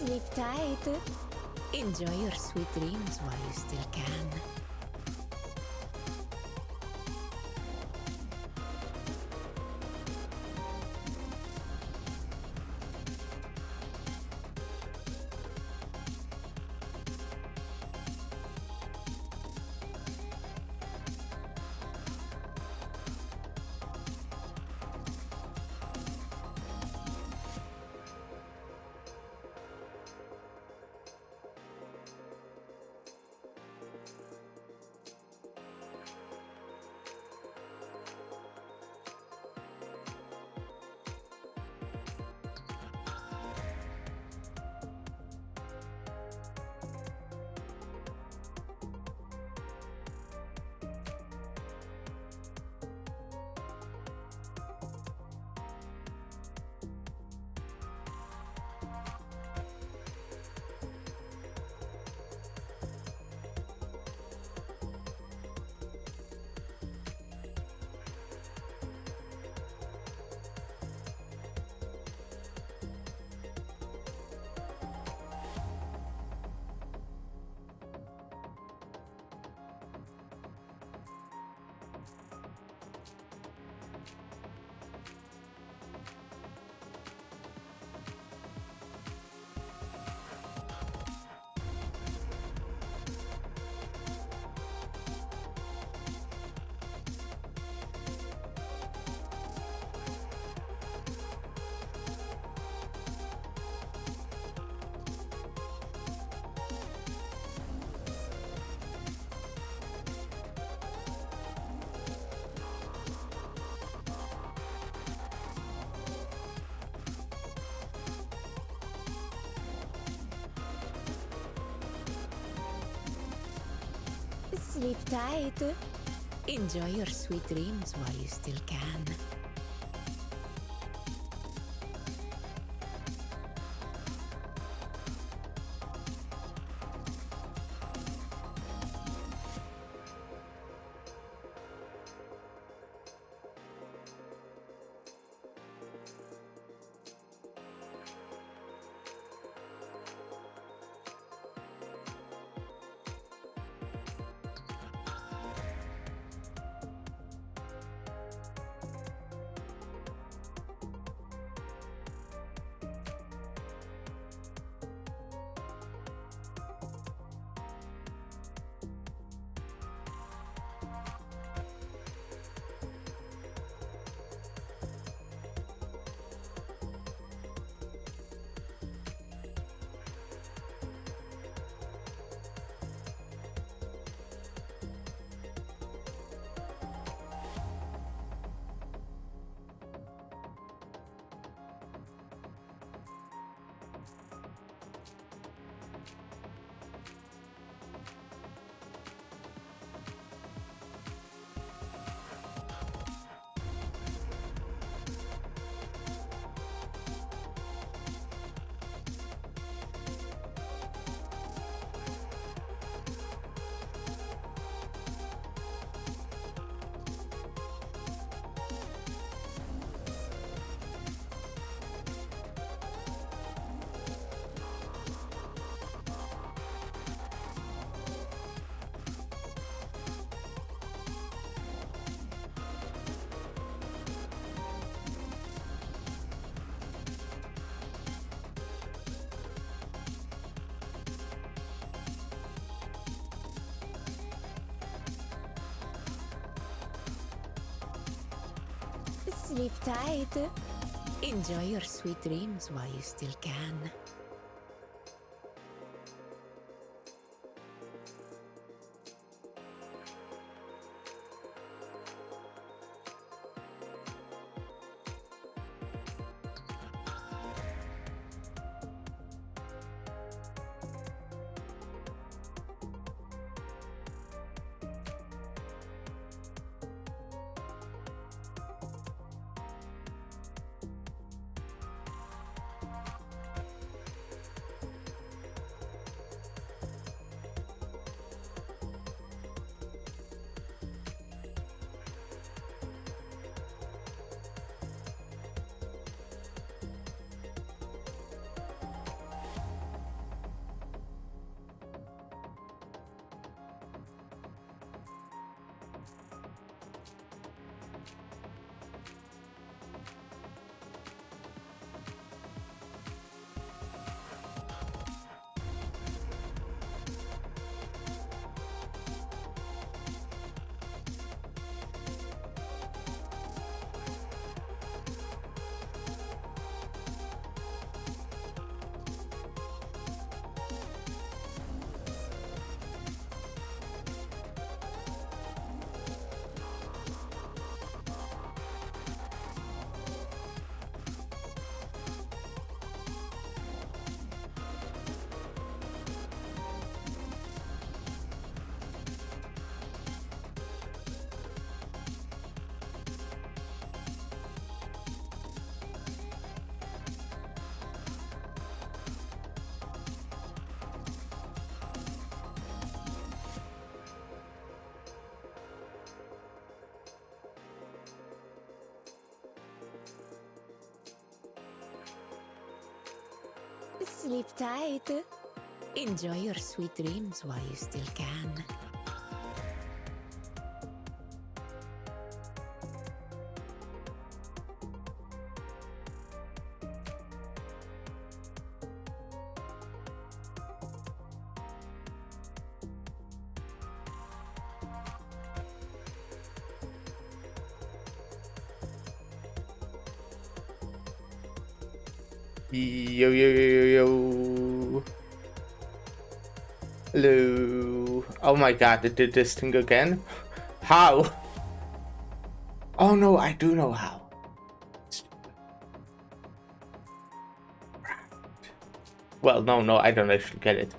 Sleep tight. Enjoy your sweet dreams while you still can. Sleep tight. Enjoy your sweet dreams while you still can. Sleep tight. Enjoy your sweet dreams while you still can. Sleep tight. Enjoy your sweet dreams while you still can. Yo, yo, yo, yo, yo. Hello. Oh my god, it did this thing again? How? Oh no, I do know how. Well, no, I don't actually get it.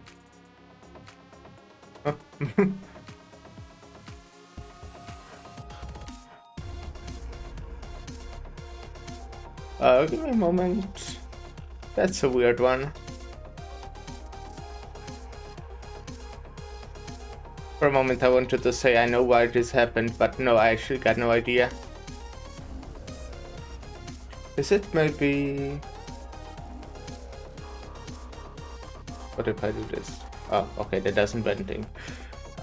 Give me a moment. That's a weird one. For a moment I wanted to say I know why this happened, but no, I actually got no idea. Is it maybe... What if I do this? Oh, okay, that doesn't do anything.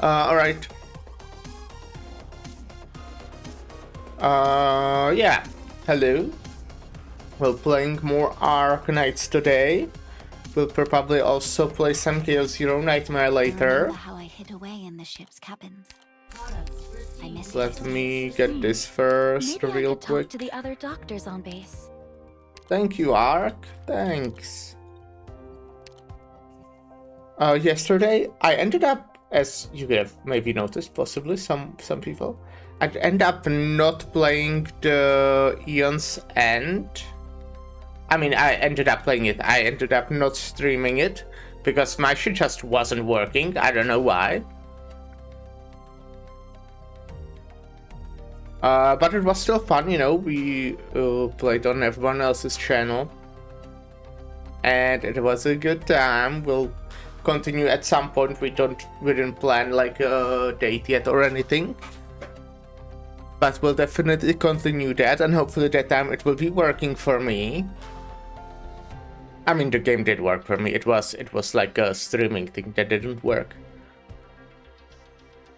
Alright. Yeah. Hello. We're playing more Arknights today. We'll probably also play some Chaos Zero Nightmare later. How I hid away in the ship's cabins. I miss Let me get this first Maybe real I could quick. talk to the other doctors on base. Thank you, Ark. Thanks. Yesterday I ended up, as you have maybe noticed, possibly some people, I ended up not playing the Eon's End. I mean, I ended up playing it. I ended up not streaming it because my shit just wasn't working. I don't know why. But it was still fun, you know. We played on everyone else's channel. And it was a good time. We'll continue at some point. We didn't plan like a date yet or anything. But we'll definitely continue that, and hopefully that time it will be working for me. I mean, the game did work for me. It was like a streaming thing that didn't work.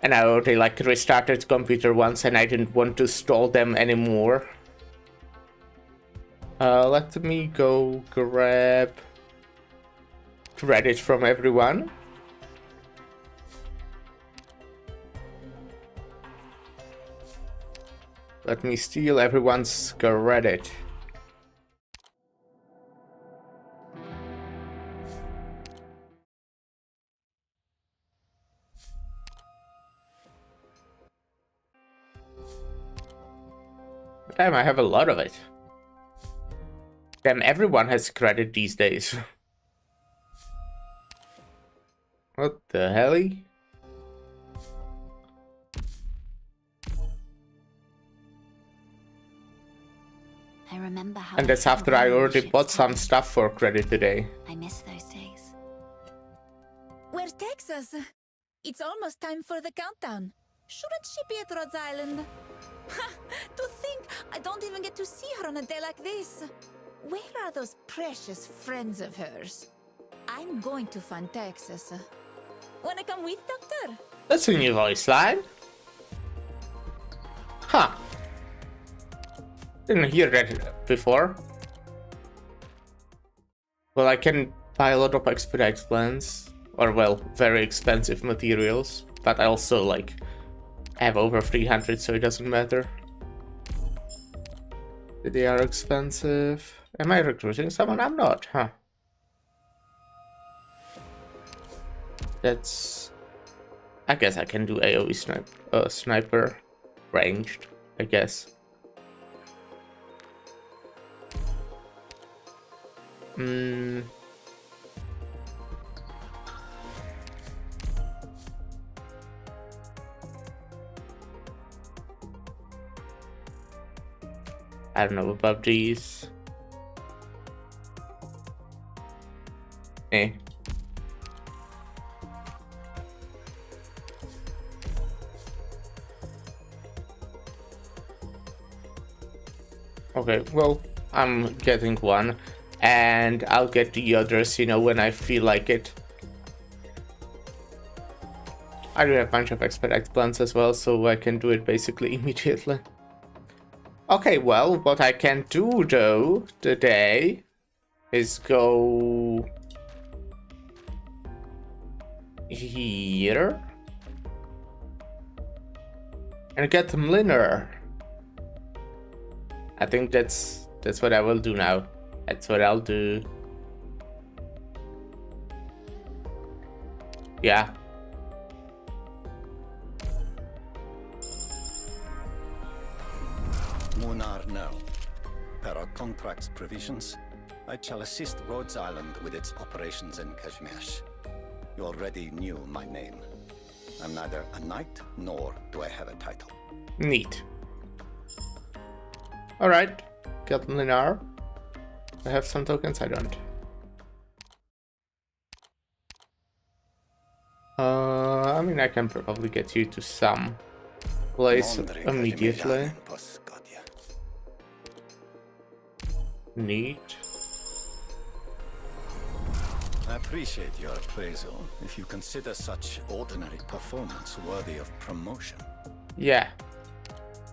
And I already like restarted the computer once and I didn't want to stall them anymore. Let me go grab credit from everyone. Let me steal everyone's credit. Damn, I have a lot of it. Damn, everyone has credit these days. What the hell? I remember how. And that's after I already bought some stuff for credit today. I miss those days. Where's Texas? It's almost time for the countdown. Shouldn't she be at Rhodes Island? Ha! To think I don't even get to see her on a day like this. Where are those precious friends of hers? I'm going to find Texas. Wanna come with, Doctor? That's a new voice line. Huh. Didn't hear that before. Well, I can buy a lot of expedite plans. Or, well, very expensive materials. But I also, like, have over 300, so it doesn't matter. They are expensive. Am I recruiting someone? I'm not, huh? That's... I guess I can do AoE sniper ranged, I guess. I don't know about these. Eh. Okay, well, I'm getting one. and I'll get the others, you know, when I feel like it. I do have a bunch of expedite plans as well, so I can do it basically immediately. Okay, well, what I can do though today is go here and get Mliner. I think that's what I will do now. That's what I'll do. Yeah. Munar, no. Per our contract's provisions, I shall assist Rhodes Island with its operations in Kashmir. You already knew my name. I'm neither a knight nor do I have a title. Neat. Alright, Captain Linar. I have some tokens, I don't. I mean, I can probably get you to some place immediately. Neat. I appreciate your appraisal, if you consider such ordinary performance worthy of promotion. Yeah.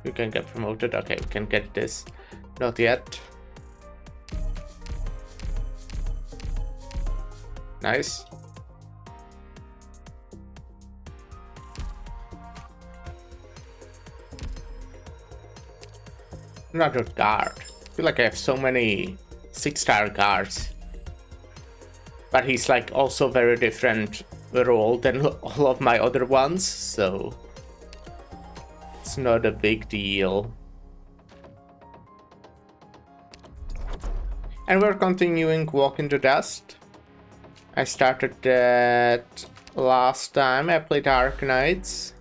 You can get promoted. Okay, we can get this. Not yet. Nice. Another guard. I feel like I have so many 6-star guards. But he's like also very different role than all of my other ones, so it's not a big deal. And we're continuing Walk in the Dust. I started that last time I played Dark Knights.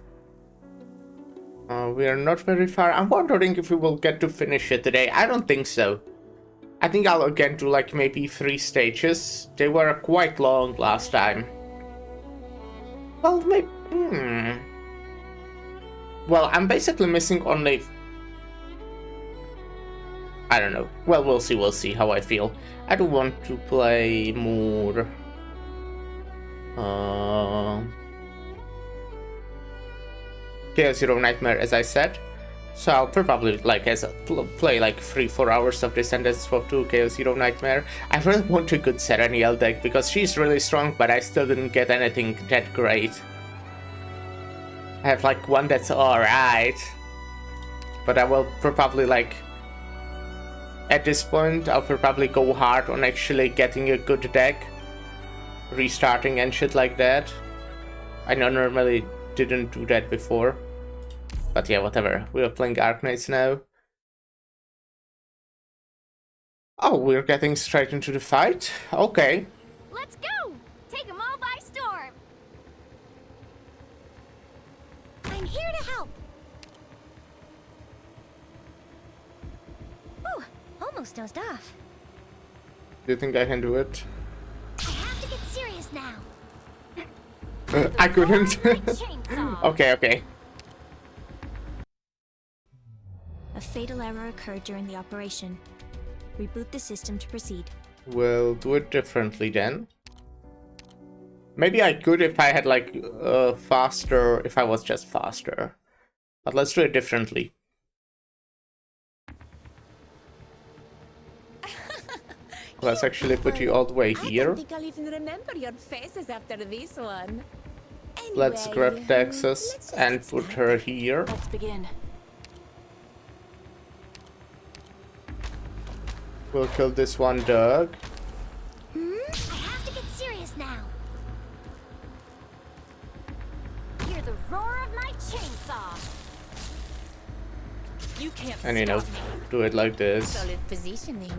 We are not very far. I'm wondering if we will get to finish it today. I don't think so. I think I'll again do like maybe 3 stages. They were quite long last time. Well, maybe... Well, I'm basically missing only... I don't know. Well, we'll see how I feel. I do want to play more... Chaos Zero Nightmare, as I said. So I'll probably like play like 3-4 hours of this and then swap to Chaos Zero Nightmare. I really want a good Serenial deck because she's really strong, but I still didn't get anything that great. I have like one that's alright, but I will probably like at this point I'll probably go hard on actually getting a good deck, restarting and shit like that. I normally didn't do that before. But yeah, whatever. We are playing Arknights now. Oh, we're getting straight into the fight? Okay. Let's go! Take them all by storm! I'm here to help! Ooh, almost dozed off. Do you think I can do it? I have to get serious now. I couldn't. Okay. A fatal error occurred during the operation. Reboot the system to proceed. We'll do it differently then. Maybe I could if I had like faster, if I was just faster. But let's do it differently. Let's actually put you all the way here. I don't think I'll even remember your faces after this one. Anyway, Let's grab Texas and put her here. Let's begin. We'll kill this one dog. I have to get serious now. Hear the roar of my chainsaw. You can't And you know, do it like this. solid positioning.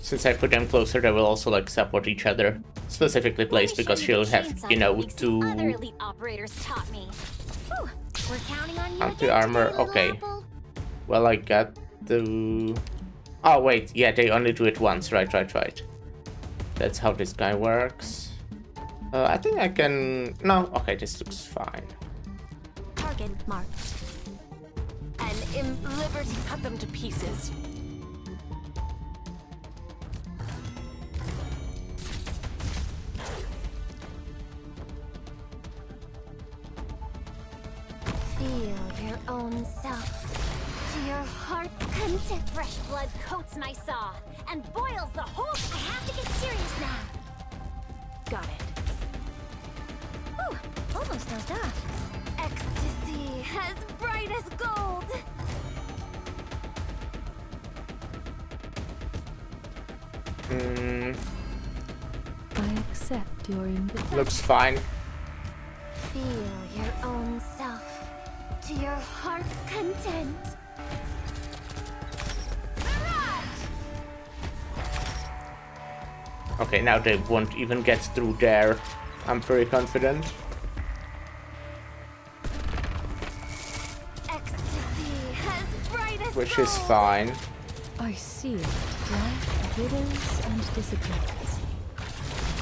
Since I put them closer, they will also like support each other. Specifically placed because she'll have, you know, Other two elite operators taught me. Whew, we're counting on you anti-armor. again today, Okay. little apple. Well, I got the... Oh, wait. Yeah, they only do it once. Right. That's how this guy works. I think I can... No. Okay, this looks fine. Target marked. and in liberty cut them to pieces. Feel your own self. To your heart's content. Fresh blood coats my saw and boils the whole. I have to get serious now. Got it. Ooh, almost dozed off. Ecstasy as bright as gold. I accept your invitation. Looks fine. Feel your own self. To your heart's content. Okay, now they won't even get through there. I'm very confident. Ecstasy as bright as Which gold. is fine. I see it. Life withers and dissipates.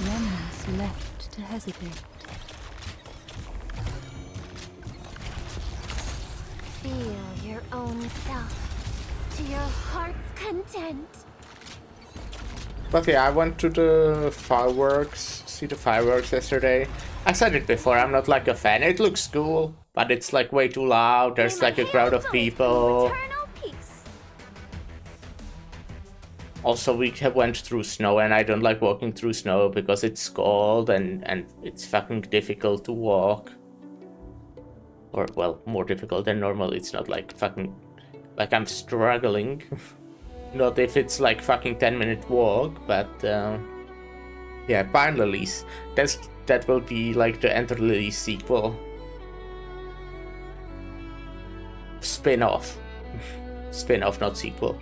Remnants left to hesitate. Feel your own self. To your heart's content. But yeah, I went to the fireworks, see the fireworks yesterday. I said it before, I'm not like a fan. It looks cool, but it's like way too loud. There's like a crowd of people. Eternal peace. Also, we went through snow, and I don't like walking through snow because it's cold and it's fucking difficult to walk. Or, well, more difficult than normal. It's not like fucking... like I'm struggling. Not if it's like fucking 10-minute walk, but yeah, Pine Lilies. That will be like the Enter Lilies sequel. Spin-off. Spin-off, not sequel.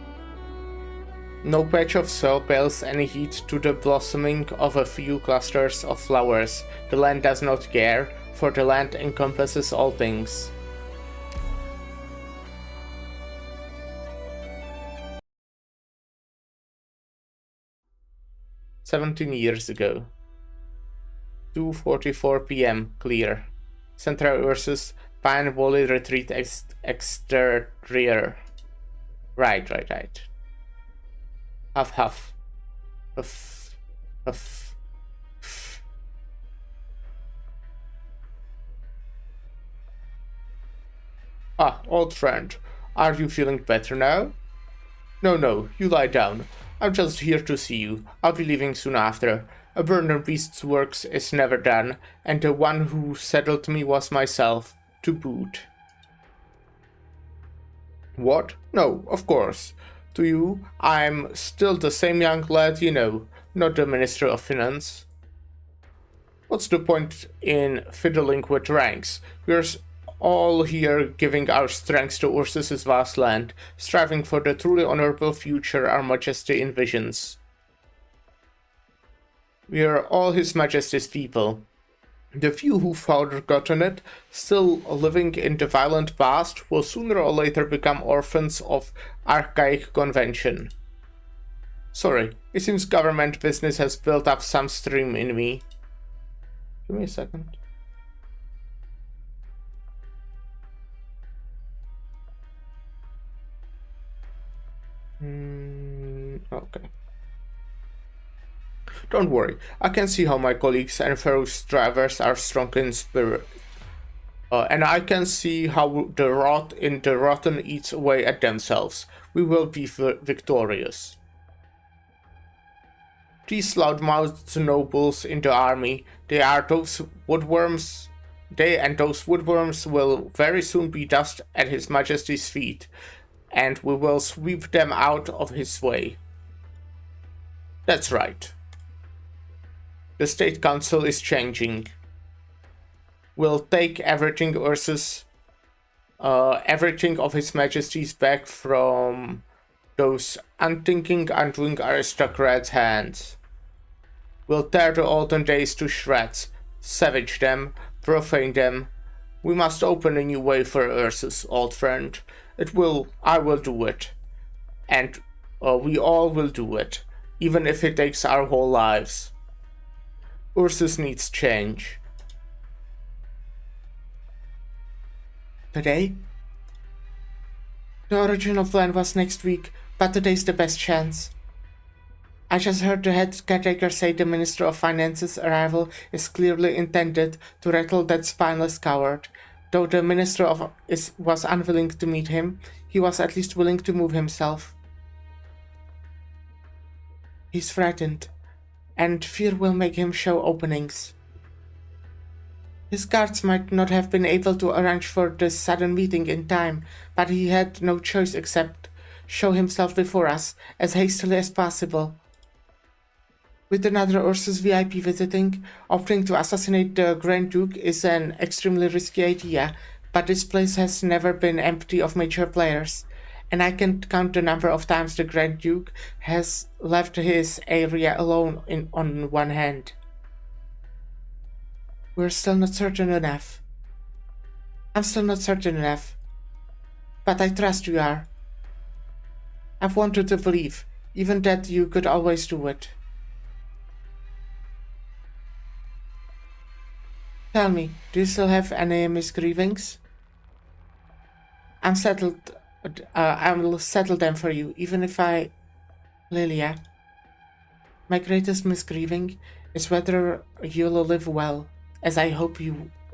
No patch of soil bears any heat to the blossoming of a few clusters of flowers. The land does not care, for the land encompasses all things. "17 years ago. 2:44 p.m. Clear. Central Ursus Pine Valley Retreat Exterior." Right. Huff huff. Huff. Huff. "Ah, old friend. Are you feeling better now?" No, you lie down. I'm just here to see you. I'll be leaving soon after. A burner beast's work is never done, and the one who settled me was myself, to boot." "What? No, of course. To you, I'm still the same young lad you know, not the Minister of Finance. What's the point in fiddling with ranks? We're all here giving our strength to Ursus's vast land, striving for the truly honorable future our Majesty envisions. We are all His Majesty's people. The few who've forgotten it, still living in the violent past, will sooner or later become orphans of archaic convention. Sorry, it seems government business has built up some stream in me. Give me a second. Okay. Don't worry, I can see how my colleagues and fellow drivers are strong in spirit. And I can see how the rot in the rotten eats away at themselves. We will be victorious. These loud-mouthed nobles in the army, they and those woodworms will very soon be dust at His Majesty's feet, and we will sweep them out of his way. That's right. The State Council is changing. We'll take everything of His Majesty's back from those unthinking, undoing aristocrats' hands. We'll tear the olden days to shreds, savage them, profane them. We must open a new way for Ursus, old friend. I will do it. And we all will do it, even if it takes our whole lives. Ursus needs change. Today? The original plan was next week, but today's the best chance. I just heard the head caretaker say the Minister of Finance's arrival is clearly intended to rattle that spineless coward. though the Minister was unwilling to meet him, he was at least willing to move himself. He's frightened, and fear will make him show openings. His guards might not have been able to arrange for this sudden meeting in time, but he had no choice except show himself before us as hastily as possible. With another Ursus VIP visiting, offering to assassinate the Grand Duke is an extremely risky idea, but this place has never been empty of mature players, and I can't count the number of times the Grand Duke has left his area alone on one hand. We're still not certain enough. I'm still not certain enough. But I trust you are. I've wanted to believe, even that you could always do it. Tell me, do you still have any misgivings? I'm settled. I will settle them for you, even if I... Lilia. My greatest misgiving is whether you'll live well, as I hope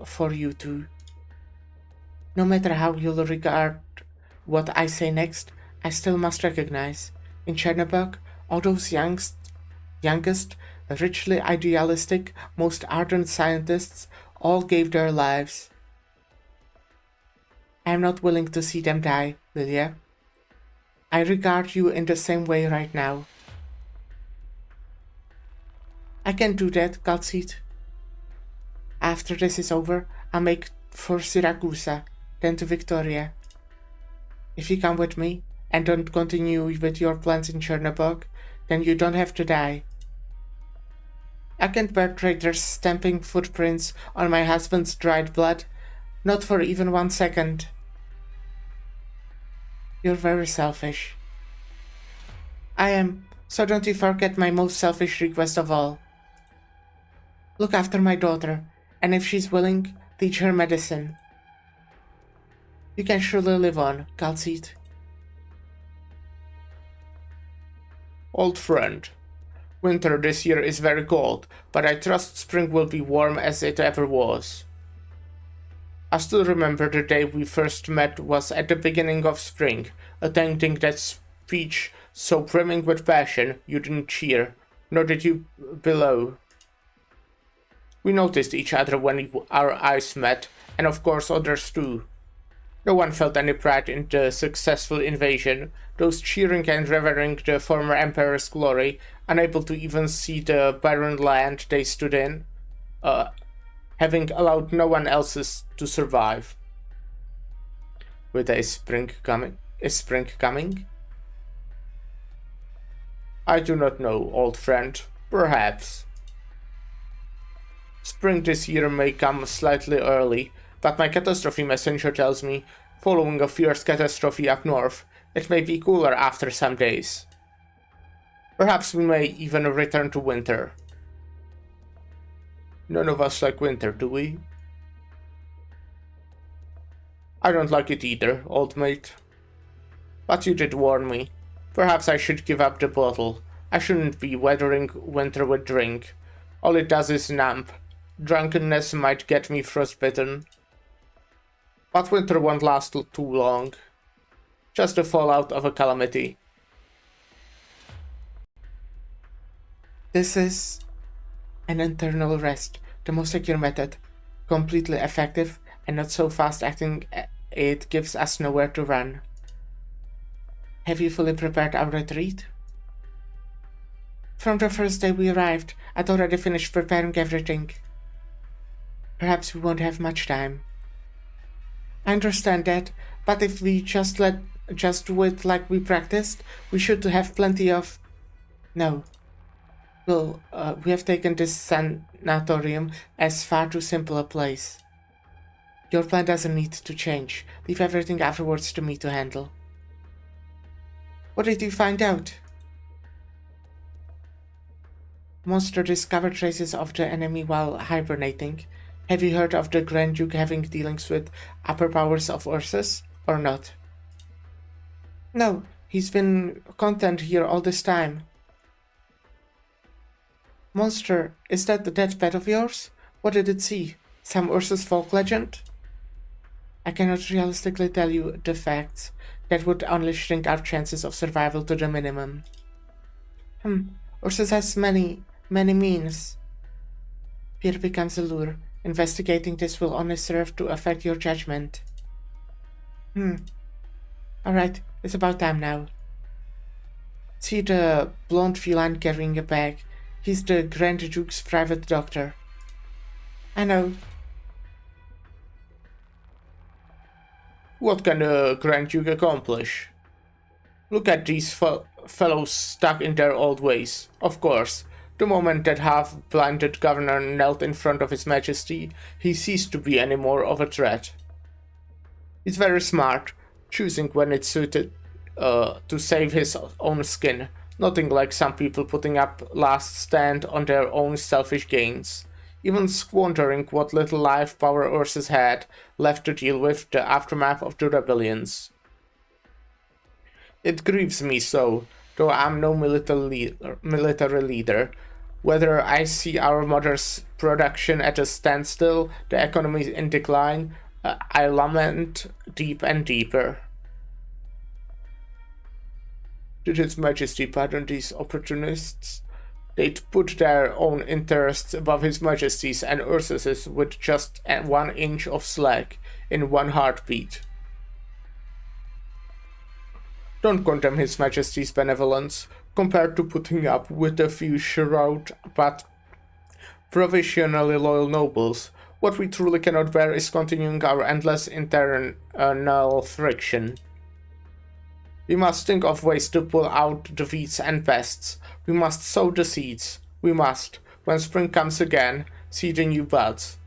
for you too. No matter how you'll regard what I say next, I still must recognize, in Chernobog, all those youngest, richly idealistic, most ardent scientists all gave their lives. I am not willing to see them die, Lilia. I regard you in the same way right now. I can do that, Godseed. After this is over, I'll make for Siracusa, then to Victoria. If you come with me, and don't continue with your plans in Chernobog, then you don't have to die. I can't bear traitors stamping footprints on my husband's dried blood, not for even 1 second. You're very selfish. I am, so don't you forget my most selfish request of all. Look after my daughter, and if she's willing, teach her medicine. You can surely live on, Godseed. Old friend, winter this year is very cold, but I trust spring will be warm as it ever was. I still remember the day we first met was at the beginning of spring, attending that speech so brimming with passion you didn't cheer, nor did you below. We noticed each other when our eyes met, and of course others too. No one felt any pride in the successful invasion, those cheering and revering the former emperor's glory, unable to even see the barren land they stood in, having allowed no one else to survive. Is spring coming? I do not know, old friend. Perhaps. Spring this year may come slightly early, but my catastrophe messenger tells me, following a fierce catastrophe up north, it may be cooler after some days. Perhaps we may even return to winter. None of us like winter, do we? I don't like it either, old mate. But you did warn me. Perhaps I should give up the bottle. I shouldn't be weathering winter with drink. All it does is numb. Drunkenness might get me frostbitten. But winter won't last too long. Just the fallout of a calamity. This is an internal rest, the most secure method, completely effective and not so fast acting it gives us nowhere to run. Have you fully prepared our retreat? From the first day we arrived, I'd already finished preparing everything. Perhaps we won't have much time. I understand that, but if we just do it like we practiced, we should have plenty of... No. Well, we have taken this sanatorium as far too simple a place. Your plan doesn't need to change. Leave everything afterwards to me to handle. What did you find out? Monster discovered traces of the enemy while hibernating. Have you heard of the Grand Duke having dealings with upper powers of Ursus, or not? No, he's been content here all this time. Monster, is that the dead pet of yours? What did it see? Some Ursus folk legend? I cannot realistically tell you the facts. That would only shrink our chances of survival to the minimum. Ursus has many means. Fear becomes a lure. Investigating this will only serve to affect your judgment. Alright, it's about time now. See the blonde feline carrying a bag. He's the Grand Duke's private doctor. I know. What can the Grand Duke accomplish? Look at these fellows stuck in their old ways. Of course, the moment that half-blinded governor knelt in front of His Majesty, he ceased to be any more of a threat. He's very smart, choosing when it's suited to save his own skin, nothing like some people putting up last stand on their own selfish gains, even squandering what little life power Ursus had left to deal with the aftermath of the rebellions. It grieves me so, though I'm no military leader. Whether I see our mother's production at a standstill, the economy in decline, I lament deep and deeper. Did His Majesty pardon these opportunists? They'd put their own interests above His Majesty's and Ursus's with just 1 inch of slack in 1 heartbeat. Don't condemn His Majesty's benevolence compared to putting up with a few shrewd but provisionally loyal nobles. What we truly cannot bear is continuing our endless internal friction. We must think of ways to pull out the weeds and pests. We must sow the seeds. We must, when spring comes again, see the new buds.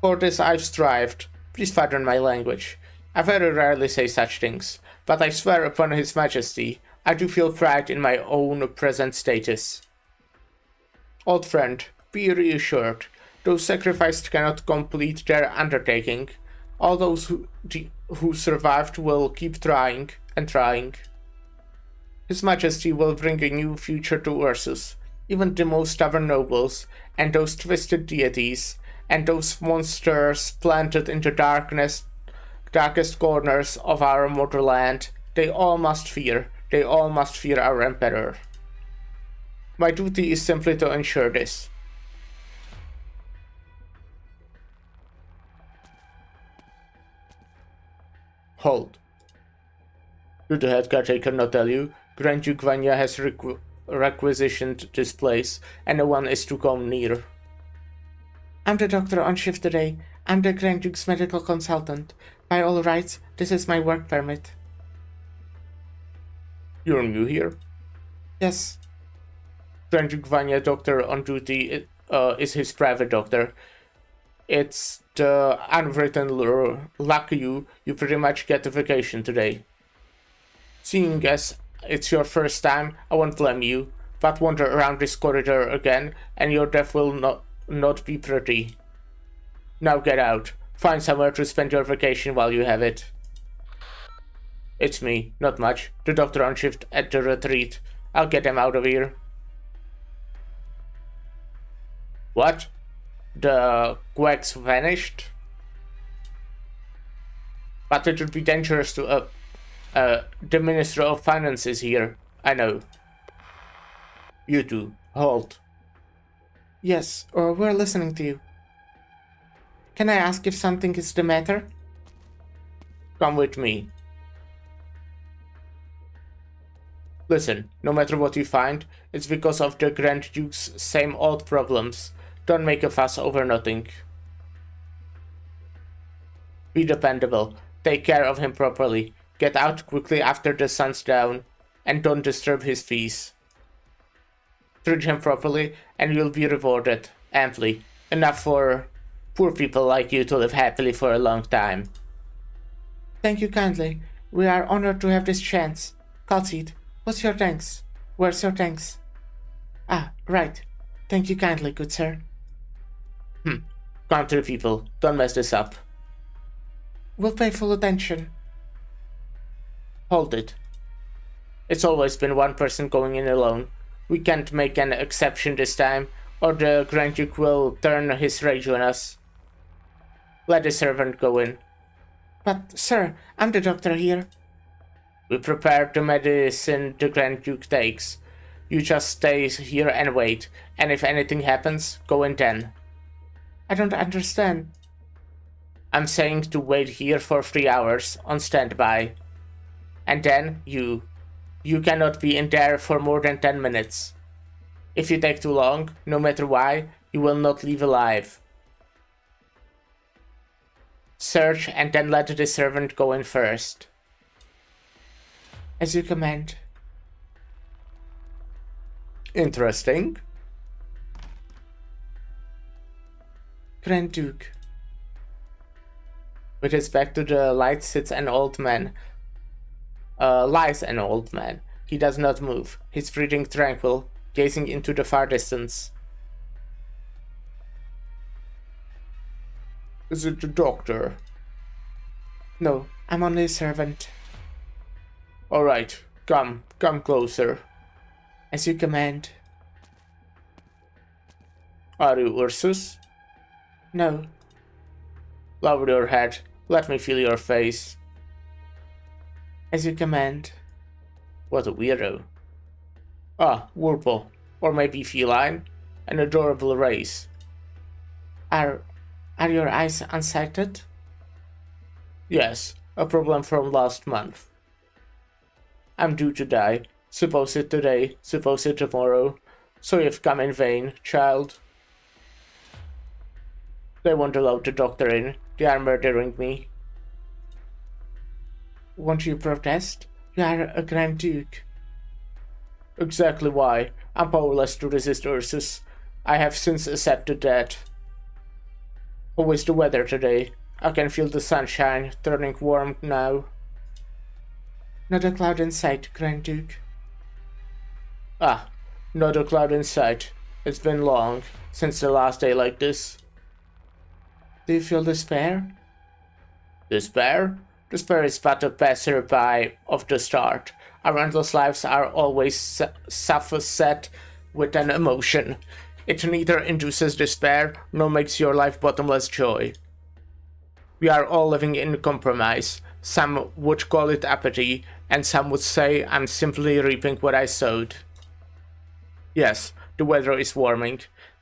For this I've strived. Please pardon my language. I very rarely say such things, but I swear upon His Majesty, I do feel pride in my own present status. Old friend, be reassured. Those sacrificed cannot complete their undertaking. All those who survived will keep trying and trying. His Majesty will bring a new future to Ursus. Even the most stubborn nobles, and those twisted deities, and those monsters planted in the darkest corners of our motherland, they all must fear our Emperor. My duty is simply to ensure this. Hold. Did the head caretaker not tell you? Grand Duke Vanya has requisitioned this place, and no one is to come near. I'm the doctor on shift today. I'm the Grand Duke's medical consultant. By all rights, this is my work permit. You're new here? Yes. Grand Duke Vanya, doctor on duty, is his private doctor. It's the unwritten lure. Lucky you pretty much get a vacation today. Seeing as it's your first time, I won't blame you, but wander around this corridor again, and your death will not be pretty. Now get out. Find somewhere to spend your vacation while you have it. It's me, not much. The doctor on shift at the retreat. I'll get him out of here. What? The quacks vanished? But it would be dangerous to the Minister of Finance is here. I know. You two, halt. Yes, or we're listening to you. Can I ask if something is the matter? Come with me. Listen, no matter what you find, it's because of the Grand Duke's same old problems. Don't make a fuss over nothing. Be dependable. Take care of him properly. Get out quickly after the sun's down, and don't disturb his peace. Treat him properly, and you'll be rewarded amply. Enough for poor people like you to live happily for a long time. Thank you kindly. We are honored to have this chance. Kalsid, what's your thanks? Where's your thanks? Ah, right. Thank you kindly, good sir. Country people, don't mess this up. We'll pay full attention. Hold it. It's always been one person going in alone. We can't make an exception this time, or the Grand Duke will turn his rage on us. Let the servant go in. But, sir, I'm the doctor here. We prepared the medicine the Grand Duke takes. You just stay here and wait, and if anything happens, go in then. I don't understand. I'm saying to wait here for 3 hours, on standby. And then, you cannot be in there for more than 10 minutes. If you take too long, no matter why, you will not leave alive. Search and then let the servant go in first. As you command. Interesting. Grand Duke. With his back to the light sits an old man. Lies an old man. He does not move, his breathing tranquil, gazing into the far distance. Is it the doctor? No, I'm only a servant. Alright, come closer. As you command. Are you Ursus? No. Lower your head. Let me feel your face. As you command. What a weirdo. Ah, Wurple. Or maybe feline. An adorable race. Are your eyes unsighted? Yes, a problem from last month. I'm due to die. Suppose it today, suppose it tomorrow. So you've come in vain, child. They won't allow the doctor in. They are murdering me. Won't you protest? You are a Grand Duke. Exactly why. I'm powerless to resist Ursus. I have since accepted that. How is the weather today? I can feel the sunshine, turning warm now. Not a cloud in sight, Grand Duke. Ah, not a cloud in sight. It's been long, since the last day like this. Do you feel despair? Despair? Despair is but a passerby of the start. Our endless lives are always set with an emotion. It neither induces despair, nor makes your life bottomless joy. We are all living in compromise. Some would call it apathy, and some would say I'm simply reaping what I sowed. Yes, the weather is warming.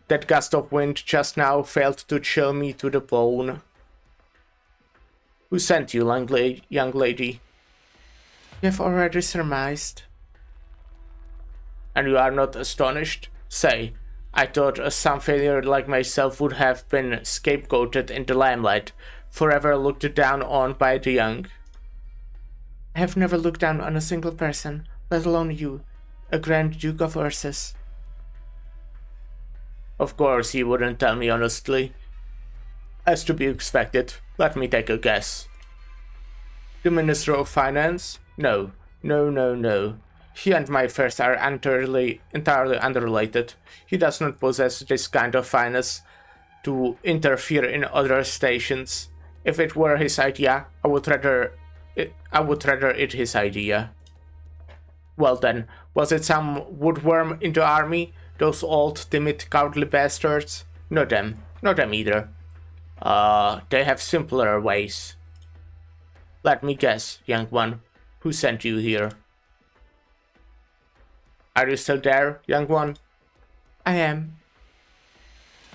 That gust of wind just now failed to chill me to the bone. Who sent you, young lady? You have already surmised. And you are not astonished? Say, I thought some failure like myself would have been scapegoated in the limelight, forever looked down on by the young. I have never looked down on a single person, let alone you, a Grand Duke of Ursus. Of course you wouldn't tell me honestly. As to be expected, let me take a guess. The Minister of Finance? No. He and my affairs are entirely unrelated. He does not possess this kind of finesse to interfere in other stations. If it were his idea, I would rather it his idea. Well then, was it some woodworm in the army? Those old, timid, cowardly bastards? Not them either. They have simpler ways. Let me guess, young one. Who sent you here? Are you still there, young one? I am.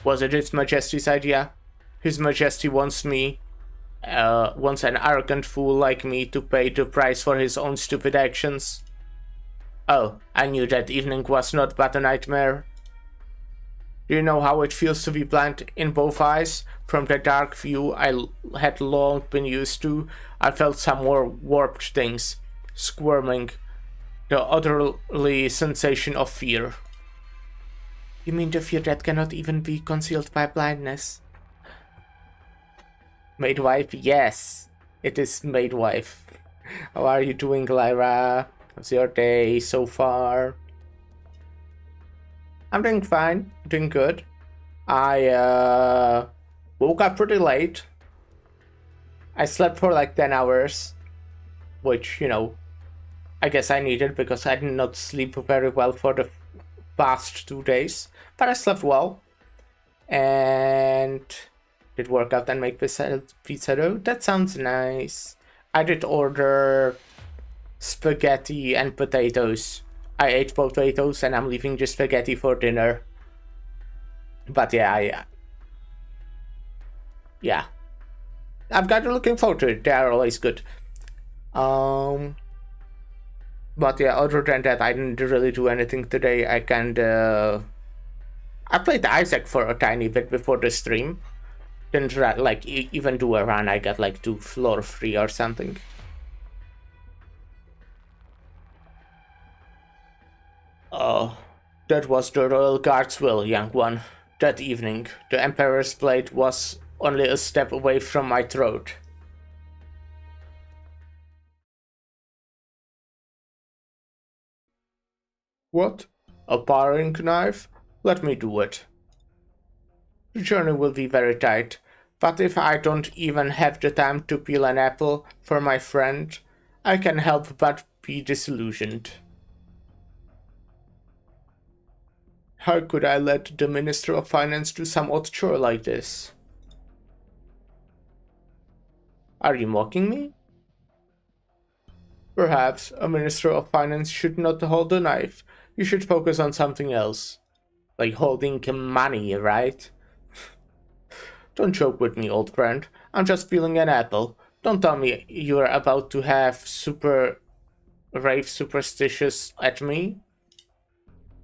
Was it His Majesty's idea? His Majesty wants an arrogant fool like me to pay the price for his own stupid actions. Oh, I knew that evening was not but a nightmare. Do you know how it feels to be blind in both eyes? From the dark view I had long been used to, I felt some more warped things, squirming, the utterly sensation of fear. You mean the fear that cannot even be concealed by blindness? Maidwife, yes, it is Maidwife. How are you doing, Lyra? How's your day so far? I'm doing fine, doing good. I woke up pretty late. I slept for like 10 hours, which, you know, I guess I needed because I did not sleep very well for the past 2 days. But I slept well. And Did work out and make pizza dough? That sounds nice. I did order spaghetti and potatoes. I ate potatoes and I'm leaving just spaghetti for dinner. But yeah, yeah. I've got looking forward to it. They are always good. But yeah, other than that, I didn't really do anything today. I played Isaac for a tiny bit before the stream. Didn't like even do a run. I got like 2 floor free or something. Oh, that was the Royal Guard's will, young one. That evening, the Emperor's blade was only a step away from my throat. What? A paring knife? Let me do it. The journey will be very tight, but if I don't even have the time to peel an apple for my friend, I can help but be disillusioned. How could I let the Minister of Finance do some odd chore like this? Are you mocking me? Perhaps a Minister of Finance should not hold a knife. You should focus on something else. Like holding money, right? Don't joke with me, old friend. I'm just peeling an apple. Don't tell me you're about to have rave superstitious at me.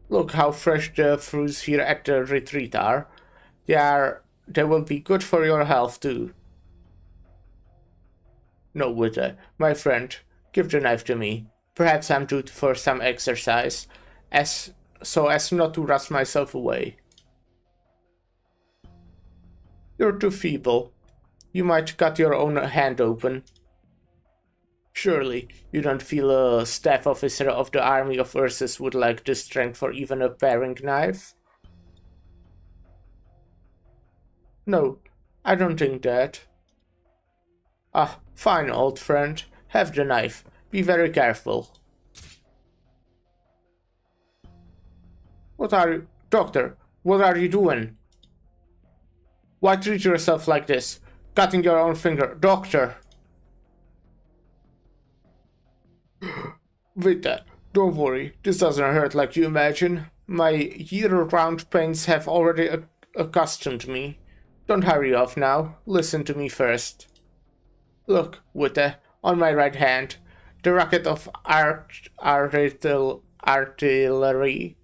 Look how fresh the fruits here at the retreat are. They will be good for your health too. No, Witte, my friend, give the knife to me. Perhaps I'm due for some exercise, so as not to rust myself away. You're too feeble. You might cut your own hand open. Surely, you don't feel a staff officer of the army of Ursus would lack the strength for even a paring knife? No, I don't think that. Ah, fine, old friend. Have the knife. Be very careful. Doctor, what are you doing? Why treat yourself like this? Cutting your own finger. Doctor! Vita, don't worry. This doesn't hurt like you imagine. My year-round pains have already accustomed me. Don't hurry off now. Listen to me first. Look, Witte, on my right hand, the rocket of artillery.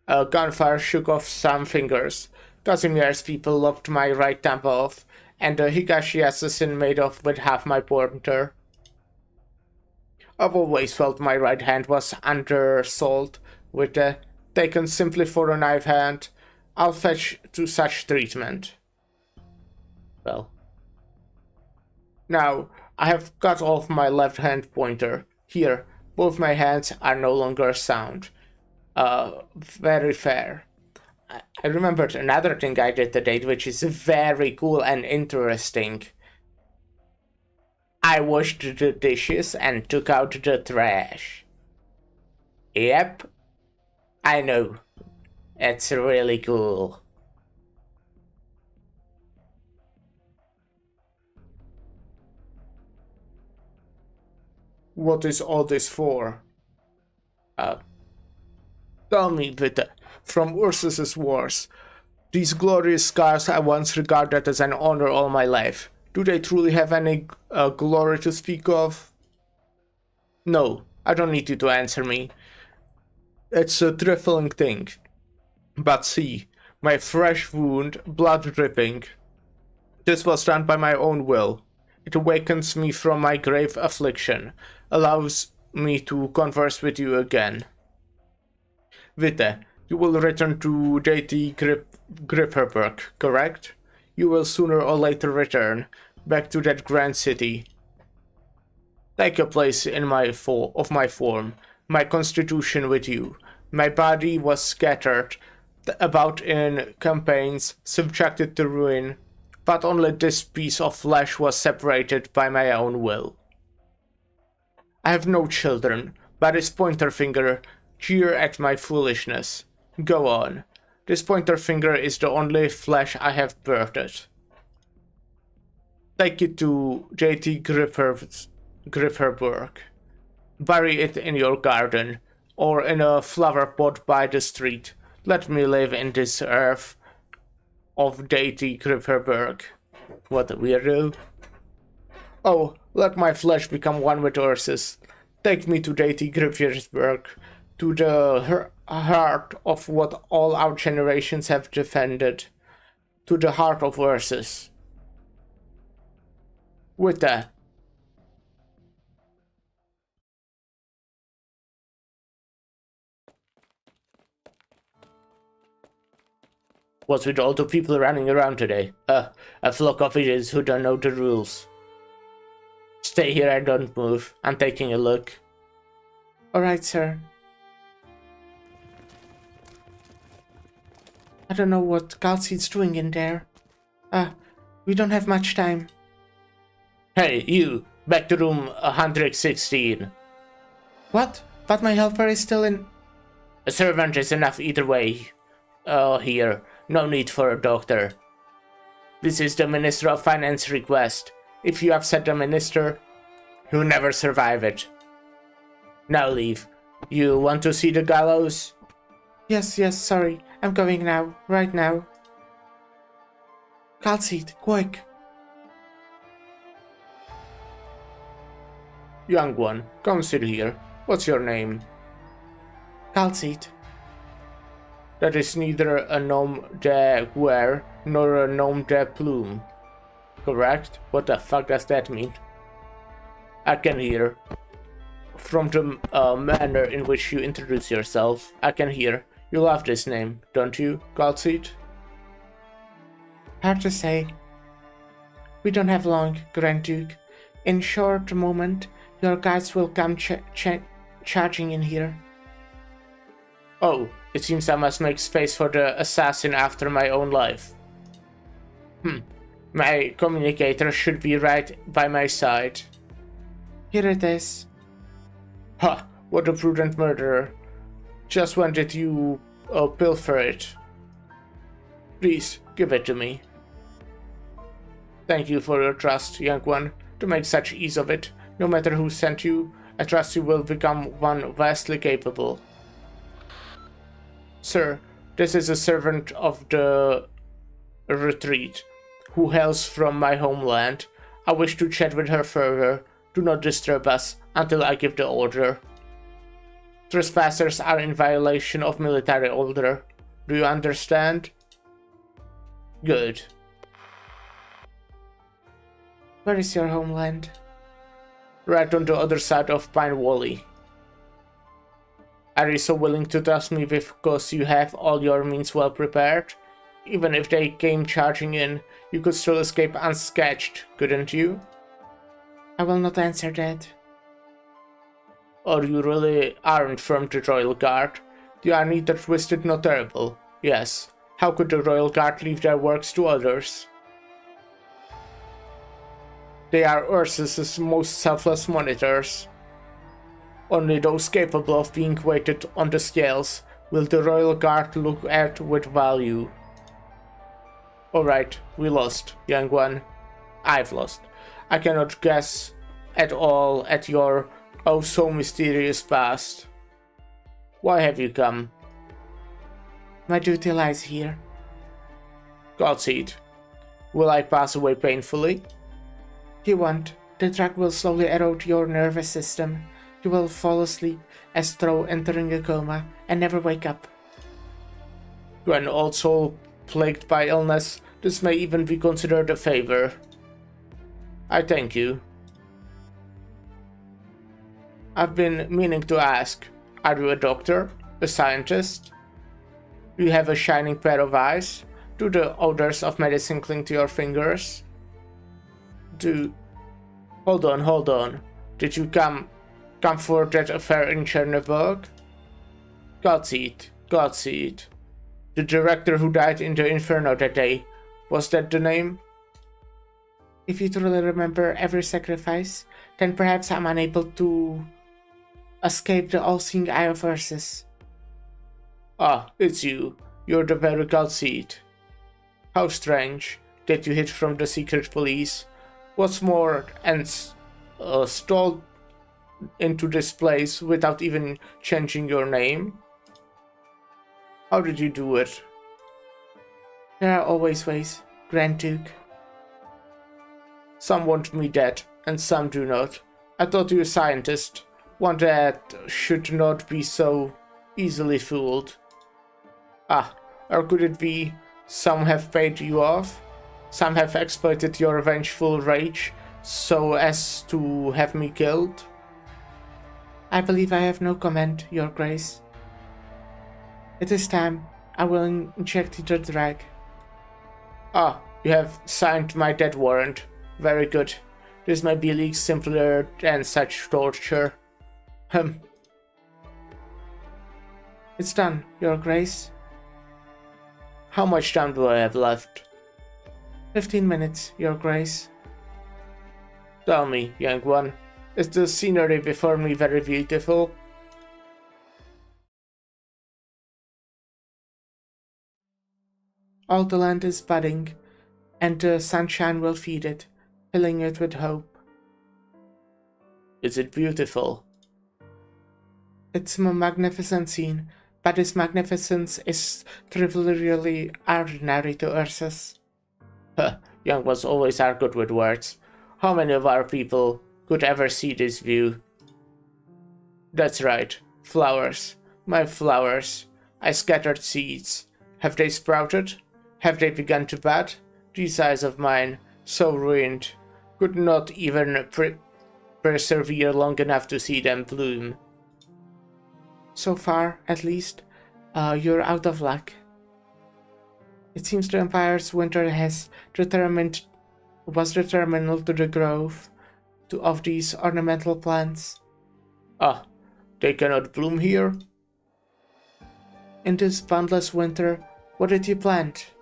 A gunfire shook off some fingers. Casimir's people lopped my right thumb off, and the Higashi assassin made off with half my pointer. I've always felt my right hand was undersold, Witte, taken simply for a knife hand. I'll fetch to such treatment. Well. Now, I have cut off my left hand pointer. Here, both my hands are no longer sound. Very fair. I remembered another thing I did today, which is very cool and interesting. I washed the dishes and took out the trash. Yep, I know. It's really cool. What is all this for? Tell me, Witte, from Ursus's wars, these glorious scars I once regarded as an honor all my life, do they truly have any glory to speak of? No, I don't need you to answer me. It's a trifling thing. But see, my fresh wound, blood dripping. This was done by my own will. It awakens me from my grave affliction, allows me to converse with you again. Witte, you will return to Deity Gripperberg, correct? You will sooner or later return, back to that grand city. Take a place in my form, my constitution with you. My body was scattered about in campaigns, subjected to ruin, but only this piece of flesh was separated by my own will. I have no children, but his pointer finger jeer at my foolishness. Go on. This pointer finger is the only flesh I have birthed. Take it to J.T. Grifferberg. Bury it in your garden, or in a flower pot by the street. Let me live in this earth of J.T. Grifferberg. What a weirdo. Oh, let my flesh become one with Ursus. Take me to J.T. Grifferberg, to the heart of what all our generations have defended. To the heart of Ursus. With that. What's with all the people running around today? A flock of idiots who don't know the rules. Stay here and don't move. I'm taking a look. Alright, sir. I don't know what Galseed's doing in there. We don't have much time. Hey, you! Back to room 116. What? But my helper is still in... A servant is enough either way. Here. No need for a doctor. This is the Minister of Finance request. If you upset the Minister, you'll never survive it. Now leave. You want to see the gallows? Yes, sorry. I'm going now. Right now. Galseed, quick. Young one, come sit here. What's your name? Galseed. That is neither a nom de guerre nor a nom de plume. Correct? What the fuck does that mean? I can hear. From the manner in which you introduce yourself, I can hear. You love this name, don't you, Galseed? Hard to say. We don't have long, Grand Duke. In short moment, your guides will come charging in here. Oh, it seems I must make space for the assassin after my own life. My communicator should be right by my side. Here it is. Ha! What a prudent murderer. Just when did you pilfer it? Please, give it to me. Thank you for your trust, young one. To make such ease of it, no matter who sent you, I trust you will become one vastly capable. Sir, this is a servant of the retreat, who hails from my homeland. I wish to chat with her further. Do not disturb us until I give the order. Trespassers are in violation of military order. Do you understand? Good. Where is your homeland? Right on the other side of Pine Valley. Are you so willing to trust me because you have all your means well prepared? Even if they came charging in, you could still escape unscathed, couldn't you? I will not answer that. Or you really aren't from the Royal Guard? You are neither twisted nor terrible. Yes. How could the Royal Guard leave their works to others? They are Ursus's most selfless monitors. Only those capable of being weighted on the scales will the Royal Guard look at with value. Alright, we lost, young one. I've lost. I cannot guess at all at your oh so mysterious past. Why have you come? My duty lies here. Galseed, will I pass away painfully? You won't. The drug will slowly erode your nervous system. You will fall asleep as though entering a coma and never wake up. To an old soul plagued by illness, this may even be considered a favor. I thank you. I've been meaning to ask, are you a doctor? A scientist? Do you have a shining pair of eyes? Do the odors of medicine cling to your fingers? Hold on. Did you come for that affair in Chernihiv? Galseed. The director who died in the Inferno that day. Was that the name? If you truly remember every sacrifice, then perhaps I'm unable to escape the all-seeing eye of Ursus. Ah, it's you. You're the very seed. How strange that you hid from the secret police. What's more, and stole into this place without even changing your name? How did you do it? There are always ways, Grand Duke. Some want me dead, and some do not. I thought you a scientist, one that should not be so easily fooled. Ah, or could it be some have paid you off? Some have exploited your vengeful rage so as to have me killed? I believe I have no comment, Your Grace. It is time. I will inject the drag. Ah, you have signed my death warrant. Very good. This may be a league simpler than such torture. It's done, Your Grace. How much time do I have left? 15 minutes, Your Grace. Tell me, young one, is the scenery before me very beautiful? All the land is budding, and the sunshine will feed it, filling it with hope. Is it beautiful? It's a magnificent scene, but its magnificence is trivially ordinary to Ursus. Young ones always are good with words. How many of our people could ever see this view? That's right, flowers. My flowers. I scattered seeds. Have they sprouted? Have they begun to bud? These eyes of mine, so ruined, could not even persevere long enough to see them bloom. So far, at least, you're out of luck. It seems the Empire's winter was determined to the growth of these ornamental plants. Ah, they cannot bloom here? In this boundless winter, what did you plant?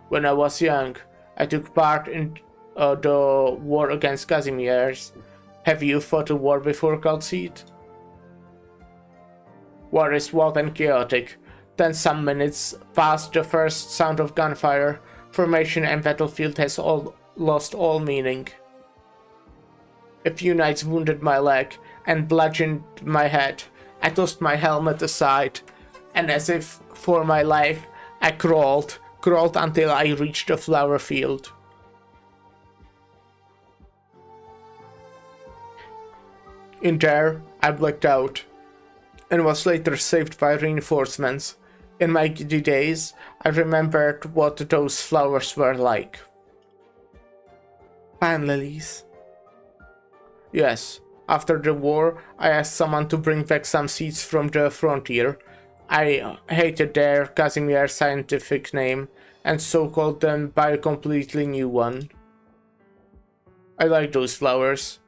When I was young, I took part in the war against Casimirs. Have you fought a war before, Seed? War is wild and chaotic. Then some minutes past the first sound of gunfire, formation and battlefield has lost all meaning. A few knights wounded my leg and bludgeoned my head. I tossed my helmet aside, and as if for my life, I crawled until I reached the flower field. In there, I blacked out, and was later saved by reinforcements. In my giddy days, I remembered what those flowers were like. Pine lilies. Yes, after the war, I asked someone to bring back some seeds from the frontier. I hated their Casimir scientific name, and so called them by a completely new one. I like those flowers.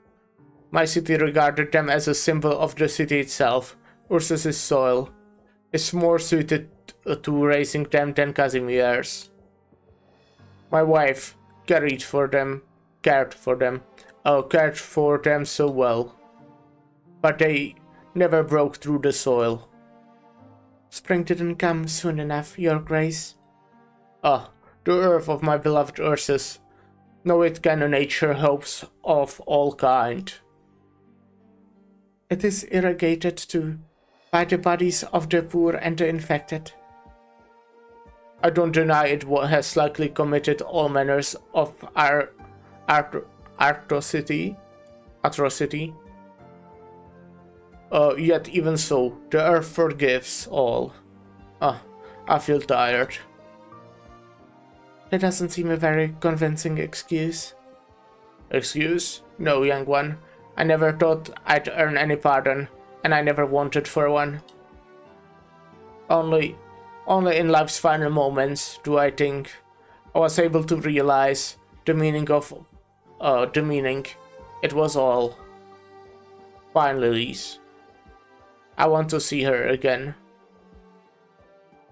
My city regarded them as a symbol of the city itself. Ursus's soil is more suited to raising them than Casimir's. My wife cared for them so well, but they never broke through the soil. Spring didn't come soon enough, Your Grace. Ah, the earth of my beloved Ursus. No, it can nature hopes of all kind. It is irrigated too, by the bodies of the poor and the infected. I don't deny it has likely committed all manners of atrocity. Yet even so, the earth forgives all. I feel tired. That doesn't seem a very convincing excuse. Excuse? No, young one. I never thought I'd earn any pardon, and I never wanted for one. Only in life's final moments do I think I was able to realize the meaning of the meaning. It was all. Fine lilies. I want to see her again.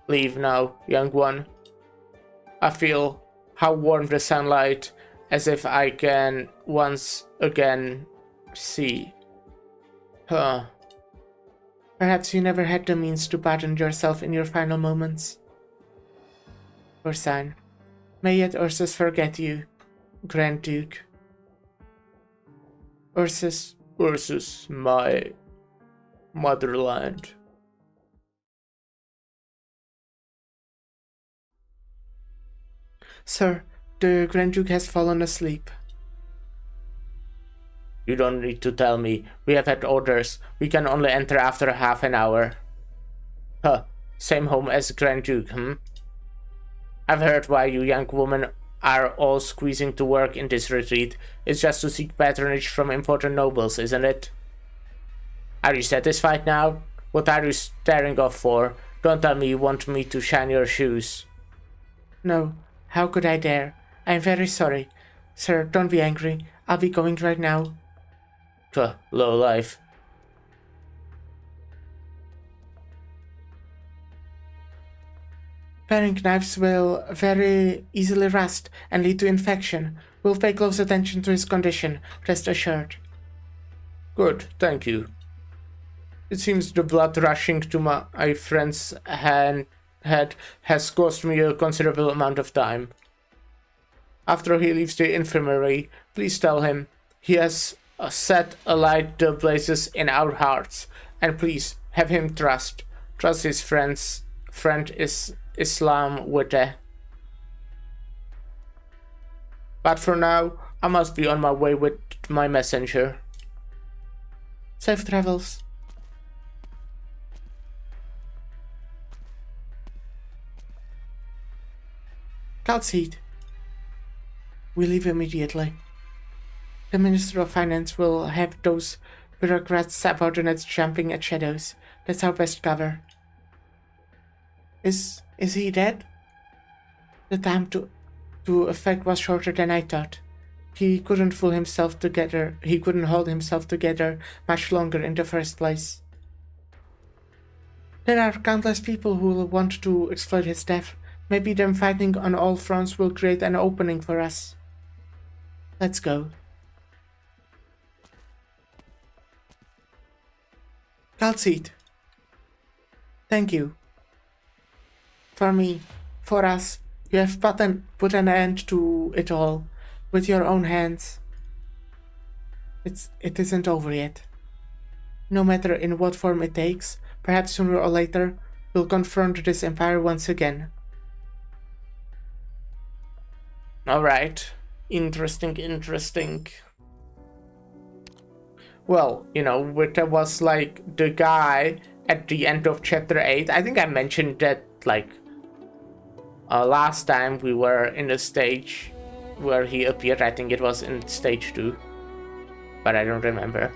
Leave now, young one. I feel how warm the sunlight, as if I can once again see. Perhaps you never had the means to pardon yourself in your final moments. Poor sign. May yet Ursus forget you, Grand Duke. Ursus, my motherland. Sir, the Grand Duke has fallen asleep. You don't need to tell me. We have had orders. We can only enter after half an hour. Huh. Same home as Grand Duke, I've heard why you young women are all squeezing to work in this retreat. It's just to seek patronage from important nobles, isn't it? Are you satisfied now? What are you staring off for? Don't tell me you want me to shine your shoes. No, how could I dare? I'm very sorry. Sir, don't be angry. I'll be going right now. Low life. Paring knives will very easily rust and lead to infection. We'll pay close attention to his condition, rest assured. Good, thank you. It seems the blood rushing to my friend's head has cost me a considerable amount of time. After he leaves the infirmary, please tell him he has set alight the blazes in our hearts, and please have him trust his friend is Islam with it. But for now, I must be on my way with my messenger. Safe travels. Calcite. We leave immediately. The Minister of Finance will have those bureaucrats subordinates jumping at shadows. That's our best cover. Is he dead? The time to effect was shorter than I thought. He couldn't hold himself together much longer in the first place. There are countless people who will want to exploit his death. Maybe them fighting on all fronts will create an opening for us. Let's go. Calcite. Thank you. For me, for us, you have put an end to it all, with your own hands. It isn't over yet. No matter in what form it takes, perhaps sooner or later, we'll confront this empire once again. Alright. Interesting. Well, there was like the guy at the end of chapter 8. I think I mentioned that like last time we were in the stage where he appeared. I think it was in stage 2, but I don't remember.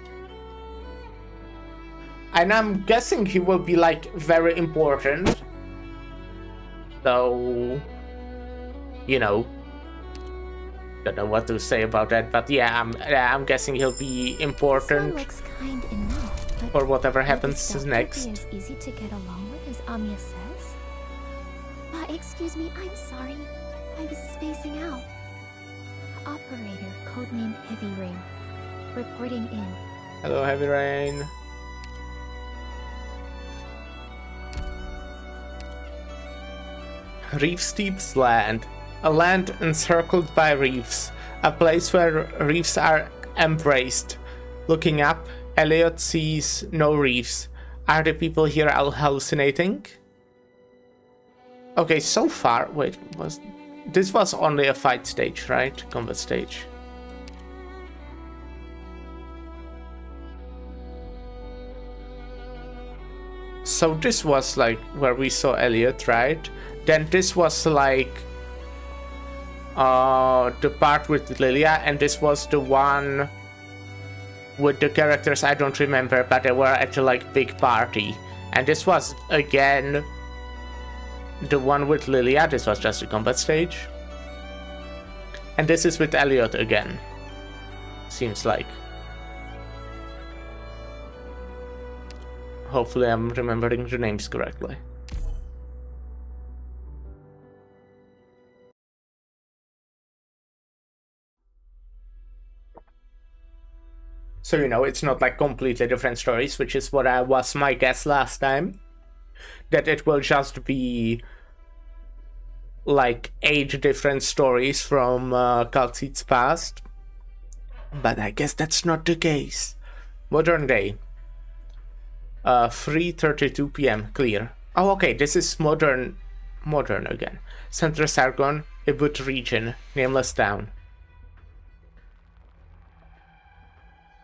And I'm guessing he will be like very important. So, don't know what to say about that, but yeah, I'm guessing he'll be important Looks kind enough, but for whatever happens Dr. Be next. as easy to get along with as Anya says. excuse me, I'm sorry. I was spacing out. Operator, codename Heavy Rain. Reporting in. Hello, Heavy Rain. Reef Steep's land. A land encircled by reefs. A place where reefs are embraced. Looking up, Elliot sees no reefs. Are the people here all hallucinating? Okay, so far, wait, this was only a fight stage, right? Combat stage. So this was like where we saw Elliot, right? Then this was like the part with Lilia, and this was the one with the characters I don't remember, but they were at a like big party. And this was again the one with Lilia. This was just a combat stage. And this is with Elliot again. Seems like. Hopefully I'm remembering the names correctly. So, you know, it's not like completely different stories, which is what was my guess last time. That it will just be like 8 different stories from Kal'Tsid's past. But I guess that's not the case. Modern day. 3:32 p.m. Clear. Oh, okay, this is modern again. Central Sargon, Ibut region, Nameless Town.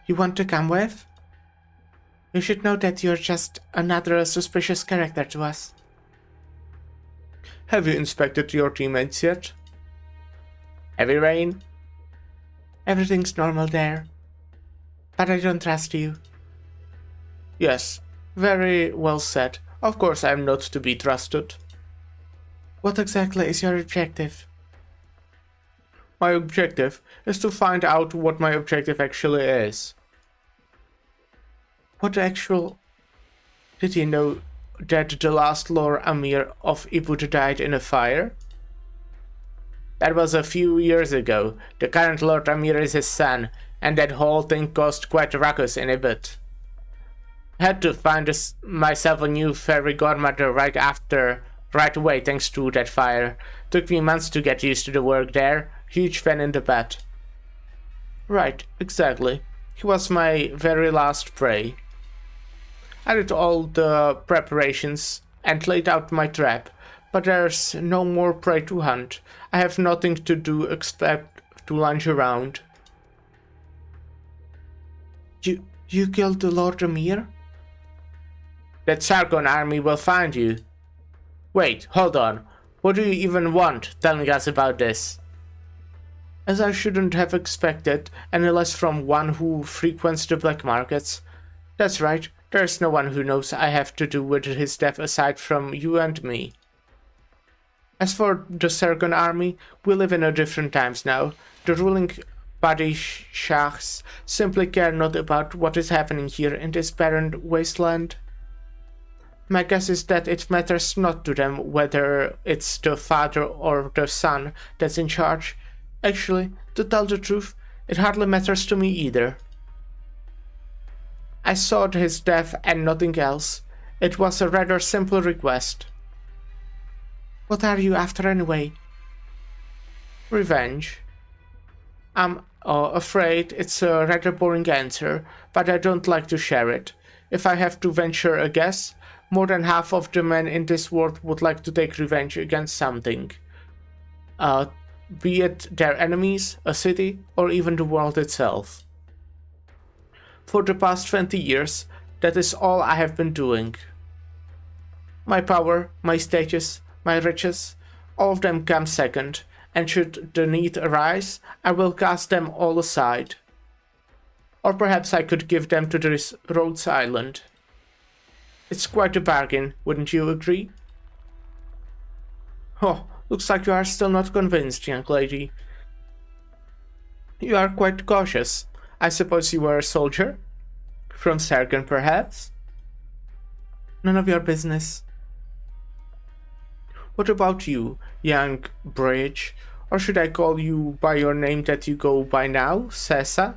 You want to come with? You should know that you're just another suspicious character to us. Have you inspected your teammates yet? Heavy rain? Everything's normal there. But I don't trust you. Yes, very well said. Of course I am not to be trusted. What exactly is your objective? My objective is to find out what my objective actually is. What actual... Did you know that the last Lord Amir of Ibut died in a fire? That was a few years ago. The current Lord Amir is his son, and that whole thing caused quite a ruckus in Ibut. I had to find myself a new fairy godmother right away thanks to that fire. Took me months to get used to the work there. Huge fan in the bed. Right, exactly. He was my very last prey. I did all the preparations and laid out my trap, but there's no more prey to hunt. I have nothing to do except to lunge around. You killed the Lord Amir? That Sargon army will find you. Wait, hold on. What do you even want telling us about this? As I shouldn't have expected, any less from one who frequents the black markets. That's right, there's no one who knows I have to do with his death aside from you and me. As for the Sargon army, we live in a different times now. The ruling Shahs simply care not about what is happening here in this barren wasteland. My guess is that it matters not to them whether it's the father or the son that's in charge. Actually, to tell the truth, it hardly matters to me either. I sought his death and nothing else. It was a rather simple request. What are you after anyway? Revenge. I'm afraid it's a rather boring answer, but I don't like to share it. If I have to venture a guess, more than half of the men in this world would like to take revenge against something. Be it their enemies, a city, or even the world itself. For the past 20 years, that is all I have been doing. My power, my status, my riches, all of them come second, and should the need arise, I will cast them all aside. Or perhaps I could give them to this Rhodes Island. It's quite a bargain, wouldn't you agree? Oh, looks like you are still not convinced, young lady. You are quite cautious. I suppose you were a soldier? From Sargon, perhaps? None of your business. What about you, young Bridge? Or should I call you by your name that you go by now, Sessa?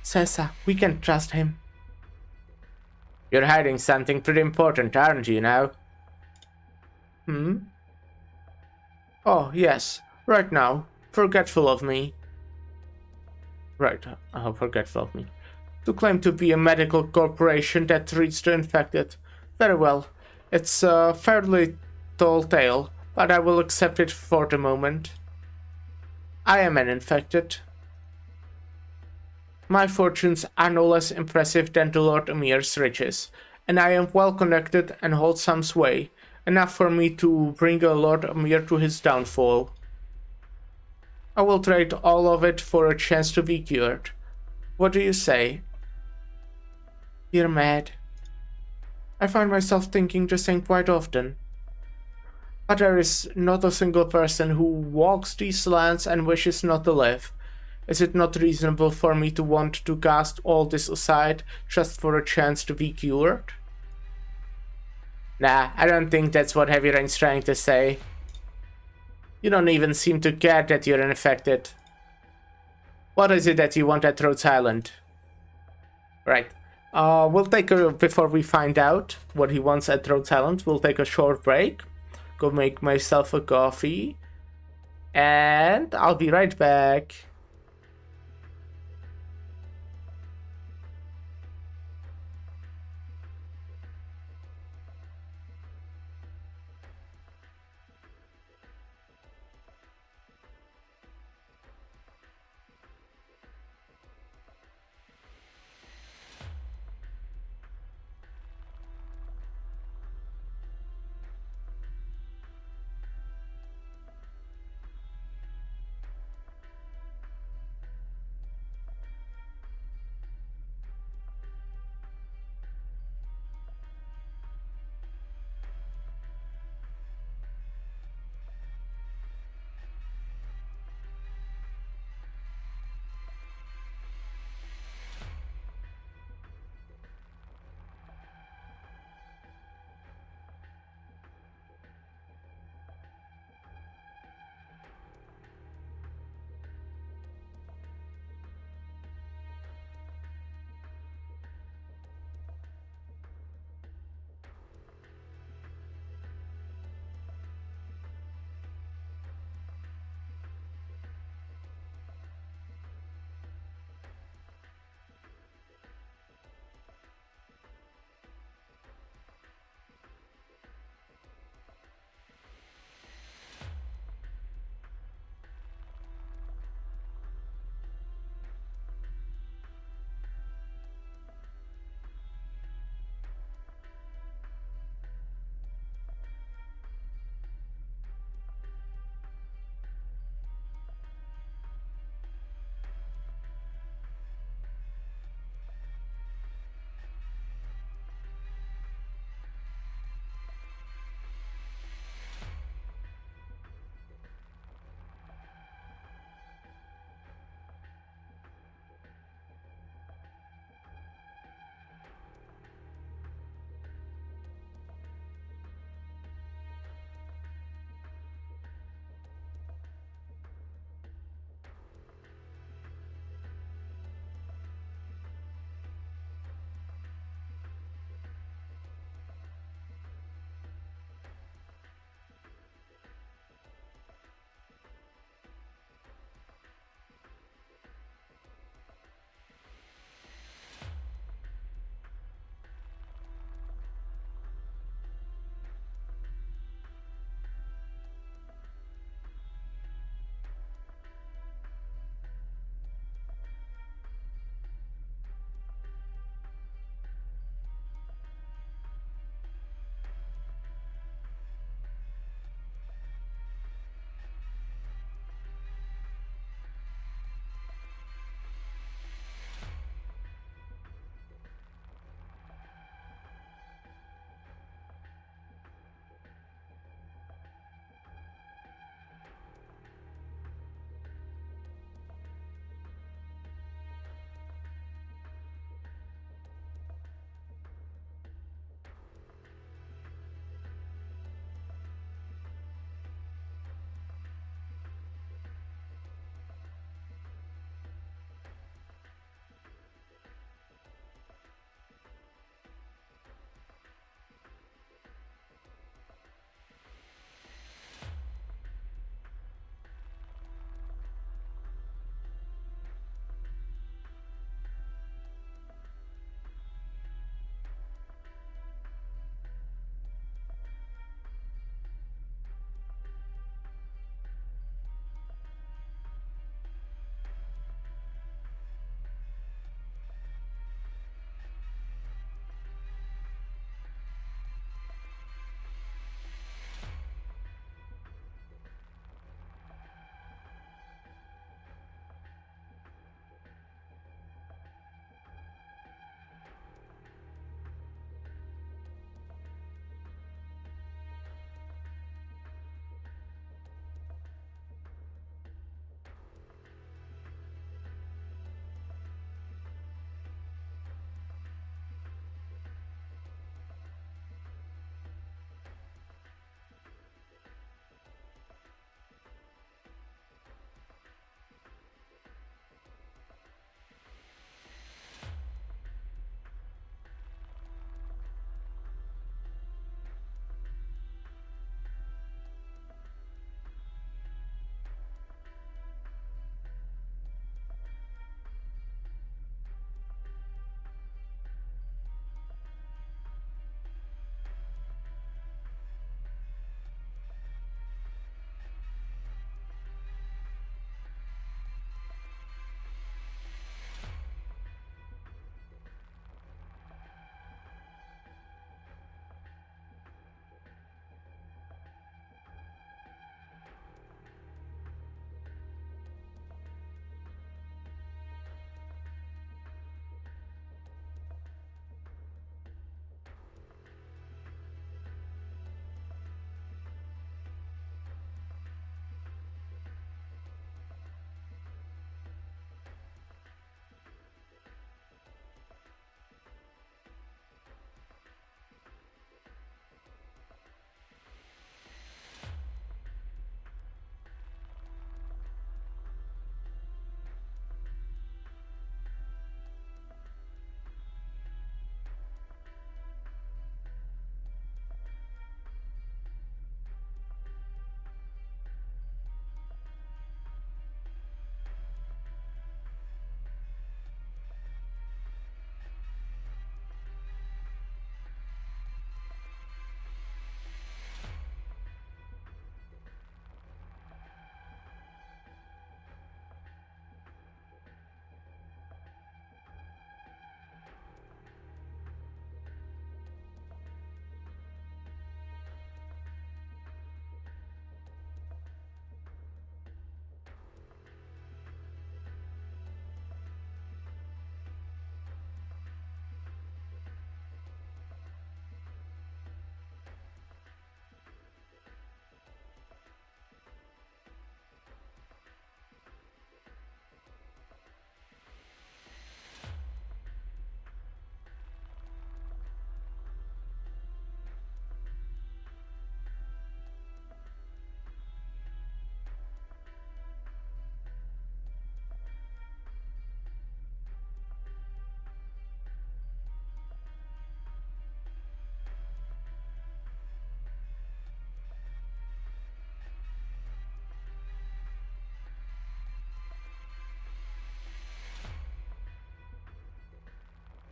Sessa, we can trust him. You're hiding something pretty important, aren't you now? Oh, yes, right now. Forgetful of me. Right, forgetful of me. To claim to be a medical corporation that treats the infected. Very well. It's a fairly tall tale, but I will accept it for the moment. I am an infected. My fortunes are no less impressive than the Lord Amir's riches, and I am well connected and hold some sway, enough for me to bring a Lord Amir to his downfall. I will trade all of it for a chance to be cured. What do you say? You're mad. I find myself thinking the same quite often. But there is not a single person who walks these lands and wishes not to live. Is it not reasonable for me to want to cast all this aside just for a chance to be cured? Nah, I don't think that's what Heavy Rain's trying to say. You don't even seem to care that you're infected. What is it that you want at Rhodes Island? Right. We'll take a, before we find out what he wants at Rhodes Island, we'll take a short break. Go make myself a coffee. And I'll be right back.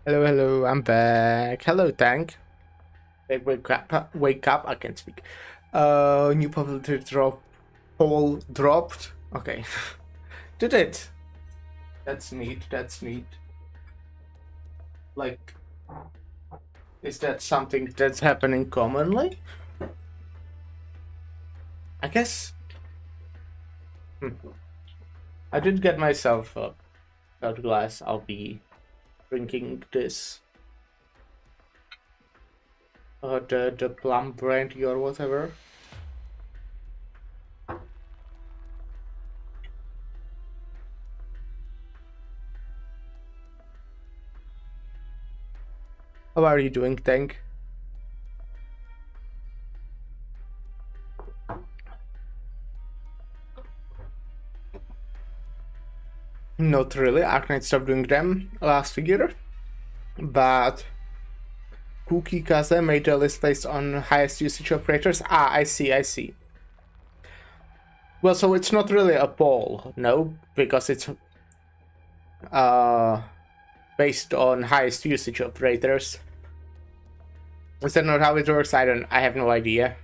Hello, hello, I'm back. Hello, Tank. Wake up, I can't speak. New popularity drop. Poll dropped. Okay. Did it. That's neat, that's neat. Like, is that something that's happening commonly? I guess. I did get myself a third glass. I'll be drinking this. The plum brandy or whatever. How are you doing, Tank? Not really. Arknight stopped doing them last year, but Cookie Kaze made a list based on highest usage operators. Ah, I see, I see. Well, so it's not really a poll, no, because it's based on highest usage operators. Is that not how it works? I have no idea.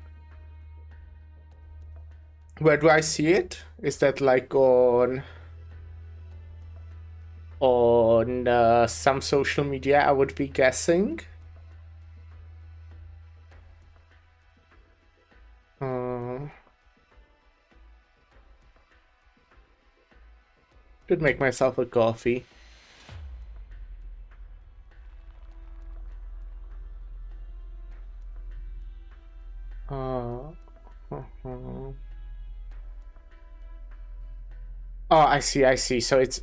Where do I see it? Is that like on some social media, I would be guessing? Should make myself a coffee. Oh, I see, I see. So it's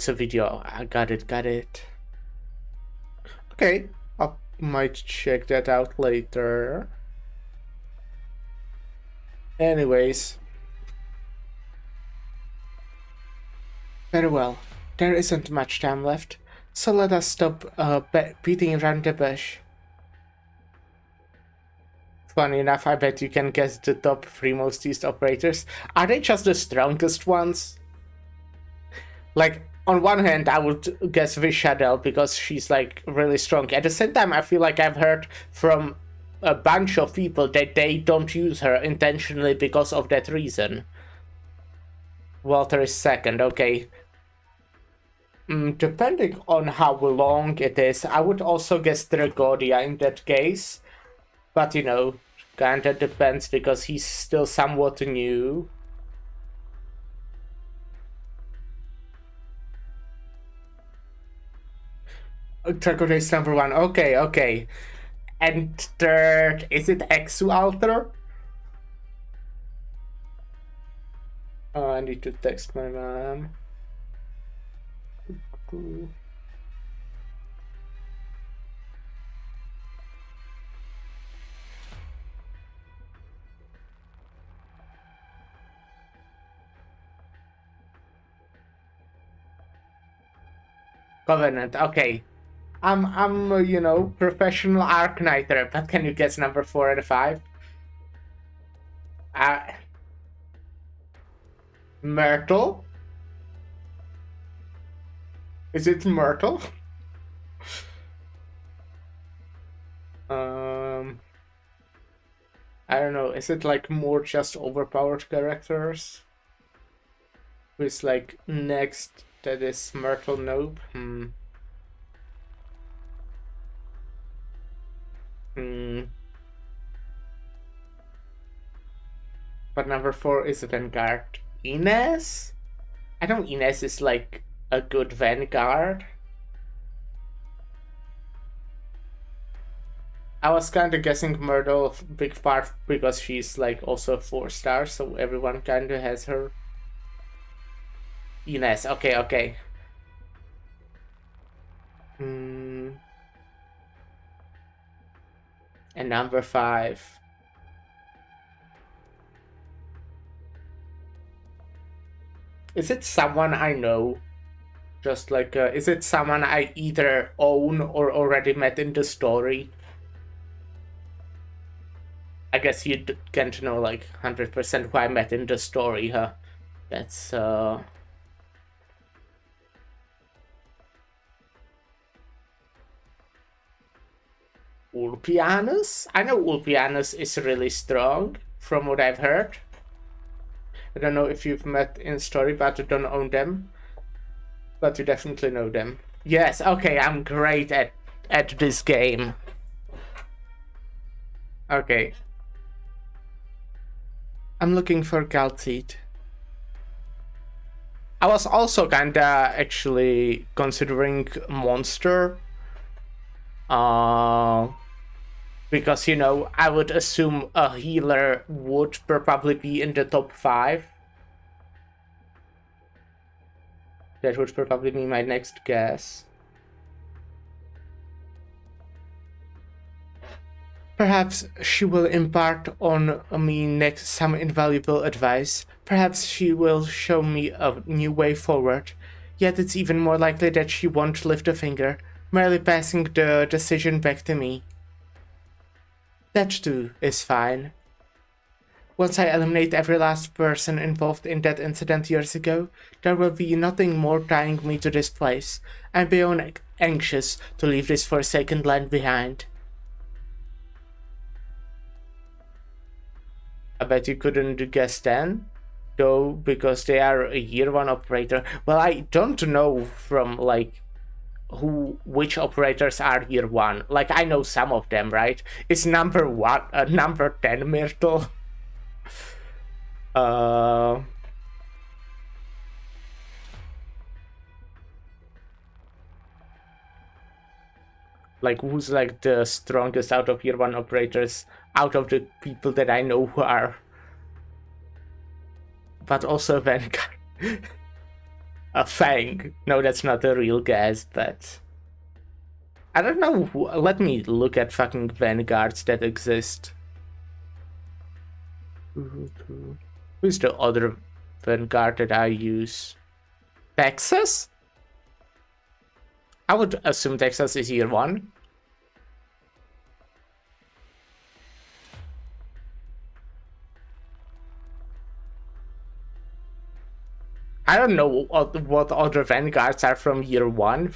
a video. I got it, got it. Okay, I might check that out later. Anyways. Very well. There isn't much time left, so let us stop beating around the bush. Funny enough, I bet you can guess the top 3 most used operators. Are they just the strongest ones? Like, on one hand, I would guess Vishadel because she's like really strong. At the same time, I feel like I've heard from a bunch of people that they don't use her intentionally because of that reason. Walter is second, okay. Depending on how long it is, I would also guess Dragodia in that case. But you know, kinda depends because he's still somewhat new. Dragodia is number 1. Okay, okay. And third, is it Exu Alter? Oh, I need to text my mom. Covenant, okay. I'm you know, professional Arknighter, but can you guess number 4 and 5? Myrtle? Is it Myrtle? I don't know, is it like more just overpowered characters? Who's like next that is Myrtle? Nope. But number 4 is Vanguard. Ines? I know Ines is like a good Vanguard. I was kind of guessing Myrtle big part because she's like also a 4-star, so everyone kind of has her. Ines, okay, okay. And number 5. Is it someone I know? Just like, is it someone I either own or already met in the story? I guess you can't know like 100% who I met in the story, huh? That's, Ulpianus? I know Ulpianus is really strong, from what I've heard. I don't know if you've met in story, but you don't own them. But you definitely know them. Yes, okay, I'm great at this game. Okay. I'm looking for Galtseed. I was also kinda actually considering Monster. Because, you know, I would assume a healer would probably be in the top 5. That would probably be my next guess. Perhaps she will impart on me next some invaluable advice. Perhaps she will show me a new way forward. Yet it's even more likely that she won't lift a finger, merely passing the decision back to me. That too is fine. Once I eliminate every last person involved in that incident years ago, there will be nothing more tying me to this place. I'm beyond anxious to leave this forsaken land behind. I bet you couldn't guess then, though, because they are a year 1 operator. Well, I don't know from, like, which operators are year 1. Like, I know some of them, right? It's number 10 Myrtle. Like, who's like the strongest out of year 1 operators out of the people that I know who are? But also Vanguard. A Fang. No, that's not a real guess, but I don't know. Let me look at fucking Vanguards that exist. Who's the other Vanguard that I use? Texas? I would assume Texas is year 1. I don't know what other Vanguards are from year 1.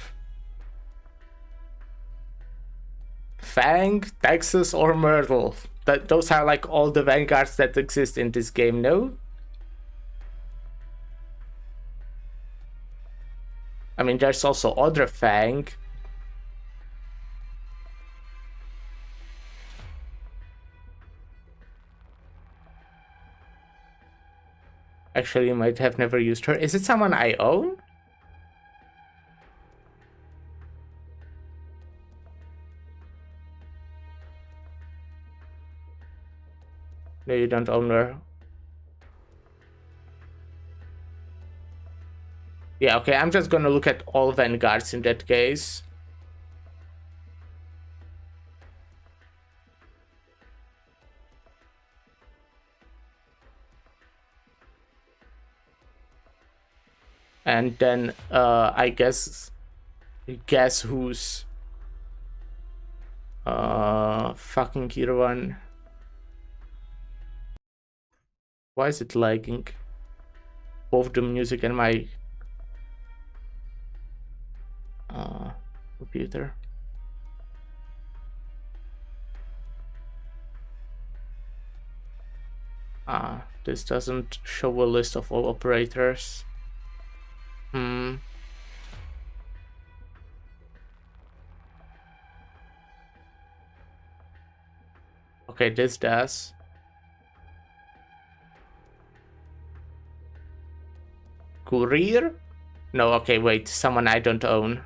Fang, Texas, or Myrtle. Those are like all the Vanguards that exist in this game, no? I mean, there's also other Fang. Actually, you might have never used her. Is it someone I own? No, you don't own her. Yeah, okay, I'm just gonna look at all Vanguards in that case. And then, I guess who's fucking year 1. Why is it lagging? Both the music and my computer. This doesn't show a list of all operators. Okay, this does. Courier? No, okay, wait, someone I don't own.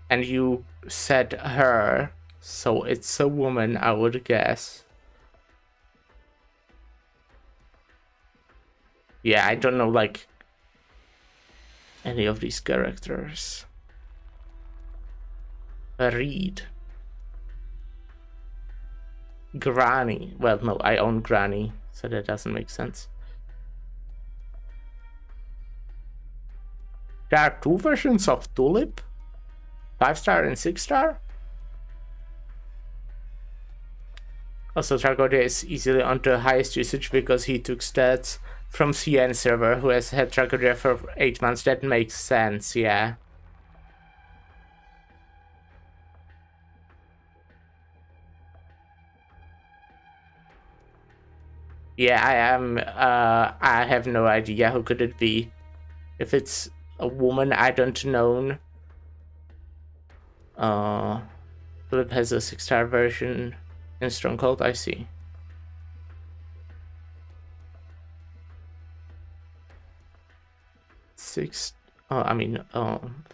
And you said her, so it's a woman, I would guess. Yeah, I don't know, like, any of these characters. Reed. Granny. Well, no, I own Granny, so that doesn't make sense. There are 2 versions of Tulip? 5-star and 6-star? Also, Tragodia is easily on the highest usage because he took stats from CN server who has had tracker there for 8 months. That makes sense, yeah. Yeah, I have no idea. Who could it be? If it's a woman I don't know. Philip has a 6-star version in Stronghold, I see.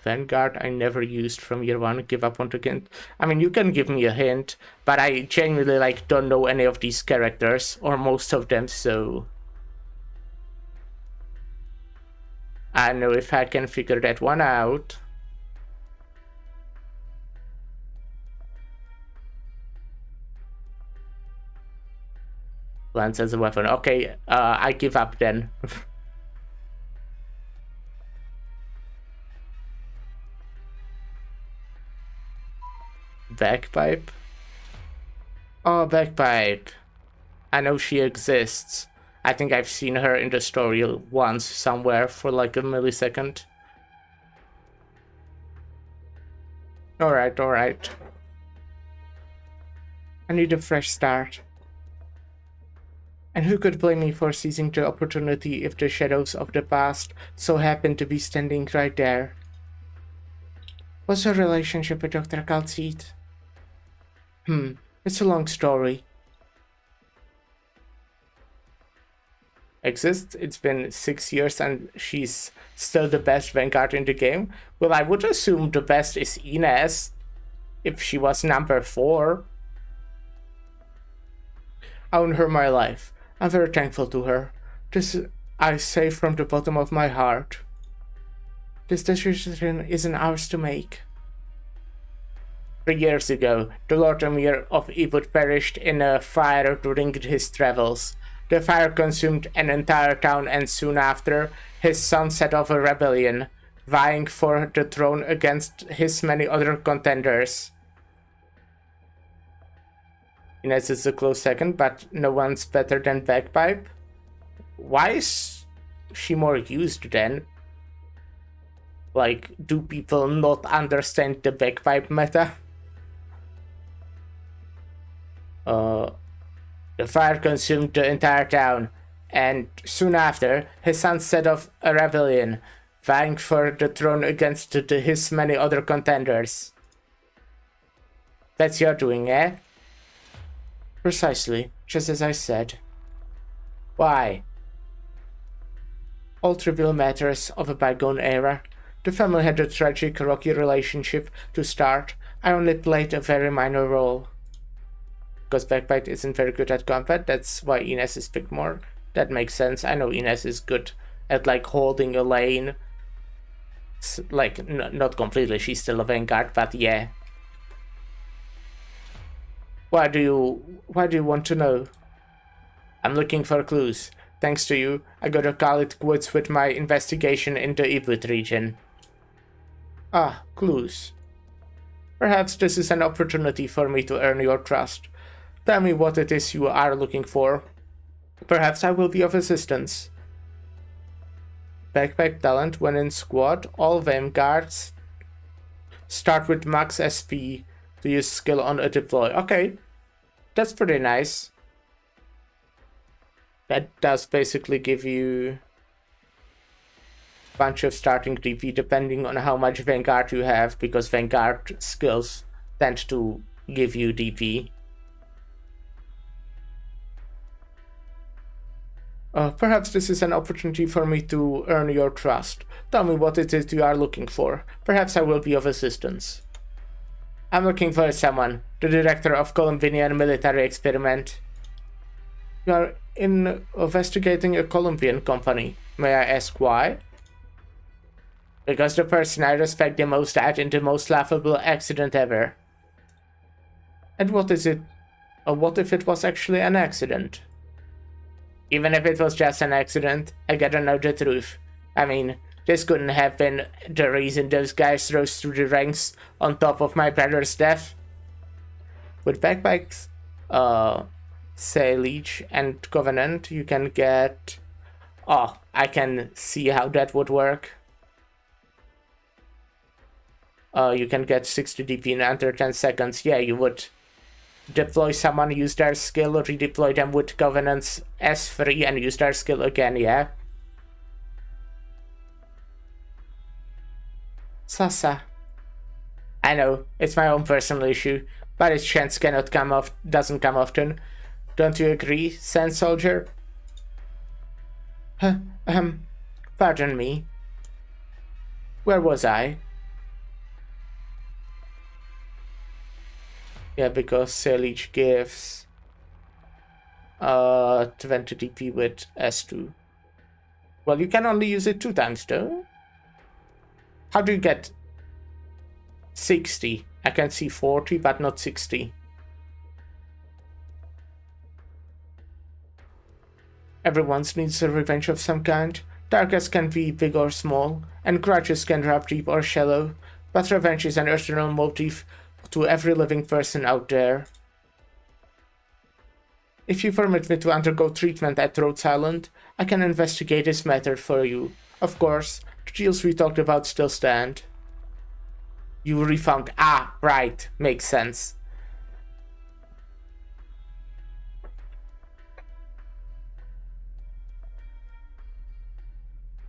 Vanguard I never used from year 1. Give up on the hint. I mean, you can give me a hint, but I genuinely like don't know any of these characters or most of them, so I don't know if I can figure that one out. Lance as a weapon. Okay, I give up then. Bagpipe? Oh, Bagpipe. I know she exists. I think I've seen her in the story once somewhere for like a millisecond. Alright. I need a fresh start. And who could blame me for seizing the opportunity if the shadows of the past so happen to be standing right there? What's her relationship with Dr. Kaltseed? It's a long story. Exists? It's been 6 years and she's still the best Vanguard in the game? Well, I would assume the best is Ines, if she was number 4. I owe her my life. I'm very thankful to her. This I say from the bottom of my heart. This decision isn't ours to make. 3 years ago, the Lord Emir of Ebud perished in a fire during his travels. The fire consumed an entire town, and soon after, his son set off a rebellion, vying for the throne against his many other contenders. Ines is a close second, but no one's better than Bagpipe. Why is she more used then? Like, do people not understand the Bagpipe meta? The fire consumed the entire town, and soon after, his son set off a rebellion, vying for the throne against his many other contenders. That's your doing, eh? Precisely, just as I said. Why? All trivial matters of a bygone era. The family had a tragic, rocky relationship to start. I only played a very minor role. Because Bagpipe isn't very good at combat, that's why Ines is picked more. That makes sense. I know Ines is good at like holding a lane. Like, not completely, she's still a Vanguard, but yeah. Why do you want to know? I'm looking for clues. Thanks to you, I gotta call it quits with my investigation in the Ibut region. Ah, clues. Perhaps this is an opportunity for me to earn your trust. Tell me what it is you are looking for. Perhaps I will be of assistance. Bagpipe talent when in squad. All Vanguards start with max SP to use skill on a deploy. Okay, that's pretty nice. That does basically give you a bunch of starting DP depending on how much Vanguard you have, because Vanguard skills tend to give you DP. Perhaps this is an opportunity for me to earn your trust. Tell me what it is you are looking for. Perhaps I will be of assistance. I'm looking for someone, the director of Colombian military experiment. You are investigating a Colombian company. May I ask why? Because the person I respect the most died in the most laughable accident ever. And what is it? What if it was actually an accident? Even if it was just an accident, I gotta know the truth. I mean, this couldn't have been the reason those guys rose through the ranks on top of my brother's death. With backpacks, say Leech and Covenant, you can get Oh, I can see how that would work. You can get 60 DP in under 10 seconds. Yeah, you would deploy someone, use their skill, redeploy them with Governance S3 and use their skill again, yeah? Sasa. I know, it's my own personal issue, but its chance doesn't come often. Don't you agree, Sand Soldier? Pardon me. Where was I? Yeah, because Selig gives 20 DP with S2. Well, you can only use it 2 times though. How do you get 60? I can see 40, but not 60. Everyone needs a revenge of some kind. Targets can be big or small, and grudges can drop deep or shallow, but revenge is an eternal motive to every living person out there. If you permit me to undergo treatment at Rhodes Island, I can investigate this matter for you. Of course, the deals we talked about still stand. You refound. Ah, right. Makes sense.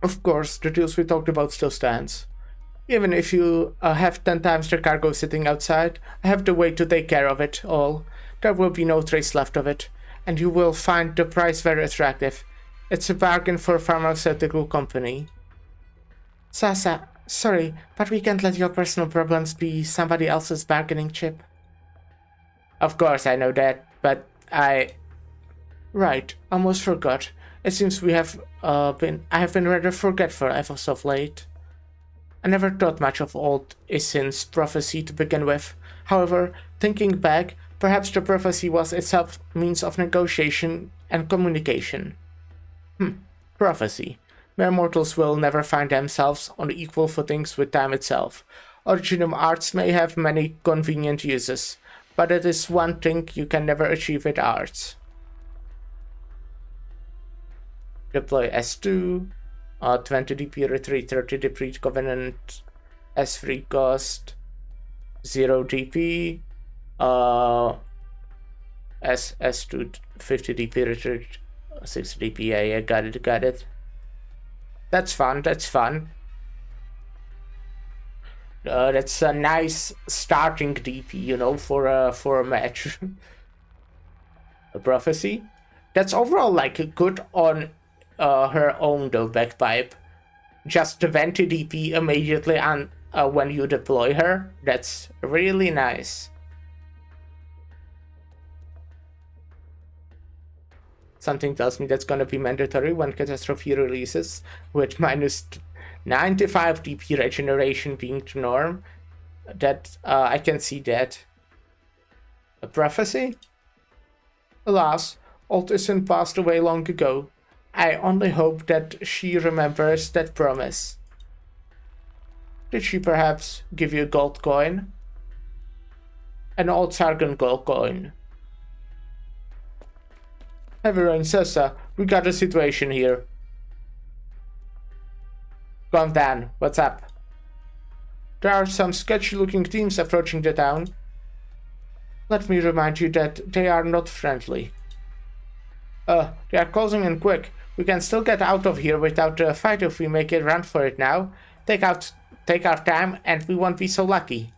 Of course, the deals we talked about still stands. Even if you have 10 times the cargo sitting outside, I have the way to take care of it all. There will be no trace left of it, and you will find the price very attractive. It's a bargain for a pharmaceutical company. Sasa, sorry, but we can't let your personal problems be somebody else's bargaining chip. Of course, I know that, but Right, almost forgot. It seems I have been rather forgetful as of late. I never thought much of old Isin's prophecy to begin with. However, thinking back, perhaps the prophecy was itself means of negotiation and communication. Prophecy. Mere mortals will never find themselves on equal footings with time itself. Originum arts may have many convenient uses, but it is one thing you can never achieve with arts. Deploy S2, 20 DP retreat, 30 DP covenant, S3 cost, 0 DP, S2 50 DP retreat, 60 DP, yeah, got it. That's fun. That's a nice starting DP, you know, for a match. A prophecy. That's overall like good on her own though, Bagpipe. Just 20 DP immediately and when you deploy her. That's really nice. Something tells me that's gonna be mandatory when Catastrophe releases, with minus 95 DP regeneration being the norm. That I can see that. A prophecy? Alas, old Isin passed away long ago. I only hope that she remembers that promise. Did she perhaps give you a gold coin? An old Sargon gold coin. Everyone, Sessa, we got a situation here. Calm down, what's up? There are some sketchy-looking teams approaching the town. Let me remind you that they are not friendly. They are closing in quick. We can still get out of here without a fight if we make a run for it now. Take our time and we won't be so lucky.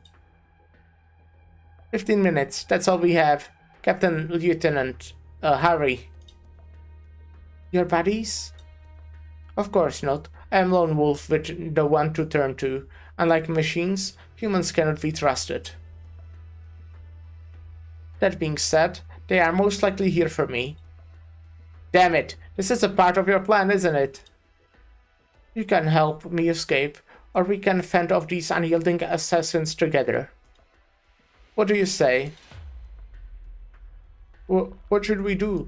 15 minutes, that's all we have. Captain Lieutenant, hurry. Your buddies? Of course not. I am Lone Wolf with the one to turn to. Unlike machines, humans cannot be trusted. That being said, they are most likely here for me. Damn it, this is a part of your plan, isn't it? You can help me escape, or we can fend off these unyielding assassins together. What do you say? What should we do?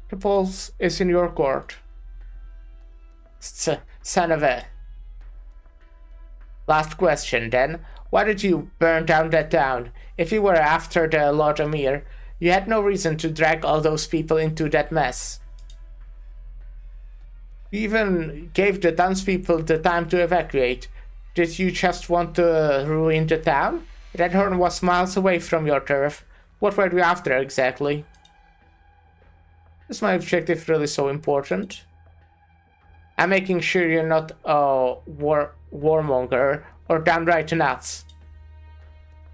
The ball is in your court. Son of a... Last question, then. Why did you burn down that town? If you were after the Lord Amir, you had no reason to drag all those people into that mess. You even gave the townspeople the time to evacuate. Did you just want to ruin the town? Redhorn was miles away from your turf. What were you after exactly? Is my objective really so important? I'm making sure you're not a warmonger or downright nuts.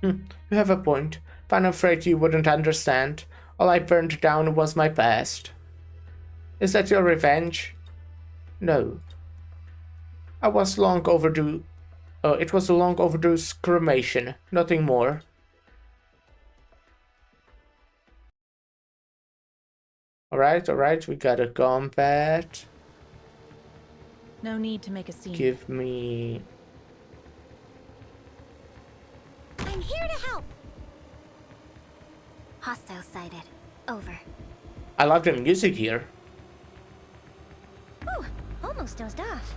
You have a point, but I'm afraid you wouldn't understand. All I burned down was my past. Is that your revenge? No. It was a long overdue cremation, nothing more. Alright, we got a combat. No need to make a scene. Give me... I'm here to help. Hostile sighted. Over. I love the music here. Ooh, almost dozed off.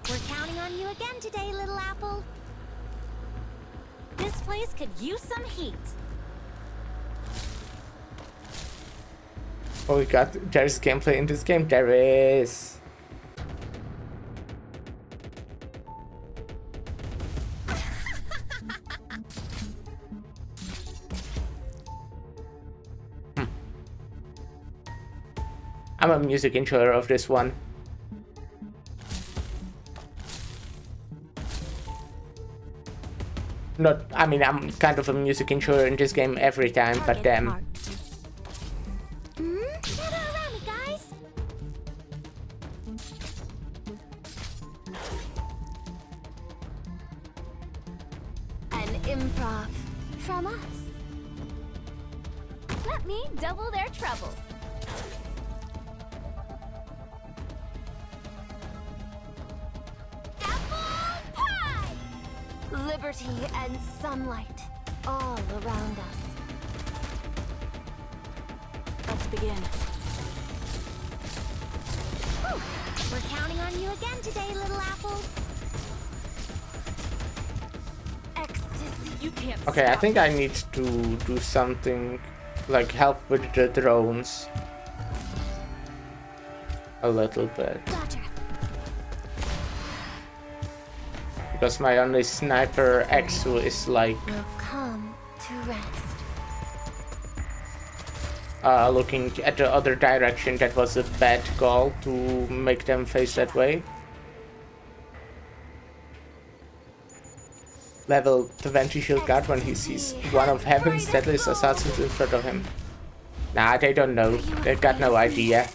We're counting on you again today, little apple. This place could use some heat. Oh, there's gameplay in this game. There is. I'm a music enjoyer of this one. I'm kind of a music enjoyer in this game every time, but Gather around me, guys. An improv from us. Let me double their trouble. Apple pie! Liberty and sunlight all around us. Let's begin. Whew. We're counting on you again today, little apple. Ecstasy. You can't Okay, I stop. think I need to do something like help with the drones. A little bit. Gotcha. Because my only sniper Exu is like We'll come to rest. looking at the other direction. That was a bad call to make them face that way. Level 20 shield guard when he sees one of heaven's deadliest assassins in front of him. Nah, they don't know. They've got no idea.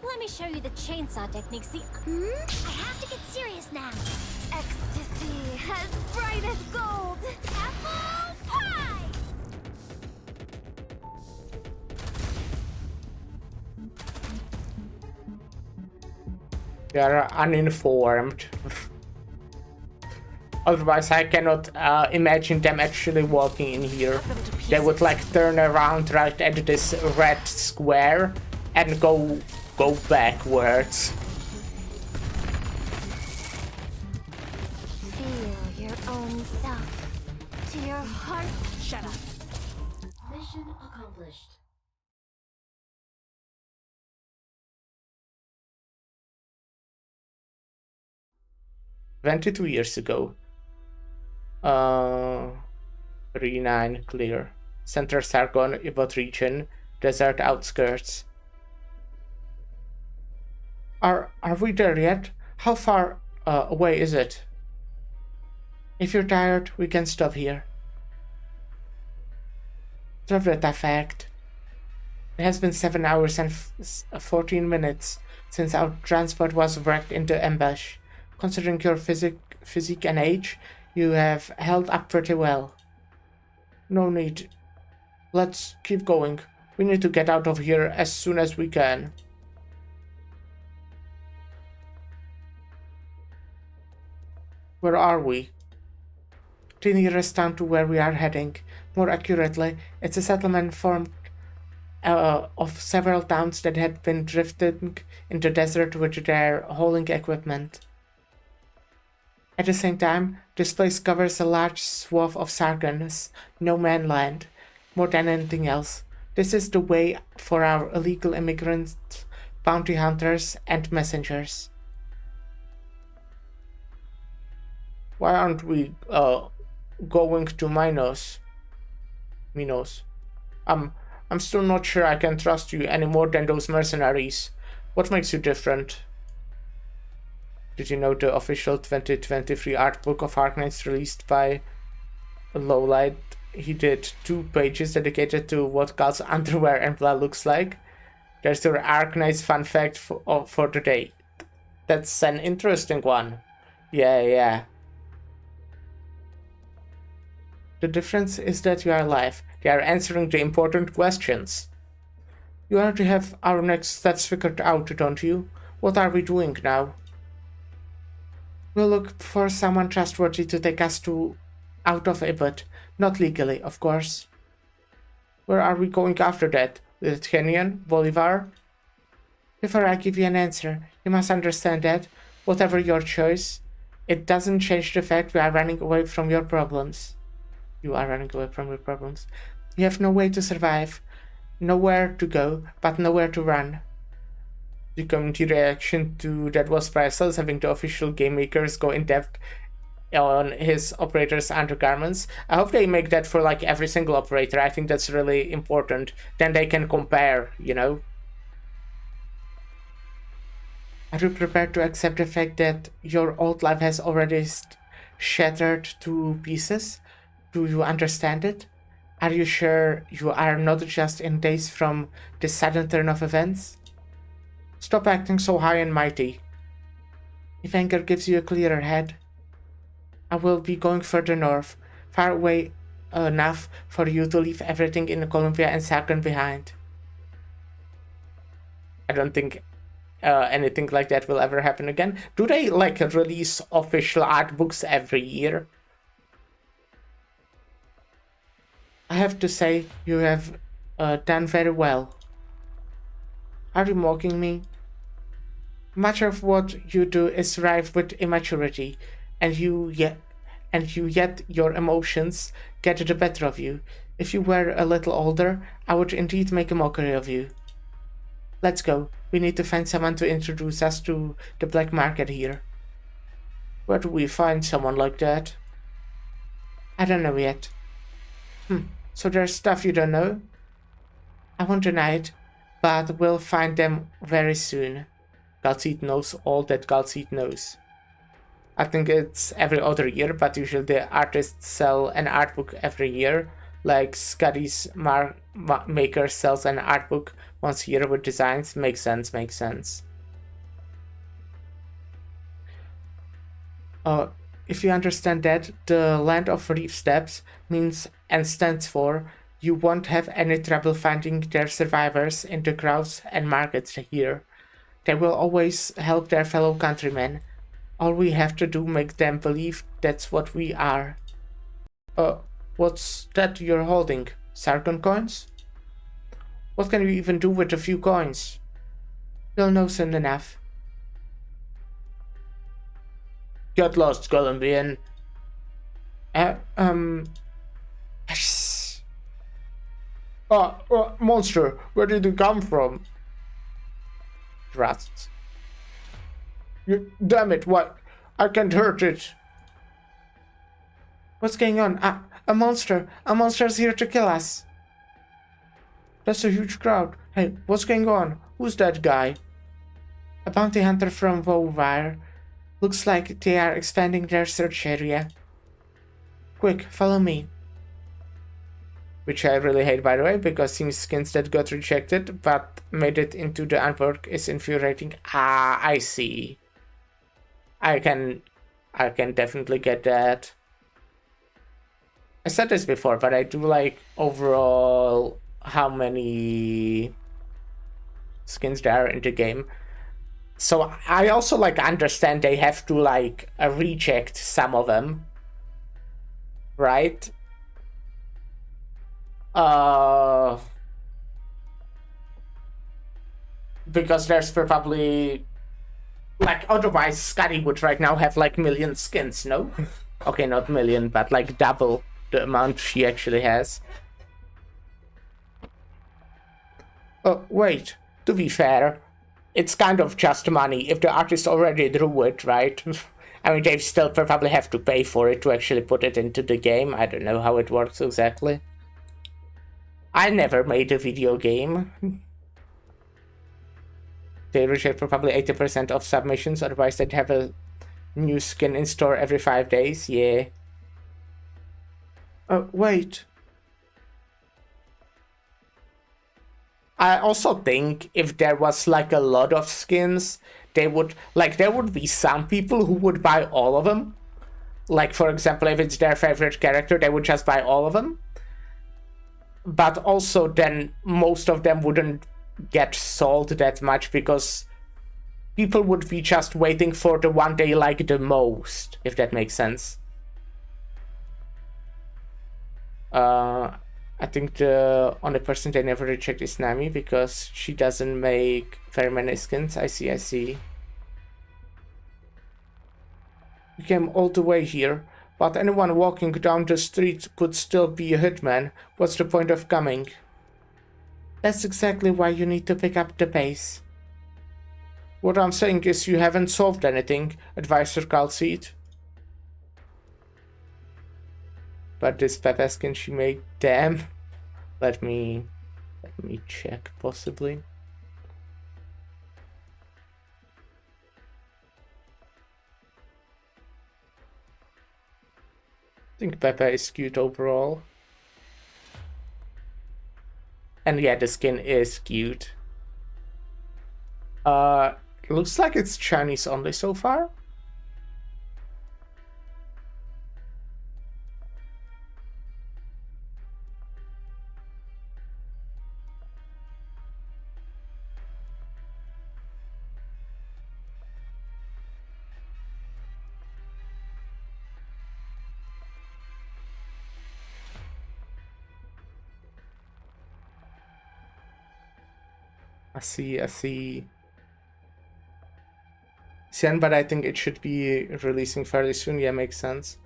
Let me show you the chainsaw technique. See, I have to get serious now. Ecstasy as bright as gold. Apple pie! They are uninformed. Otherwise, I cannot imagine them actually walking in here. They would like turn around right at this red square and go backwards. Feel your own self to your heart. Shut up. Mission accomplished. "22 years ago. 39 clear. Center Sargon, Ibot region, desert outskirts. Are we there yet? How far away is it? If you're tired, we can stop here. Drop that fact. It has been 7 hours and 14 minutes since our transport was wrecked into ambush. Considering your physique and age, you have held up pretty well. No need. Let's keep going. We need to get out of here as soon as we can. Where are we? The nearest town to where we are heading. More accurately, it's a settlement formed of several towns that had been drifting in the desert with their hauling equipment. At the same time, this place covers a large swath of Sargon's no man land. More than anything else, this is the way for our illegal immigrants, bounty hunters, and messengers. Why aren't we going to Minos? I'm still not sure I can trust you any more than those mercenaries. What makes you different? Did you know the official 2023 art book of Arknights released by Lowlight? He did 2 pages dedicated to what God's underwear and blood looks like. There's your Arknights fun fact for the day. That's an interesting one. Yeah. The difference is that you are alive. They are answering the important questions. You already have our next steps figured out, don't you? What are we doing now? We'll look for someone trustworthy to take us out of Ibot. Not legally, of course. Where are we going after that? Lithuanian? Bolivar? Before I give you an answer, you must understand that, whatever your choice, it doesn't change the fact we are running away from your problems. You are running away from your problems. You have no way to survive, nowhere to go, but nowhere to run. The community reaction to that was priceless, having the official game makers go in depth on his operators' undergarments. I hope they make that for like every single operator. I think that's really important. Then they can compare, you know. Are you prepared to accept the fact that your old life has already shattered to pieces? Do you understand it? Are you sure you are not just in days from this sudden turn of events? Stop acting so high and mighty. If anger gives you a clearer head, I will be going further north, far away enough for you to leave everything in Columbia and Sargon behind. I don't think anything like that will ever happen again. Do they like release official art books every year? I have to say, you have done very well. Are you mocking me? Much of what you do is rife with immaturity, and yet your emotions get the better of you. If you were a little older, I would indeed make a mockery of you. Let's go. We need to find someone to introduce us to the black market here. Where do we find someone like that? I don't know yet. So there's stuff you don't know? I won't deny it, but we'll find them very soon. Galseed knows all that Galseed knows. I think it's every other year, but usually the artists sell an art book every year. Like Scotty's maker sells an art book once a year with designs. Makes sense. If you understand that, the land of reef steps means and stands for you won't have any trouble finding their survivors in the crowds and markets here. They will always help their fellow countrymen. All we have to do make them believe that's what we are. What's that you're holding? Sargon coins? What can you even do with a few coins? You'll know soon enough. Get lost, Colombian. Monster, where did you come from? Rats. Damn it, what? I can't hurt it. What's going on? A monster. A monster's here to kill us. That's a huge crowd. Hey, what's going on? Who's that guy? A bounty hunter from Bolivar. Looks like they are expanding their search area. Quick, follow me. Which I really hate, by the way, because seeing skins that got rejected but made it into the unwork is infuriating. I see. I can definitely get that. I said this before, but I do like overall how many skins there are in the game. So I also like understand they have to like reject some of them, right? Because there's probably like like, otherwise Scotty would right now have like million skins, no? Okay, not million, but like double the amount she actually has. Oh, wait, to be fair, it's kind of just money. If the artist already drew it, right? I mean, they still probably have to pay for it to actually put it into the game. I don't know how it works exactly. I never made a video game. They reject probably 80% of submissions, otherwise they'd have a new skin in store every 5 days. Yeah. Oh, wait. I also think if there was like a lot of skins, there would be some people who would buy all of them. Like, for example, if it's their favorite character, they would just buy all of them. But also then most of them wouldn't get sold that much because people would be just waiting for the one they like the most, if that makes sense. I think the only person they never reject is Nami because she doesn't make very many skins. I see. We came all the way here, but anyone walking down the street could still be a hitman. What's the point of coming? That's exactly why you need to pick up the pace. What I'm saying is you haven't solved anything, Advisor Calcete. But this Peppa skin she made, damn. Let me check, possibly. I think Peppa is cute overall. And yeah, the skin is cute. Looks like it's Chinese only so far. I see. Xian, but I think it should be releasing fairly soon. Yeah, makes sense.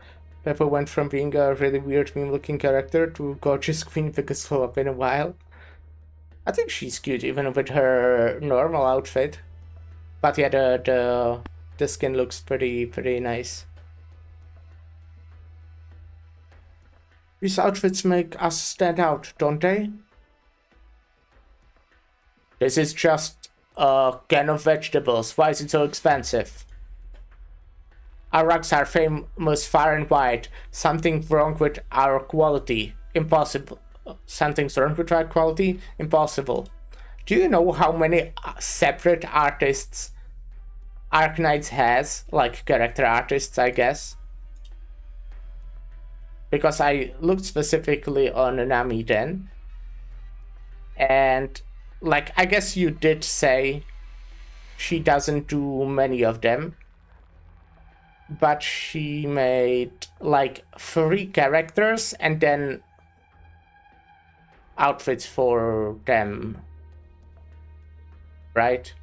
Peppa went from being a really weird meme-looking character to gorgeous queen biggest flow up in a while. I think she's cute even with her normal outfit. But yeah, the skin looks pretty nice. These outfits make us stand out, don't they? This is just a can of vegetables. Why is it so expensive? Our rugs are famous far and wide. Something wrong with our quality. Impossible. Something's wrong with our quality? Impossible. Do you know how many separate artists Arknights has? Like character artists, I guess. Because I looked specifically on Nami then. And like, I guess you did say she doesn't do many of them. But she made like 3 characters and then outfits for them. Right?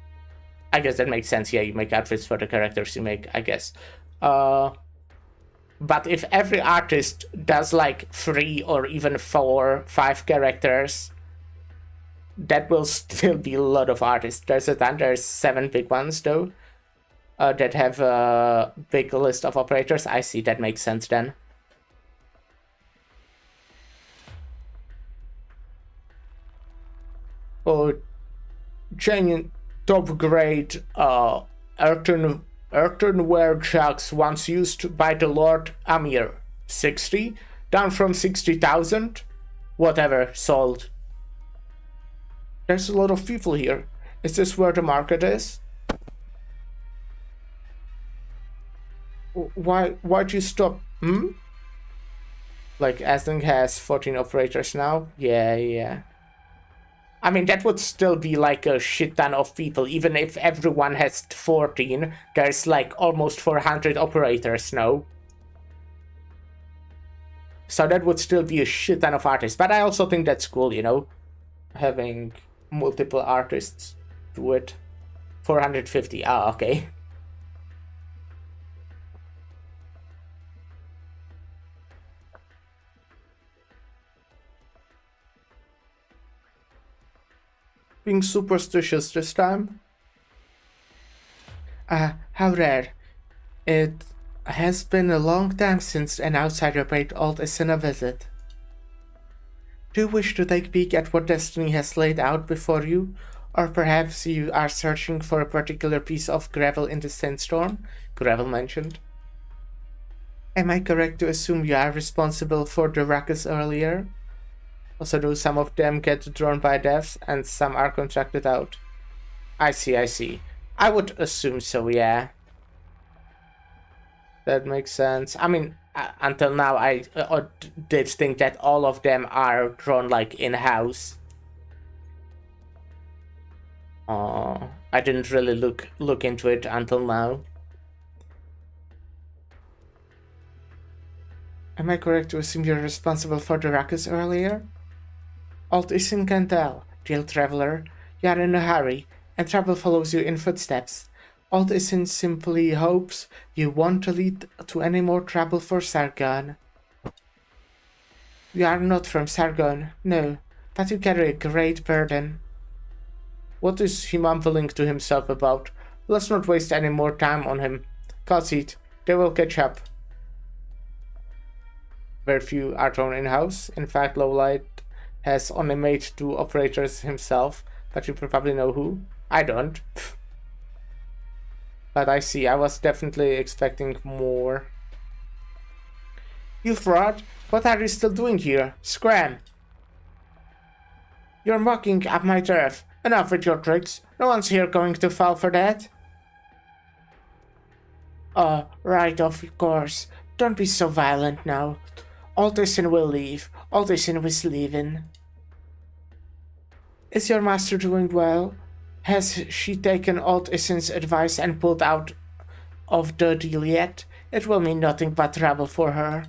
I guess that makes sense. Yeah, you make outfits for the characters you make, I guess. But if every artist does like 3 or even 4, 5 characters, that will still be a lot of artists. There's 7 big ones though, that have a big list of operators. I see, that makes sense then. Oh, genuine top grade earthenware jugs once used by the Lord Amir. 60? Down from 60,000? Whatever, sold. There's a lot of people here. Is this where the market is? Why'd you stop? Like, Asling has 14 operators now? Yeah. I mean, that would still be like a shit ton of people. Even if everyone has 14, there's like almost 400 operators now. So that would still be a shit ton of artists. But I also think that's cool, you know? Having multiple artists do it. 450, okay. being superstitious this time. How rare. It has been a long time since an outsider paid Old Isin a visit. Do you wish to take a peek at what destiny has laid out before you? Or perhaps you are searching for a particular piece of gravel in the sandstorm? Gravel mentioned. Am I correct to assume you are responsible for the ruckus earlier? Also, do some of them get drawn by deaths and some are contracted out? I see. I would assume so, yeah. That makes sense. I mean, until now I did think that all of them are drawn like in-house. I didn't really look into it until now. Am I correct to assume you're responsible for the ruckus earlier? Old Isin can tell, dear traveler. You are in a hurry, and trouble follows you in footsteps. Old Isin simply hopes you won't lead to any more trouble for Sargon. You are not from Sargon, no, but you carry a great burden. What is he mumbling to himself about? Let's not waste any more time on him. Concede, they will catch up. Very few are drawn in-house. In fact, Lowlight has only made 2 operators himself, but you probably know who. I don't. But I see, I was definitely expecting more. You fraud! What are you still doing here? Scram! You're mucking up my turf. Enough with your tricks. No one's here going to fall for that. Right, of course. Don't be so violent now. Old Isin will leave. Old Isin is leaving. Is your master doing well? Has she taken Old Isin's advice and pulled out of the deal yet? It will mean nothing but trouble for her.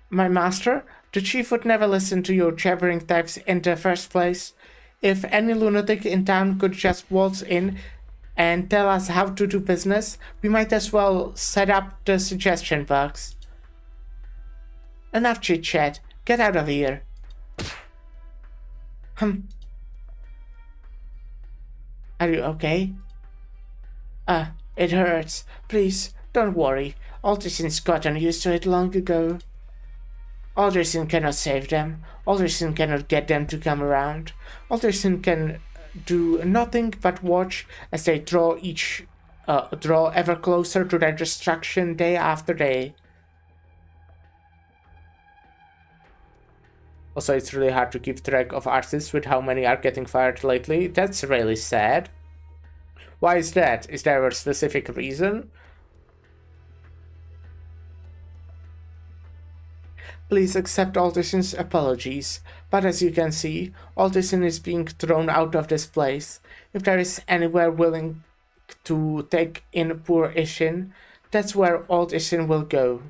My master? The chief would never listen to you jabbering types in the first place. If any lunatic in town could just waltz in and tell us how to do business, we might as well set up the suggestion box. Enough chit-chat. Get out of here. Are you okay? It hurts. Please, don't worry. Aldersin's gotten used to it long ago. Aldersin cannot save them. Aldersin cannot get them to come around. Aldersin can do nothing but watch as they draw ever closer to their destruction day after day. Also, it's really hard to keep track of artists with how many are getting fired lately. That's really sad. Why is that? Is there a specific reason? Please accept Aldersin's apologies, but as you can see, Aldersin is being thrown out of this place. If there is anywhere willing to take in poor Isin, that's where Old Isin will go.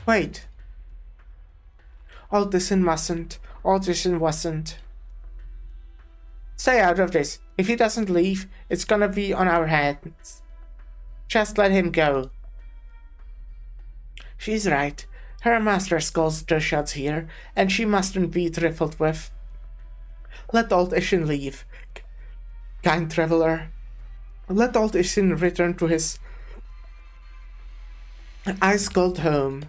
Wait. Old Isin mustn't. Old Isin wasn't. Stay out of this. If he doesn't leave, it's gonna be on our hands. Just let him go. She's right. Her master calls the shots here, and she mustn't be trifled with. Let Old Isin leave. Kind traveler. Let Old Isin return to his ice-cold home.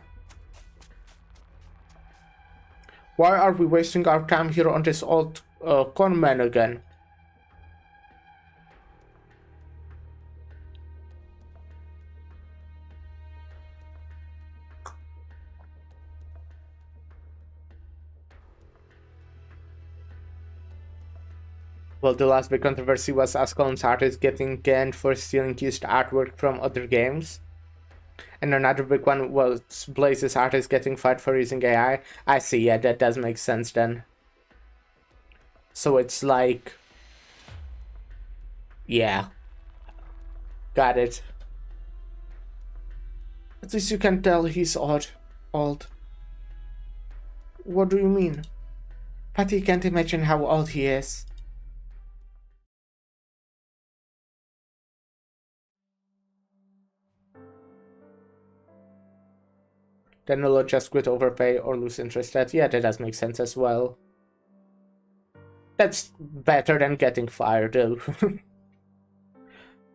Why are we wasting our time here on this old conman again? Well, the last big controversy was Ascalon's artist getting canned for stealing used artwork from other games. And another big one was Blaze's artist getting fired for using AI. I see, yeah, that does make sense then. So it's like... yeah. Got it. At least you can tell he's old. What do you mean? Patty can't imagine how old he is. Then we'll just quit overpay or lose interest. Yeah, that does make sense as well. That's better than getting fired, though.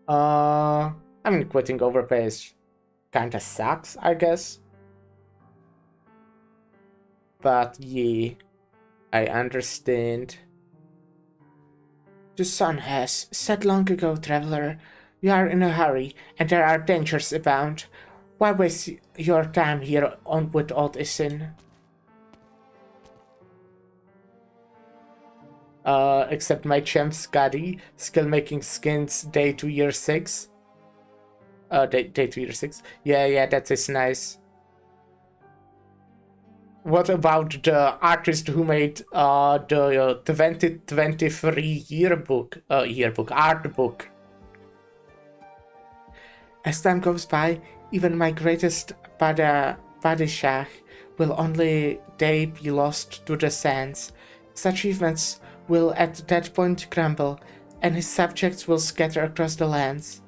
I mean, quitting overpay is kinda sucks, I guess. But yeah, I understand. The sun has set long ago, traveler. You are in a hurry, and there are dangers abound. Why waste your time here on with old Isin? Except my champ Scotty, skill making skins day 2 year 6. Day 2 year 6. Yeah, that is nice. What about the artist who made the 2023 art book? As time goes by, even my greatest Padishah will only day be lost to the sands. His achievements will at that point crumble, and his subjects will scatter across the lands.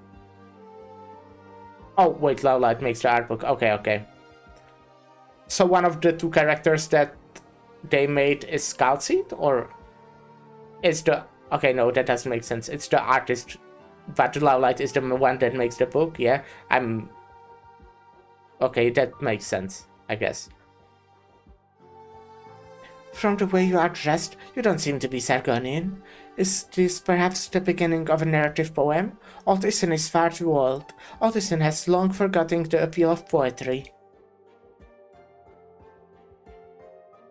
Oh, wait, Lowlight makes the art book. Okay. So one of the two characters that they made is Scalseed, or is the... Okay, no, that doesn't make sense. It's the artist, but Lowlight is the one that makes the book, yeah? Okay, that makes sense, I guess. From the way you are dressed, you don't seem to be Sargonian. Is this perhaps the beginning of a narrative poem? Old Isin is far too old. Old Isin has long forgotten the appeal of poetry.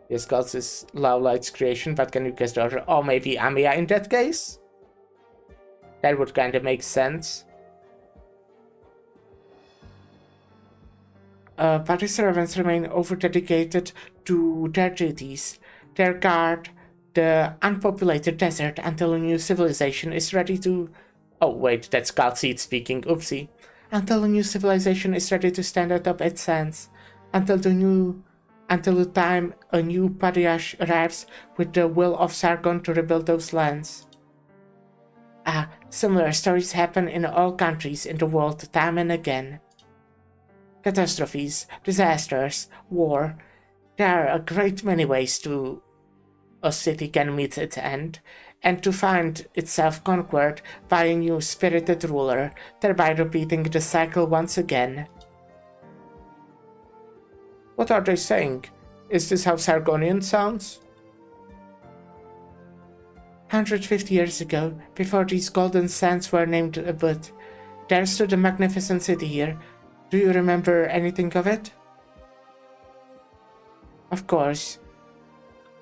Yes, Gods is Lowlight's creation, but can you guess the other? Oh, maybe Amiya in that case? That would kinda make sense. Party servants remain over-dedicated to their duties. They guard the unpopulated desert until a new civilization is ready to... Oh wait, that's Godseed speaking, oopsie. Until a new civilization is ready to stand atop its sands. Until the time a new Padiash arrives with the will of Sargon to rebuild those lands. Similar stories happen in all countries in the world time and again. Catastrophes, disasters, war. There are a great many ways to a city can meet its end, and to find itself conquered by a new spirited ruler, thereby repeating the cycle once again. What are they saying? Is this how Sargonian sounds? 150 years ago, before these golden sands were named Ubud, there stood a magnificent city here. Do you remember anything of it? Of course.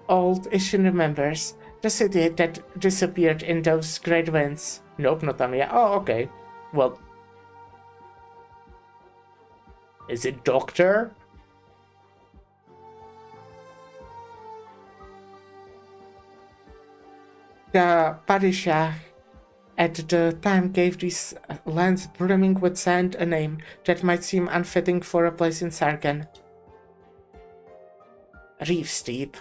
Old Ishin remembers the city that disappeared in those great winds. Nope, not Amiya. Oh, okay. Well... Is it Doctor? The Padishah at the time gave these lands brimming with sand a name that might seem unfitting for a place in Sargon. Reef Steep.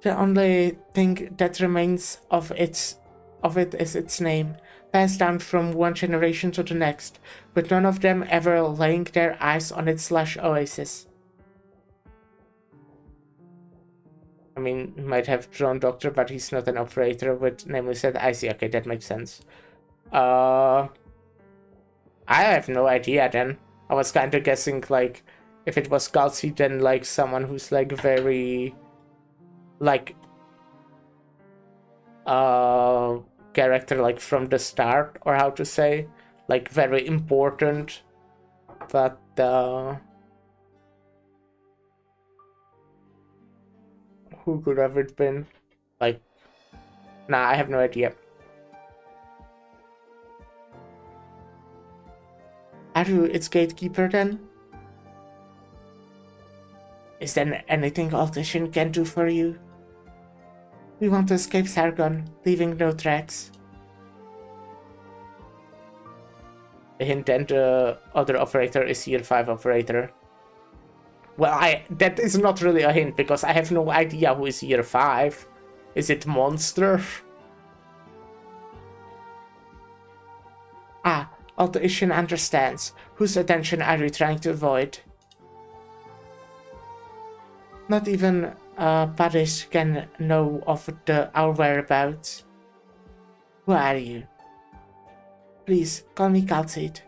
The only thing that remains of it is its name, passed down from one generation to the next, with none of them ever laying their eyes on its lush oasis. I mean, he might have drawn Doctor, but he's not an operator with namely said. I see, okay, that makes sense. I have no idea then. I was kinda guessing, like, if it was Galsi, then, like, someone who's, like, very... like... character, like, from the start, or how to say? Like, very important. But, who could have it been? Like, nah, I have no idea. Are you its gatekeeper then? Is there anything Altishan can do for you? We want to escape Sargon, leaving no tracks. A hint, and the other operator is Year 5 operator. Well, that is not really a hint, because I have no idea who is Year 5. Is it Monster? Altishan understands. Whose attention are you trying to avoid? Not even Paris can know of our whereabouts. Who are you? Please, call me Calcid.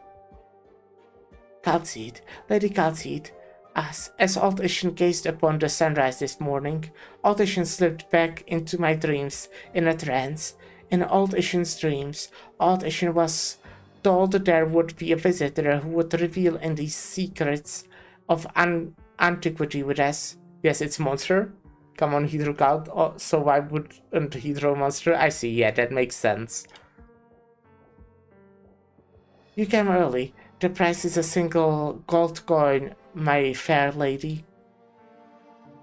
Calcid, Lady Calcid. As Old Ishan gazed upon the sunrise this morning, Old Ishan slipped back into my dreams in a trance. In Old Ishan's dreams, Old Ishan was told there would be a visitor who would reveal in these secrets of antiquity with us. Yes, it's monster. Come on, Hydro God. Oh, so why wouldn't Hydro monster? I see, yeah, that makes sense. You came early. The price is a single gold coin, my fair lady.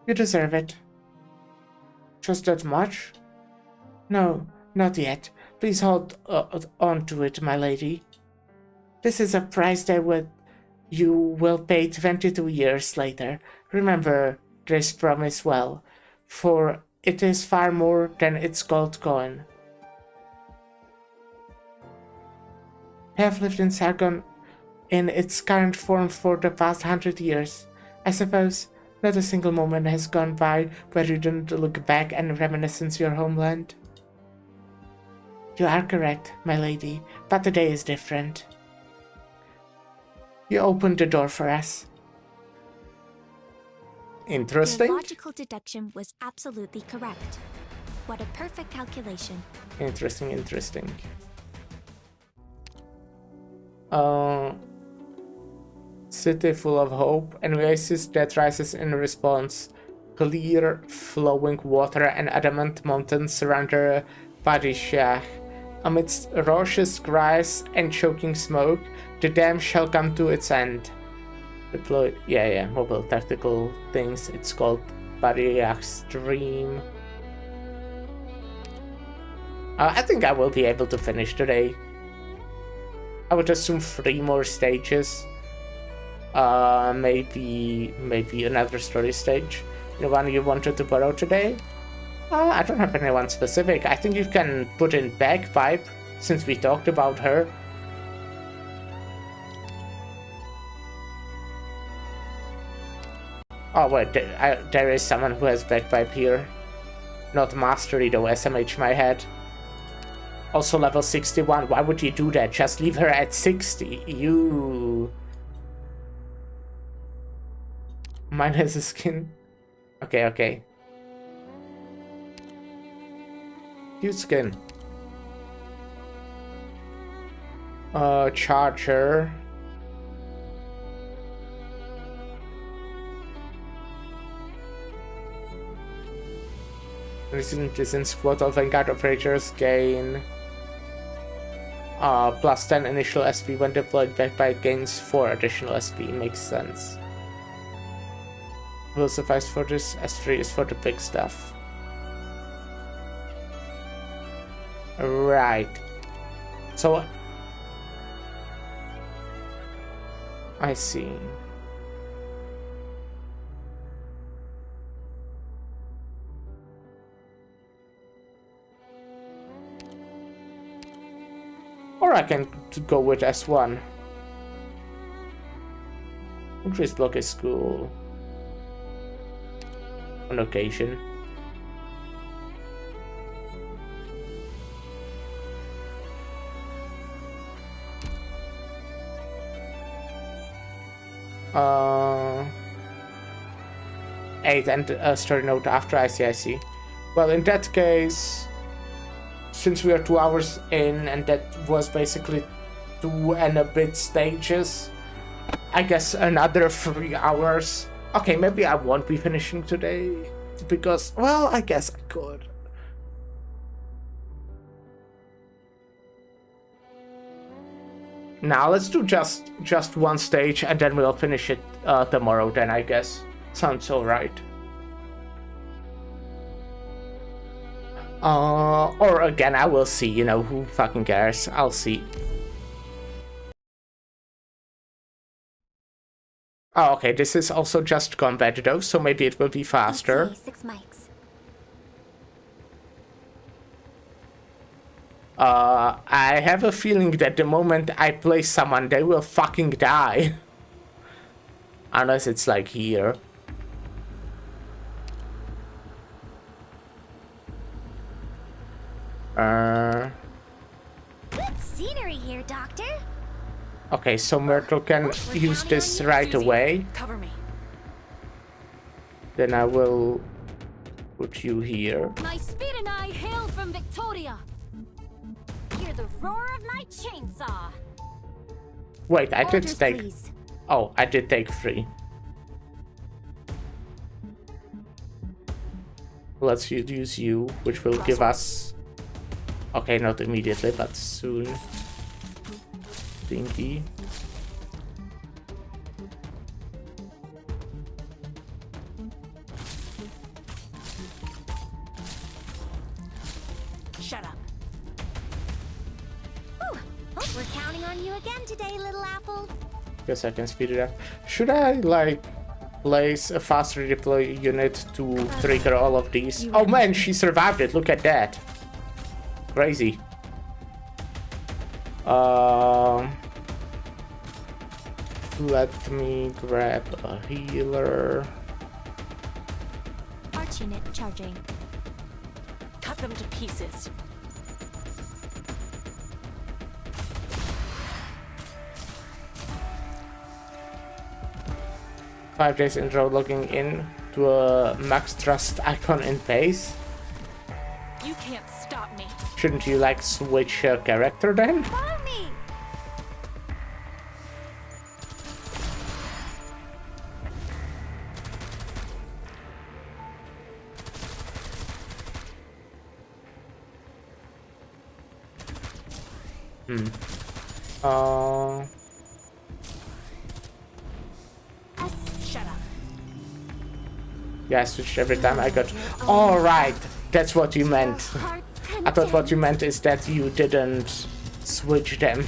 You deserve it. Just that much? No, not yet. Please hold on to it, my lady. This is a price that you will pay 22 years later. Remember this promise well, for it is far more than its gold coin. I have lived in Sargon in its current form for the past 100 years. I suppose not a single moment has gone by where you didn't look back and reminisce your homeland. You are correct, my lady, but today is different. You opened the door for us. Interesting. Your logical deduction was absolutely correct. What a perfect calculation. Interesting. City full of hope, an oasis that rises in response. Clear, flowing water and adamant mountains surround the Padishah. Amidst raucous cries and choking smoke, the dam shall come to its end. Deploy, mobile tactical things. It's called Padishah Stream. I think I will be able to finish today. I would assume 3 more stages. Maybe another story stage. The one you wanted to borrow today? I don't have anyone specific. I think you can put in Bagpipe, since we talked about her. Oh wait, there is someone who has Bagpipe here. Not Mastery though, SMH my head. Also level 61, why would you do that? Just leave her at 60, you... Mine has a skin. Okay. Cute skin. Charger. Recent in squad of Vanguard operators gain plus 10 initial SP when deployed. Backbite gains 4 additional SP. Makes sense. Will suffice for this. S3 is for the big stuff. Right. So I see. Or I can go with S1. Increase block is cool. On occasion. Eight and story note after. I see. Well, in that case, since we are 2 hours in and that was basically 2 and a bit stages, I guess another 3 hours. Okay, maybe I won't be finishing today because, well, I guess I could. Now let's do just one stage and then we'll finish it tomorrow then, I guess. Sounds alright. Or again, I will see, you know, who fucking cares, I'll see. Oh, okay, this is also just combat though, so maybe it will be faster. Okay, 6 mics. I have a feeling that the moment I play someone, they will fucking die. Unless it's like here. Uh, Good scenery here, Doctor. okay, so Myrtle can use this right away. Cover me. Then I will put you here. My speed and I hail from Victoria. Hear the roar of my chainsaw. Wait, I did Orders, take... please. Oh, I did take 3. Let's use you, which will give us... Okay, not immediately, but soon. Thingy. Shut up. Ooh, oh, we're counting on you again today, little apple. Guess I can speed it up. Should I, like, place a fast redeploy unit to trigger all of these? Oh man, she survived it. Look at that. Crazy. Let me grab a healer. Arch unit charging. Cut them to pieces. Five days intro logging in to a max trust icon in base. You can't stop me. Shouldn't you like switch character then? Follow me. Shut up. Yeah, I switched every time I got... Alright, that's what you meant. I thought what you meant is that you didn't switch them.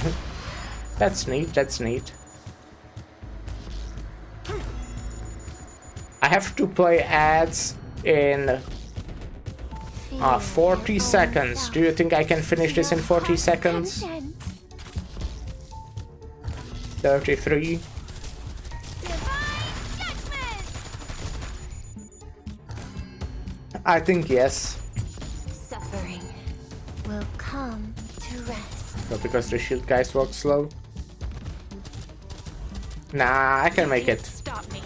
That's neat, that's neat. I have to play ads in 40 seconds. Do you think I can finish this in 40 seconds? 33. I think yes. Suffering will come to rest. But because the shield guys walk slow. Nah, I can make it. Stop me.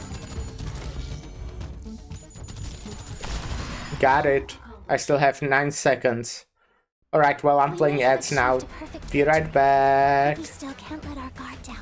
Got it. I still have 9 seconds. Alright, well, I'm playing ads now. Be right back. We still can't let our guard down.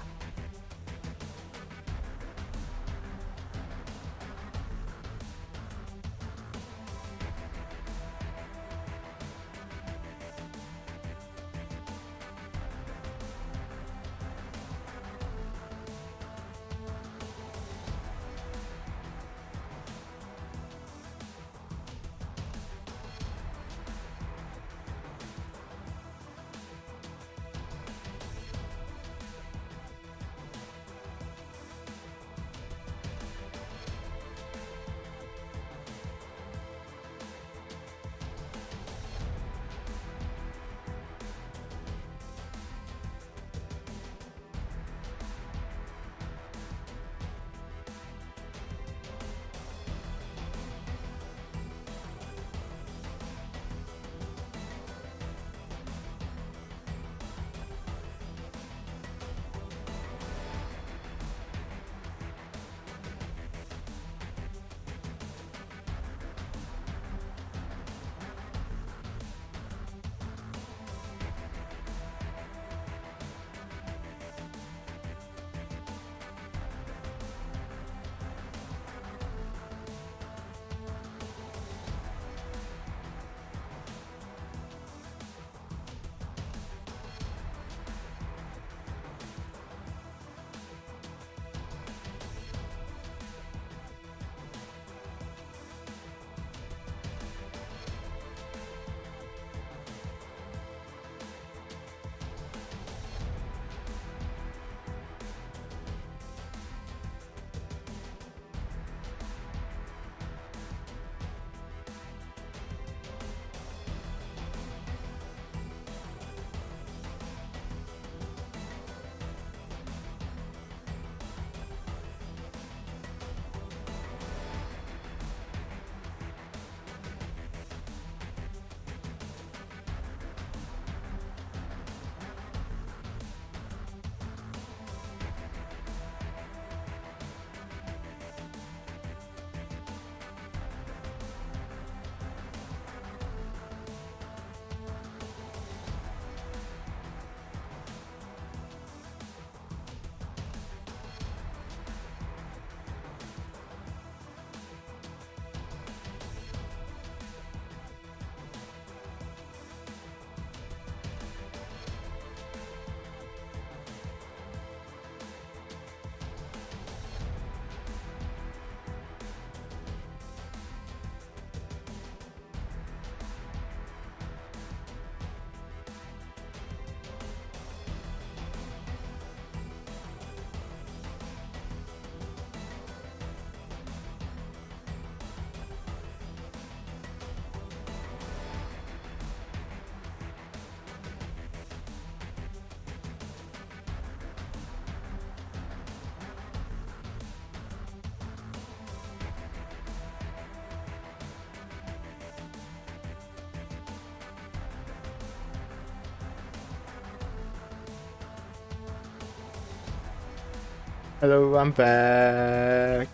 Hello, I'm back.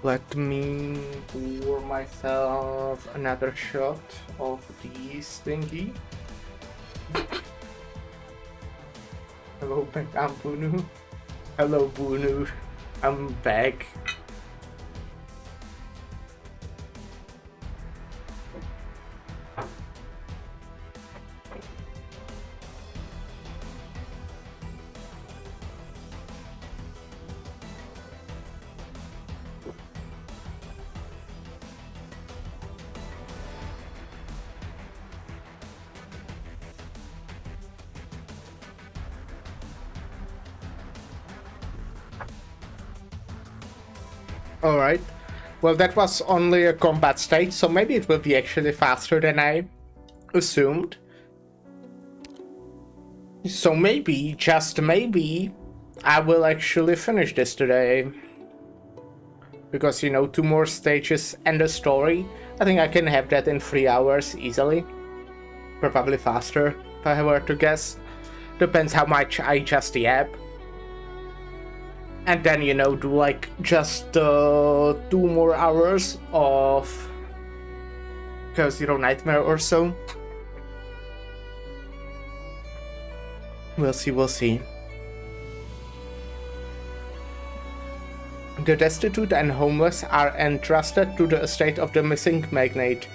Let me pour myself another shot of this thingy. Hello, back. I'm Bunu. Hello, Bunu. I'm back. Alright. Well, that was only a combat stage, so maybe it will be actually faster than I assumed. So maybe, just maybe, I will actually finish this today. Because, you know, 2 more stages and a story. I think I can have that in 3 hours easily. Probably faster, if I were to guess. Depends how much I just yap. And then, you know, do like just 2 more hours of Zero Nightmare or so. We'll see, we'll see. The destitute and homeless are entrusted to the estate of the missing magnate.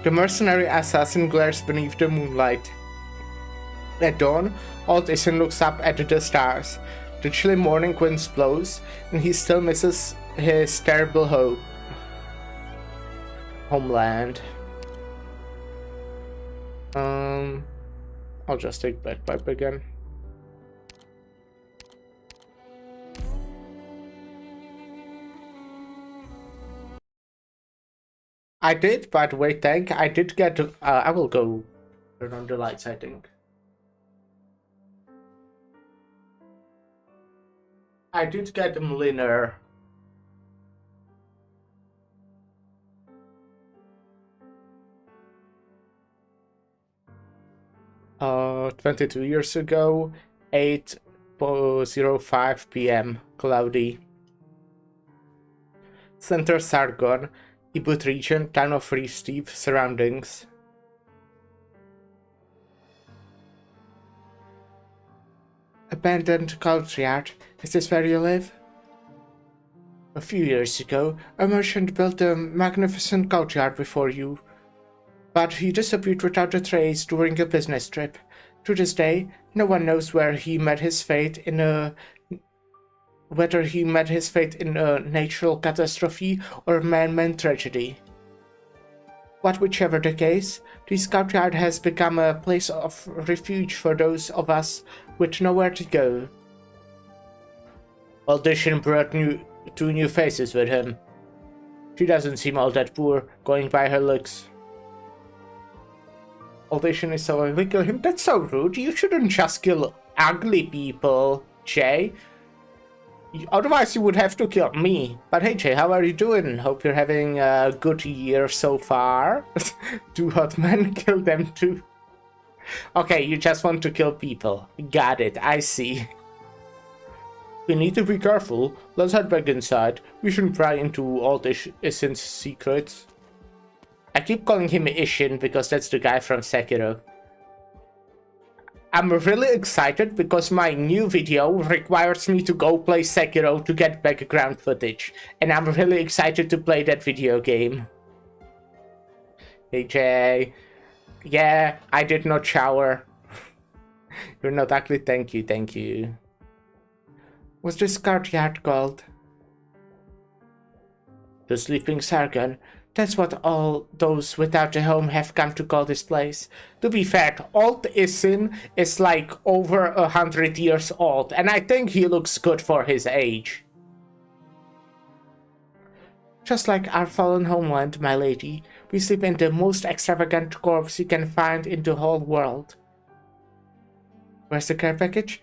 The mercenary assassin glares beneath the moonlight. At dawn, old Isin looks up at the stars. The chilly morning wind blows, and he still misses his terrible homeland. I'll just take bagpipe again. I did, but wait, I did get. I will go turn on the lights, I think. I did get them linear. Uh, 22 years ago, 8:05 p.m. Cloudy. Center Sargon, Ibut region, town of Steve, surroundings. Abandoned courtyard. Is this where you live? A few years ago, a merchant built a magnificent courtyard before you, but he disappeared without a trace during a business trip. To this day, no one knows whether he met his fate in a natural catastrophe or man-made tragedy. But whichever the case, this courtyard has become a place of refuge for those of us with nowhere to go. Audition brought 2 new faces with him. She doesn't seem all that poor, going by her looks. Audition is so we kill him. That's so rude. You shouldn't just kill ugly people, Jay. Otherwise, you would have to kill me. But hey, Jay, how are you doing? Hope you're having a good year so far. 2 hot men, kill them too. Okay, you just want to kill people. Got it, I see. We need to be careful. Let's head back inside. We shouldn't pry into all this Isin's secrets. I keep calling him Ishin because that's the guy from Sekiro. I'm really excited because my new video requires me to go play Sekiro to get background footage. And I'm really excited to play that video game. Hey Jay. Yeah, I did not shower. You're not ugly, thank you, thank you. What's this courtyard called? The Sleeping Sargon. That's what all those without a home have come to call this place. To be fair, old Isin is like over 100 years old, and I think he looks good for his age. Just like our fallen homeland, my lady, we sleep in the most extravagant corpse you can find in the whole world. Where's the care package?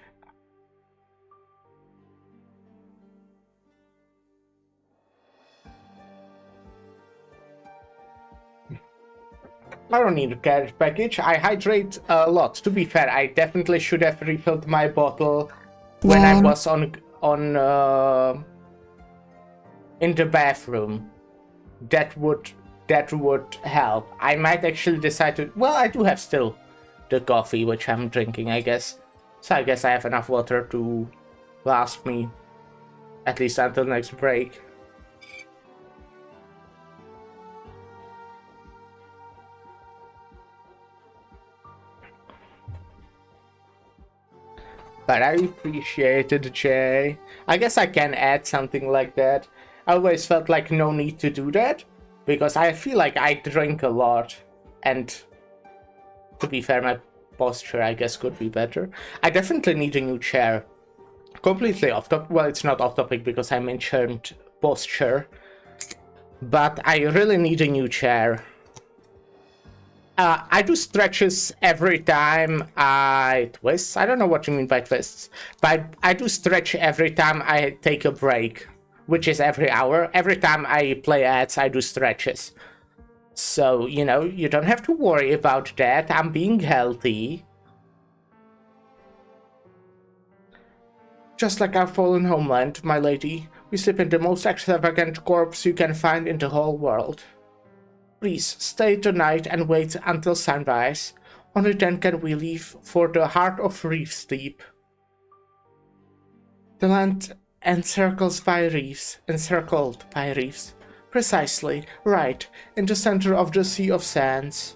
I don't need a care package. I hydrate a lot. To be fair, I definitely should have refilled my bottle when I was on in the bathroom. That would help. I might actually decide to. Well, I do have still the coffee which I'm drinking, I guess. So I guess I have enough water to last me at least until next break. But I appreciated, Jay. I guess I can add something like that. I always felt like no need to do that, because I feel like I drink a lot, and to be fair, my posture, I guess, could be better. I definitely need a new chair. Completely off topic. Well, it's not off topic because I mentioned posture, but I really need a new chair. I do stretches every time I twist. I don't know what you mean by twists, but I do stretch every time I take a break, which is every hour. Every time I play ads, I do stretches. So, you know, you don't have to worry about that. I'm being healthy. Just like our fallen homeland, my lady, we sleep in the most extravagant corpse you can find in the whole world. Please, stay tonight and wait until sunrise. Only then can we leave for the heart of reef sleep. The land encircled by reefs. Precisely, right, in the center of the Sea of Sands.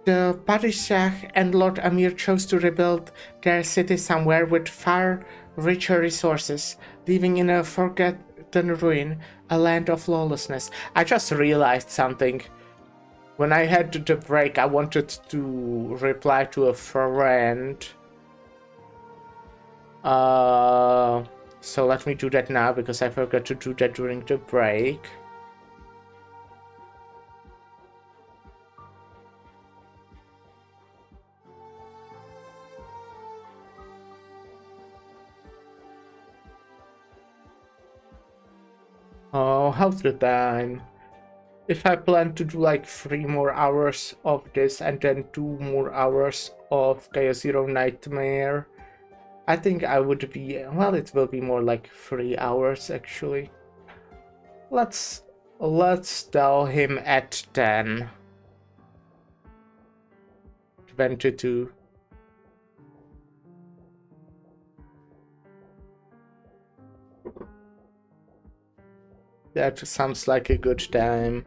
The Padishah and Lord Amir chose to rebuild their city somewhere with far richer resources, leaving in a forgotten ruin a land of lawlessness. I just realized something. When I had the break, I wanted to reply to a friend. So let me do that now, because I forgot to do that during the break. Oh, how's the time? If I plan to do like 3 more hours of this and then 2 more hours of Chaos Zero Nightmare, I think I would be, well, it will be more like 3 hours actually. Let's tell him at 10. 22. That sounds like a good time.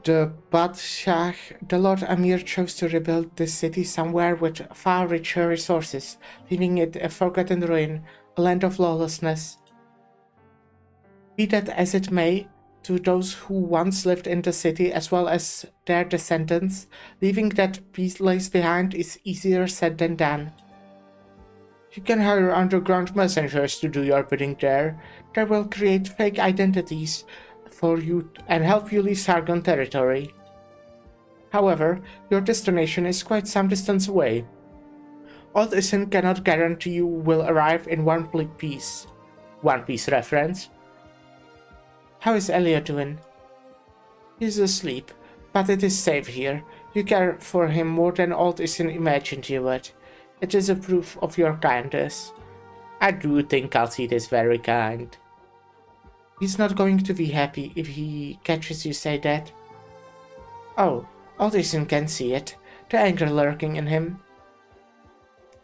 The Badshah, the Lord Amir chose to rebuild this city somewhere with far richer resources, leaving it a forgotten ruin, a land of lawlessness. Be that as it may, to those who once lived in the city as well as their descendants, leaving that place behind is easier said than done. You can hire underground messengers to do your bidding there. They will create fake identities for you and help you leave Sargon territory. However, your destination is quite some distance away. Old Isin cannot guarantee you will arrive in one piece. One Piece reference. How is Elliot doing? He's asleep, but it is safe here. You care for him more than Old Isin imagined you would. It is a proof of your kindness. I do think Kalsit is very kind. He's not going to be happy if he catches you say that. Oh, Alderson can see it, the anger lurking in him.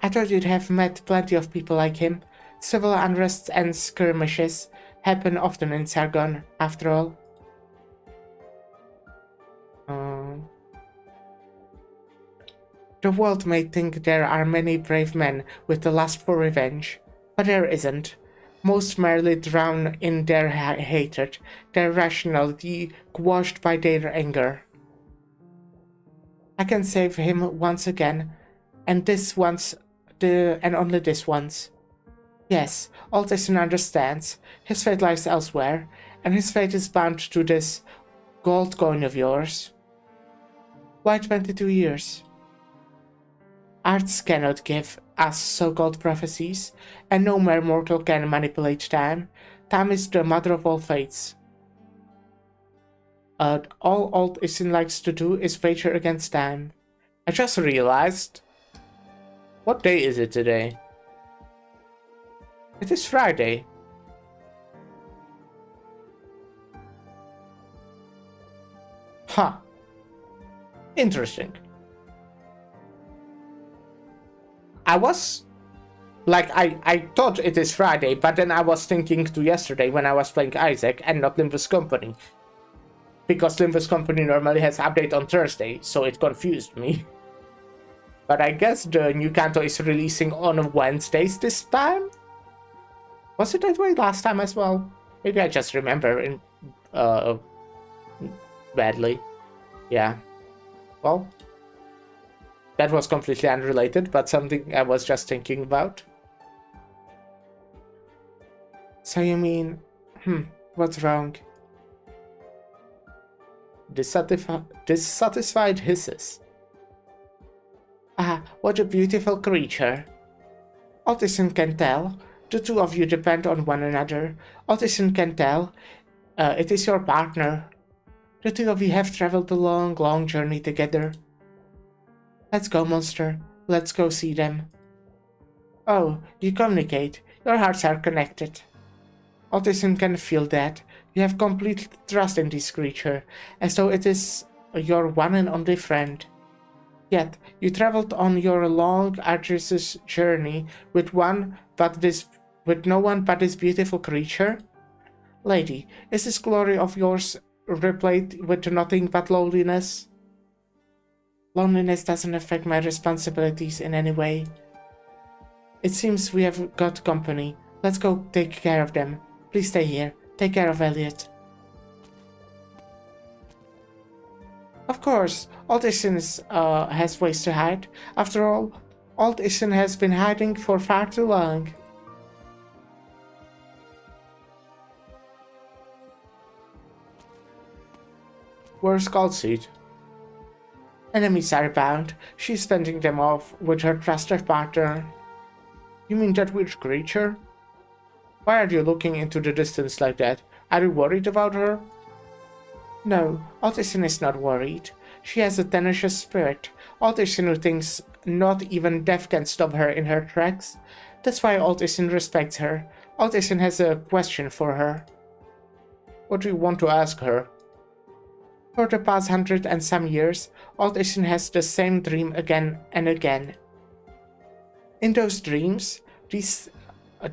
I thought you'd have met plenty of people like him. Civil unrests and skirmishes happen often in Sargon, after all. The world may think there are many brave men with the lust for revenge, but there isn't. Most merely drown in their hatred, their rationality quashed by their anger. I can save him once again, and this once, and only this once. Yes, Alderson understands. His fate lies elsewhere, and his fate is bound to this gold coin of yours. Why 22 years? Arts cannot give us so-called prophecies, and no mere mortal can manipulate time. time is the mother of all fates. All Old Isin likes to do is wager against time. I just realized... What day is it today? It is Friday. Huh. Interesting. I was... Like, I thought it is Friday, but then I was thinking to yesterday when I was playing Isaac and not Limbus Company. Because Limbus Company normally has update on Thursday, so it confused me. But I guess the new Kanto is releasing on Wednesdays this time? Was it that way last time as well? Maybe I just remember in, badly. Yeah. Well, that was completely unrelated, but something I was just thinking about. So you mean... what's wrong? Dissatisfied hisses. Ah, what a beautiful creature. Ottison can tell. The two of you depend on one another. Ottison can tell. It is your partner. The two of you have traveled a long, long journey together. Let's go, monster. Let's go see them. Oh, you communicate. Your hearts are connected. Ottison can feel that. You have complete trust in this creature, as though it is your one and only friend. Yet, you traveled on your long, arduous journey with no one but this beautiful creature? Lady, is this glory of yours replete with nothing but loneliness? Loneliness doesn't affect my responsibilities in any way. It seems we have got company. Let's go take care of them. Please stay here. Take care of Elliot. Of course, Old Isin has ways to hide. After all, Old Isin has been hiding for far too long. Where's Goldseed? Enemies are bound. She's fending them off with her trusted partner. You mean that weird creature? Why are you looking into the distance like that? Are you worried about her? No, Old Isin is not worried. She has a tenacious spirit. Old Isin who thinks not even death can stop her in her tracks. That's why Old Isin respects her. Old Isin has a question for her. What do you want to ask her? For the past 100 and some years, Old Isin has the same dream again and again. In those dreams,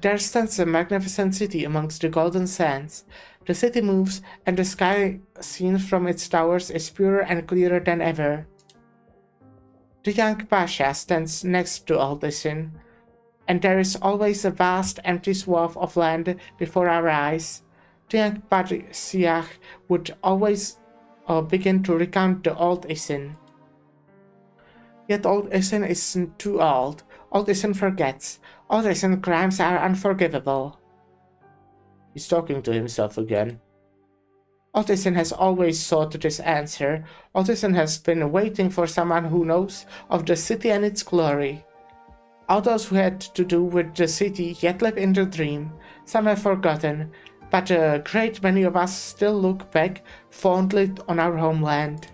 there stands a magnificent city amongst the golden sands. The city moves, and the sky seen from its towers is purer and clearer than ever. The young Pasha stands next to Old Isin, and there is always a vast empty swath of land before our eyes. The young Patriarch would always begin to recount the Old Isin. Yet Old Isin is too old. Old Isin forgets. Old Isin crimes are unforgivable. He's talking to himself again. Old Isin has always sought this answer. Old Isin has been waiting for someone who knows of the city and its glory. All those who had to do with the city yet live in the dream. Some have forgotten, but a great many of us still look back fondly on our homeland.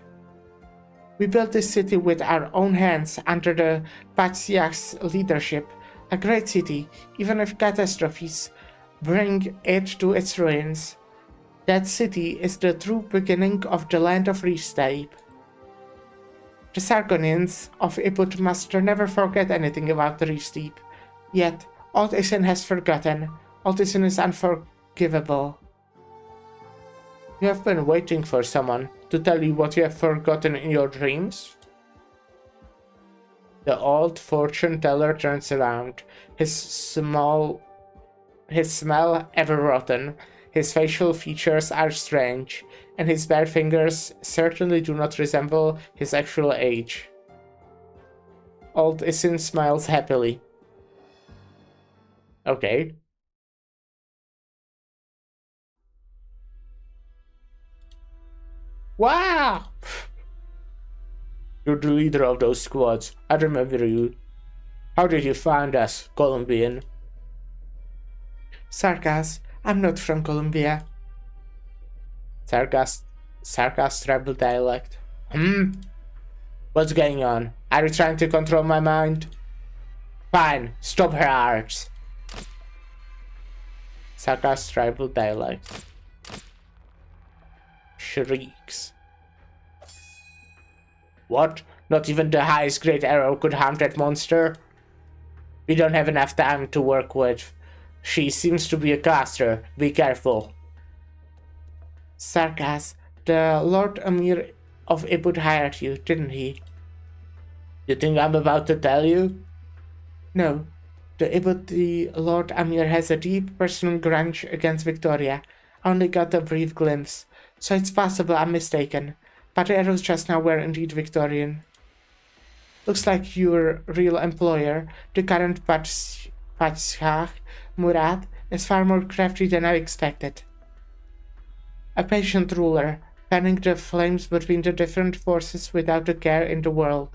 We built this city with our own hands under the Patriarch's leadership. A great city, even if catastrophes bring it to its ruins. That city is the true beginning of the land of Resteep. The Sargonians of Iput must never forget anything about Resteep. Yet, Old Isin has forgotten. Old Isin is unforgivable. You have been waiting for someone to tell you what you have forgotten in your dreams? The old fortune teller turns around, his smell ever rotten, his facial features are strange, and his bare fingers certainly do not resemble his actual age. Old Isin smiles happily. Okay. Wow! You're the leader of those squads. I remember you. How did you find us, Colombian? Sarkas, I'm not from Columbia. Sarcastic tribal dialect. What's going on? Are you trying to control my mind? Fine, stop her arts. Sarcastic tribal dialect. Shrieks. What? Not even the highest grade arrow could harm that monster? We don't have enough time to work with. She seems to be a caster. Be careful. Sarkas, the Lord Amir of Ibud hired you, didn't he? You think I'm about to tell you? No. The Lord Amir has a deep personal grudge against Victoria. I only got a brief glimpse, so it's possible I'm mistaken. But the arrows just now were indeed Victorian. Looks like your real employer, the current Padshah, Murad, is far more crafty than I expected. A patient ruler, fanning the flames between the different forces without a care in the world.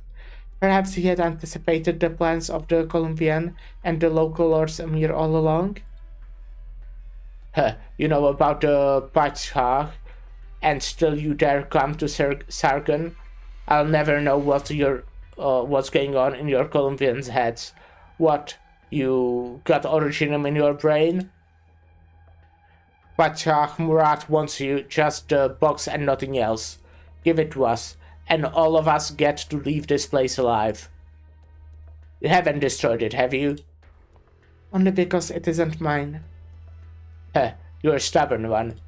Perhaps he had anticipated the plans of the Colombian and the local Lords Amir all along? You know about the Padshah, and still you dare come to Sargon? I'll never know what's going on in your Colombians' heads. What, you got Originum in your brain? Padshah Murad wants you, just the box and nothing else. Give it to us, and all of us get to leave this place alive. You haven't destroyed it, have you? Only because it isn't mine. You're a stubborn one.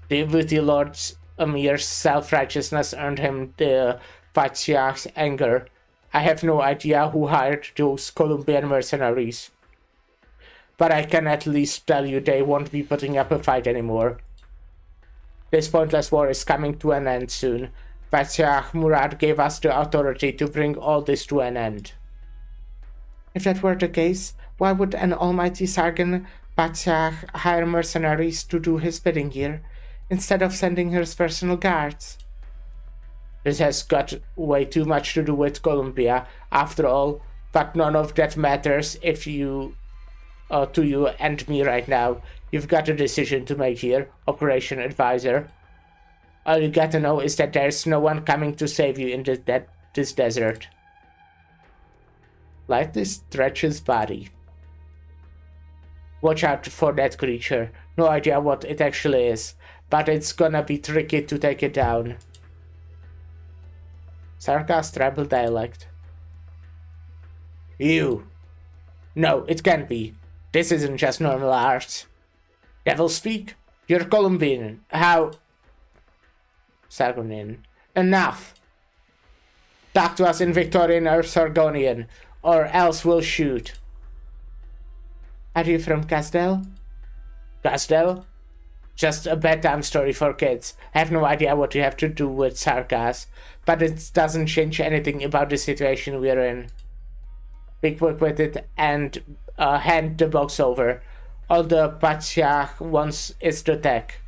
The Deputy Lord Amir's self-righteousness earned him the Padshah's anger. I have no idea who hired those Colombian mercenaries. But I can at least tell you they won't be putting up a fight anymore. This pointless war is coming to an end soon. Padshah Murad gave us the authority to bring all this to an end. If that were the case, why would an almighty Sargon Padshah hire mercenaries to do his bidding here, instead of sending his personal guards? This has got way too much to do with Columbia, after all, but none of that matters if you to you and me right now. You've got a decision to make here, Operation Advisor. All you gotta know is that there's no one coming to save you in this desert. Lightly stretch his body. Watch out for that creature. No idea what it actually is, but it's gonna be tricky to take it down. Sarcastic tribal dialect. You. No, it can't be. This isn't just normal art. Devil speak? You're Colombian. How? Sargonian. Enough! Talk to us in Victorian or Sargonian, or else we'll shoot. Are you from Casdell? Casdell? Just a bedtime story for kids. I have no idea what you have to do with Sarkas, but it doesn't change anything about the situation we're in. Be quick with it and hand the box over. All the Padshah wants is the tech.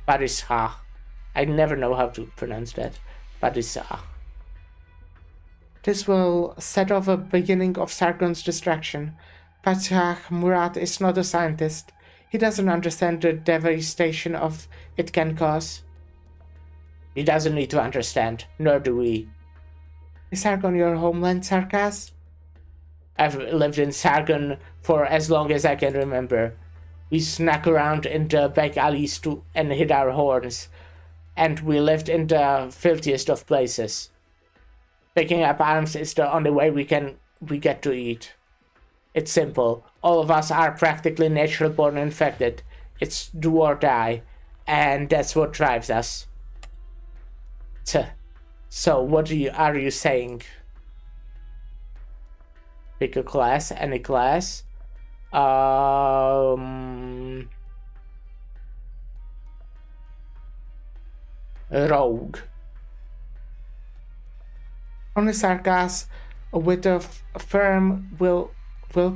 Padishah. I never know how to pronounce that. Padishah. This will set off a beginning of Sargon's distraction. Padshah Murad is not a scientist. He doesn't understand the devastation of it can cause. He doesn't need to understand, nor do we. Is Sargon your homeland, Sarkas? I've lived in Sargon for as long as I can remember. We snuck around in the back alleys and hid our horns, and we lived in the filthiest of places. Picking up arms is the only way we get to eat. It's simple. All of us are practically natural born infected. It's do or die, and that's what drives us. So what are you saying? Pick a class, any class. Rogue. Only Sarkas with a firm will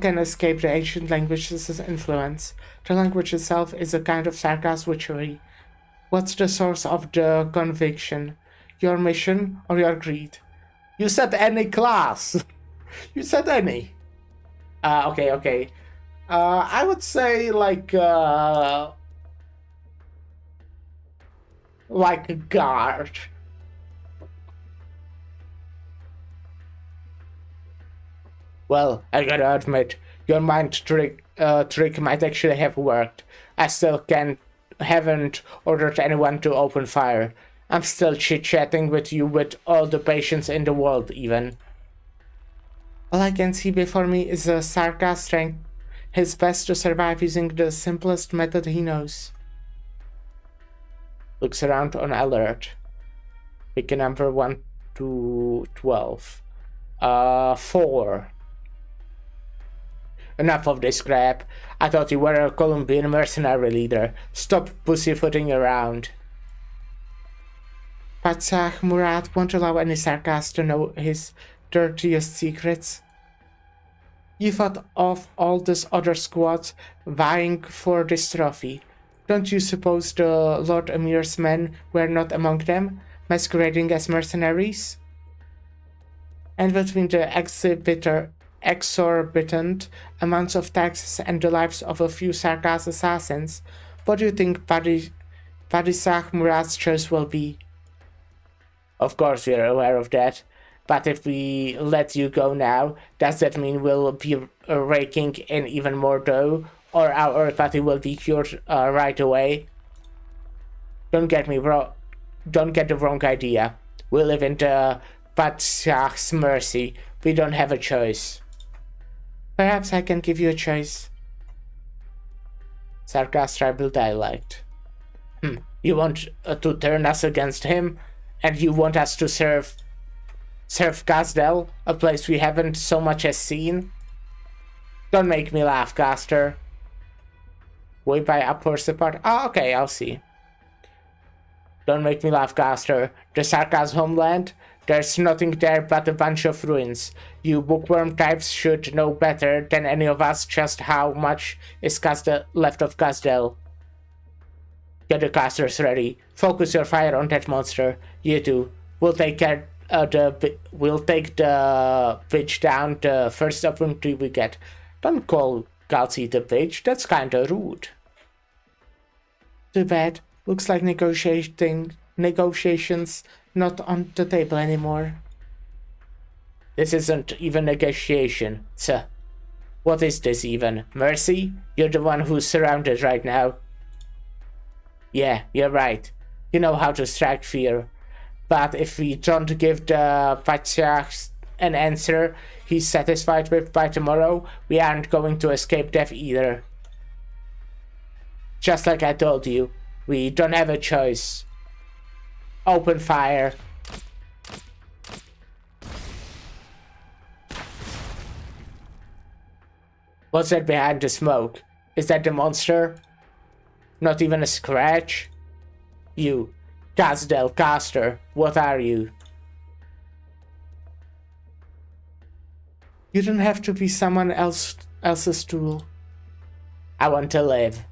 can escape the ancient language's influence. The language itself is a kind of Sarkas witchery. What's the source of the conviction? Your mission or your greed? You said any class. You said any. Okay. I would say like a guard. Well, I gotta admit, your mind trick might actually have worked. I still haven't ordered anyone to open fire. I'm still chit-chatting with you with all the patience in the world, even. All I can see before me is a Sarkaz trying his best to survive using the simplest method he knows. Looks around on alert. Pick a number 1 to 12. 4. Enough of this crap. I thought you were a Colombian mercenary leader. Stop pussyfooting around. Patsah Murad won't allow any Sarkaz to know his dirtiest secrets. You fought off all these other squads vying for this trophy. Don't you suppose the Lord Emir's men were not among them, masquerading as mercenaries? And between the exorbitant amounts of taxes and the lives of a few Sarkaz assassins, what do you think Padishah Murad's choice will be? Of course we are aware of that, but if we let you go now, does that mean we'll be raking in even more dough, or our party will be cured right away? Don't get the wrong idea. We live in the Padishah's mercy. We don't have a choice. Perhaps I can give you a choice. Sarkaz tribal dialect. You want to turn us against him? And you want us to serve Gazdel, a place we haven't so much as seen? Don't make me laugh, Caster. Way by upper support. Oh, okay, I'll see. Don't make me laugh, Caster. The Sarkaz homeland? There's nothing there but a bunch of ruins. You bookworm types should know better than any of us just how much is left of Gazdel. Get the casters ready. Focus your fire on that monster. You two. We'll take the bitch down the first opportunity we get. Don't call Galzi the bitch. That's kinda rude. Too bad. Looks like negotiations not on the table anymore. This isn't even negotiation. Sir. What is this even? Mercy? You're the one who's surrounded right now. Yeah, you're right. You know how to strike fear. But if we don't give the Patriarch an answer he's satisfied with by tomorrow, we aren't going to escape death either. Just like I told you, we don't have a choice. Open fire. What's that behind the smoke? Is that the monster? Not even a scratch? You, Gazdel Caster, what are you? You don't have to be someone else's tool. I want to live.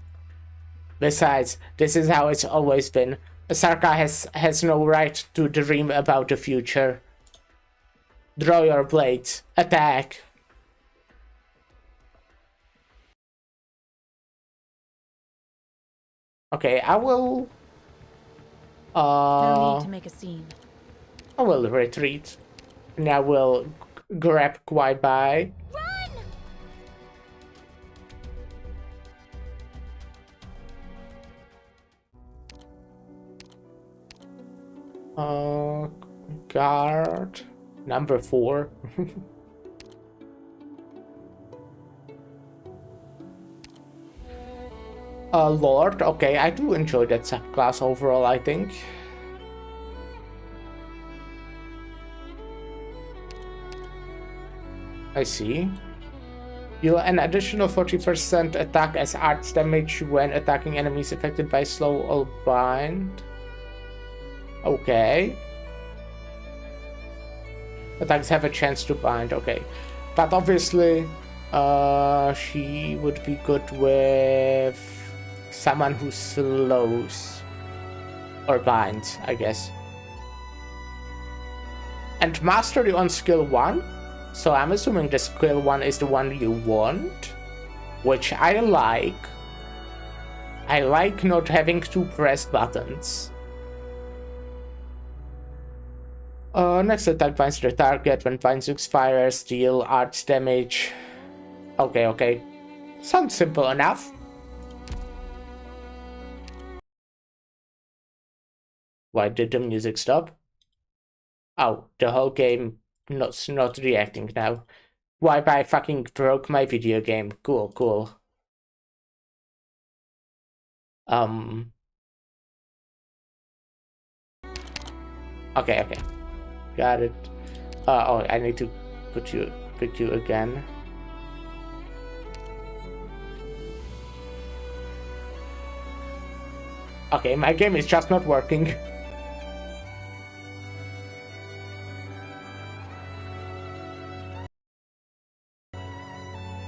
Besides, this is how it's always been. Sarka has no right to dream about the future. Draw your blades. Attack. Okay, I will... No need to make a scene. I will retreat. And I will grab Kwai Bai. Guard number 4. Lord, okay, I do enjoy that subclass overall, I think. I see. You'll an additional 40% attack as arts damage when attacking enemies affected by slow or bind. Okay. Attacks have a chance to bind, okay. But obviously, she would be good with someone who slows or binds, I guess. And mastery on skill 1? So I'm assuming the skill 1 is the one you want? which I like. I like not having to press buttons. Next attack finds the target when finds fires, deal arts damage. Okay. Sounds simple enough. Why did the music stop? Oh, the whole game not reacting now. Why I fucking broke my video game. Cool. Okay. Got it. Oh, I need to pick you again. Okay, my game is just not working.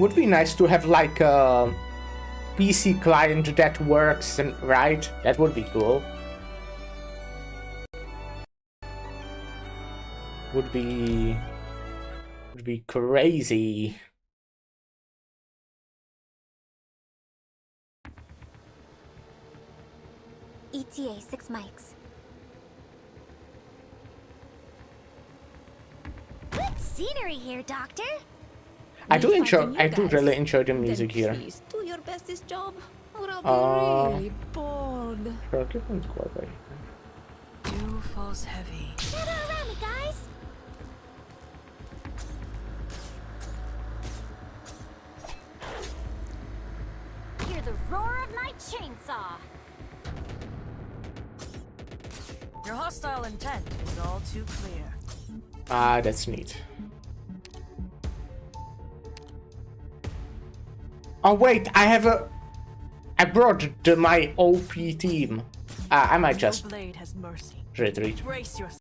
Would be nice to have like a PC client that works, and right? That would be cool. Would be crazy. ETA 6 mics. Good scenery here, Doctor. I do guys. really enjoy the music Then here. please do your bestest job, or I'll be really bored. Dew falls heavy. Gather around me, guys. Hear the roar of my chainsaw. Your hostile intent is all too clear. Ah, that's neat. Oh wait, I brought my OP team. I might just No blade has mercy. retreat. Brace yourself.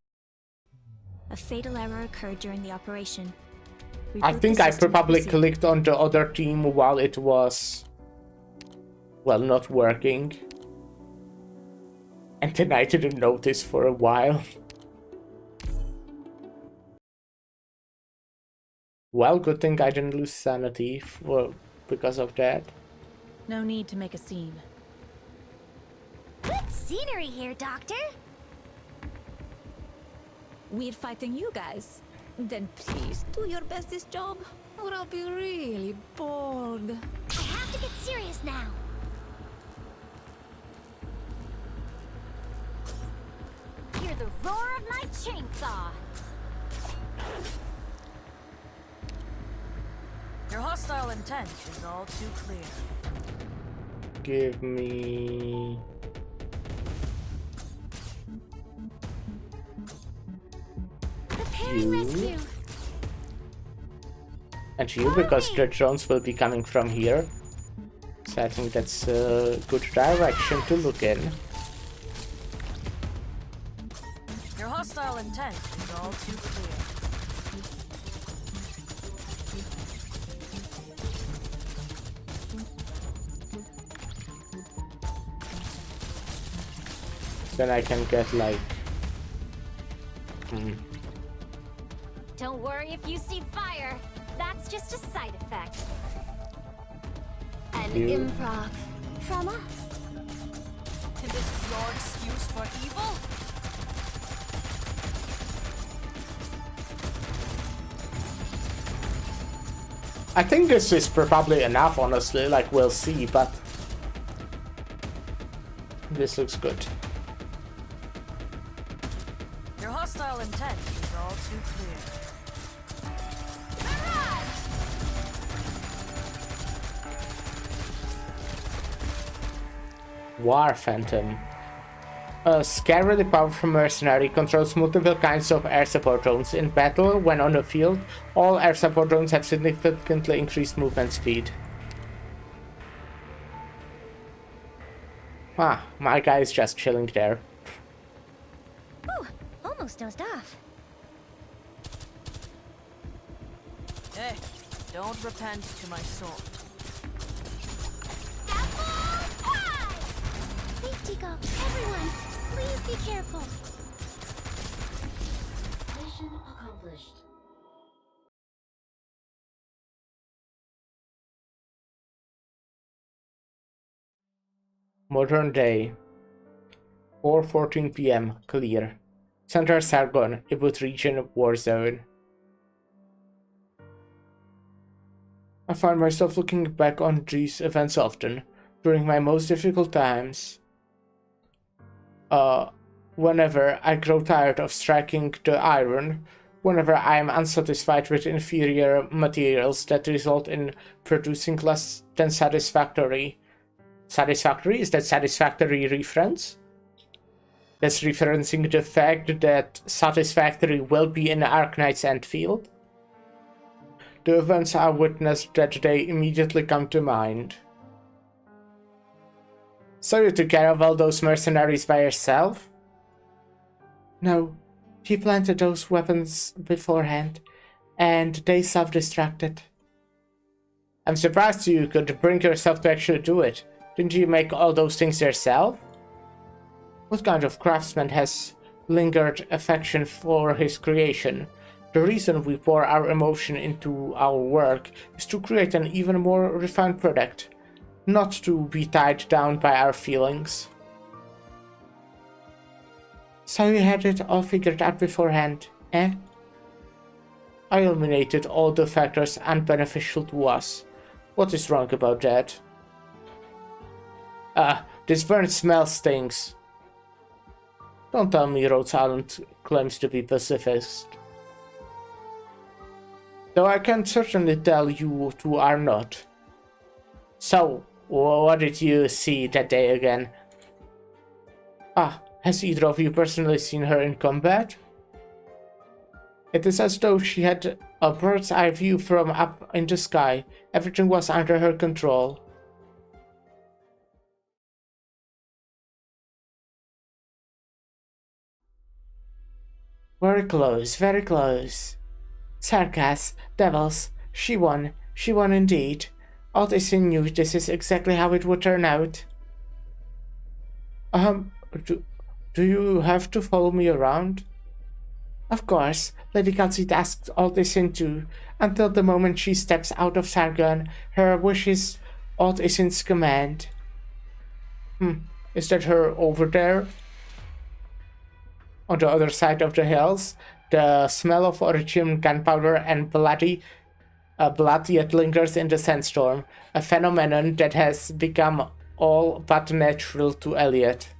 A fatal error occurred during the operation. I think I probably clicked on the other team while it was, well, not working. And then I didn't notice for a while. Well, good thing I didn't lose sanity because of that. No need to make a scene. Good scenery here, Doctor. We're fighting you guys. Then please do your bestest job, or I'll be really bored. I have to get serious now. Hear the roar of my chainsaw. Your hostile intent is all too clear. Give me... Preparing rescue. And you, because the drones will be coming from here. So I think that's a good direction to look in. Your hostile intent is all too clear. Then I can get like... Don't worry if you see fire. That's just a side effect. An You- improv from us. And this is your excuse for evil? I think this is probably enough, honestly, like we'll see, but... This looks good. Your hostile intent is all too clear. War Phantom. A scarily powerful mercenary controls multiple kinds of air support drones. In battle, when on the field, all air support drones have significantly increased movement speed. Ah, my guy is just chilling there. Ooh, almost dozed off. Hey, don't repent to my sword. Apple pie! Safety go. Everyone, please be careful. Mission accomplished. Modern day. 4:14 p.m. Clear. Center Sargon, Ibut region, war zone. I find myself looking back on these events often, during my most difficult times. Whenever I grow tired of striking the iron, whenever I am unsatisfied with inferior materials that result in producing less than satisfactory. Satisfactory? Is that satisfactory reference? That's referencing the fact that satisfactory will be in Arknight's Endfield. The events I witnessed that day immediately come to mind. So you took care of all those mercenaries by yourself? No, he planted those weapons beforehand, and they self-destructed. I'm surprised you could bring yourself to actually do it. Didn't you make all those things yourself? What kind of craftsman has lingered affection for his creation? The reason we pour our emotion into our work is to create an even more refined product, not to be tied down by our feelings. So you had it all figured out beforehand, eh? I eliminated all the factors unbeneficial to us. What is wrong about that? This burnt smell stinks. Don't tell me Rhodes Island claims to be pacifist. Though I can certainly tell you two are not. So, what did you see that day again? Has either of you personally seen her in combat? It is as though she had a bird's eye view from up in the sky. Everything was under her control. Very close, very close. Sarkas, devils, she won indeed. All this knew this is exactly how it would turn out. Do you have to follow me around? Of course, Lady Kalsit asked all this into, until the moment she steps out of Sargon, her wish is all Isin's command. Is that her over there? On the other side of the hills, the smell of origin, gunpowder, and blood yet lingers in the sandstorm, a phenomenon that has become all but natural to Elliot.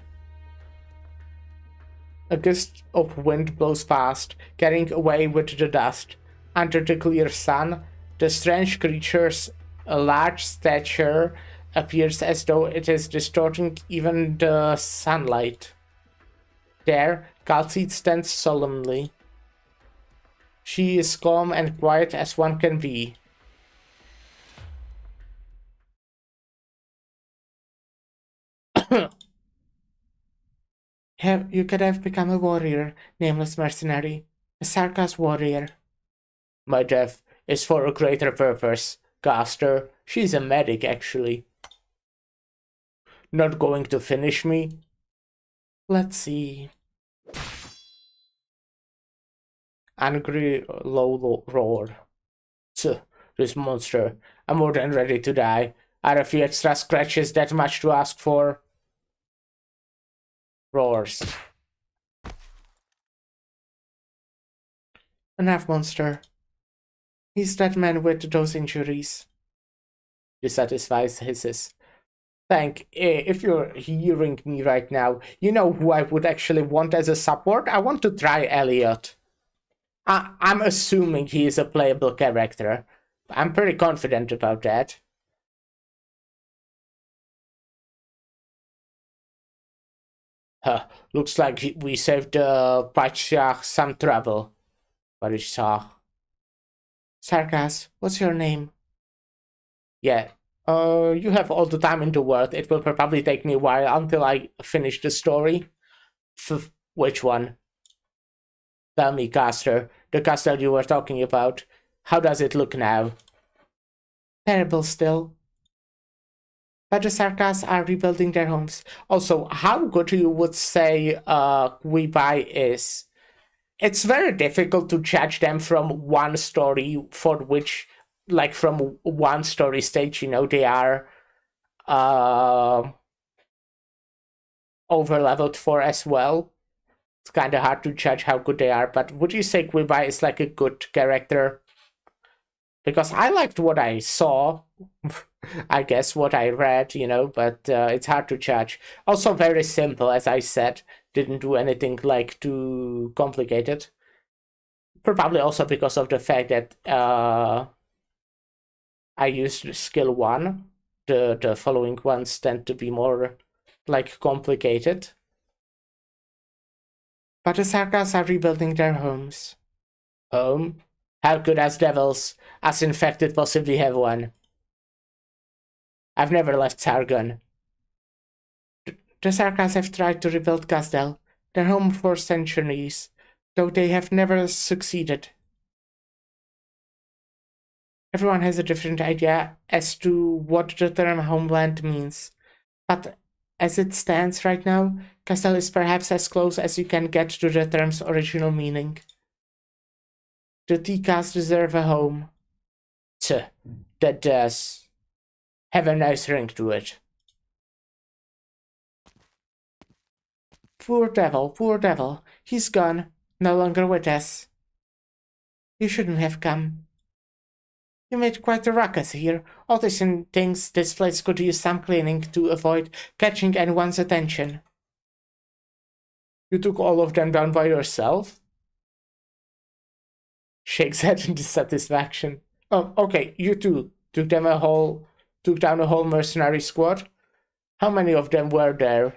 A gust of wind blows past, carrying away with the dust. Under the clear sun, the strange creature's large stature appears as though it is distorting even the sunlight. There, Kalsit stands solemnly. She is calm and quiet as one can be. You could have become a warrior, nameless mercenary. A Sarkas warrior. My death is for a greater purpose. Caster, she's a medic actually. Not going to finish me? Let's see. Angry low roar. This monster. I'm more than ready to die. Are a few extra scratches that much to ask for? Roars. Enough, monster. He's that man with those injuries. Dissatisfied hisses. If you're hearing me right now, you know who I would actually want as a support? I want to try Elliot. I'm assuming he is a playable character. I'm pretty confident about that. Looks like we saved Pachach some trouble. Pachach. Sarkas, what's your name? Yeah, you have all the time in the world. It will probably take me a while until I finish the story. Which one? Tell me, Caster. The castle you were talking about. How does it look now? Terrible still. But the Sarkas are rebuilding their homes. Also, how good you would say Quibai is? It's very difficult to judge them from one story for which, like from one story stage, you know, they are over-leveled for as well. It's kind of hard to judge how good they are, but would you say Quibai is like a good character? Because I liked what I saw, I guess what I read, you know, but it's hard to judge. Also very simple, as I said, didn't do anything like too complicated. Probably also because of the fact that I used skill 1. The following ones tend to be more like complicated. But the Sarkas are rebuilding their homes. Home? How could us devils, us infected, possibly have one? I've never left Sargon. The Sarkas have tried to rebuild Casdel, their home for centuries, though they have never succeeded. Everyone has a different idea as to what the term homeland means, but as it stands right now, Castel is perhaps as close as you can get to the term's original meaning. The Tikas deserve a home. Tch, that does have a nice ring to it. Poor devil, he's gone, no longer with us. You shouldn't have come. You made quite a ruckus here. Odyssey thinks this place could use some cleaning to avoid catching anyone's attention. You took all of them down by yourself? Shakes head in dissatisfaction. Oh, okay, you too. Took down a whole mercenary squad? How many of them were there?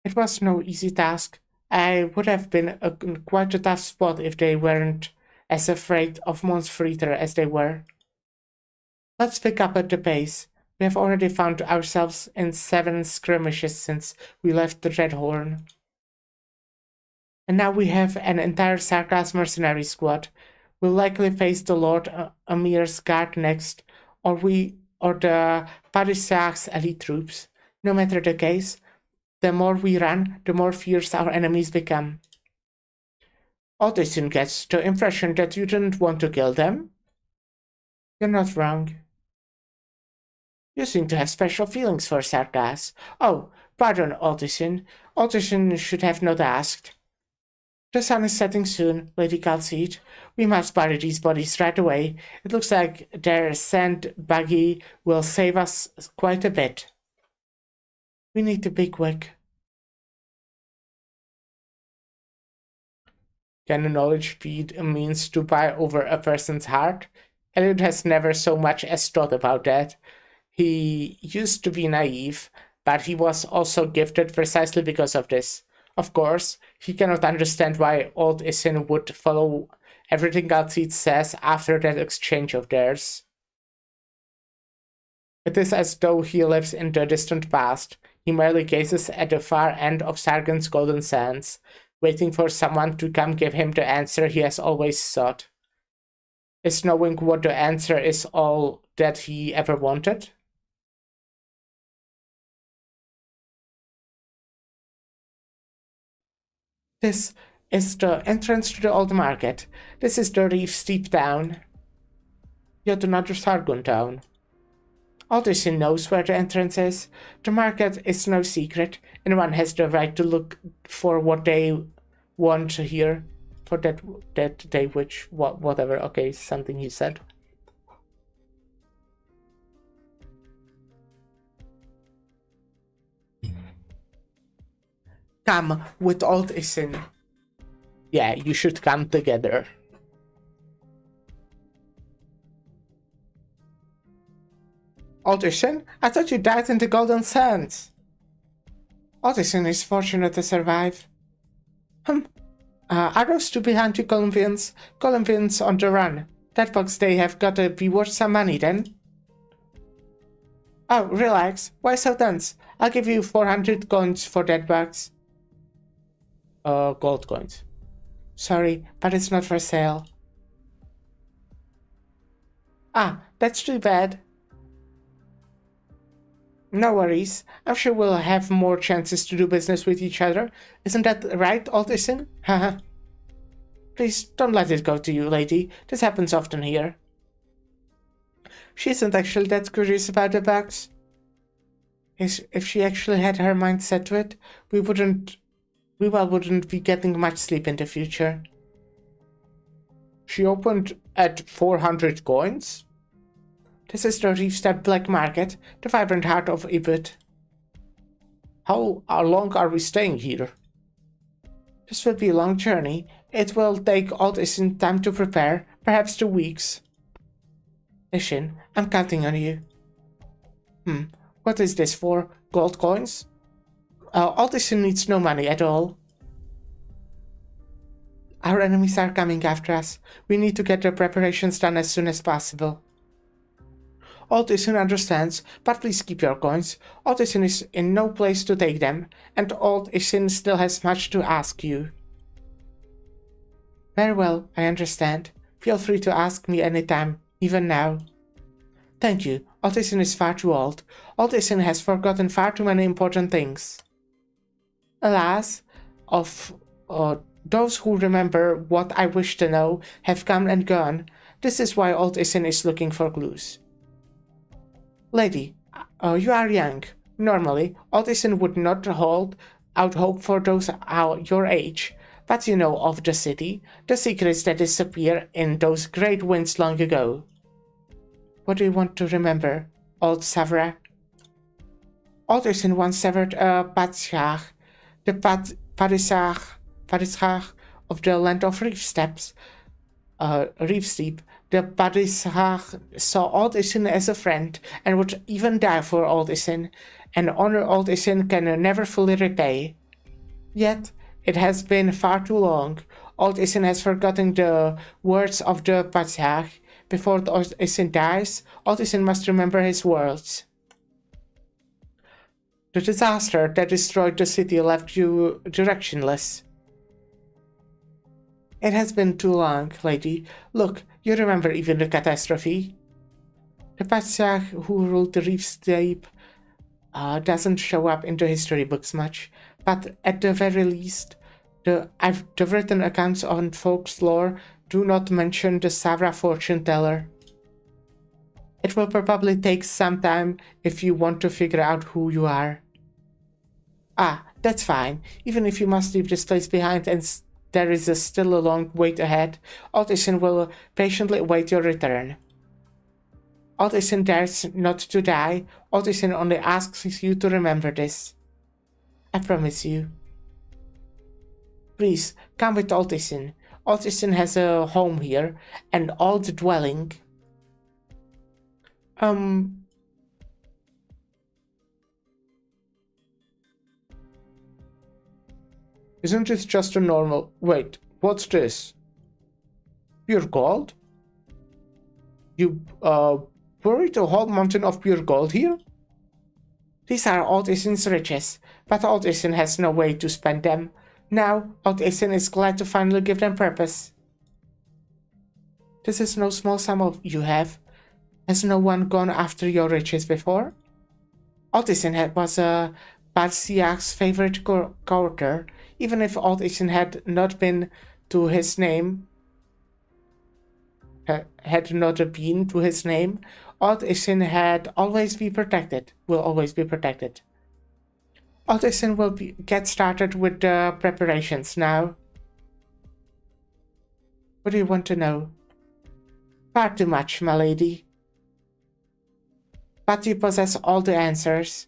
It was no easy task. I would have been in quite a tough spot if they weren't as afraid of Monster Eater as they were. Let's pick up at the pace. We have already found ourselves in 7 skirmishes since we left the Red Horn. And now we have an entire Sarkas mercenary squad. We'll likely face the Lord Amir's guard next, or the Parisak's elite troops. No matter the case, the more we run, the more fierce our enemies become. Odyssey gets the impression that you didn't want to kill them. You're not wrong. You seem to have special feelings for Sarkas. Oh, pardon, Odyssey. Odyssey should have not asked. The sun is setting soon, Lady Calceed. We must bury these bodies right away. It looks like their sand buggy will save us quite a bit. We need to be quick. Can knowledge be a means to buy over a person's heart? Elliot has never so much as thought about that. He used to be naive, but he was also gifted precisely because of this. Of course, he cannot understand why old Isin would follow everything Galseed says after that exchange of theirs. It is as though he lives in the distant past. He merely gazes at the far end of Sargon's golden sands, waiting for someone to come give him the answer he has always sought. Is knowing what the answer is all that he ever wanted? This is the entrance to the old market. This is the reef steep down. Yet another Sargon town. Odyssey knows where the entrance is. The market is no secret. Anyone has the right to look for what they want here. For that day, which, whatever. Okay, something he said. Come with old Isin. Yeah, you should come together. Old Isin? I thought you died in the Golden Sands. Old Isin is fortunate to survive. Are those two behind you Columbians? Columbians on the run. That bugs they have gotta be worth some money then. Oh, relax. Why so tense? I'll give you 400 coins for that bugs. Gold coins. Sorry, but it's not for sale. Ah, that's too bad. No worries. I'm sure we'll have more chances to do business with each other. Isn't that right, Altisin? Haha. Please, don't let it go to you, lady. This happens often here. She isn't actually that curious about the bugs. If she actually had her mind set to it, we wouldn't be getting much sleep in the future. She opened at 400 coins. This is the Reefstep Black Market, the vibrant heart of Ibut. How long are we staying here? This will be a long journey. It will take Old Isin time to prepare, perhaps 2 weeks. Ishin, I'm counting on you. What is this for? Gold coins? Old Isin needs no money at all. Our enemies are coming after us. We need to get the preparations done as soon as possible. Old Isin understands, but please keep your coins. Old Isin is in no place to take them, and Old Isin still has much to ask you. Very well, I understand. Feel free to ask me anytime, even now. Thank you. Old Isin is far too old. Old Isin has forgotten far too many important things. Alas, those who remember what I wish to know have come and gone. This is why Old Isin is looking for clues. Lady, you are young. Normally, Old Isin would not hold out hope for those your age. But you know of the city, the secrets that disappeared in those great winds long ago. What do you want to remember, old Savra? Old Isin once severed a Patriarch, the Patriarch of the land of Reefsteep. The Patriarch saw Old Isin as a friend and would even die for Old Isin, an honor Old Isin can never fully repay. Yet, it has been far too long. Old Isin has forgotten the words of the Patriarch. Before Old Isin dies, Old Isin must remember his words. The disaster that destroyed the city left you directionless. It has been too long, lady. Look, you remember even the catastrophe. The Patriarch who ruled the Reefsteep doesn't show up in the history books much, but at the very least, the written accounts on folklore do not mention the Savra fortune teller. It will probably take some time if you want to figure out who you are. Ah, that's fine. Even if you must leave this place behind and there is still a long wait ahead, Old Isin will patiently await your return. Old Isin dares not to die. Old Isin only asks you to remember this. I promise you. Please, come with Old Isin. Old Isin has a home here, an old dwelling. Isn't this just a normal... Wait, what's this? Pure gold? You, buried a whole mountain of pure gold here? These are Old Isin's riches, but Old Isin has no way to spend them. Now, Old Isin is glad to finally give them purpose. This is no small sum you have. Has no one gone after your riches before? Old Isin was Barsiak's favorite courtier. Even if Old Isin had not been to his name, Old Isin had always be protected, will always be protected. Old Isin will get started with the preparations now. What do you want to know? Far too much, my lady. But you possess all the answers.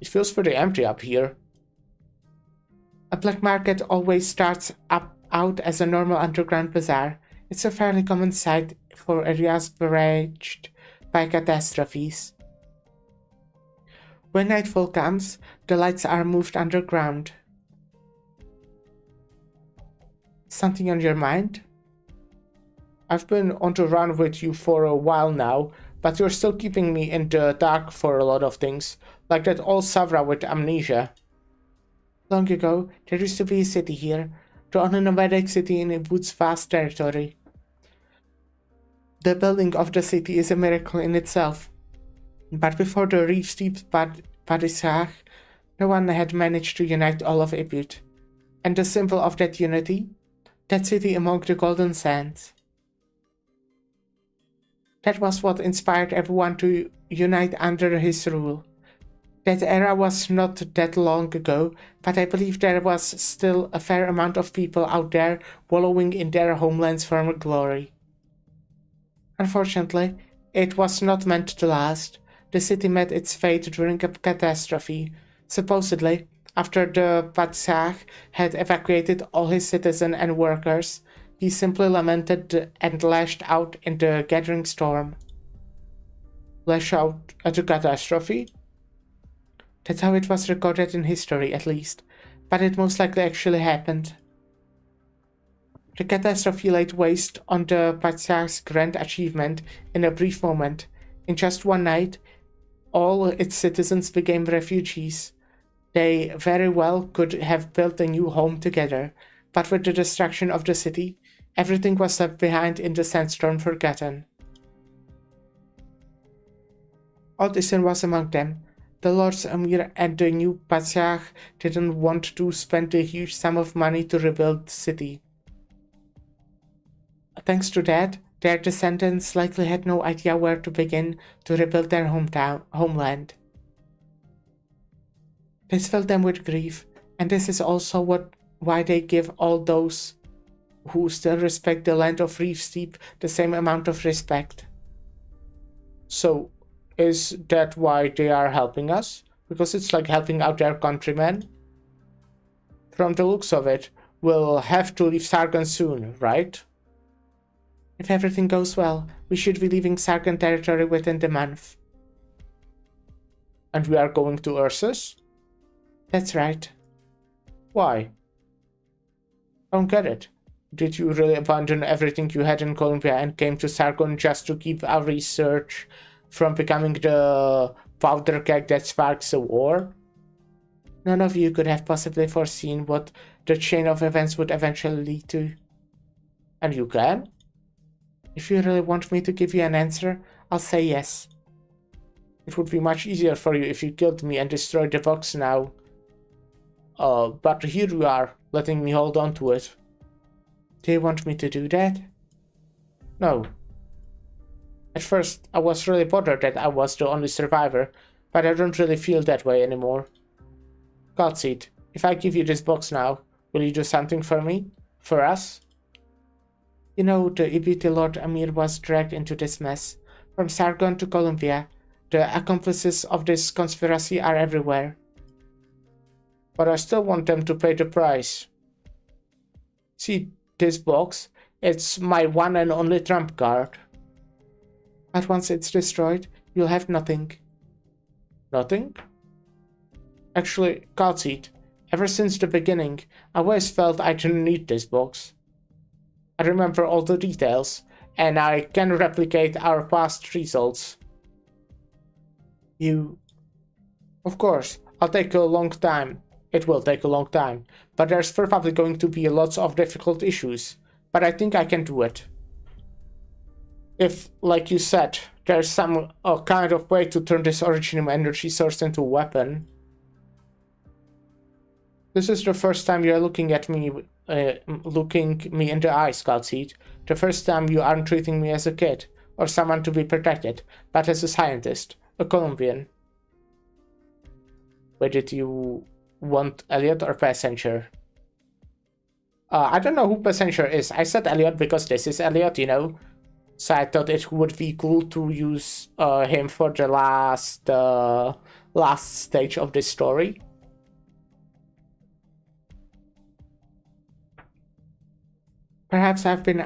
It feels pretty empty up here. A black market always starts out as a normal underground bazaar. It's a fairly common sight for areas ravaged by catastrophes. When nightfall comes, the lights are moved underground. Something on your mind? I've been on the run with you for a while now, but you're still keeping me in the dark for a lot of things, like that old Savra with amnesia. Long ago, there used to be a city here, the only nomadic city in Ibut's vast territory. The building of the city is a miracle in itself. But before the Reefsteep Patriarch, no one had managed to unite all of Ibut. And the symbol of that unity? That city among the golden sands. That was what inspired everyone to unite under his rule. That era was not that long ago, but I believe there was still a fair amount of people out there wallowing in their homeland's former glory. Unfortunately, it was not meant to last. The city met its fate during a catastrophe. Supposedly, after the Patsach had evacuated all his citizens and workers, he simply lamented and lashed out in the gathering storm. Lash out at the catastrophe? That's how it was recorded in history, at least, but it most likely actually happened. The catastrophe laid waste on the Patsach's grand achievement in a brief moment. In just one night, all its citizens became refugees. They very well could have built a new home together, but with the destruction of the city, everything was left behind in the sandstorm forgotten. Odyssey was among them. The Lords Amir and the new Patsach didn't want to spend a huge sum of money to rebuild the city. Thanks to that, their descendants likely had no idea where to begin to rebuild their homeland. This filled them with grief, and this is also why they give all those who still respect the land of Reef Steep the same amount of respect. So, is that why they are helping us? Because it's like helping out their countrymen? From the looks of it, we'll have to leave Sargon soon, right? If everything goes well, we should be leaving Sargon territory within the month. And we are going to Ursus? That's right. Why? I don't get it. Did you really abandon everything you had in Columbia and came to Sargon just to keep our research from becoming the powder keg that sparks a war? None of you could have possibly foreseen what the chain of events would eventually lead to. And you can? If you really want me to give you an answer, I'll say yes. It would be much easier for you if you killed me and destroyed the box now. But here you are, letting me hold on to it. Do you want me to do that? No. At first, I was really bothered that I was the only survivor, but I don't really feel that way anymore. Godseed, if I give you this box now, will you do something for me? For us? You know, the Deputy Lord Amir was dragged into this mess. From Sargon to Columbia, the accomplices of this conspiracy are everywhere. But I still want them to pay the price. See, this box? It's my one and only trump card. But once it's destroyed, you'll have nothing. Nothing? Actually, Godseed, ever since the beginning, I always felt I didn't need this box. I remember all the details, and I can replicate our past results. You... Of course, I'll take a long time. It will take a long time, but there's probably going to be lots of difficult issues, but I think I can do it. If, like you said, there's some kind of way to turn this original energy source into a weapon. This is the first time you're looking at me, looking me in the eyes, Godseed. The first time you aren't treating me as a kid, or someone to be protected, but as a scientist, a Colombian. Wait, did you want Elliot or Passenger? I don't know who Passenger is. I said Elliot because this is Elliot, you know. So I thought it would be cool to use him for the last stage of this story. Perhaps I've been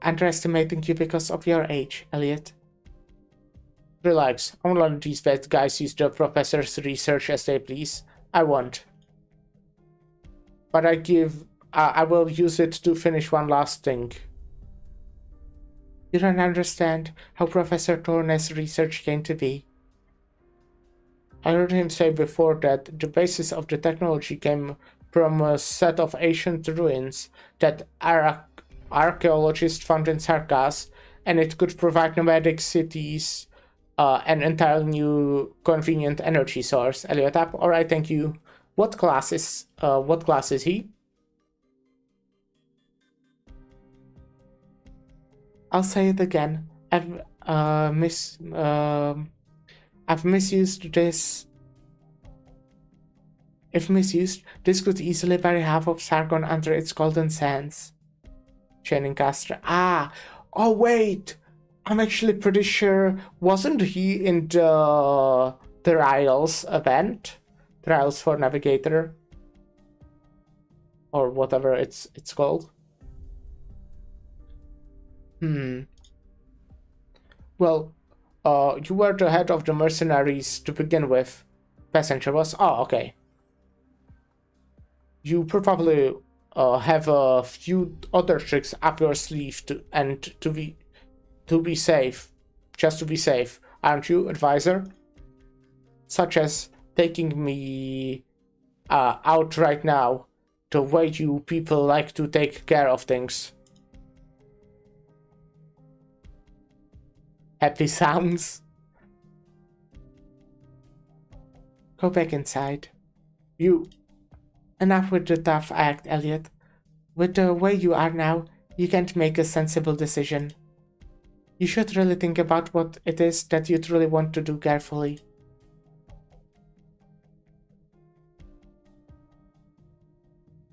underestimating you because of your age, Elliot. Relax, I won't let these bad guys use the professor's research as they please. I won't. But I will use it to finish one last thing. You don't understand how Professor Tornes' research came to be. I heard him say before that the basis of the technology came from a set of ancient ruins that archaeologists found in Sarkas, and it could provide nomadic cities an entirely new convenient energy source. Elliot up. Alright, thank you. What class is he? I'll say it again. I've misused this. If misused, this could easily bury half of Sargon under its golden sands. Channing Castor. Ah! Oh, wait! I'm actually pretty sure, wasn't he in the Trials event? Trials for Navigator? Or whatever it's called. Well, you were the head of the mercenaries to begin with. Passenger was? Oh, okay. You probably have a few other tricks up your sleeve to be safe. Just to be safe, aren't you, advisor? Such as taking me out right now, the way you people like to take care of things. Happy sounds. Go back inside. You. Enough with the tough act, Elliot. With the way you are now, you can't make a sensible decision. You should really think about what it is that you truly want to do carefully.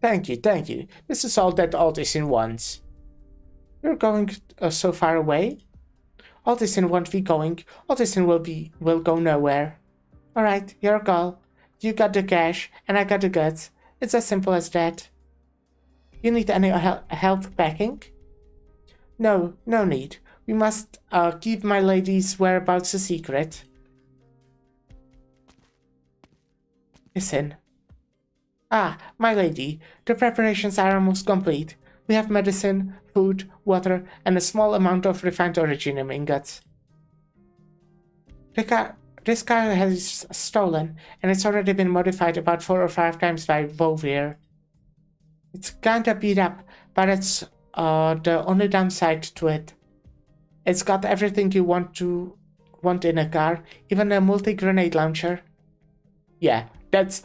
Thank you. This is all that Aldisin wants. You're going so far away? Aldisin won't be going. Aldisin will go nowhere. Alright, your call. You got the cash, and I got the guts. It's as simple as that. You need any help packing? No need. We must keep my lady's whereabouts a secret. Listen. Ah, my lady, the preparations are almost complete. We have medicine, food, water, and a small amount of refined originium ingots. This car has stolen, and it's already been modified about 4 or 5 times by Vovier. It's kinda beat up, but it's the only downside to it. It's got everything you want in a car, even a multi-grenade launcher. Yeah, that's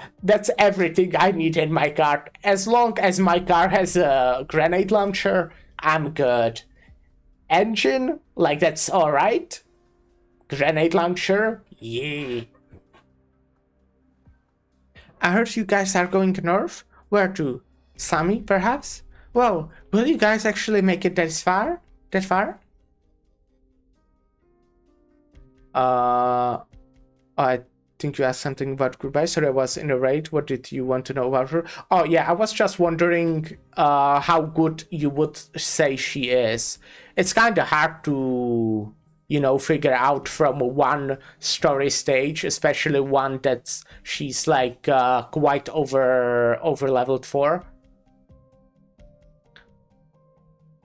everything I need in my car. As long as my car has a grenade launcher, I'm good. Engine? Like, that's alright. Grenade launcher? Yeah. I heard you guys are going north. Where to? Sami, perhaps? Whoa, will you guys actually make it that far? I think you asked something about goodbye. Sorry, I was in a raid. What did you want to know about her? Oh, yeah, I was just wondering how good you would say she is. It's kind of hard to, figure out from one story stage, especially one that's she's like quite over leveled for.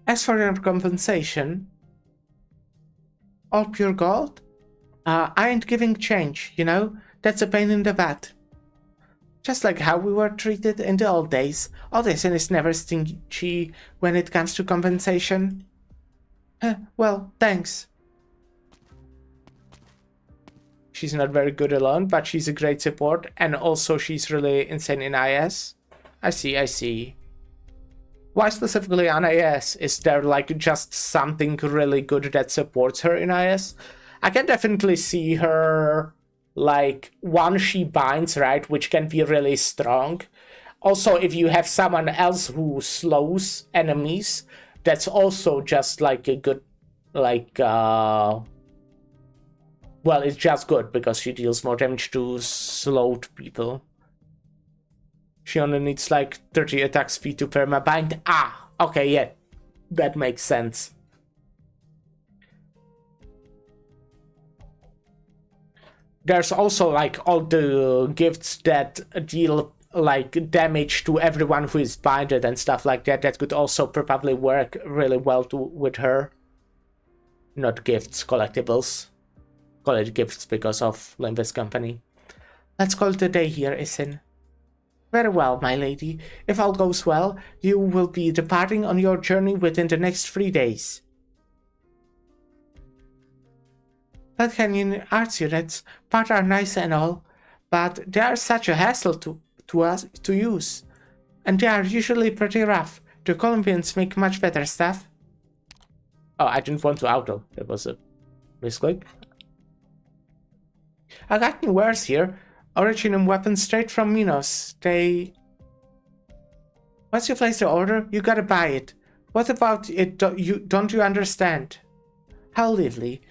As for your compensation, all pure gold? I ain't giving change, That's a pain in the butt. Just like how we were treated in the old days. Aldisin is never stingy when it comes to compensation. Well, thanks. She's not very good alone, but she's a great support, and also she's really insane in IS. I see. Why specifically on IS? Is there like just something really good that supports her in IS? I can definitely see her, like, one she binds, right, which can be really strong. Also, if you have someone else who slows enemies, that's also just like a good, like, well, it's just good because she deals more damage to slowed people. She only needs like 30 attack speed to permabind. Ah, okay, yeah, that makes sense. There's also like all the gifts that deal like damage to everyone who is binded and stuff like that. That could also probably work really well with her. Not gifts, collectibles. Call it gifts because of Limbus Company. Let's call it a day here, Isin. Very well, my lady. If all goes well, you will be departing on your journey within the next 3 days. Blood Canyon arts units, part are nice and all, but they are such a hassle to us to use. And they are usually pretty rough. The Colombians make much better stuff. Oh, I didn't want to auto. That was a Misclick. I got new wares here. Originum weapons straight from Minos. Once you place the order, you gotta buy it. What about it don't you understand? How lively.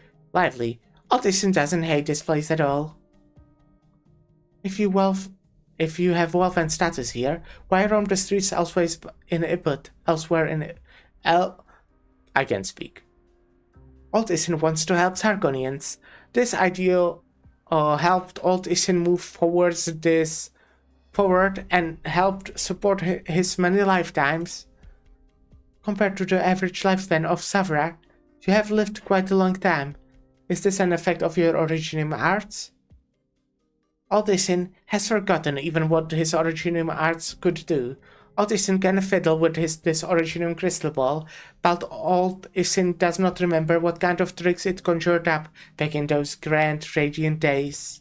Altisson doesn't hate this place at all. If you have wealth and status here, why roam the streets elsewhere I can't speak. Altisson wants to help Sargonians. This ideal helped Altisson move forward and helped support his many lifetimes. Compared to the average lifespan of Savra, you have lived quite a long time. Is this an effect of your Originum arts? Altisson has forgotten even what his Originum arts could do. Altisson can fiddle with this Originum crystal ball, but Altisson does not remember what kind of tricks it conjured up back in those grand, radiant days.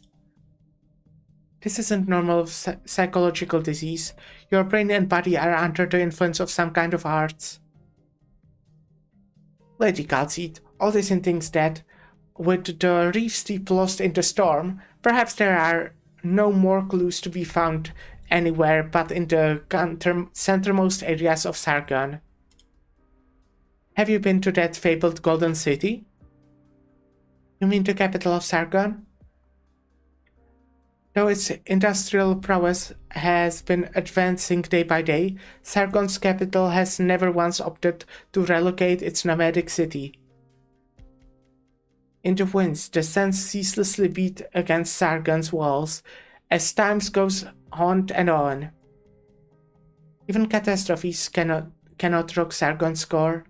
This isn't normal psychological disease. Your brain and body are under the influence of some kind of arts. Lady Calceed, Altisson thinks that, with the reef steep lost in the storm, perhaps there are no more clues to be found anywhere but in the centermost areas of Sargon. Have you been to that fabled Golden City? You mean the capital of Sargon? Though its industrial prowess has been advancing day by day, Sargon's capital has never once opted to relocate its nomadic city. In the winds, the sands ceaselessly beat against Sargon's walls as time goes on and on. Even catastrophes cannot rock Sargon's core.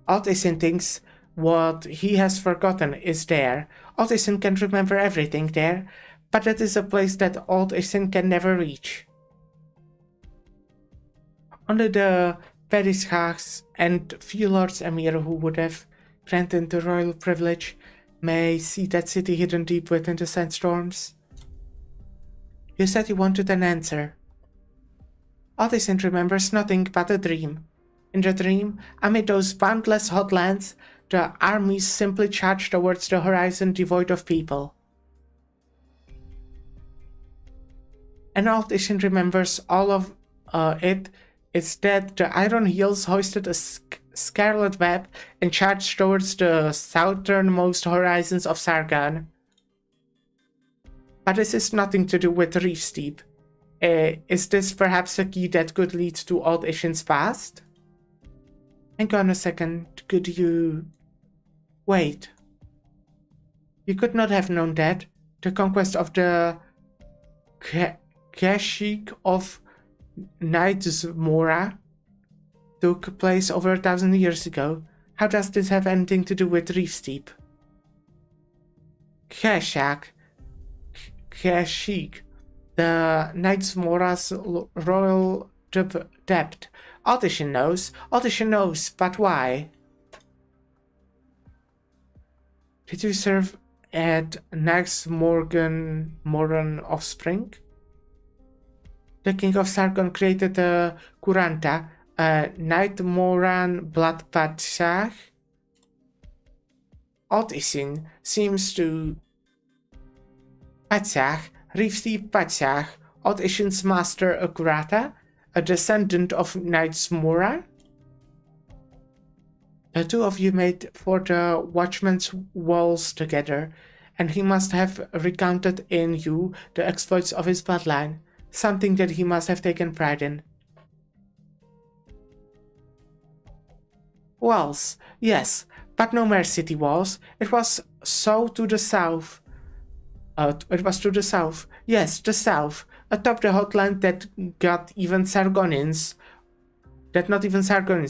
Altisson thinks what he has forgotten is there. Altisson can remember everything there, but that is a place that Altisson can never reach. Only the Perishachs and few Lords Emir who would have granted the royal privilege may see that city hidden deep within the sandstorms. You said you wanted an answer. Altisson remembers nothing but a dream. In the dream, amid those boundless hot lands, the armies simply charged towards the horizon devoid of people. And Altisson remembers all of it is that the Iron Heels hoisted a scarlet web and charged towards the southernmost horizons of Sargon. But this is nothing to do with Reef Steep. Is this perhaps a key that could lead to Altisson's past? Hang on a second, could you... Wait. You could not have known that. The conquest of the Keshik of Naidzmora took place over 1,000 years ago. How does this have anything to do with Reef Steep? Keshik, the Naidzmora's royal debt. Altisson knows, but why? Did you serve at Moran offspring? The king of Sargon created a Kuranta, a Nightmoran blood Patshach. Altisson seems to... Patshach, Reef Steep Patshach, Altisson's master Kurata, a descendant of Nightmoran? The two of you made for the Watchman's walls together, and he must have recounted in you the exploits of his bloodline, something that he must have taken pride in. Walls, yes, but no mere city walls. It was to the south. Yes, the south, atop the hotland that not even Sargonians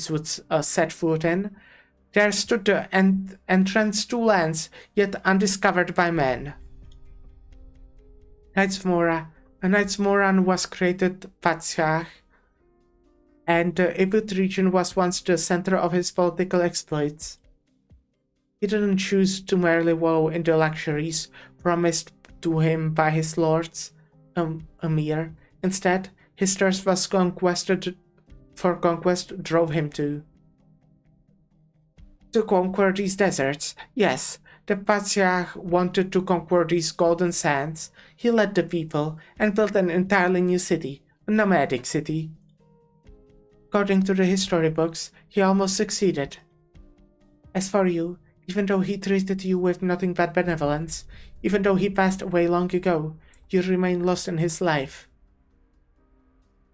would set foot in. There stood the entrance to lands yet undiscovered by men. Nightsmoran was created Patshach, and the Ibut region was once the center of his political exploits. He didn't choose to merely wallow in the luxuries promised to him by his lords, Emir. Instead, his thirst for conquest drove him to. To conquer these deserts, yes. The Patriarch wanted to conquer these golden sands. He led the people and built an entirely new city, a nomadic city. According to the history books, he almost succeeded. As for you, even though he treated you with nothing but benevolence, even though he passed away long ago, you remain lost in his life.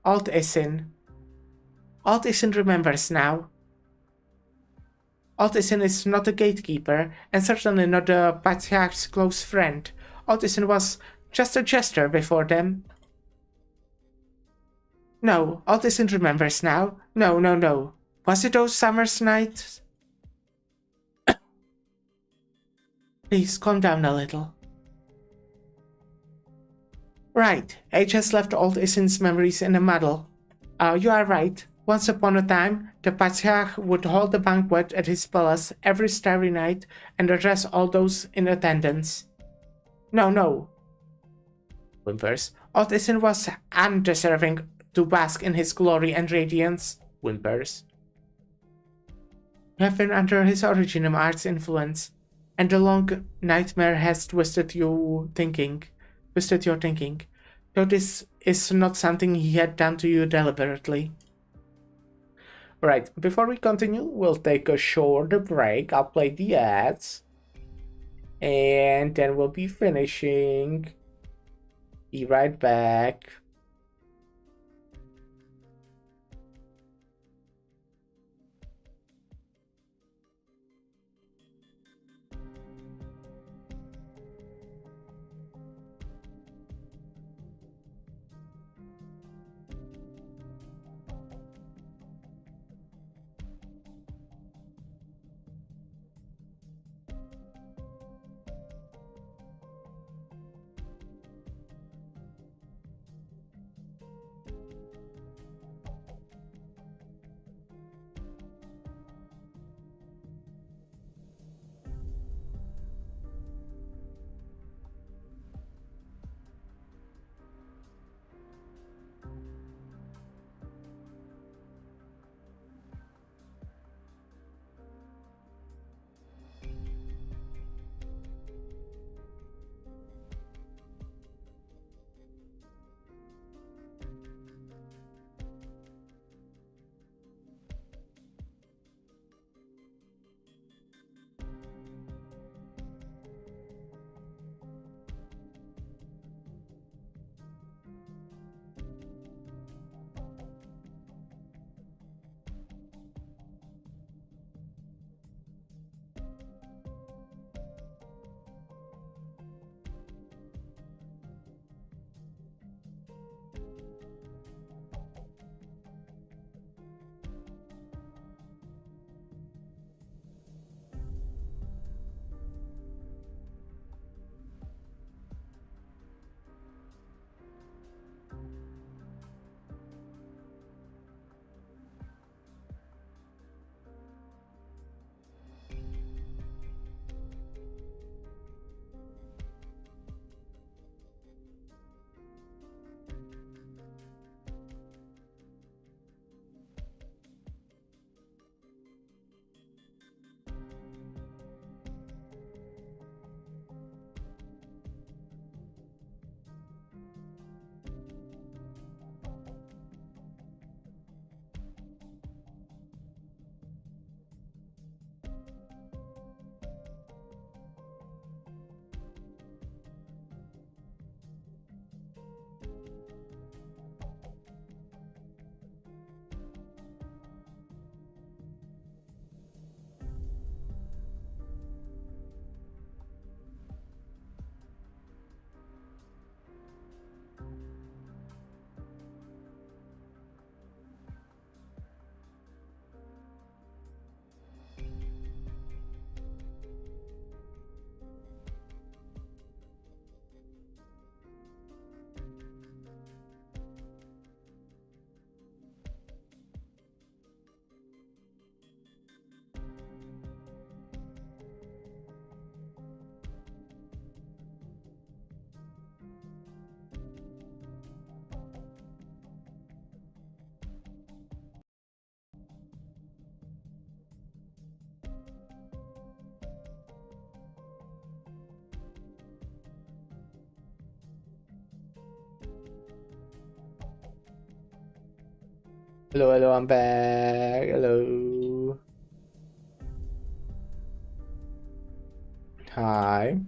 Alt Isin. Alt Isin remembers now. Alt Isin is not a gatekeeper, and certainly not the Patriarch's close friend. Alt Isin was just a jester before them. No, Alt Isin remembers now. No. Was it those summer's nights? Please, calm down a little. Right, age has left Alt Isin's memories in a muddle. You are right. Once upon a time, the Patriarch would hold a banquet at his palace every starry night and address all those in attendance. No. Whimpers. Alt Isin was undeserving to bask in his glory and radiance. Whimpers. You have been under his Originum Art's influence, and the long nightmare has twisted your thinking. Though this is not something he had done to you deliberately. Right, before we continue, we'll take a short break. I'll play the ads. And then we'll be finishing. Be right back. Hello, hello, I'm back. Hello. Hi.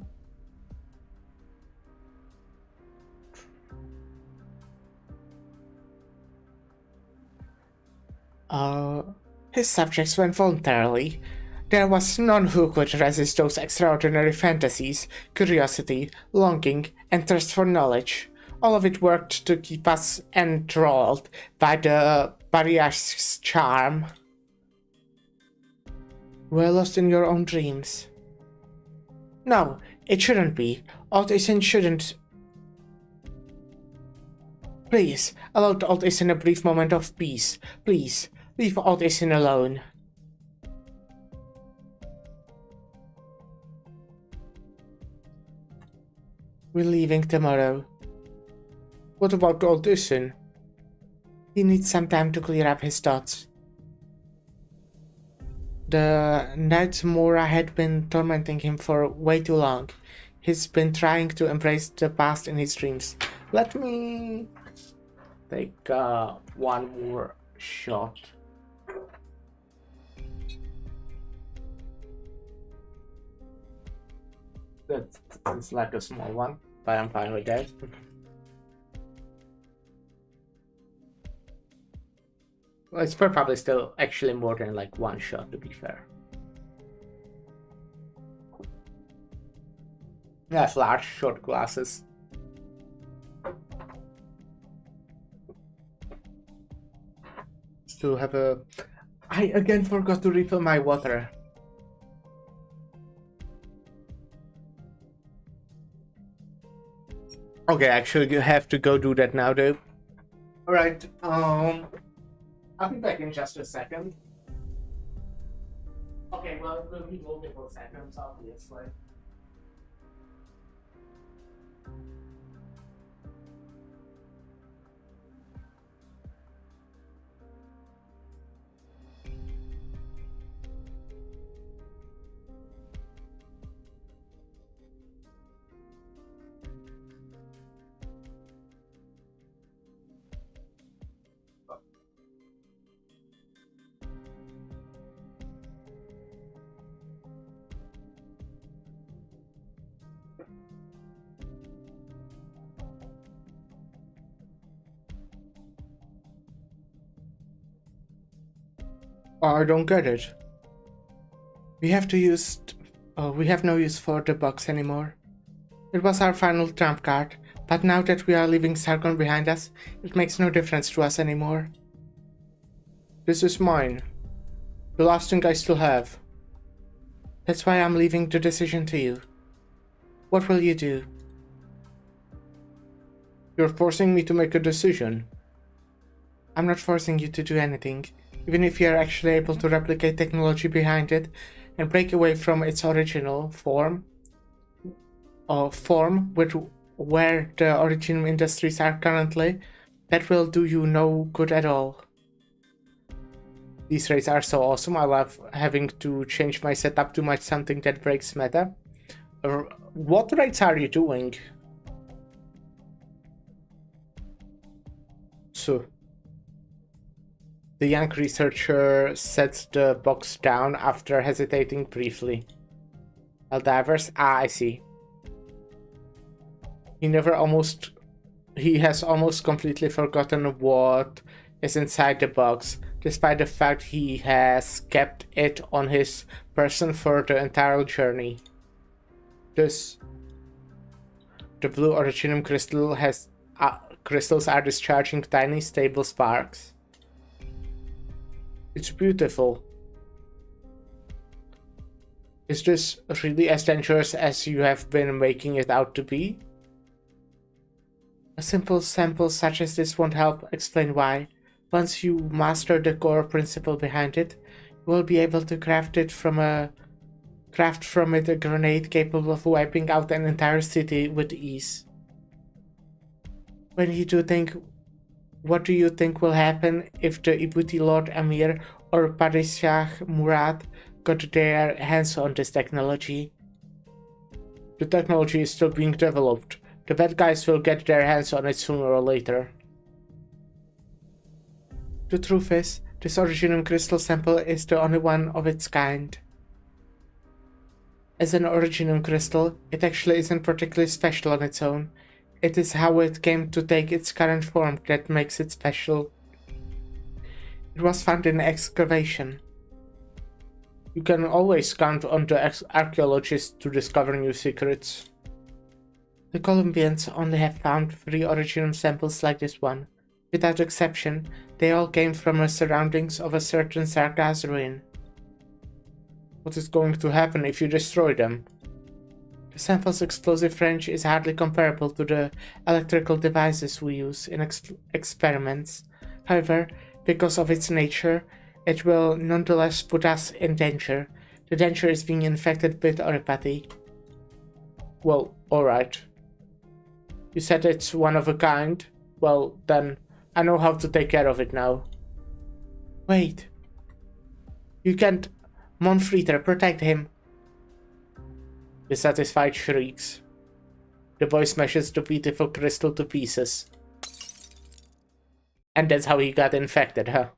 His subjects went voluntarily. There was none who could resist those extraordinary fantasies, curiosity, longing, and thirst for knowledge. All of it worked to keep us enthralled by the Bariash's charm. We're lost in your own dreams. No, it shouldn't be. Alt Isin shouldn't. Please, allow Alt Isin a brief moment of peace. Please, leave Alt Isin alone. We're leaving tomorrow. What about Alt Isin? He needs some time to clear up his thoughts. The nights Mora had been tormenting him for way too long. He's been trying to embrace the past in his dreams. Let me take one more shot. That's like a small one, but I'm fine with that. Well, it's probably still actually more than like one shot, to be fair. I have large short glasses. Still have a... I again forgot to refill my water. Okay, actually you have to go do that now though. Alright, I'll be back in just a second. Okay, well it will be multiple seconds obviously. I don't get it. We have no use for the box anymore. It was our final trump card, but now that we are leaving Sargon behind us, it makes no difference to us anymore. This is mine. The last thing I still have. That's why I'm leaving the decision to you. What will you do? You're forcing me to make a decision. I'm not forcing you to do anything. Even if you are actually able to replicate technology behind it and break away from its original form, where the original industries are currently, that will do you no good at all. These raids are so awesome. I love having to change my setup to match something that breaks meta. What raids are you doing? So. The young researcher sets the box down after hesitating briefly. Eldivers? Ah, I see. He has almost completely forgotten what is inside the box, despite the fact he has kept it on his person for the entire journey. Thus, the blue originum crystals are discharging tiny stable sparks. It's beautiful. Is this really as dangerous as you have been making it out to be? A simple sample such as this won't help explain why. Once you master the core principle behind it, you will be able to craft from it a grenade capable of wiping out an entire city with ease. What do you think will happen if the Ibuti Lord Amir or Padishah Murad got their hands on this technology? The technology is still being developed. The bad guys will get their hands on it sooner or later. The truth is, this Originum crystal sample is the only one of its kind. As an Originum crystal, it actually isn't particularly special on its own. It is how it came to take its current form that makes it special. It was found in excavation. You can always count on the archaeologists to discover new secrets. The Colombians only have found 3 Originum samples like this one. Without exception, they all came from the surroundings of a certain Sargas ruin. What is going to happen if you destroy them? The sample's explosive range is hardly comparable to the electrical devices we use in experiments. However, because of its nature, it will nonetheless put us in danger. The danger is being infected with oripathy. Well, alright. You said it's one of a kind? Well, then I know how to take care of it now. Wait. You can't... Monfreeter, protect him. Dissatisfied shrieks. The boy smashes the beautiful crystal to pieces. And that's how he got infected, huh?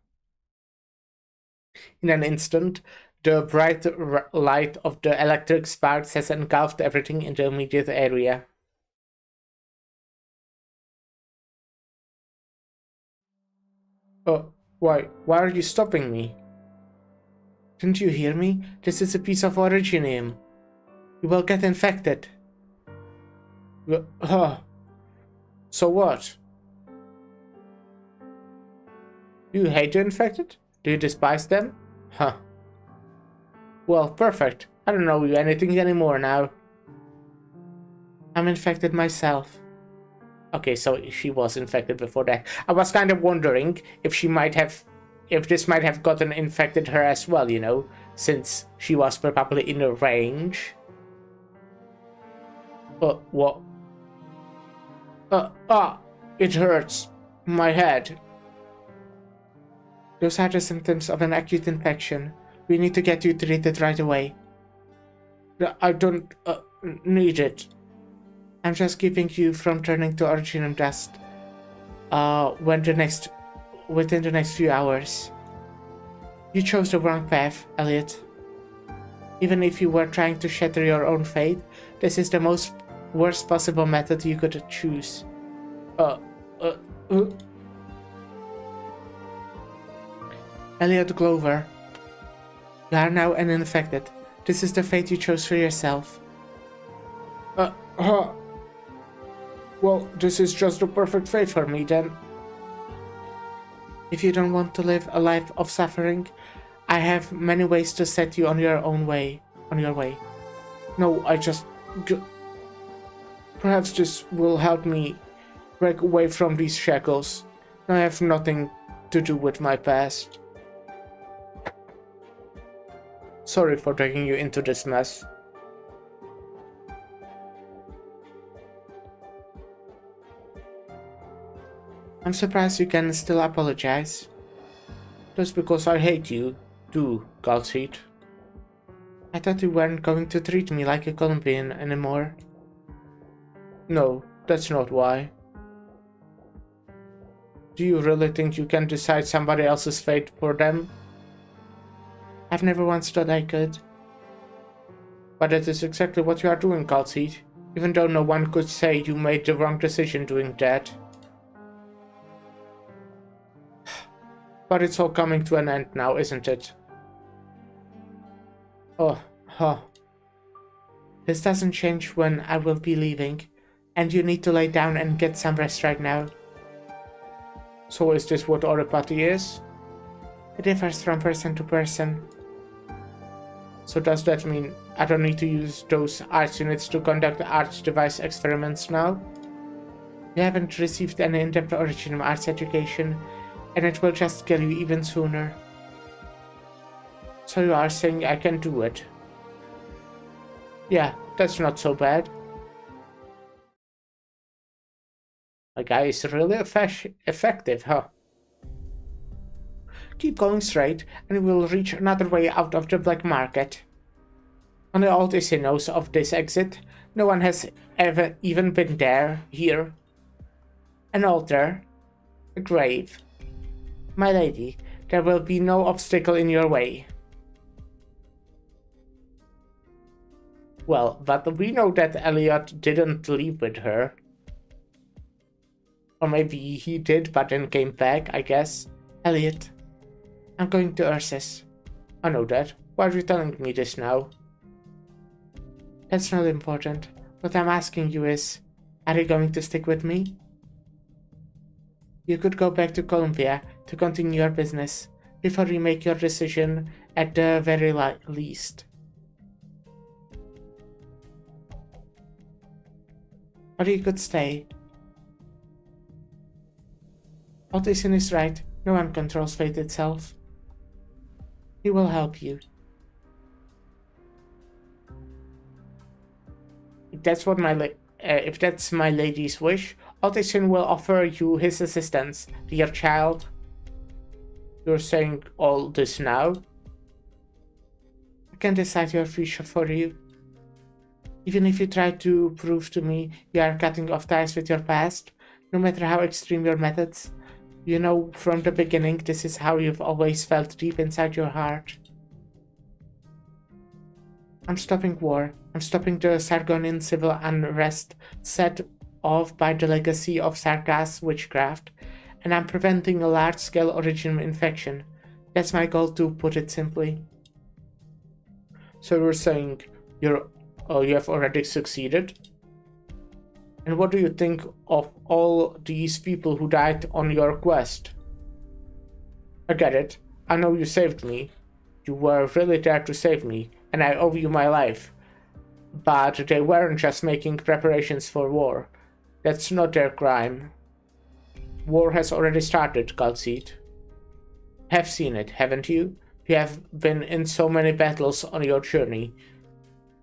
In an instant, the bright light of the electric sparks has engulfed everything in the immediate area. Oh, why are you stopping me? Didn't you hear me? This is a piece of Originium. You will get infected. So what? Do you hate the infected? Do you despise them? Huh. Well, perfect. I don't know you anything anymore now. I'm infected myself. Okay, so she was infected before that. I was kind of wondering if she might have... if this might have gotten infected her as well, you know? Since she was probably in the range. What? It hurts. My head. Those are the symptoms of an acute infection. We need to get you treated right away. I don't need it. I'm just keeping you from turning to Originum dust. Within the next few hours. You chose the wrong path, Elliot. Even if you were trying to shatter your own fate, this is the worst possible method you could choose. Elliot Glover. You are now an infected. This is the fate you chose for yourself. Well, this is just the perfect fate for me then. If you don't want to live a life of suffering, I have many ways to set you on your way. No, perhaps this will help me break away from these shackles. I have nothing to do with my past. Sorry for dragging you into this mess. I'm surprised you can still apologize. That's because I hate you, too, Galseed. I thought you weren't going to treat me like a Colombian anymore. No, that's not why. Do you really think you can decide somebody else's fate for them? I've never once thought I could. But that is exactly what you are doing, Galseed, even though no one could say you made the wrong decision doing that. But it's all coming to an end now, isn't it? This doesn't change when I will be leaving, and you need to lay down and get some rest right now. So is this what oripathy is? It differs from person to person. So does that mean I don't need to use those arts units to conduct arts device experiments now? You haven't received any in-depth Originum arts education, and it will just kill you even sooner. So you are saying I can do it? Yeah, that's not so bad. My guy is really effective, huh? Keep going straight, and we will reach another way out of the black market. Only old Issy knows of this exit. No one has ever even been there, here. An altar. A grave. My lady, there will be no obstacle in your way. Well, but we know that Elliot didn't leave with her. Or maybe he did, but then came back, I guess. Elliot, I'm going to Ursus. I know that. Why are you telling me this now? That's not important. What I'm asking you is, are you going to stick with me? You could go back to Columbia to continue your business before you make your decision at the very least. Or you could stay. Odyssey is right. No one controls fate itself. He will help you. If that's my lady's wish, Odyssey will offer you his assistance, dear child. You're saying all this now? I can decide your future for you. Even if you try to prove to me you are cutting off ties with your past, no matter how extreme your methods, you know from the beginning this is how you've always felt deep inside your heart. I'm stopping war. I'm stopping the Sargonian civil unrest set off by the legacy of Sargas witchcraft, and I'm preventing a large-scale original infection. That's my goal, to put it simply. So you're saying you have already succeeded? And what do you think of all these people who died on your quest? I get it. I know you saved me. You were really there to save me, and I owe you my life. But they weren't just making preparations for war. That's not their crime. War has already started, Galseed. Have seen it, haven't you? You have been in so many battles on your journey.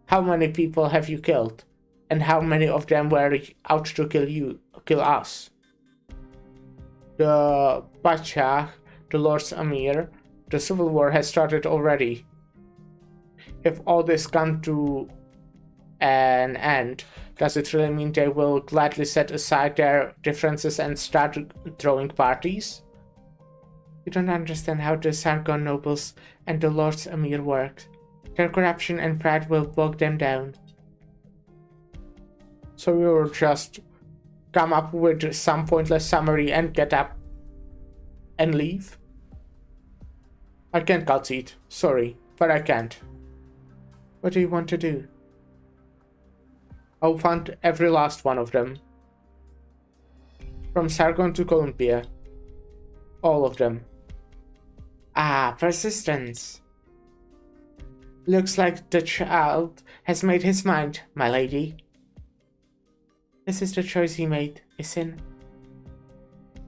How many people have you killed? And how many of them were out to kill us? The Bachach, the Lord's Amir, the civil war has started already. If all this comes to an end, does it really mean they will gladly set aside their differences and start throwing parties? You don't understand how the Sargon nobles and the Lord's Amir work. Their corruption and pride will bog them down. So you'll just come up with some pointless summary and get up and leave? I can't, Galseed. Sorry, but I can't. What do you want to do? I'll find every last one of them. From Sargon to Columbia. All of them. Ah, persistence. Looks like the child has made his mind, my lady. This is the choice he made, Isin.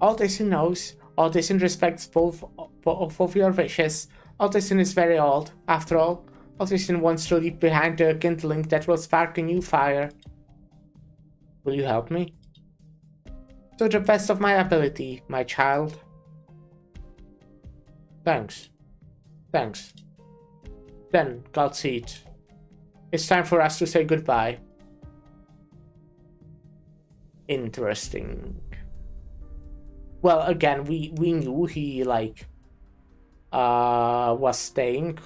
Aldesin knows. Aldesin respects both of your wishes. Aldesin is very old. After all, Aldesin wants to leave behind the kindling that will spark a new fire. Will you help me? To the best of my ability, my child. Thanks. Thanks. Then, Galseed, it's time for us to say goodbye. Interesting. Well, again, we knew he, was staying.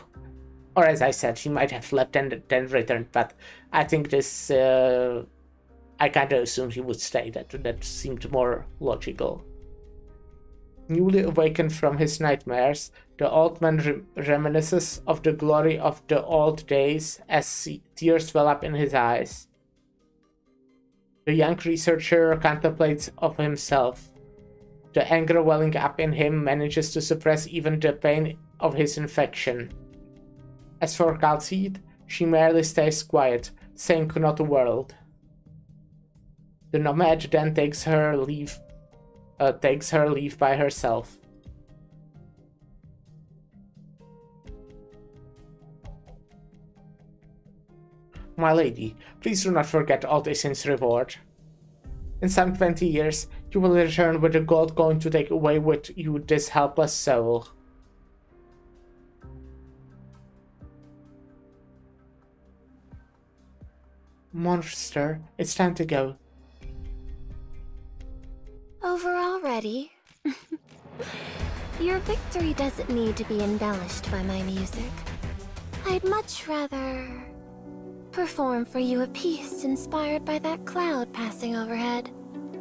Or as I said, he might have left and then returned, but I think this, I kinda assumed he would stay. That seemed more logical. Newly awakened from his nightmares, the old man reminisces of the glory of the old days as tears well up in his eyes. The young researcher contemplates of himself. The anger welling up in him manages to suppress even the pain of his infection. As for Galseed, she merely stays quiet, saying not a word. The nomad then takes her leave by herself. My lady, please do not forget Aldesin's reward. In some 20 years, you will return with the gold going to take away with you this helpless soul. Monster, it's time to go. Over already? Your victory doesn't need to be embellished by my music. I'd much rather perform for you a piece inspired by that cloud passing overhead.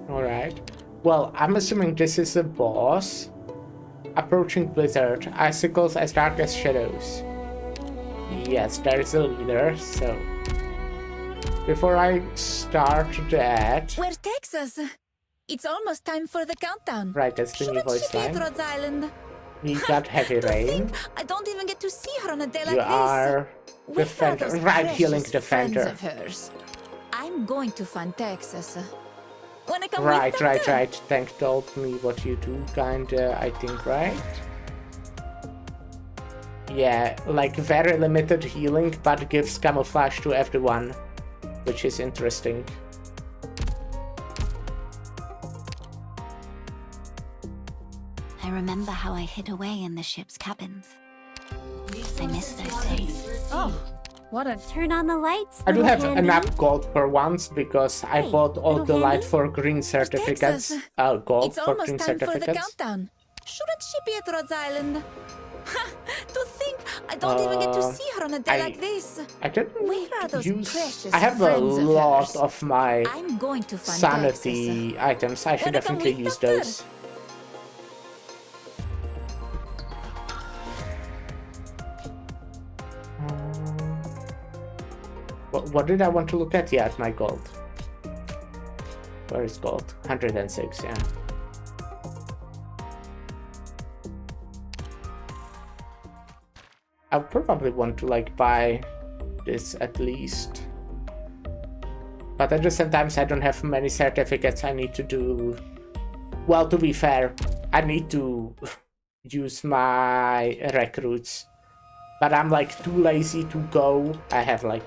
Alright. Well, I'm assuming this is a boss. Approaching blizzard. Icicles as dark as shadows. Yes, there is a leader, so... Before I start that... Where takes us? It's almost time for the countdown. Right, that's the new Shouldn't voice she be at line. Rhodes Island? We got heavy To rain. think I don't even get to see her on a day You like are... this. Where are Defender. those Right, healing precious friends defender. of hers? I'm going to find Texas. Wanna come Right, with them right, too? right. Tank told me what you do, kinda, I think, right? Yeah, like very limited healing, but gives camouflage to everyone, which is interesting. I remember how I hid away in the ship's cabins. I miss those days. Oh, what a... Turn on the lights. I do little have handy. enough gold for once because I Hey, bought all little the light handy? for green certificates. Texas. Gold It's for almost green time for the certificates. countdown. Shouldn't she be at Rhodes Island? Ha! To think I don't even get to see her on a day like this. I didn't Where are those use... precious I have a friends of lot hers? of my I'm going to find sanity items. I should Wanna come definitely with use them, those. What did I want to look at? Yeah, my gold. Where is gold? 106, yeah. I probably want to like buy this at least. But at the same time, I don't have many certificates I need to do. Well, to be fair, I need to use my recruits. But I'm like too lazy to go. I have like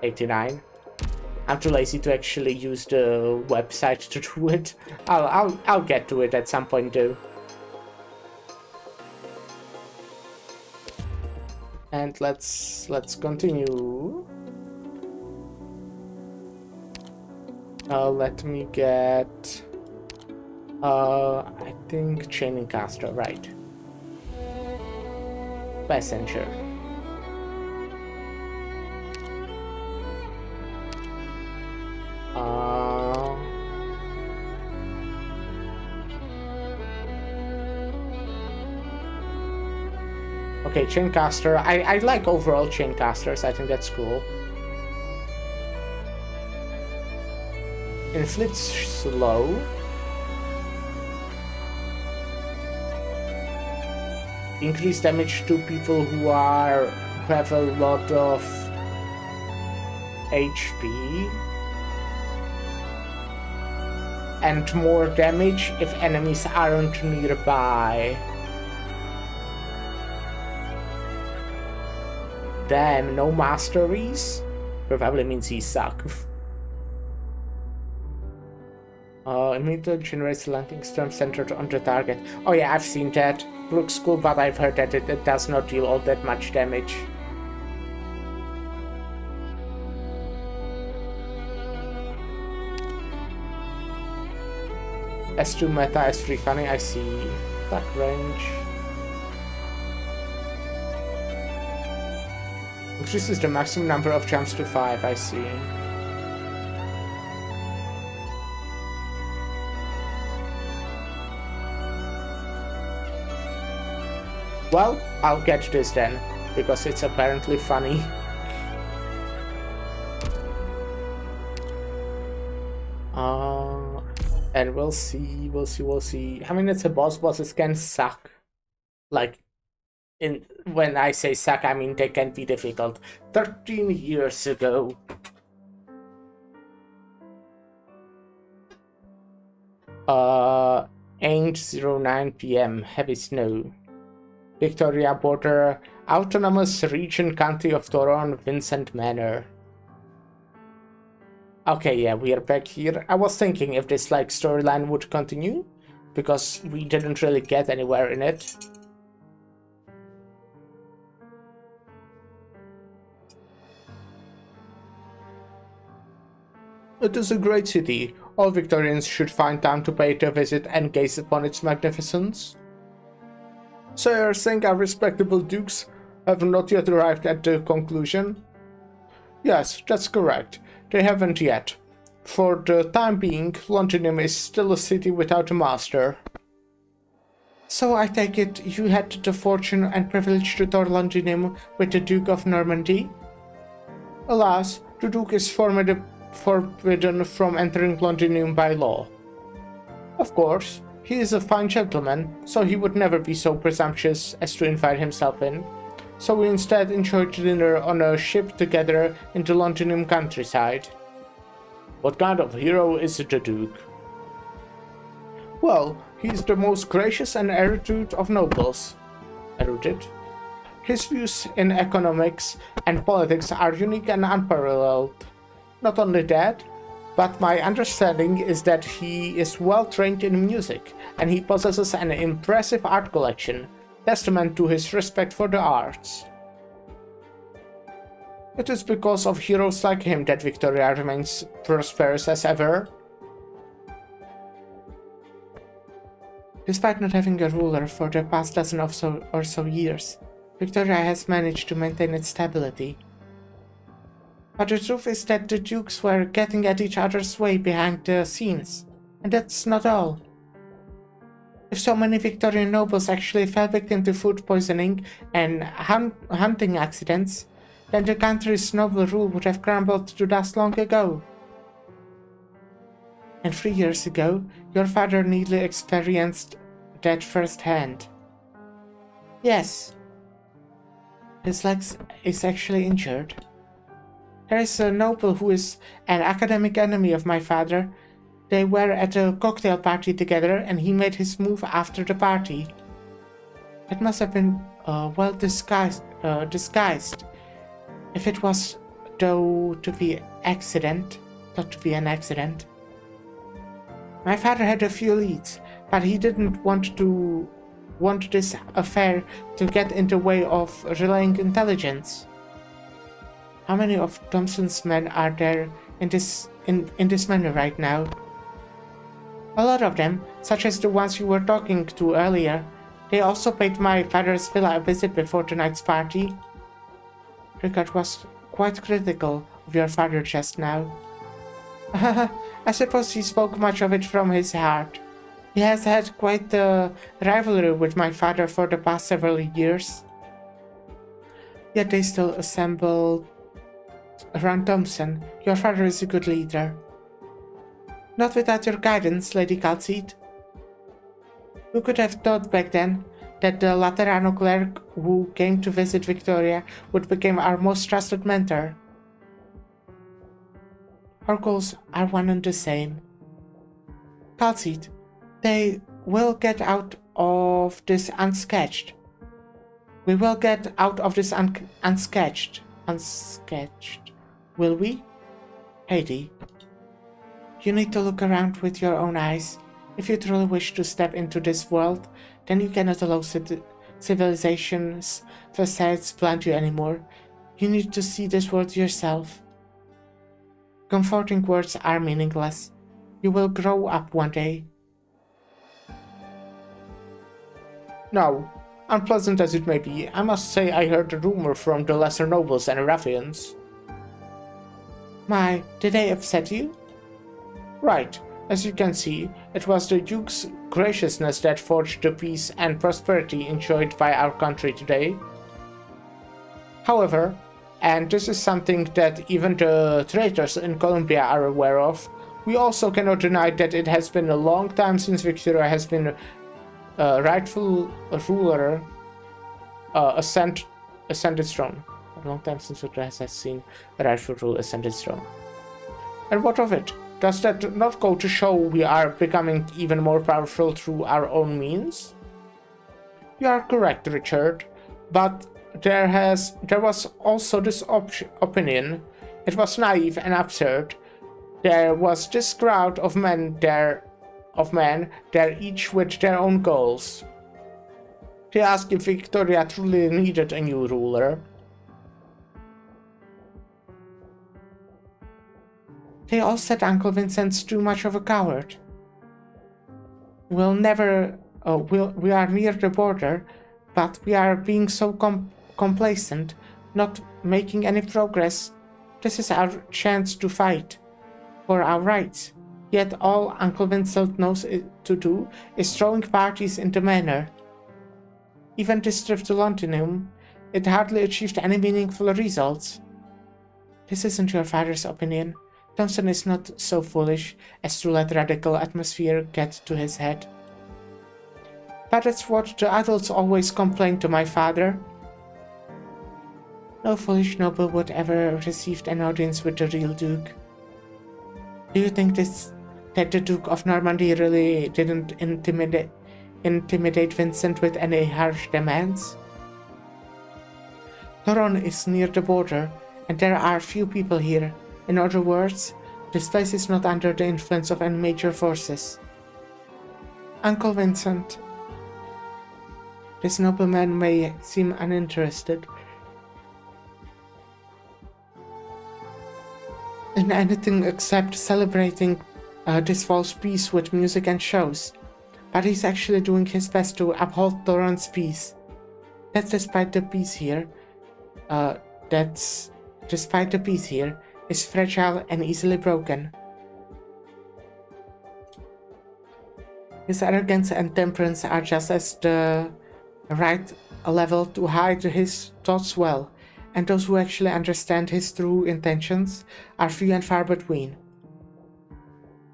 89. I'm too lazy to actually use the website to do it. I'll get to it at some point though. And let's continue. Let me get I think chaining caster, right. Passenger. Okay, Chaincaster. I like overall Chaincasters. I think that's cool. Inflicts slow. Increase damage to people who have a lot of HP. And more damage if enemies aren't nearby. Damn, no masteries? Probably means he suck. Immediately generates landing storm centered on the target. Oh yeah, I've seen that. Looks cool, but I've heard that it does not deal all that much damage. S2 meta, S3 funny, I see. That range. Increases the maximum number of jumps to 5, I see. Well, I'll get this then, because it's apparently funny. And we'll see. I mean, it's a boss. Bosses can suck. Like, when I say suck, I mean they can be difficult. 13 years ago. Ain't 09 PM. Heavy snow. Victoria Border, Autonomous Region, County of Toron, Vincent Manor. Okay, yeah, we are back here. I was thinking if this like storyline would continue, because we didn't really get anywhere in it. It is a great city. All Victorians should find time to pay it a visit and gaze upon its magnificence. So you're saying our respectable dukes have not yet arrived at the conclusion? Yes, that's correct. They haven't yet. For the time being, Londinium is still a city without a master. So I take it you had the fortune and privilege to tour Londinium with the Duke of Normandy? Alas, the Duke is forbidden from entering Londinium by law. Of course, he is a fine gentleman, so he would never be so presumptuous as to invite himself in. So we instead enjoyed dinner on a ship together in the Londinium countryside. What kind of hero is the Duke? Well, he is the most gracious and erudite of nobles. Erudite? His views in economics and politics are unique and unparalleled. Not only that, but my understanding is that he is well trained in music, and he possesses an impressive art collection, testament to his respect for the arts. It is because of heroes like him that Victoria remains prosperous as ever. Despite not having a ruler for the past dozen or so years, Victoria has managed to maintain its stability. But the truth is that the dukes were getting at each other's way behind the scenes, and that's not all. If so many Victorian nobles actually fell victim to food poisoning and hunting accidents, then the country's noble rule would have crumbled to dust long ago. And 3 years ago, your father nearly experienced that firsthand. Yes, his leg is actually injured. There is a noble who is an academic enemy of my father. They were at a cocktail party together and he made his move after the party. It must have been well disguised, if it was though to be not to be an accident. My father had a few leads, but he didn't want this affair to get in the way of relaying intelligence. How many of Thompson's men are there in this manner right now? A lot of them, such as the ones you were talking to earlier. They also paid my father's villa a visit before tonight's party. Richard was quite critical of your father just now. I suppose he spoke much of it from his heart. He has had quite a rivalry with my father for the past several years. Yet they still assembled around Thompson. Your father is a good leader. Not without your guidance, Lady Calceed. Who could have thought back then that the Laterano cleric who came to visit Victoria would become our most trusted mentor? Our goals are one and the same. Calceed, they will get out of this unscathed. We will get out of this unscathed. Will we? Heidi, you need to look around with your own eyes. If you truly wish to step into this world, then you cannot allow civilization's facades blind you anymore. You need to see this world yourself. Comforting words are meaningless. You will grow up one day. Now, unpleasant as it may be, I must say I heard a rumor from the lesser nobles and ruffians. My, did they upset you? Right. As you can see, it was the Duke's graciousness that forged the peace and prosperity enjoyed by our country today. However, and this is something that even the traitors in Columbia are aware of, we also cannot deny that it has been a long time since Victoria has been a rightful ruler ascended throne. A long time since Victoria has seen a rightful ruler ascended throne. And what of it? Does that not go to show we are becoming even more powerful through our own means? You are correct, Richard, but there was also this opinion. It was naive and absurd. There was this crowd of men there, each with their own goals. They asked if Victoria truly needed a new ruler. They all said Uncle Vincent's too much of a coward. We are near the border, but we are being so complacent, not making any progress. This is our chance to fight for our rights. Yet all Uncle Vincent knows to do is throwing parties in the manor. Even this trip to Londinium, it hardly achieved any meaningful results. This isn't your father's opinion. Thompson is not so foolish as to let radical atmosphere get to his head. But that's what the adults always complain to my father. No foolish noble would ever receive an audience with the real Duke. Do you think that the Duke of Normandy really didn't intimidate Vincent with any harsh demands? Toron is near the border, and there are few people here. In other words, this place is not under the influence of any major forces. Uncle Vincent. This nobleman may seem uninterested in anything except celebrating this false peace with music and shows, but he's actually doing his best to uphold Toron's peace. That's despite the peace here. Is fragile and easily broken. His arrogance and temperance are just as the right level to hide his thoughts well, and those who actually understand his true intentions are few and far between.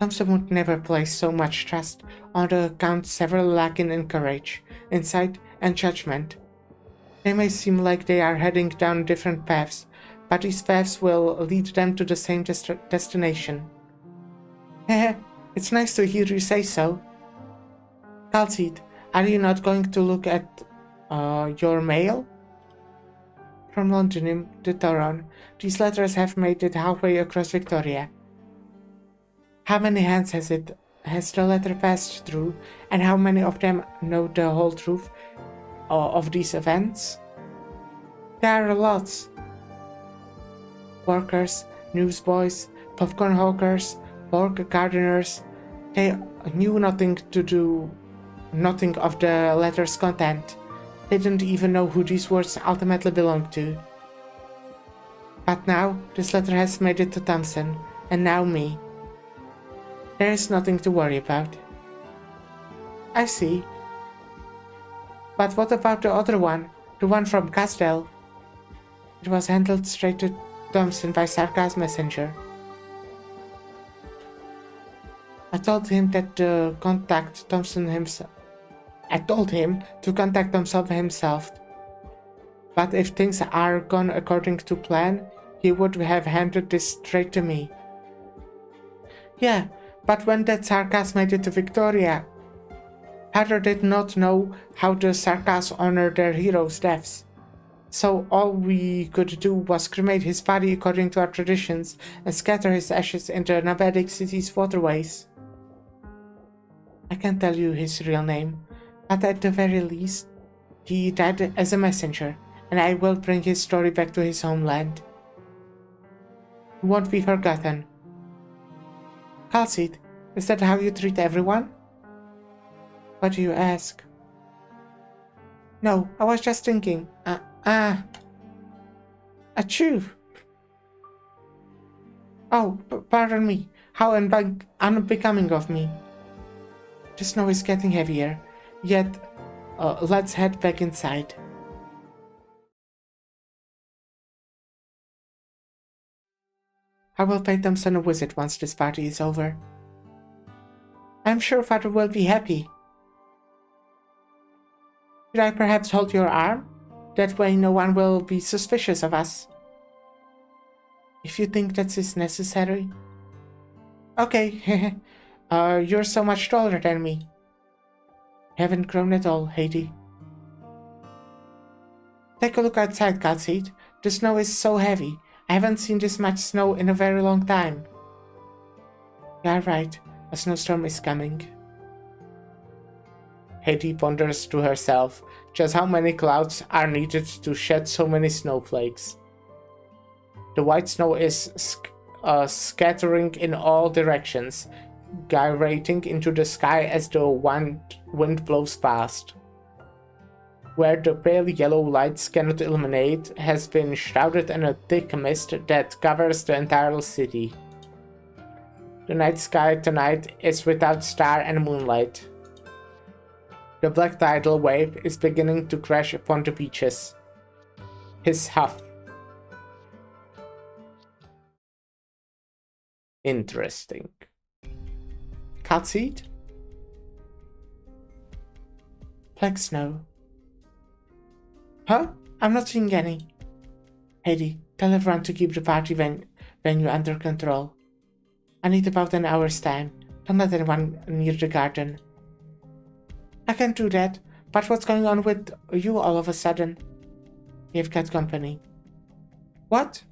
Thompson would never place so much trust on the Count several lacking in courage, insight, and judgment. They may seem like they are heading down different paths, but these paths will lead them to the same destination. Heh, it's nice to hear you say so. Calcid, are you not going to look at your mail? From Londinium to Toron, these letters have made it halfway across Victoria. How many hands has the letter passed through, and how many of them know the whole truth of these events? There are lots. Workers, newsboys, popcorn hawkers, pork gardeners, they knew nothing of the letter's content. They didn't even know who these words ultimately belonged to. But now, this letter has made it to Thompson, and now me. There is nothing to worry about. I see. But what about the other one? The one from Castell? It was handled straight to Thompson by Sarkar's messenger. I told him to contact Thompson himself. But if things are gone according to plan, he would have handed this straight to me. Yeah, but when that Sarkas made it to Victoria, Father did not know how the Sarkas honor their heroes' deaths. So all we could do was cremate his body according to our traditions and scatter his ashes in the Nabadic city's waterways. I can't tell you his real name, but at the very least, he died as a messenger, and I will bring his story back to his homeland. He won't be forgotten. Calcid, is that how you treat everyone? What do you ask? No, I was just thinking. Achoo! Oh, pardon me. How unbecoming of me. The snow is getting heavier, yet let's head back inside. I will pay Thompson a visit once this party is over. I'm sure Father will be happy. Should I perhaps hold your arm? That way no one will be suspicious of us. If you think that is necessary. Okay, you're so much taller than me. Haven't grown at all, Heidi. Take a look outside, Calcid. The snow is so heavy. I haven't seen this much snow in a very long time. You're right. A snowstorm is coming. Heidi ponders to herself just how many clouds are needed to shed so many snowflakes. The white snow is scattering in all directions, gyrating into the sky as the wind blows past. where the pale yellow lights cannot illuminate, has been shrouded in a thick mist that covers the entire city. The night sky tonight is without star and moonlight. The black tidal wave is beginning to crash upon the beaches. His huff. Interesting. Catseed? Black snow. Huh? I'm not seeing any. Heidi, tell everyone to keep the party venue under control. I need about an hour's time. Don't let anyone near the garden. I can do that, but what's going on with you all of a sudden? You've got company. What?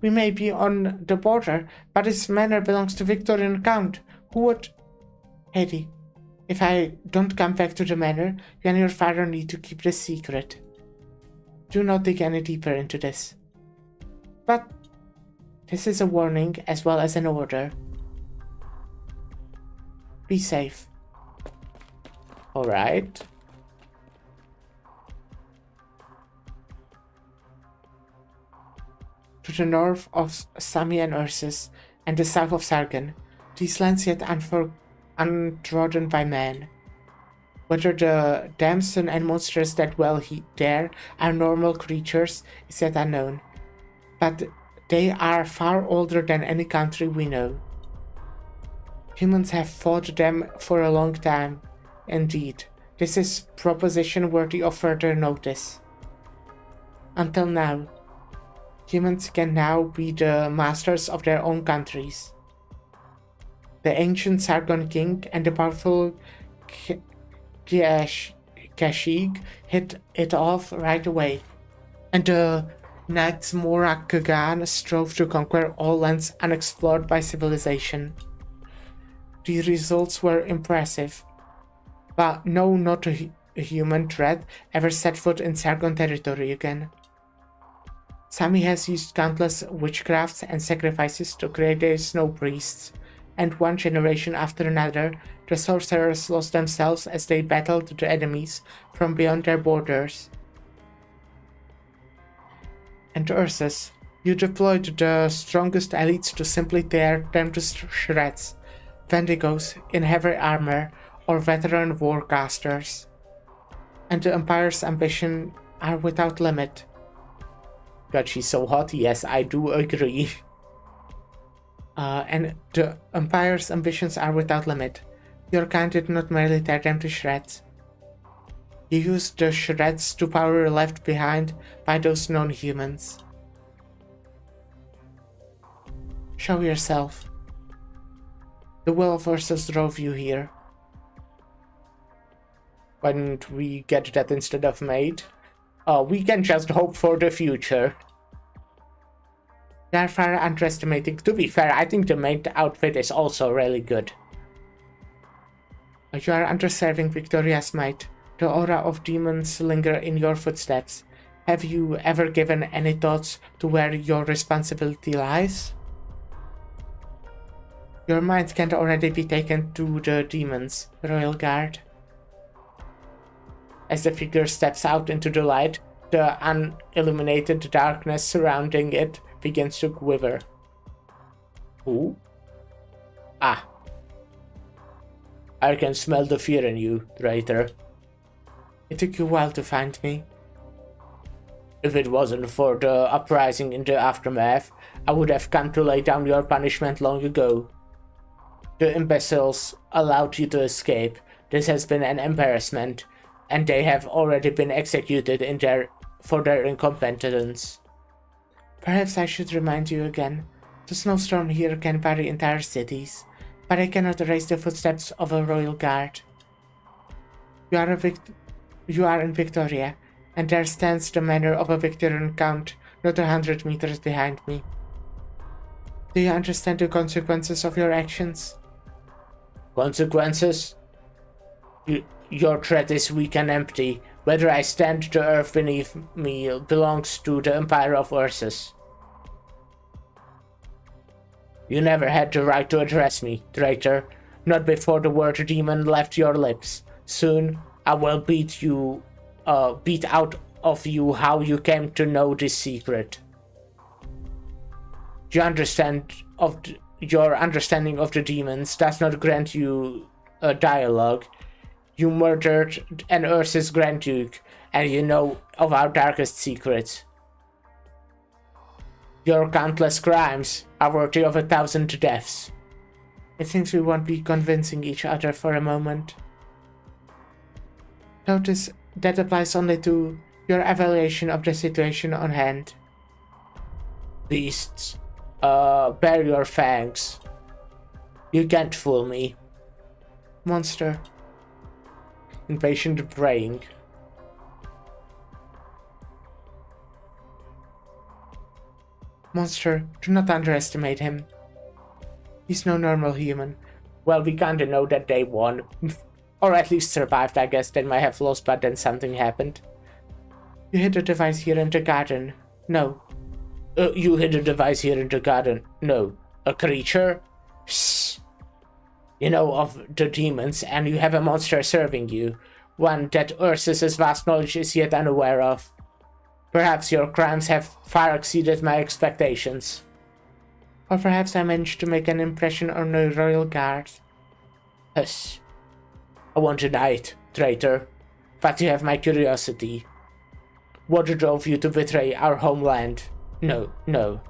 We may be on the border, but this manor belongs to Victorian Count. Who would... Heidi, if I don't come back to the manor, you and your father need to keep this secret. Do not dig any deeper into this. But this is a warning as well as an order. Be safe. Alright. To the north of Sami and Ursus, and the south of Sargon, these lands yet untrodden by man. Whether the damson and monsters that dwell there are normal creatures is yet unknown, but they are far older than any country we know. Humans have fought them for a long time. Indeed, this is proposition worthy of further notice. Until now, humans can now be the masters of their own countries. The ancient Sargon king and the powerful Kashig hit it off right away, and the next Morak Kagan strove to conquer all lands unexplored by civilization. The results were impressive, but no, not a human threat ever set foot in Sargon territory again. Sami has used countless witchcrafts and sacrifices to create their snow priests, and one generation after another, the sorcerers lost themselves as they battled the enemies from beyond their borders. And Ursus, you deployed the strongest elites to simply tear them to shreds, Vendigos in heavy armor or veteran warcasters. And the Empire's ambition are without limit. God, she's so hot. Yes, I do agree. And the Empire's ambitions are without limit. Your kind did not merely tear them to shreds. You used the shreds to power left behind by those non-humans. Show yourself. The will of Ursus drove you here. Why didn't we get that instead of made? We can just hope for the future. They are far underestimating. To be fair, I think the main outfit is also really good. You are underserving Victoria's might. The aura of demons linger in your footsteps. Have you ever given any thoughts to where your responsibility lies? Your mind can already be taken to the demons, Royal Guard. As the figure steps out into the light, the unilluminated darkness surrounding it begins to quiver. Who? Ah. I can smell the fear in you, traitor. It took you a while to find me. If it wasn't for the uprising in the aftermath, I would have come to lay down your punishment long ago. The imbeciles allowed you to escape. This has been an embarrassment, and they have already been executed for their incompetence. Perhaps I should remind you again. The snowstorm here can bury entire cities, but I cannot erase the footsteps of a royal guard. You are in Victoria, and there stands the manor of a Victorian count not 100 meters behind me. Do you understand the consequences of your actions? Consequences? Your threat is weak and empty. Whether I stand the earth beneath me belongs to the Empire of Ursus. You never had the right to address me, traitor. Not before the word demon left your lips. Soon, I will beat you beat out of you how you came to know this secret. Your understanding of the demons does not grant you a dialogue. You murdered an Ursus Grand Duke, and you know of our darkest secrets. Your countless crimes are worthy of 1,000 deaths. It seems we won't be convincing each other for a moment. Notice that applies only to your evaluation of the situation on hand. Beasts, bare your fangs. You can't fool me. Monster. Impatient braying. Monster, do not underestimate him. He's no normal human. Well, we kinda know that they won. Or at least survived, I guess. They might have lost, but then something happened. You hid a device here in the garden. No. You hid a device here in the garden. No. A creature? Shh. You know of the demons, and you have a monster serving you. One that Ursus's vast knowledge is yet unaware of. Perhaps your crimes have far exceeded my expectations. Or perhaps I managed to make an impression on the royal guard. Hush. I won't deny it, traitor, but you have my curiosity. What drove you to betray our homeland? No.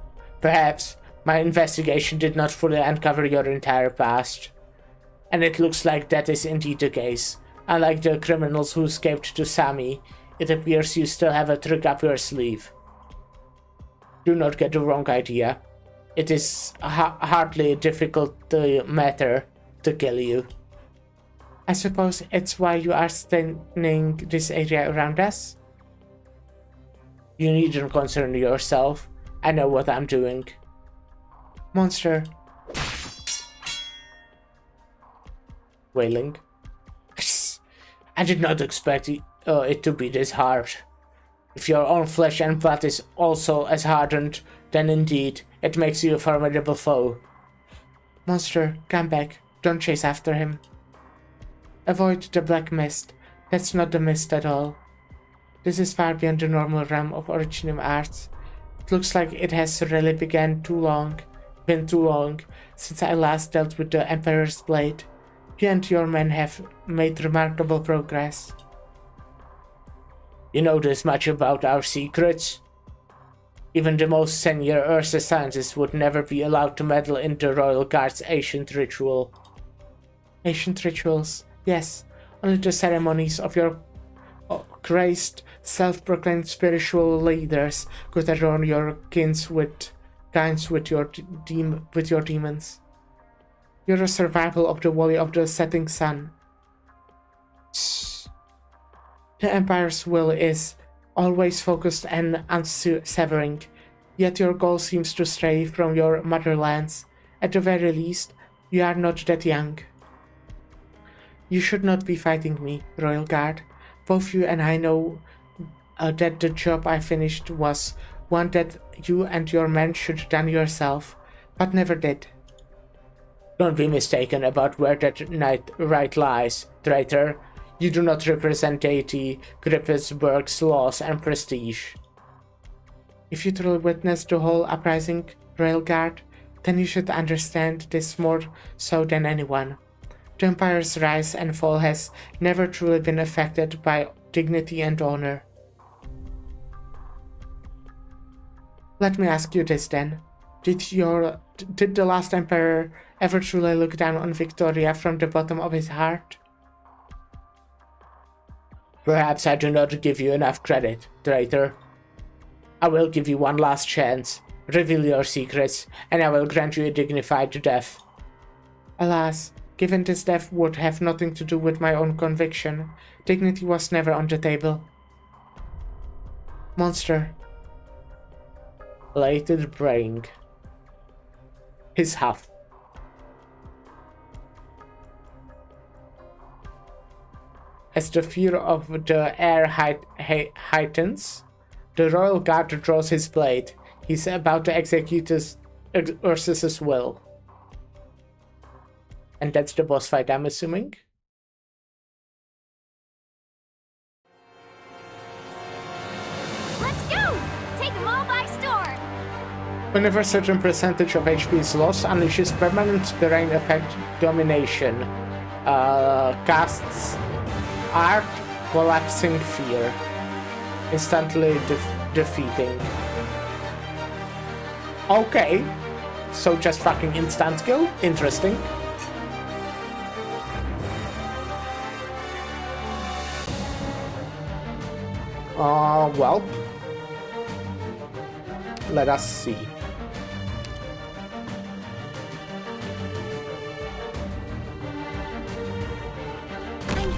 Perhaps my investigation did not fully uncover your entire past. And it looks like that is indeed the case. Unlike the criminals who escaped to Sami, it appears you still have a trick up your sleeve. Do not get the wrong idea. It is hardly a difficult matter to kill you. I suppose it's why you are staining this area around us? You needn't concern yourself. I know what I'm doing. Monster. Wailing. I did not expect it to be this hard. If your own flesh and blood is also as hardened, then indeed, it makes you a formidable foe. Monster, come back. Don't chase after him. Avoid the black mist. That's not the mist at all. This is far beyond the normal realm of Originum arts. It looks like it has really been too long since I last dealt with the Emperor's Blade. You and your men have made remarkable progress. You know this much about our secrets? Even the most senior Ursa scientists would never be allowed to meddle in the Royal Guard's ancient ritual. Ancient rituals? Yes, only the ceremonies of your graced, self-proclaimed spiritual leaders could adorn your kinds with your demons. You're a survival of the Valley of the Setting Sun. Shh. The Empire's will is always focused and unsevering, yet your goal seems to stray from your motherlands. At the very least, you are not that young. You should not be fighting me, Royal Guard. Both you and I know that the job I finished was one that you and your men should have done yourself, but never did. Don't be mistaken about where that right lies, traitor. You do not represent deity Griffithsburg's laws and prestige. If you truly witnessed the whole uprising, Royal Guard, then you should understand this more so than anyone. The Empire's rise and fall has never truly been affected by dignity and honor. Let me ask you this then. Did the last Emperor ever truly look down on Victoria from the bottom of his heart? Perhaps I do not give you enough credit, traitor. I will give you one last chance. Reveal your secrets, and I will grant you a dignified death. Alas, given this death would have nothing to do with my own conviction, dignity was never on the table. Monster. Belated braying. His huff. As the fear of the air heightens, the Royal Guard draws his blade. He's about to execute Ursus's will. And that's the boss fight, I'm assuming? Whenever a certain percentage of HP is lost, unleashes permanent terrain effect domination. Casts Art Collapsing Fear. Instantly defeating. Okay. So just fucking instant kill? Interesting. Well. Let us see.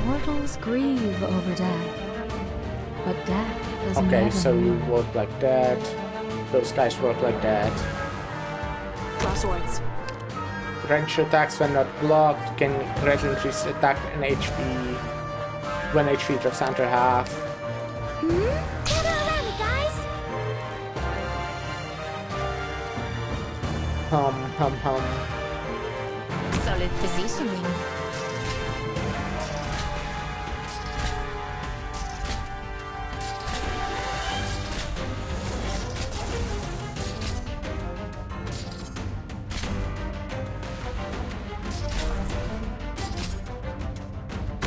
Mortals grieve over death, but death is Okay, never so you known. work like that. Those guys work like that. Draw swords. Range attacks when not blocked can greatly increase attack and HP when HP drops under half. Gather around me, guys! Hum. Solid positioning.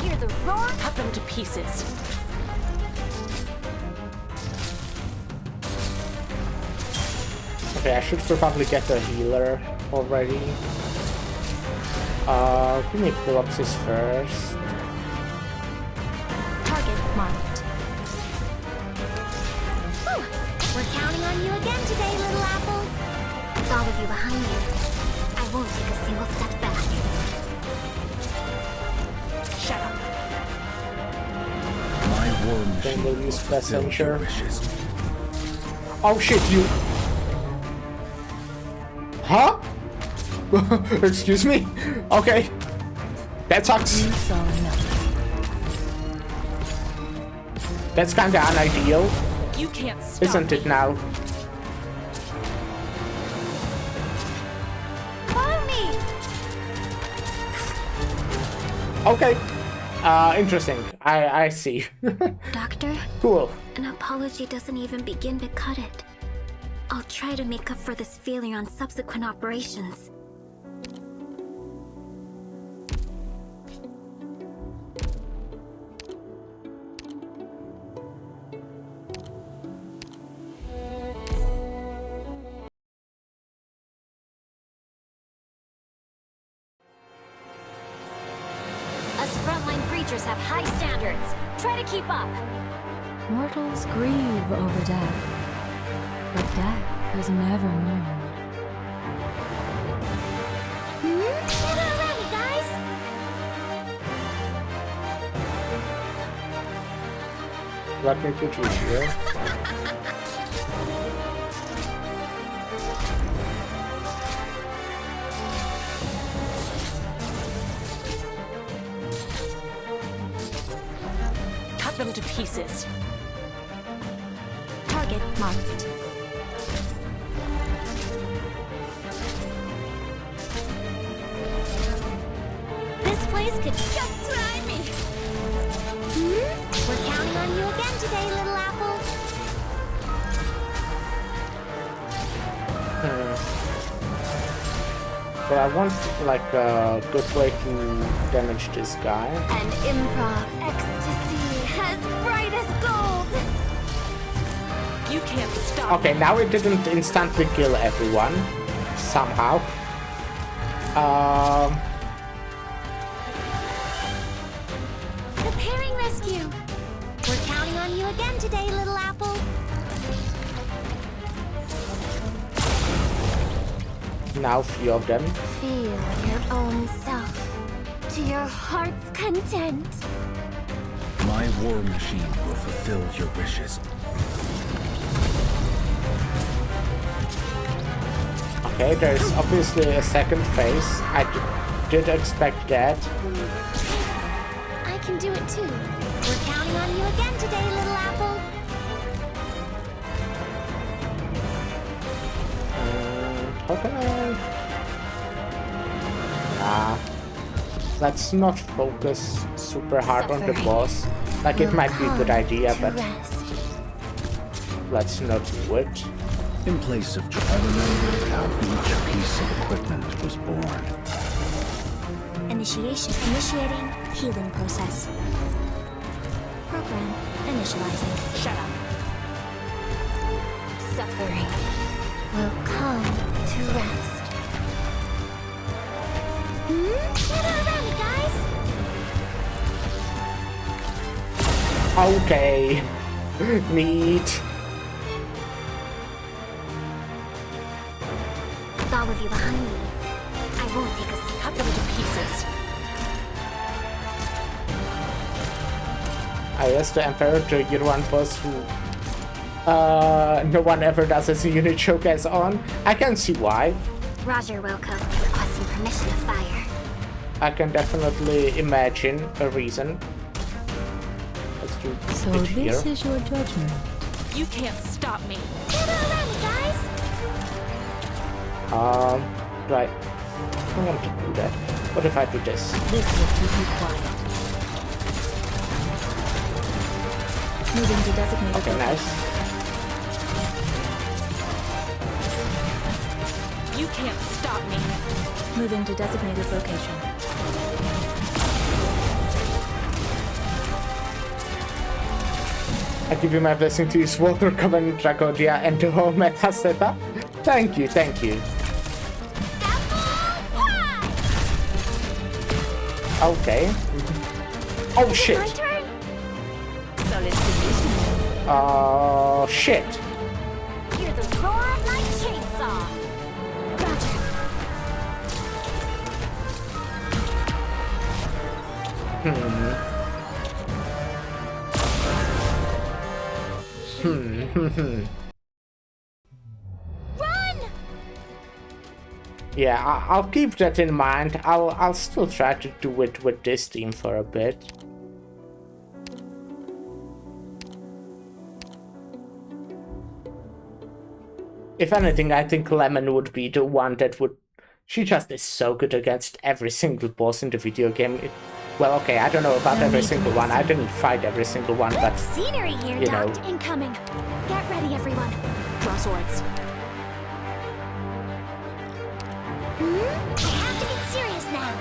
Hear the roar? Cut them to pieces. Okay, I should probably get a healer already. Give me Collapses first. Target marked. Whew. We're counting on you again today, little apple. With all of you behind you, I won't take a single step back. Shut up. My war Then machine we'll will use fulfill Messenger. your wishes. Oh shit, you... Huh? Excuse me? Okay. That sucks. You saw enough. That's kinda unideal, You can't stop. isn't it now? Follow me! Okay. Interesting. I see. Doctor, Cool. an apology doesn't even begin to cut it. I'll try to make up for this failure on subsequent operations. Us frontline creatures have high standards. Try to keep up. Mortals grieve over death, but death is never mourned. Gather around me, guys! Let me put you here. Cut them to pieces. Target marked. This place could just try me. We're counting on you again today, little apple. But I want like a good way to damage this guy. And improv ecstasy as bright as gold. You can't stop. Okay, now it didn't instantly kill everyone. Somehow. Preparing rescue. We're counting on you again today, little apple. Now 3 of them. Feel your own self to your heart's content. My war machine will fulfill your wishes. Okay, there's obviously a second phase. I did expect that. I can do it too. We're counting on you again today, little apple. How can I... let's not focus super hard on the boss. Like, it might be a good idea, but let's not do it. In place of I remembered how each piece of equipment was born. Initiating healing process. Program initializing. Shut up. Suffering will come to rest. Gather around me, guys! Okay. Neat. With all of you behind me, I won't take a seat. Cut them to pieces. I guess the Emperor Year 1 boss who no one ever does as a unit showcase on. I can see why. Roger, Wilco. Requesting permission to fire. I can definitely imagine a reason. Let's do So it here. this is your judgment. You can't stop me. Gather around me, guys! Right. I don't want to do that. What if I do this? This will keep you quiet. Moving to designated Okay, location. nice. You can't stop me. Moving to designated location. I give you my blessing to use Water Coven, Dragodia, and the whole meta setup. Thank you, thank you. Okay. Oh shit. My turn! Solid position. Shit. Hear the roar of my chainsaw! Roger. Run! Yeah, I'll keep that in mind. I'll still try to do it with this team for a bit. If anything, I think Lemon would be the one that would... She just is so good against every single boss in the video game. Well, okay, I don't know about every single one. I didn't fight every single one, but... Scenery here, you know. docked incoming. Get ready, everyone. Draw swords. I have to get serious now.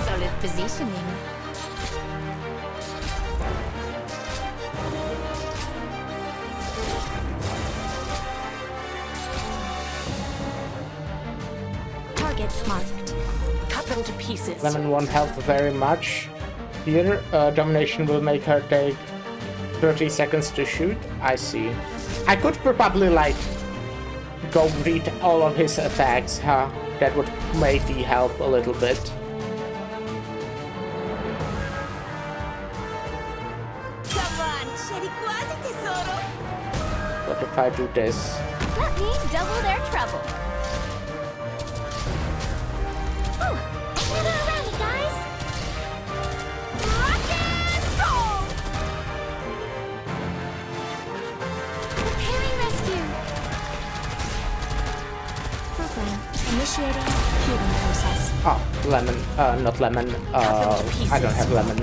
Solid positioning. Target marked. Cut them to pieces. Lemon won't help very much. Here, Domination will make her take 30 seconds to shoot. I see. I could probably, like, go read all of his attacks, huh? That would maybe help a little bit. Come on, c'eri quasi tesoro. What if I do this? Let me double their trouble. Ooh, gather around me, guys. Rock and roll! Preparing rescue. Program initiating healing process. Oh, lemon. Not lemon. I don't have lemon.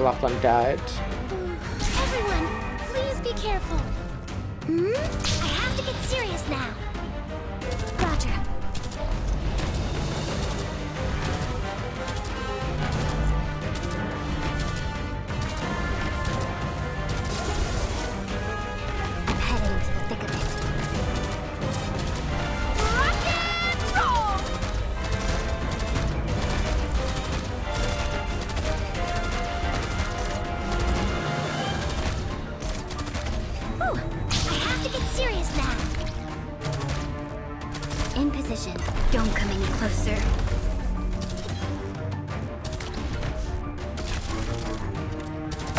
Lapland died. Everyone, please be careful. I have to get serious now. Roger. I'm headed into the thick of it. Rock and roll! Ooh, I have to get serious now. In position. Don't come any closer.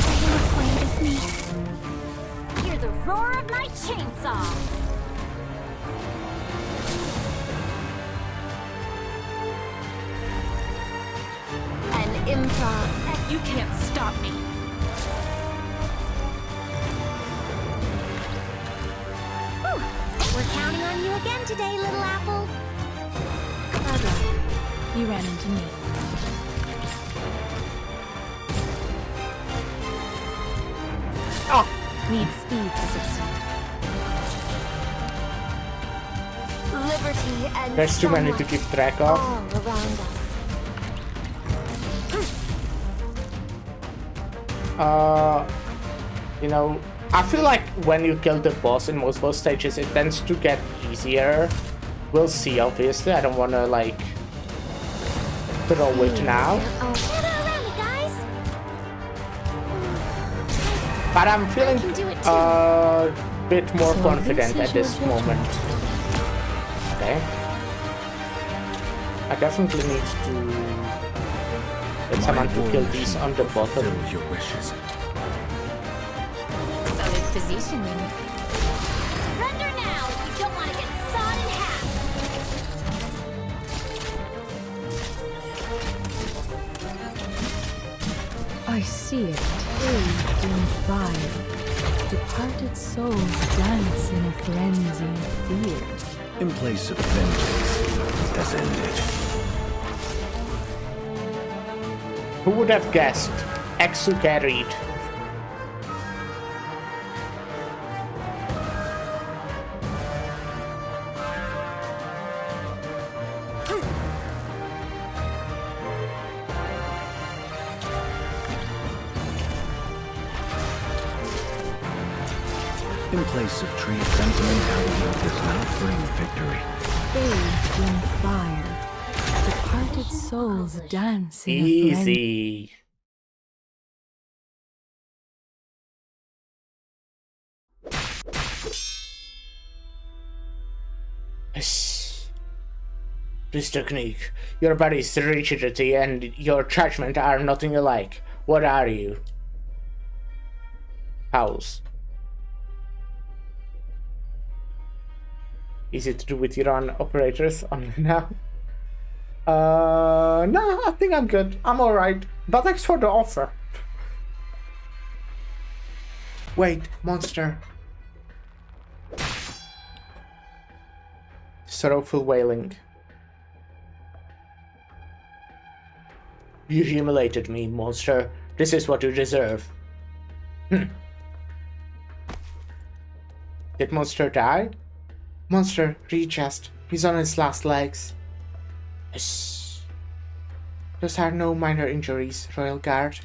Are you afraid of me? Hear the roar of my chainsaw. An improv. You can't stop me. Whew. We're counting on you again today, little apple. Program You ran into me. Need speed to succeed. Liberty and There's too many to sunlight keep track of. all around us. You know, I feel like when you kill the boss in most of those stages, it tends to get easier. We'll see, obviously. I don't want to, like, throw it now. Oh, gather around me, guys. But I'm feeling can do it too. a bit more So confident this at is this your moment. Okay. I definitely need to get someone to kill these on the bottom. Fulfill your wishes. Solid positioning. Surrender now if you don't want to get sawed in half. I see it, bathed in fire. Departed souls dance in a frenzy of fear. In place of vengeance, it has ended. Who would have guessed? Exu carried. In place of tree sentimentality does not bring victory. Bathed in fire. Departed souls dance in a frenzy. Easy. Yes. This technique. Your body's rigidity and your judgment are nothing alike. What are you? House. Easy to do with your own operators on now. No, I think I'm good. I'm alright. But thanks for the offer. Wait, monster. Sorrowful wailing. You humiliated me, monster. This is what you deserve. Did monster die? Monster, readjust. He's on his last legs. Yes. Those are no minor injuries, Royal Guard.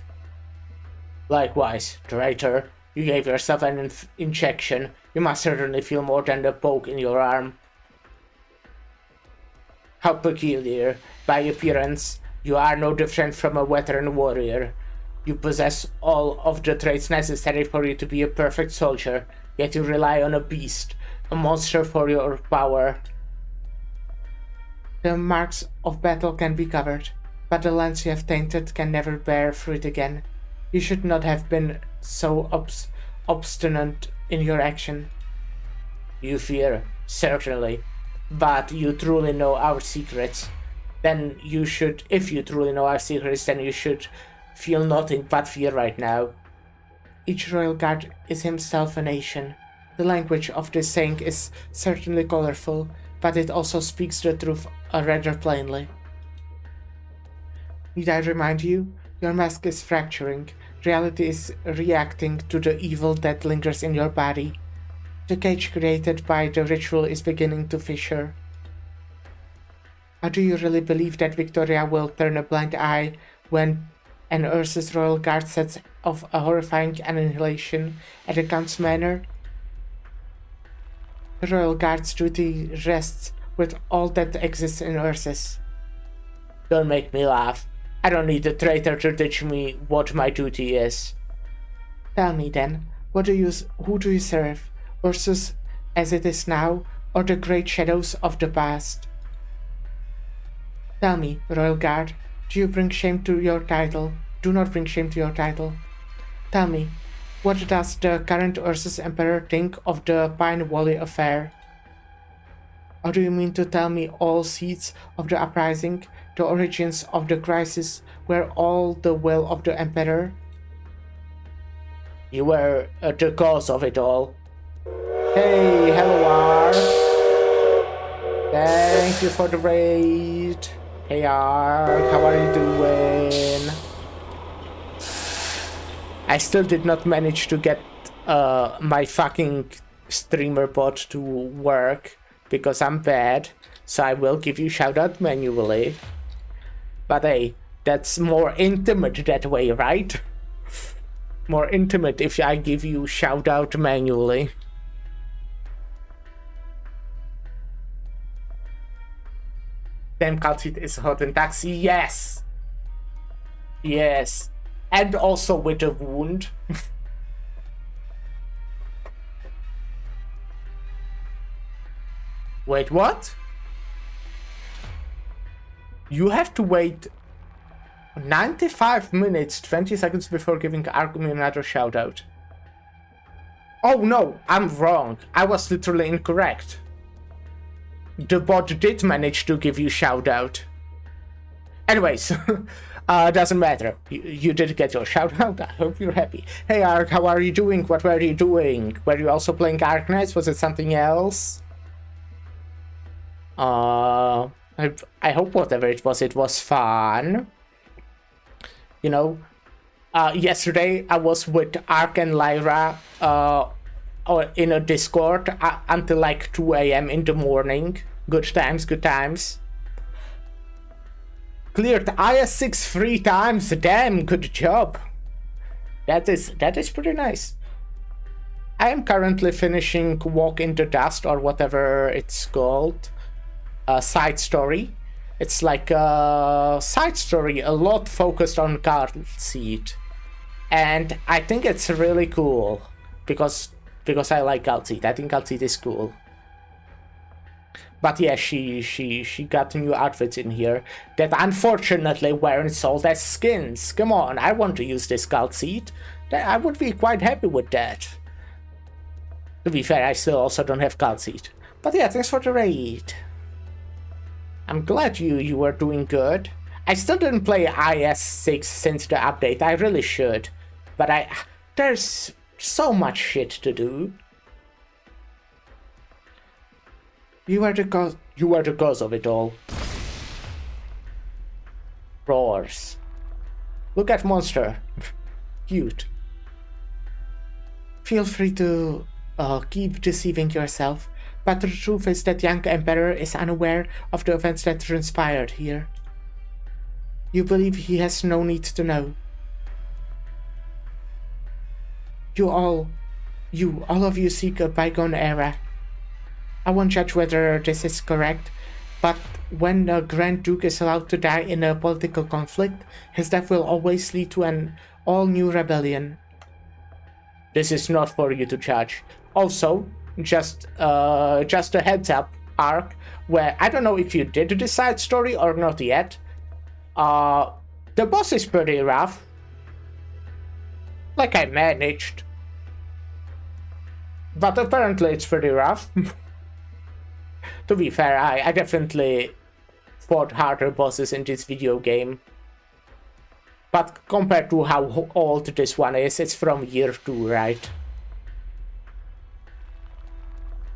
Likewise, traitor. You gave yourself an injection. You must certainly feel more than the poke in your arm. How peculiar. By appearance, you are no different from a veteran warrior. You possess all of the traits necessary for you to be a perfect soldier, yet you rely on a beast, a monster for your power. The marks of battle can be covered, but the lands you have tainted can never bear fruit again. You should not have been so obstinate in your action. You fear, certainly, but you truly know our secrets. Then you should, if you truly know our secrets, then you should feel nothing but fear right now. Each royal guard is himself a nation. The language of this saying is certainly colorful, but it also speaks the truth rather plainly. Need I remind you? Your mask is fracturing. Reality is reacting to the evil that lingers in your body. The cage created by the ritual is beginning to fissure. Or do you really believe that Victoria will turn a blind eye when an Ursus royal guard sets off a horrifying annihilation at the Count's manor? The royal guard's duty rests with all that exists in Ursus. Don't make me laugh. I don't need a traitor to teach me what my duty is. Tell me then, who do you serve? Ursus as it is now, or the great shadows of the past? Tell me, Royal Guard, do you bring shame to your title? Do not bring shame to your title. Tell me, what does the current Ursus Emperor think of the Pine Valley affair? Or do you mean to tell me all seeds of the uprising, the origins of the crisis, were all the will of the Emperor? You were the cause of it all. Hey, hello, R. Thank you for the raid. Hey Ark, how are you doing? I still did not manage to get my fucking streamer bot to work because I'm bad, so I will give you shout out manually. But hey, that's more intimate that way, right? More intimate if I give you shout out manually. Damn, Kalsit is hot in taxi. Yes. Yes. And also with a wound. Wait, what? You have to wait 95 minutes, 20 seconds before giving Argument another shout out. Oh no, I'm wrong. I was literally incorrect. The bot did manage to give you shout out. Anyways, doesn't matter. You did get your shout out. I hope you're happy. Hey Ark, how are you doing? What were you doing? Were you also playing Ark Knights? Was it something else? I hope whatever it was fun. You know, yesterday I was with Ark and Lyra in a Discord until like 2 AM in the morning. Good times, good times. Cleared IS-6 3 times. Damn, good job. That is pretty nice. I am currently finishing Walk in the Dust or whatever it's called. Side story. It's like a side story, a lot focused on car seat, and I think it's really cool because I like car seat. I think car seat is cool. But yeah, she got new outfits in here that unfortunately weren't sold as skins. Come on, I want to use this car seat. I would be quite happy with that. To be fair, I still also don't have car seat. But yeah, thanks for the raid. I'm glad you were doing good. I still didn't play IS-6 since the update. I really should. But there's so much shit to do. You are the cause of it all. Roars. Look at Monster. Cute. Feel free to keep deceiving yourself. But the truth is that young Emperor is unaware of the events that transpired here. You believe he has no need to know. All of you seek a bygone era. I won't judge whether this is correct, but when the Grand Duke is allowed to die in a political conflict, his death will always lead to an all-new rebellion. This is not for you to judge. Also, just a heads up, Ark, where I don't know if you did the side story or not yet. The boss is pretty rough. Like I managed. But apparently it's pretty rough. To be fair, I definitely fought harder bosses in this video game. But compared to how old this one is, it's from year 2, right?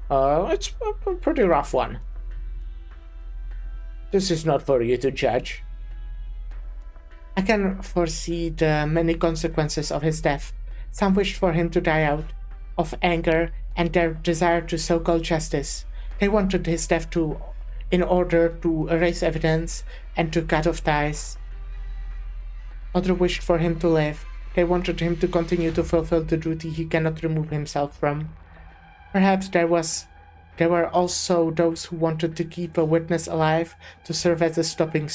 It's a pretty rough one. This is not for you to judge. I can foresee the many consequences of his death. Some wished for him to die out of anger and their desire to so-called justice. They wanted his death in order to erase evidence and to cut off ties. Others wished for him to live. They wanted him to continue to fulfill the duty he cannot remove himself from. Perhaps there were also those who wanted to keep a witness alive to serve as a stepping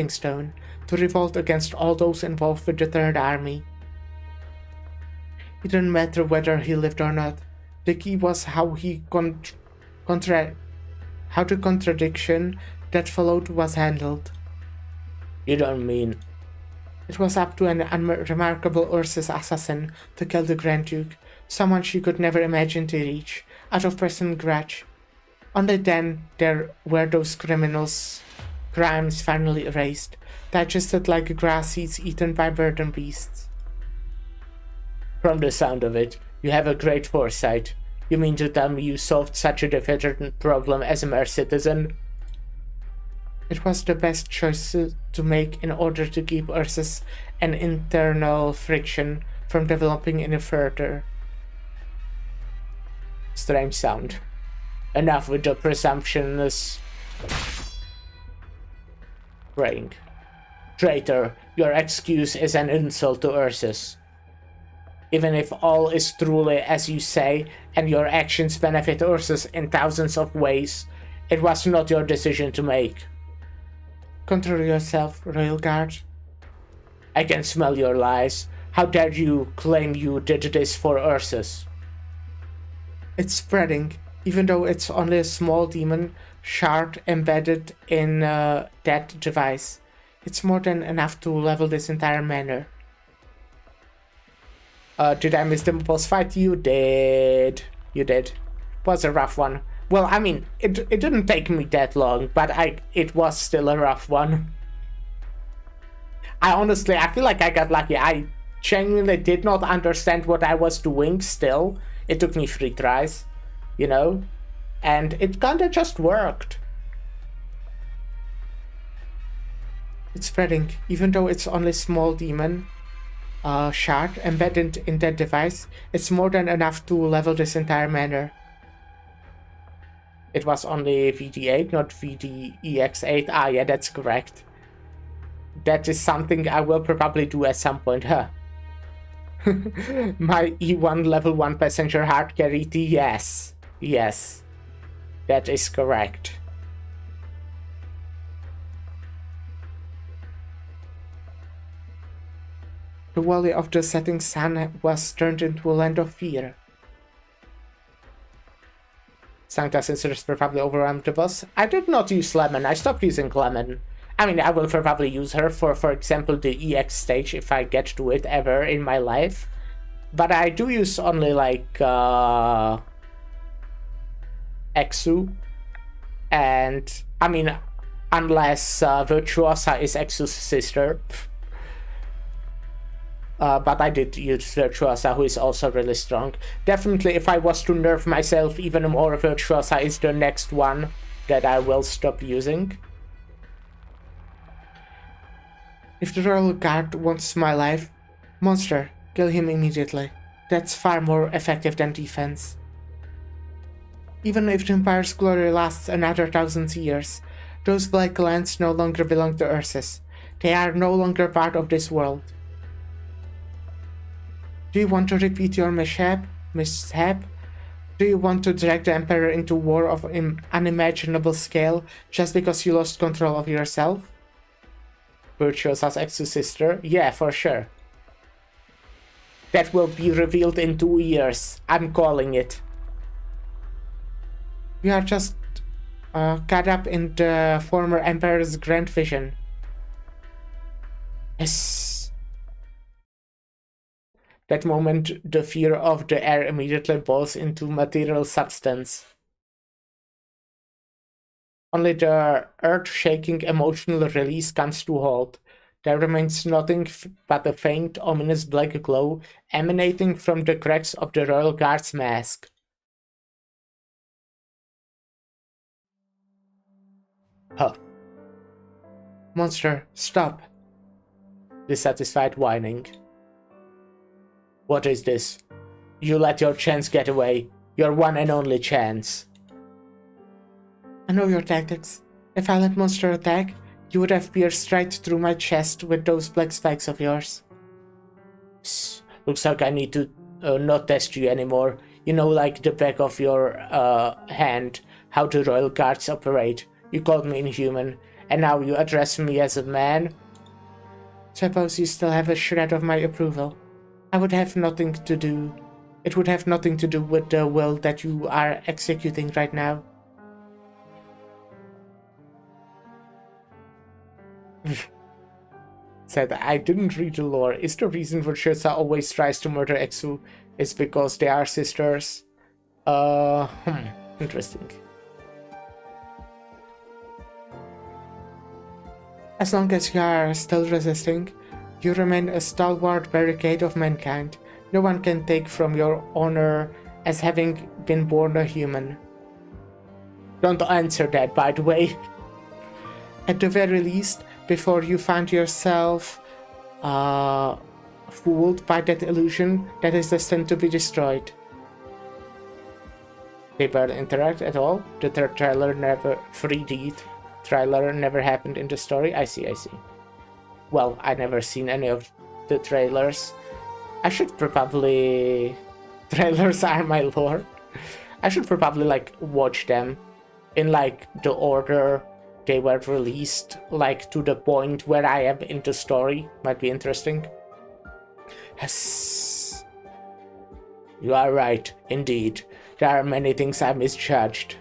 stone, to revolt against all those involved with the Third Army. It didn't matter whether he lived or not. The key was how the contradiction that followed was handled. You don't mean... It was up to an unremarkable Ursus assassin to kill the Grand Duke, someone she could never imagine to reach, out of personal grudge. Only then there were those crimes finally erased, digested like grass seeds eaten by bird and beasts. From the sound of it, you have a great foresight. You mean to tell me you solved such a difficult problem as a mere citizen? It was the best choice to make in order to keep Ursus an internal friction from developing any further. Strange sound. Enough with the presumptuous praying. Traitor, your excuse is an insult to Ursus. Even if all is truly as you say, and your actions benefit Ursus in thousands of ways, it was not your decision to make. Control yourself, Royal Guard. I can smell your lies. How dare you claim you did this for Ursus? It's spreading, even though it's only a small demon shard embedded in that device. It's more than enough to level this entire manor. Did I miss the boss fight? You did. You did. Was a rough one. Well, I mean, it didn't take me that long, but it was still a rough one. I feel like I got lucky. I genuinely did not understand what I was doing still. It took me 3 tries, you know? And it kinda just worked. It's spreading, even though it's only small demon shard embedded in that device. It's more than enough to level this entire manor. It was only VD8, not VDEX8. Ah, yeah, that's correct. That is something I will probably do at some point, huh? My E1 level 1 passenger hard carry T, yes. Yes. That is correct. The valley of the setting sun was turned into a land of fear. Sancta Sensors probably overwhelmed the boss. I did not use Lemon. I stopped using Lemon. I mean, I will probably use her for example, the EX stage if I get to it ever in my life. But I do use only, like, Exu. And, I mean, unless Virtuosa is Exu's sister. But I did use Virtuosa, who is also really strong. Definitely, if I was to nerf myself even more, Virtuosa is the next one that I will stop using. If the Royal Guard wants my life, monster, kill him immediately. That's far more effective than defense. Even if the Empire's glory lasts another 1,000 years, those black lands no longer belong to Ursus. They are no longer part of this world. Do you want to repeat your mishap? Do you want to drag the Emperor into war of unimaginable scale just because you lost control of yourself? Virtuosa's ex-sister? Yeah, for sure. That will be revealed in 2 years. I'm calling it. We are just caught up in the former Emperor's grand vision. Yes. That moment, the fear of the air immediately boils into material substance. Only the earth-shaking emotional release comes to halt. There remains nothing but a faint, ominous black glow emanating from the cracks of the Royal Guard's mask. Huh. Monster, stop. Dissatisfied whining. What is this? You let your chance get away. Your one and only chance. I know your tactics. If I let monster attack, you would have pierced right through my chest with those black spikes of yours. Psst. Looks like I need to not test you anymore. You know, like the back of your hand, how the Royal Guards operate. You called me inhuman, and now you address me as a man? Suppose you still have a shred of my approval. I would have nothing to do. It would have nothing to do with the will that you are executing right now. Said, I didn't read the lore. Is the reason Virtuosa always tries to murder Exu is because they are sisters? Interesting. As long as you are still resisting, you remain a stalwart barricade of mankind. No one can take from your honor as having been born a human. Don't answer that, by the way. at the very least, before you find yourself fooled by that illusion that is destined to be destroyed. They barely interact at all. The trailer never 3D trailer never happened in the story. I see. Well, I never seen any of the trailers. I should probably trailers are my lore. I should probably like watch them in like the order they were released, like to the point where I am in the story. Might be interesting. Yes. You are right, indeed. There are many things I misjudged.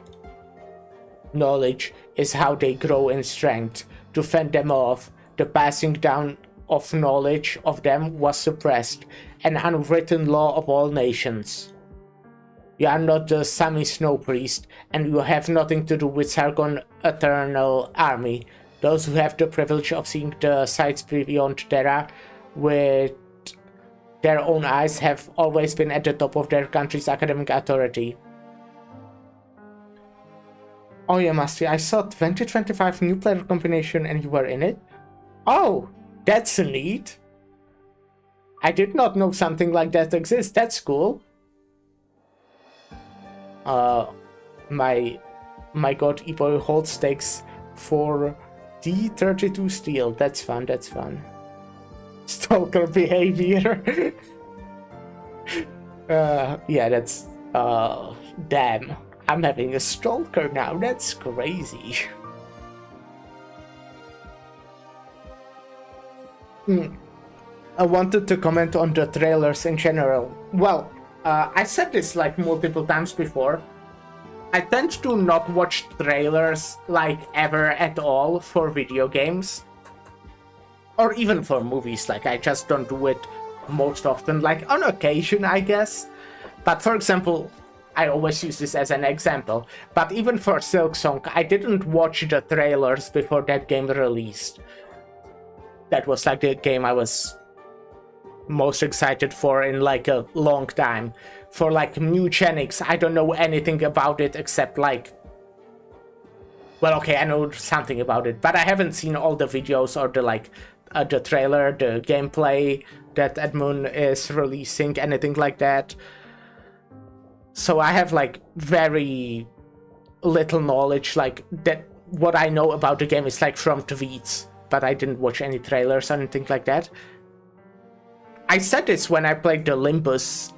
Knowledge is how they grow in strength. To fend them off, the passing down of knowledge of them was suppressed, an unwritten law of all nations. You are not the Sami Snow Priest, and you have nothing to do with Sargon Eternal Army. Those who have the privilege of seeing the sights beyond Terra with their own eyes have always been at the top of their country's academic authority. Oh yeah, Master, I saw 2025 new player combination and you were in it? Oh, that's neat. I did not know something like that exists. That's cool. My god, Eboy holds stakes for D32 steel. That's fun, that's fun. Stalker behavior. Yeah, that's damn. I'm having a stalker now. That's crazy. I wanted to comment on the trailers in general. Well, I said this like multiple times before. I tend to not watch trailers like ever at all for video games. Or even for movies, like I just don't do it most often, like on occasion I guess. But for example, I always use this as an example, but even for Silksong, I didn't watch the trailers before that game released. That was like the game I was most excited for in like a long time. For like Mugenics, I don't know anything about it except like... Well, okay, I know something about it, but I haven't seen all the videos or the like... the trailer, the gameplay that Edmund is releasing, anything like that. So I have like very little knowledge, like that what I know about the game is like from tweets, but I didn't watch any trailers or anything like that. I said this when I played the Limbus,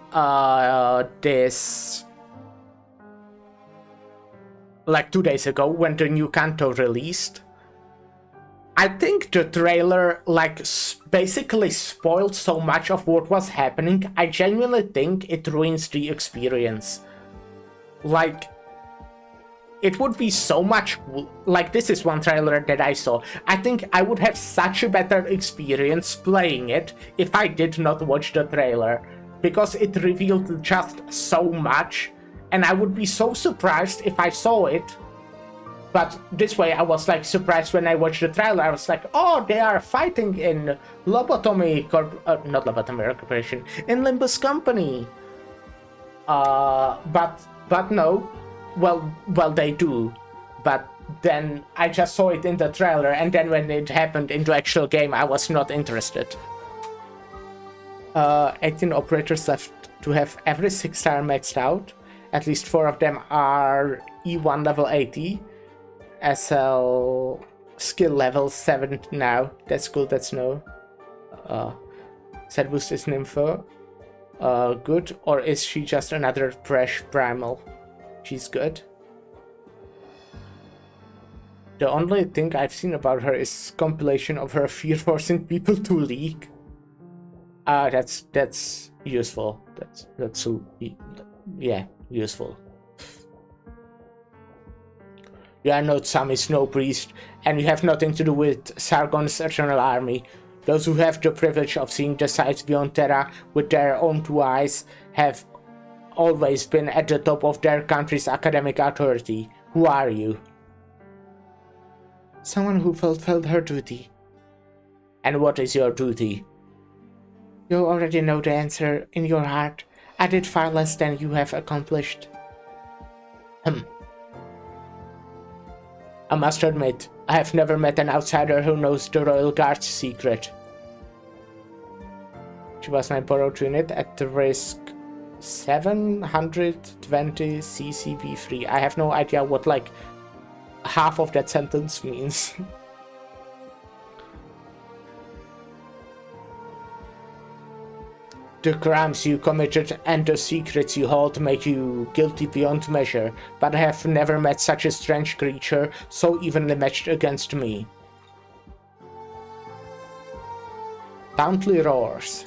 like 2 days ago when the new Kanto released. I think the trailer like basically spoiled so much of what was happening. I genuinely think it ruins the experience. Like, it would be so much... Like, this is one trailer that I saw. I think I would have such a better experience playing it if I did not watch the trailer. Because it revealed just so much. And I would be so surprised if I saw it. But this way I was like surprised when I watched the trailer. I was like, oh, they are fighting in Lobotomy not Lobotomy Corporation, in Limbus Company. But no. Well, they do. But then I just saw it in the trailer, and then when it happened in the actual game, I was not interested. 18 operators left to have every 6-star maxed out. At least 4 of them are E1 level 80. SL skill level 7 now. That's cool, that's no. Servus is Nympho. Good. Or is she just another fresh primal? She's good. The only thing I've seen about her is compilation of her fear forcing people to leak. That's useful. That's yeah, useful. You are not Sami Snow Priest, and you have nothing to do with Sargon's Eternal Army. Those who have the privilege of seeing the sights beyond Terra with their own 2 eyes have always been at the top of their country's academic authority. Who are you? Someone who fulfilled her duty. And what is your duty? You already know the answer in your heart. I did far less than you have accomplished. I must admit, I have never met an outsider who knows the Royal Guard's secret. She was my borrowed unit at the risk 720 CCV3. I have no idea what like half of that sentence means. The crimes you committed and the secrets you hold make you guilty beyond measure, but I have never met such a strange creature, so evenly matched against me. Dauntley roars.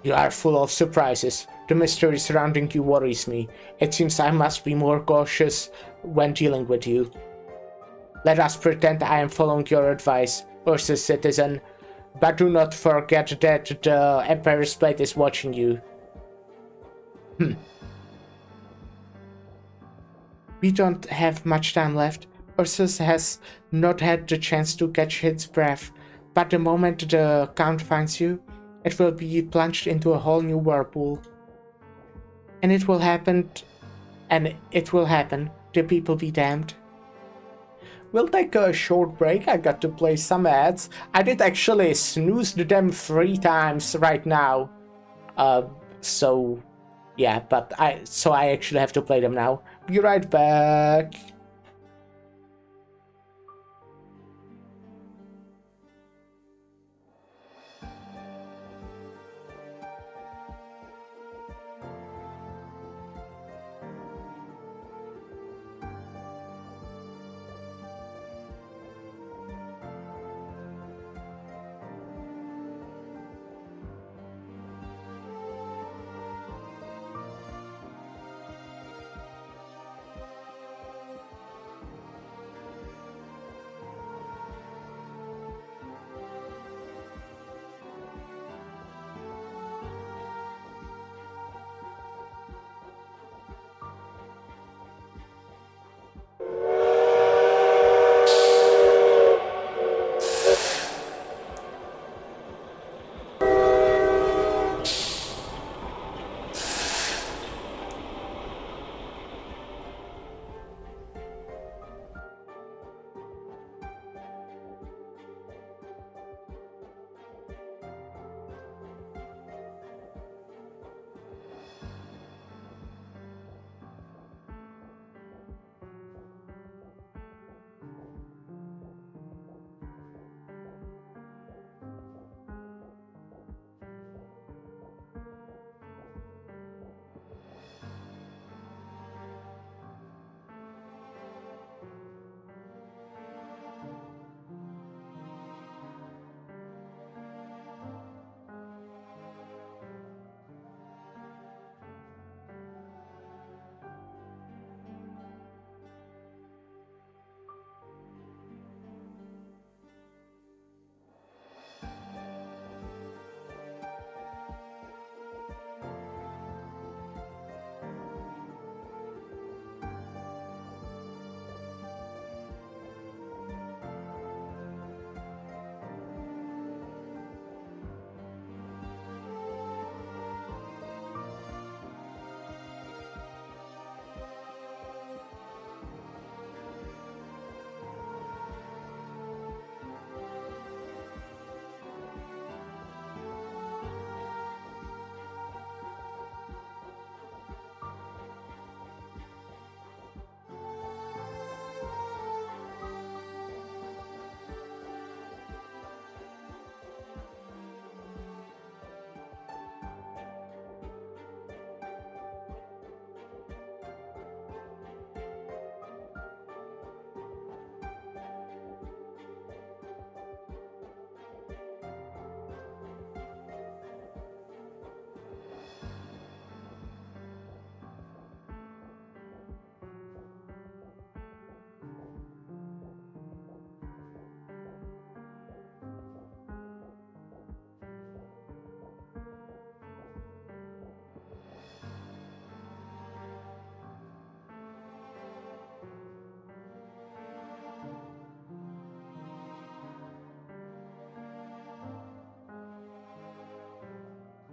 You are full of surprises. The mystery surrounding you worries me. It seems I must be more cautious when dealing with you. Let us pretend I am following your advice, Ursus citizen, but do not forget that the Empire's Blade is watching you. We don't have much time left. Ursus has not had the chance to catch his breath, but the moment the Count finds you, it will be plunged into a whole new whirlpool. And it will happen, the people be damned. We'll take a short break. I got to play some ads. I did actually snooze them 3 times right now. So yeah, but I actually have to play them now. Be right back.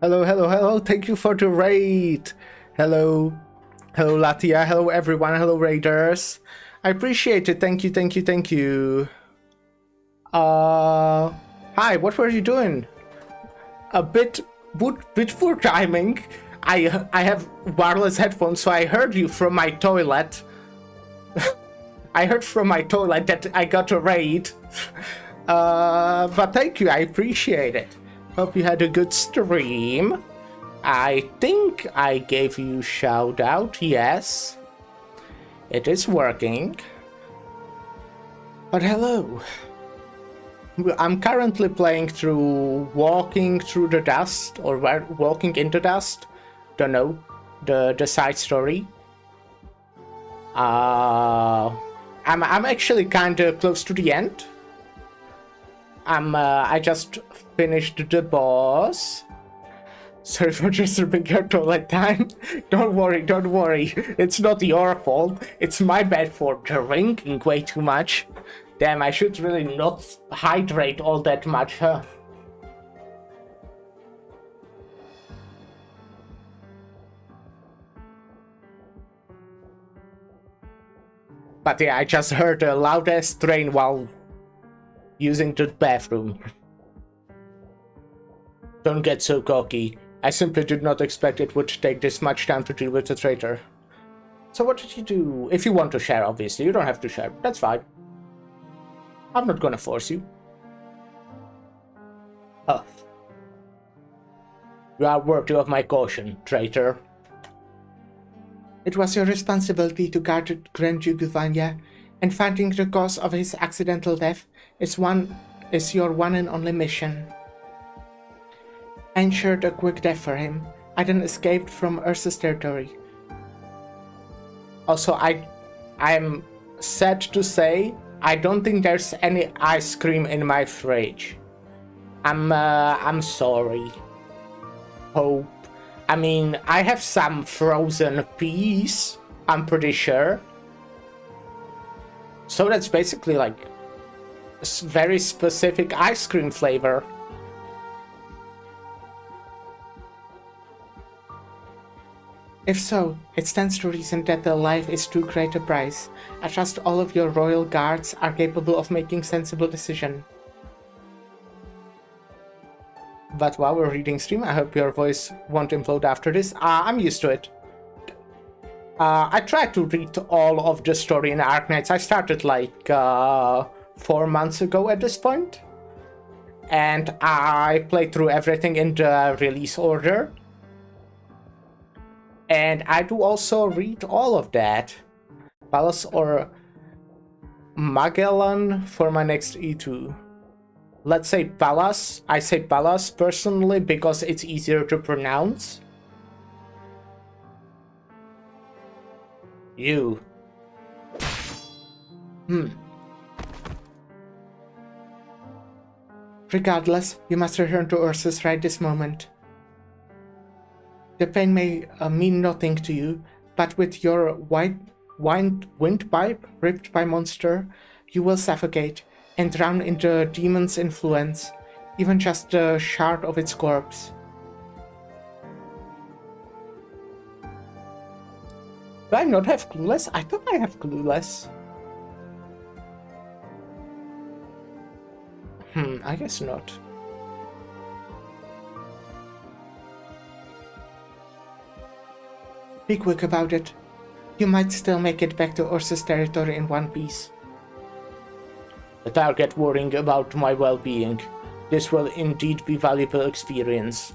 Hello, hello, hello. Thank you for the raid. Hello. Hello, Latia. Hello, everyone. Hello, Raiders. I appreciate it. Thank you, thank you, thank you. Hi, what were you doing? A bit poor timing. I have wireless headphones, so I heard you from my toilet. I heard from my toilet that I got a raid. But thank you, I appreciate it. Hope you had a good stream. I think I gave you shout out, yes. It is working. But hello. I'm currently playing through Walking Through the Dust, or Walking in the Dust. Don't know. The side story. I'm actually kinda close to the end. I just finished the boss. Sorry for disturbing your toilet time. Don't worry. It's not your fault. It's my bad for drinking way too much. Damn, I should really not hydrate all that much, huh? But yeah, I just heard the loudest train while using the bathroom. Don't get so cocky. I simply did not expect it would take this much time to deal with the traitor. So what did you do? If you want to share, obviously. You don't have to share. That's fine. I'm not gonna force you. Oh. You are worthy of my caution, traitor. It was your responsibility to guard Grand Duke Vanya, and finding the cause of his accidental death is your one and only mission. I ensured a quick death for him. I then escaped from Ursa's territory. Also, I'm sad to say, I don't think there's any ice cream in my fridge. I'm sorry. Hope. I mean, I have some frozen peas, I'm pretty sure. So that's basically like a very specific ice cream flavor. If so, it stands to reason that their life is too great a price. I trust all of your royal guards are capable of making sensible decisions. But while we're reading stream, I hope your voice won't implode after this. I'm used to it. I tried to read all of the story in Arknights. I started like 4 months ago at this point. And I played through everything in the release order. And I do also read all of that. Pallas or Magellan for my next E2. Let's say Pallas. I say Pallas personally because it's easier to pronounce. You. Regardless, you must return to Ursus right this moment. The pain may mean nothing to you, but with your windpipe ripped by monster, you will suffocate and drown in the demon's influence, even just a shard of its corpse. Do I not have Clueless? I thought I have Clueless. I guess not. Be quick about it. You might still make it back to Ursa's territory in one piece. But I'll get worrying about my well-being. This will indeed be valuable experience.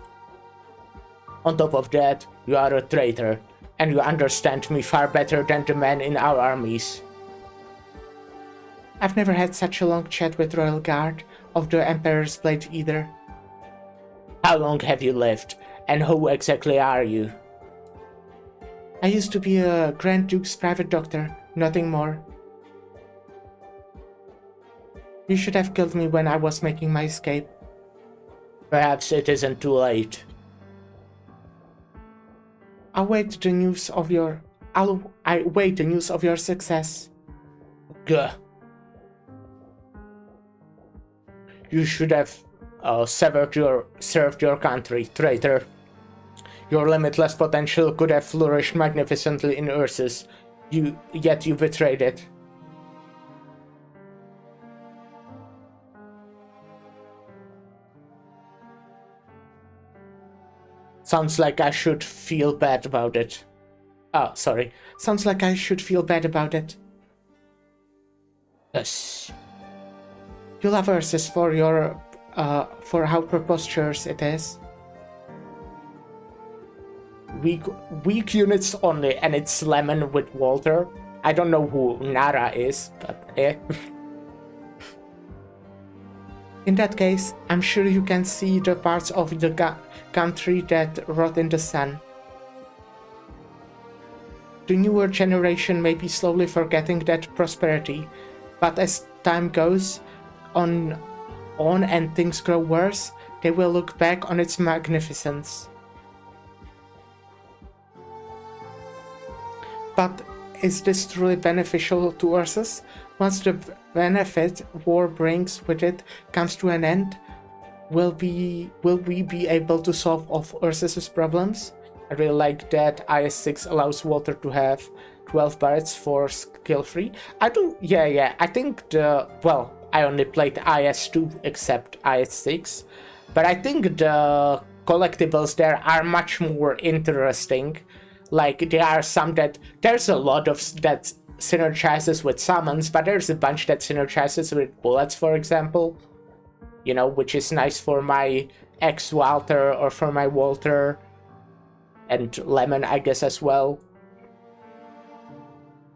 On top of that, you are a traitor, and you understand me far better than the men in our armies. I've never had such a long chat with Royal Guard of the Emperor's Blade either. How long have you lived, and who exactly are you? I used to be a Grand Duke's private doctor, nothing more. You should have killed me when I was making my escape. Perhaps it isn't too late. I await the news of your success. Gah. You should have served your country, traitor. Your limitless potential could have flourished magnificently in Ursus, yet you betrayed it. Sounds like I should feel bad about it. Oh, sorry. Sounds like I should feel bad about it. Yes. You love Ursus for your, for how preposterous it is. Weak units only, and it's Lemon with Walter. I don't know who Nara is, but eh. In that case, I'm sure you can see the parts of the country that rot in the sun. The newer generation may be slowly forgetting that prosperity, but as time goes on and things grow worse, they will look back on its magnificence. But is this truly beneficial to Ursus? Once the benefit war brings with it comes to an end, will we be able to solve all of Ursus's problems? I really like that IS-6 allows Walter to have 12 barrets for skill free. I think I only played IS-2 except IS-6, but I think the collectibles there are much more interesting. Like, there are some that, there's a lot of that synergizes with summons, but there's a bunch that synergizes with bullets, for example. You know, which is nice for my ex-Walter or for my Walter. And Lemon, I guess, as well.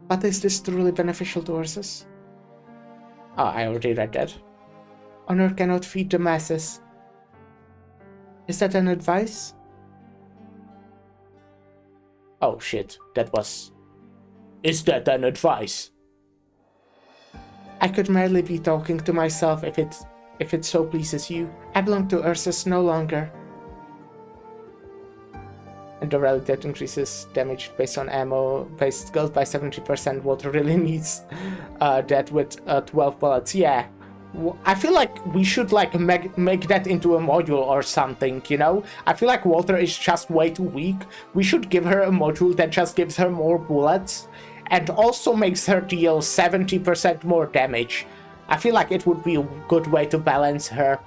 But is this truly beneficial to Ursus? Oh, I already read that. Honor cannot feed the masses. Is that an advice? Oh shit, that was... Is that an advice? I could merely be talking to myself if it so pleases you. I belong to Ursus no longer. And the relic that increases damage based on ammo-based skills by 70%. Walter really needs that with 12 bullets. Yeah, I feel like we should like make that into a module or something, you know? I feel like Walter is just way too weak. We should give her a module that just gives her more bullets and also makes her deal 70% more damage. I feel like it would be a good way to balance her.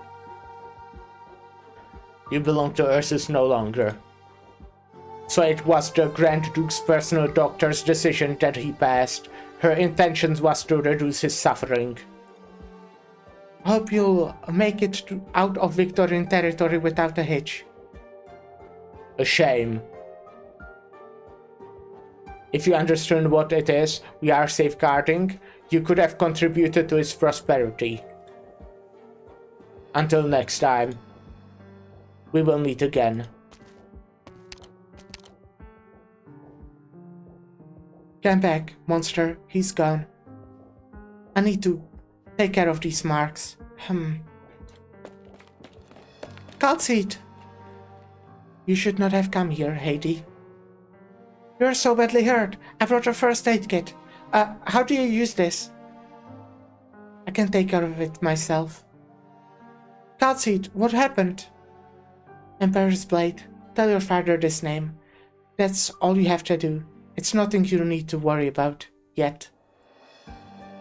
You belong to Ursus no longer. So it was the Grand Duke's personal doctor's decision that he passed. Her intention was to reduce his suffering. Hope you'll make it out of Victorian territory without a hitch. A shame. If you understand what it is we are safeguarding, you could have contributed to its prosperity. Until next time, we will meet again. Come back, monster. He's gone. I need to take care of these marks. Calcite! You should not have come here, Heidi. You're so badly hurt. I brought a first aid kit. How do you use this? I can take care of it myself. Calcite, what happened? Emperor's Blade. Tell your father this name. That's all you have to do. It's nothing you need to worry about, yet.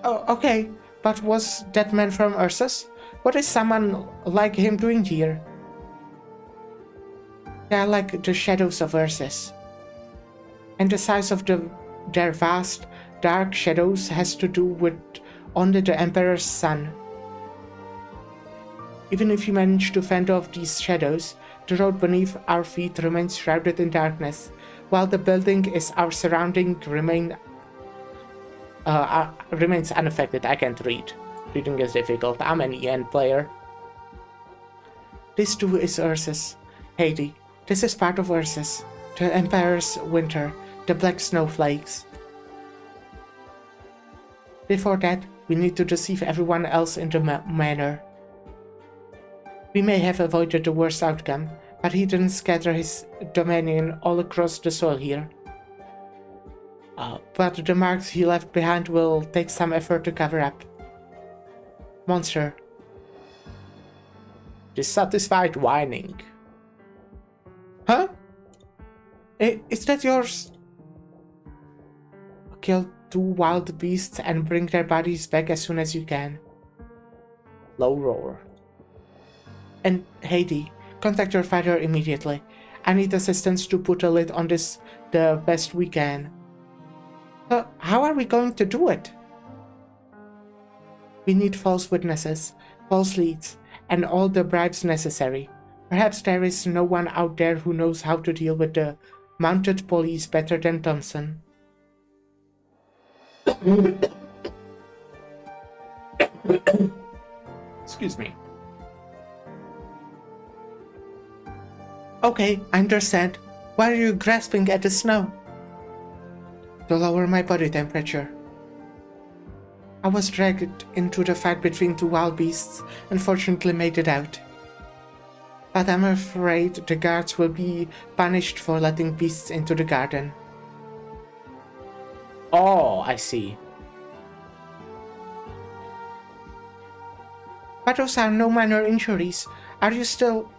Oh, okay, but was that man from Ursus? What is someone like him doing here? They are like the shadows of Ursus. And the size of their vast, dark shadows has to do with only the Emperor's son. Even if you manage to fend off these shadows, the road beneath our feet remains shrouded in darkness, while the building is our surrounding remains unaffected. I can't read. Reading is difficult. I'm an EN player. This too is Ursus. Heidi, this is part of Ursus. The Emperor's winter, the black snowflakes. Before that, we need to deceive everyone else in the manor. We may have avoided the worst outcome, but he didn't scatter his dominion all across the soil here. But the marks he left behind will take some effort to cover up. Monster. Dissatisfied whining. Huh? Is that yours? Kill 2 wild beasts and bring their bodies back as soon as you can. Low roar. And Heidi, contact your father immediately. I need assistance to put a lid on this the best we can. How are we going to do it? We need false witnesses, false leads, and all the bribes necessary. Perhaps there is no one out there who knows how to deal with the mounted police better than Thompson. Excuse me. Okay, I understand. Why are you grasping at the snow? To lower my body temperature. I was dragged into the fight between 2 wild beasts and fortunately made it out. But I'm afraid the guards will be punished for letting beasts into the garden. Oh, I see. But those are no minor injuries. Are you still...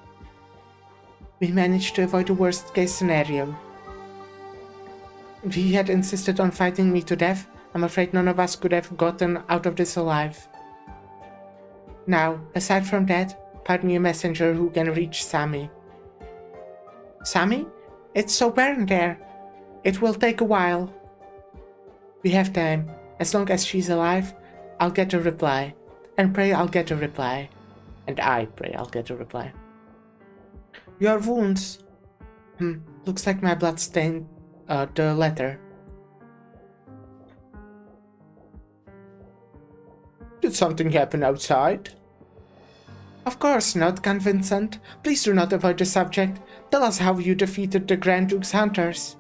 We managed to avoid the worst case scenario. If he had insisted on fighting me to death, I'm afraid none of us could have gotten out of this alive. Now, aside from that, find me a messenger who can reach Sammy. Sammy? It's so barren there. It will take a while. We have time. As long as she's alive, I'll get a reply. And pray I'll get a reply. And I pray I'll get a reply. Your wounds. Looks like my blood stained the letter. Did something happen outside? Of course not, Vincent. Please do not avoid the subject. Tell us how you defeated the Grand Duke's hunters.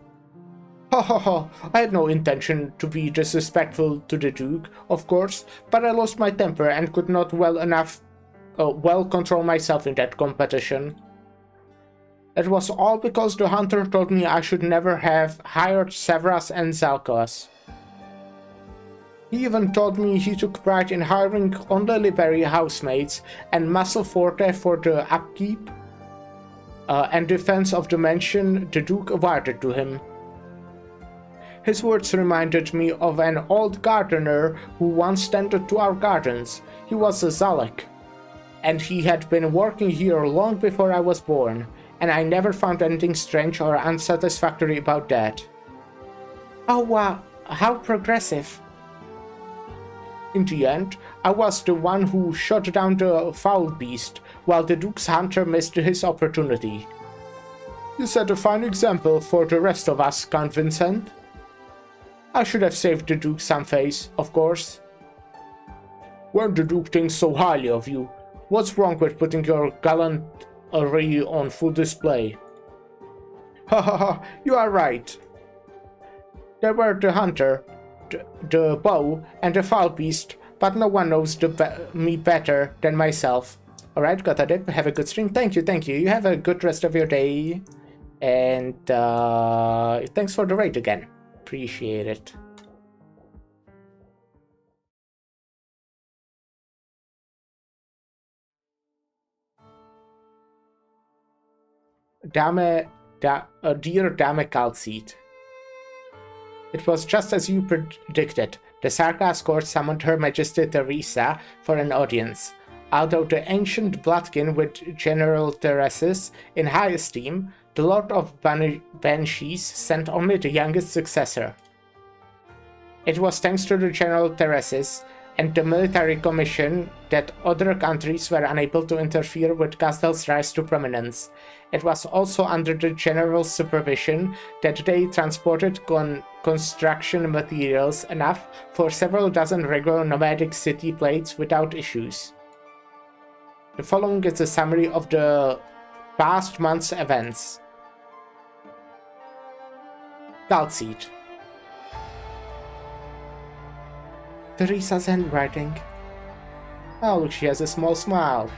Ha ha ha, I had no intention to be disrespectful to the Duke, of course, but I lost my temper and could not well control myself in that competition. It was all because the hunter told me I should never have hired Severus and Zalkos. He even told me he took pride in hiring only Liberi housemaids and muscle forte for the upkeep and defense of the mansion the Duke awarded to him. His words reminded me of an old gardener who once tended to our gardens. He was a Zalek, and he had been working here long before I was born, and I never found anything strange or unsatisfactory about that. Oh wow, how progressive. In the end, I was the one who shot down the foul beast, while the Duke's hunter missed his opportunity. You set a fine example for the rest of us, Count Vincent. I should have saved the Duke some face, of course. When the Duke thinks so highly of you, what's wrong with putting your gallantry on full display? Ha ha ha, you are right. There were the hunter, the bow, and the foul beast, but no one knows me better than myself. Alright, got it. Have a good stream. Thank you, thank you. You have a good rest of your day. And thanks for the raid again. Appreciate it. Dear Dame Calcite. It was just as you predicted. The Sarkas court summoned Her Majesty Theresa for an audience. Although the ancient bloodkin with General Thereses in high esteem, the Lord of Banshees sent only the youngest successor. It was thanks to the General Thereses and the military commission that other countries were unable to interfere with Castel's rise to prominence. It was also under the General's supervision that they transported construction materials enough for several dozen regular nomadic city plates without issues. The following is a summary of the past month's events. Calcite. Theresa's handwriting. Oh, look, she has a small smile.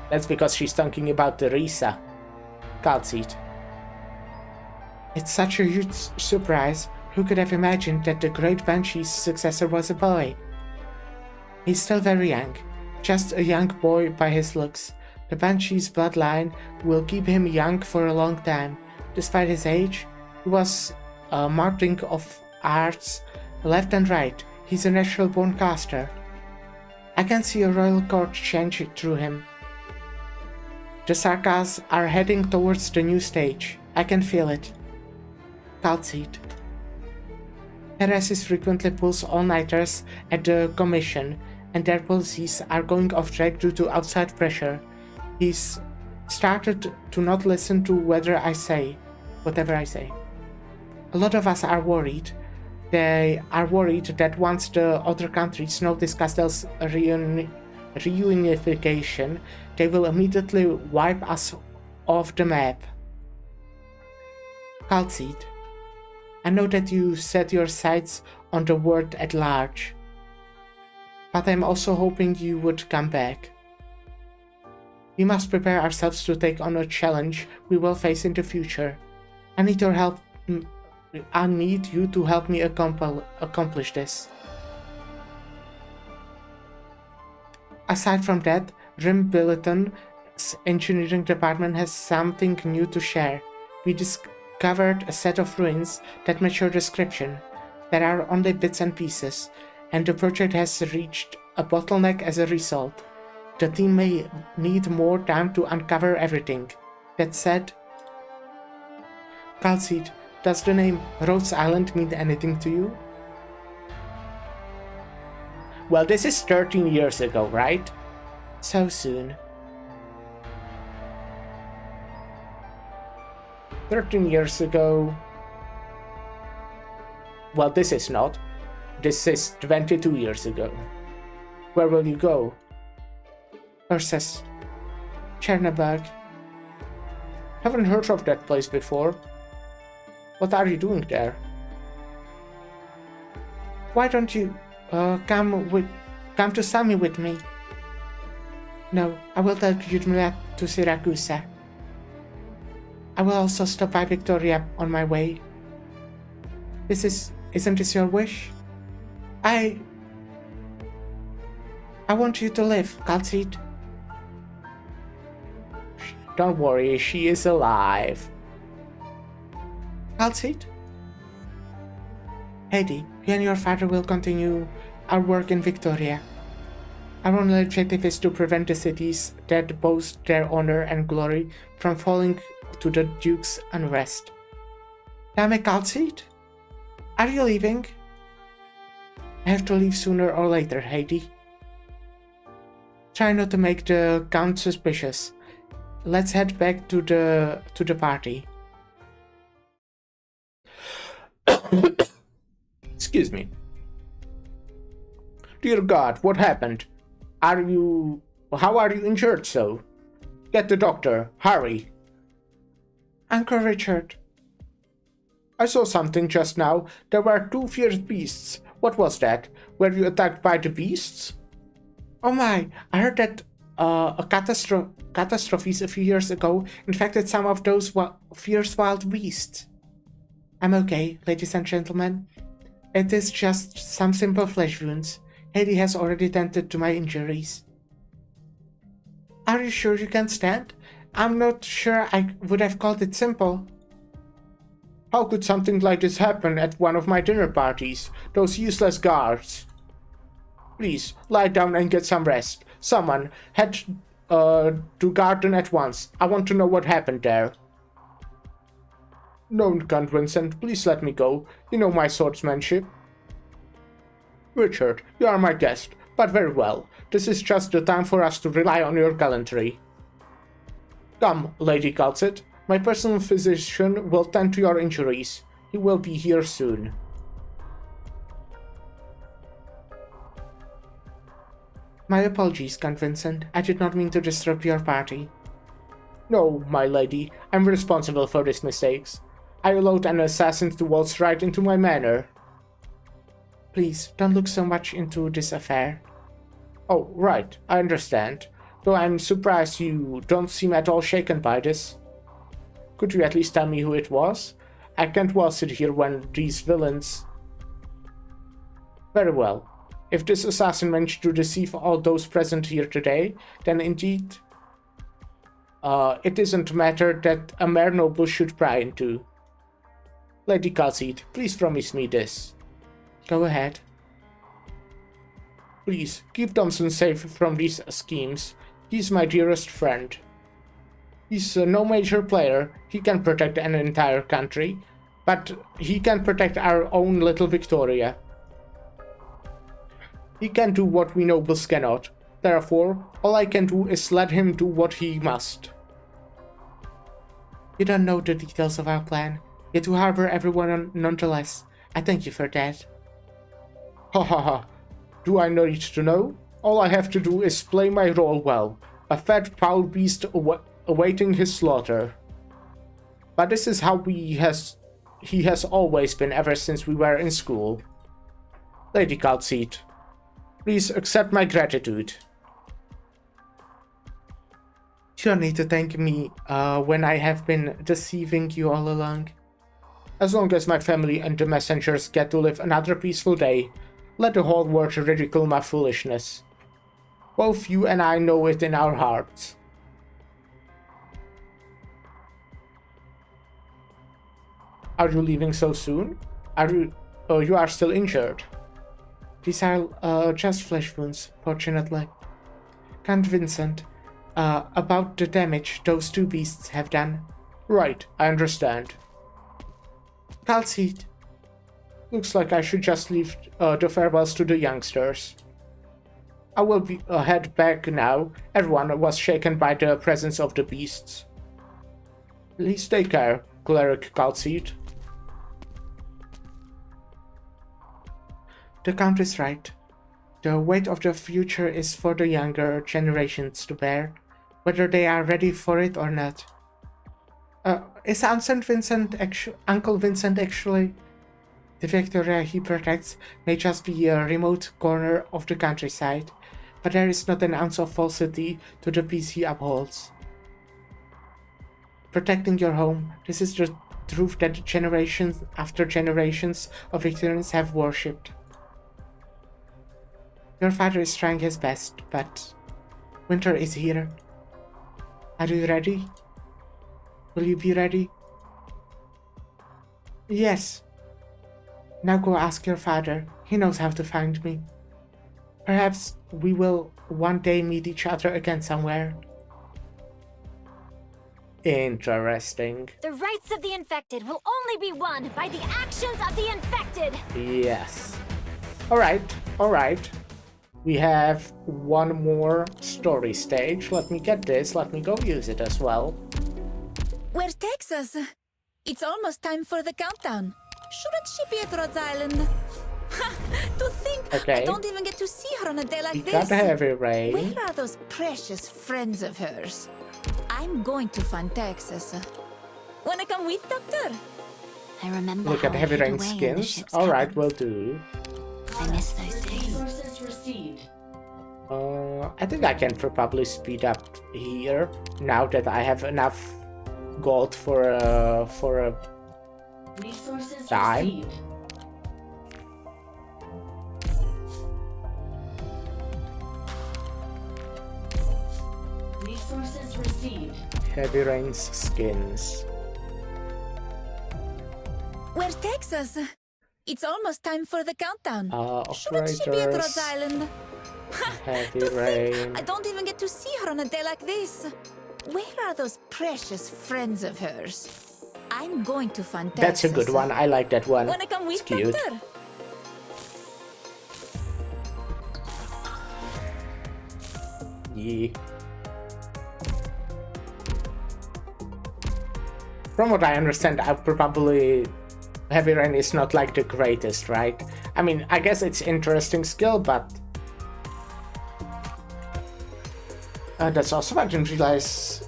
That's because she's talking about Theresa. Calcite. It's such a huge surprise. Who could have imagined that the great Banshee's successor was a boy? He's still very young. Just a young boy by his looks. The Banshee's bloodline will keep him young for a long time. Despite his age, He was marking of arts left and right. He's a natural-born caster. I can see a royal court change through him. The Sarkas are heading towards the new stage. I can feel it. Calcite. Heresis frequently pulls all-nighters at the Commission, and their policies are going off track due to outside pressure. He's started to not listen to whatever I say. A lot of us are worried. They are worried that once the other countries notice Castell's reunification, they will immediately wipe us off the map. Calcite. I know that you set your sights on the world at large, but I'm also hoping you would come back. We must prepare ourselves to take on a challenge we will face in the future. I need your help. I need you to help me accomplish this. Aside from that, Rim Billiton's engineering department has something new to share. We discovered a set of ruins that match your description. There are only bits and pieces, and the project has reached a bottleneck as a result. The team may need more time to uncover everything. That said, Calcite, does the name Rhodes Island mean anything to you? Well, this is 13 years ago, right? So soon. 13 years ago... Well, this is not. This is 22 years ago. Where will you go? Ursus. Chernobyl. Haven't heard of that place before. What are you doing there? Why don't you come to Sami with me? No, I will take you to Syracuse. I will also stop by Victoria on my way. Isn't this your wish? I want you to live, Calcite. Don't worry, she is alive. Calcite? Heidi, you and your father will continue our work in Victoria. Our only objective is to prevent the cities that boast their honor and glory from falling to the Duke's unrest. Damn it, Calcite? Are you leaving? I have to leave sooner or later, Heidi. Try not to make the Count suspicious. Let's head back to the party. Excuse me. Dear God, what happened? How are you injured so? Get the doctor, hurry. Uncle Richard. I saw something just now. There were two fierce beasts. What was that? Were you attacked by the beasts? Oh my, I heard that catastrophes a few years ago infected some of those fierce wild beasts. I'm okay, ladies and gentlemen. It is just some simple flesh wounds. Heidi has already tended to my injuries. Are you sure you can stand? I'm not sure I would have called it simple. How could something like this happen at one of my dinner parties? Those useless guards. Please, lie down and get some rest. Someone, head to garden at once. I want to know what happened there. No, Count Vincent, please let me go. You know my swordsmanship. Richard, you are my guest, but very well. This is just the time for us to rely on your gallantry. Come, Lady Calcite. My personal physician will tend to your injuries. He will be here soon. My apologies, Count Vincent. I did not mean to disrupt your party. No, my lady. I'm responsible for these mistakes. I allowed an assassin to waltz right into my manor. Please, don't look so much into this affair. Oh, right. I understand. Though I'm surprised you don't seem at all shaken by this. Could you at least tell me who it was? I can't well sit here when these villains... Very well. If this assassin managed to deceive all those present here today, then indeed... it isn't a matter that a mere noble should pry into. Lady Calcit, please promise me this. Go ahead. Please, keep Thompson safe from these schemes. He's my dearest friend. He's no major player. He can protect an entire country, but he can protect our own little Victoria. He can do what we nobles cannot. Therefore, all I can do is let him do what he must. You don't know the details of our plan, yet you harbor everyone nonetheless. I thank you for that. Ha ha ha. Do I need to know? All I have to do is play my role well. A fat foul beast awaiting his slaughter. But this is how he has always been ever since we were in school. Lady Calcit, please accept my gratitude. You don't need to thank me when I have been deceiving you all along. As long as my family and the messengers get to live another peaceful day, let the whole world ridicule my foolishness. Both you and I know it in our hearts. Are you leaving so soon? You are still injured. These are just flesh wounds, fortunately. Count Vincent, about the damage those two beasts have done. Right, I understand. Calcit. Looks like I should just leave the farewells to the youngsters. I will head back now. Everyone was shaken by the presence of the beasts. Please take care, Cleric Calcit. The Count is right. The weight of the future is for the younger generations to bear, whether they are ready for it or not. Is Uncle Vincent actually? The Victoria he protects may just be a remote corner of the countryside, but there is not an ounce of falsity to the peace he upholds. Protecting your home, this is the truth that generations after generations of Victorians have worshipped. Your father is trying his best, but winter is here. Are you ready? Will you be ready? Yes. Now go ask your father. He knows how to find me. Perhaps we will one day meet each other again somewhere. Interesting. The rights of the infected will only be won by the actions of the infected! Yes. Alright. We have one more story stage. Let me get this. Let me go use it as well. Where's Texas? It's almost time for the countdown. Shouldn't she be at Rhodes Island? Ha! To think Okay. I don't even get to see her on a day like We this. got heavy rain. Where are those precious friends of hers? I'm going to find Texas. Wanna come with, Doctor? I remember Look how at I heavy hid rain away in the skins. ship's Alright, cabins. will do. I miss those days. I think I can probably speed up here now that I have enough gold for a time. Resources received. Heavy rain's skins. Where's Texas? It's almost time for the countdown. Shouldn't she be at Rhodes Operators. Island? Ha! Heavy To rain. think I don't even get to see her on a day like this. Where are those precious friends of hers? I'm going to find Texas. That's a good one. I like that one. Wanna come It's with, cute. Doctor? Yeah. From what I understand, I probably heavy rain is not like the greatest, right? I mean, I guess it's interesting skill, but that's also I didn't realize.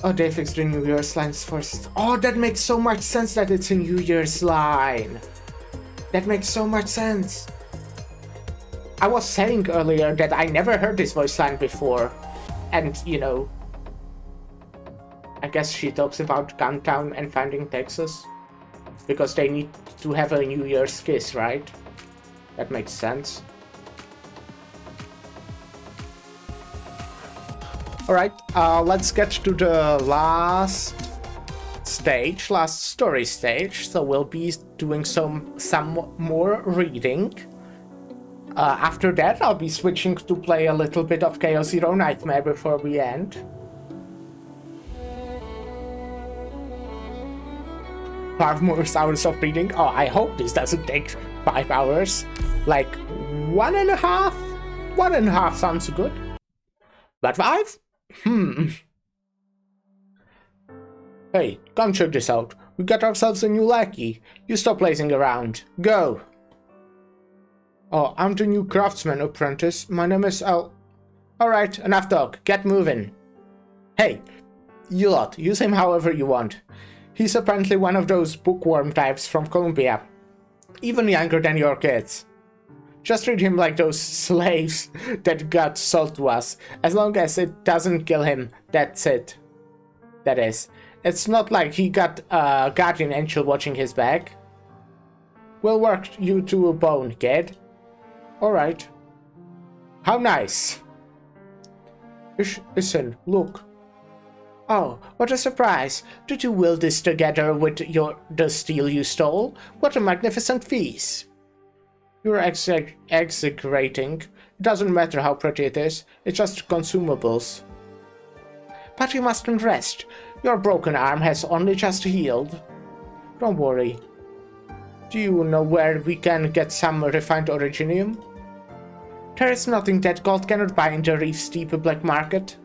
Oh, they fixed the New Year's lines first. Oh, that makes so much sense that it's a New Year's line. That makes so much sense. I was saying earlier that I never heard this voice line before, and you know, I guess she talks about countdown and finding Texas because they need to have a New Year's kiss, right? That makes sense. Alright, let's get to the last stage, last story stage, so we'll be doing some more reading. After that, I'll be switching to play a little bit of Chaos Zero Nightmare before we end. 5 more hours of reading. Oh, I hope this doesn't take 5 hours. Like 1.5? 1.5 sounds good. But 5? Hey, come check this out. We got ourselves a new lackey. You stop lazing around. Go! Oh, I'm the new craftsman apprentice. My name is Al. Alright, enough talk. Get moving. Hey, you lot, use him however you want. He's apparently one of those bookworm types from Columbia. Even younger than your kids. Just treat him like those slaves that got sold to us. As long as it doesn't kill him, that's it. That is. It's not like he got a guardian angel watching his back. We'll work you to a bone, kid. Alright. How nice. Listen, look. Oh, what a surprise. Did you wield this together with the steel you stole? What a magnificent feast. You're exaggerating. It doesn't matter how pretty it is. It's just consumables. But you mustn't rest. Your broken arm has only just healed. Don't worry. Do you know where we can get some refined originium? There is nothing that gold cannot buy in the Reef's deep black market.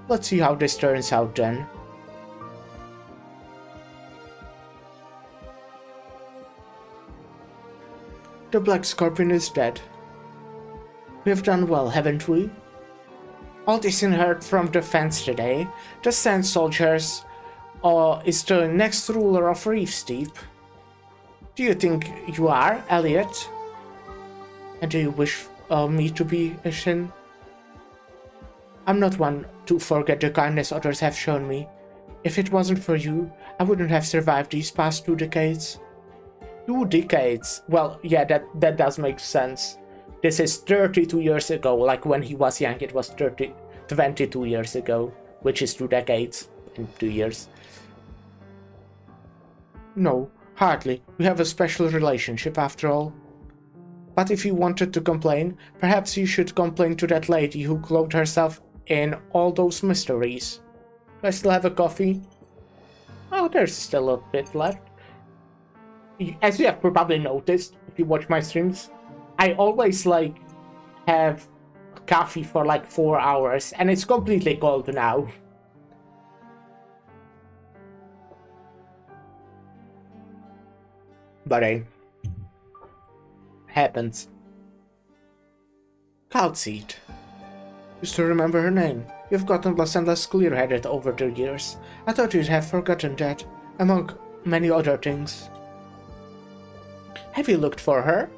Let's see how this turns out then. The Black Scorpion is dead. We've done well, haven't we? All this heard from the fence today. The Sand Soldiers is the next ruler of Reef's Deep. Do you think you are, Elliot? And do you wish me to be a Shin? I'm not one to forget the kindness others have shown me. If it wasn't for you, I wouldn't have survived these past 2 decades. 2 decades? Well, yeah, that does make sense. This is 32 years ago, like when he was young it was 22 years ago, which is 2 decades in 2 years. No, hardly. We have a special relationship after all. But if you wanted to complain, perhaps you should complain to that lady who clothed herself in all those mysteries. Do I still have a coffee? Oh, there's still a bit left. As you have probably noticed, if you watch my streams, I always have coffee for 4 hours, and it's completely cold now. But hey, happens. Calcite. You still remember her name. You've gotten less and less clear-headed over the years. I thought you'd have forgotten that, among many other things. Have you looked for her?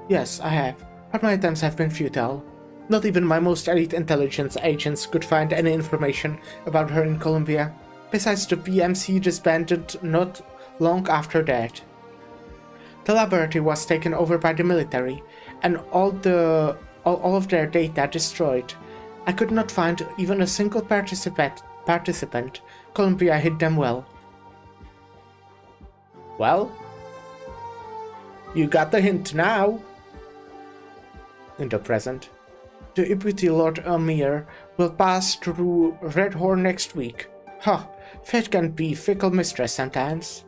Yes, I have, but my attempts have been futile. Not even my most elite intelligence agents could find any information about her in Columbia. Besides, the BMC disbanded not long after that. The laboratory was taken over by the military, and all of their data destroyed. I could not find even a single participant. Columbia hid them well. Well, you got the hint now. In the present, the Deputy Lord Amir will pass through Redhorn next week. Ha! Fate can be fickle mistress sometimes.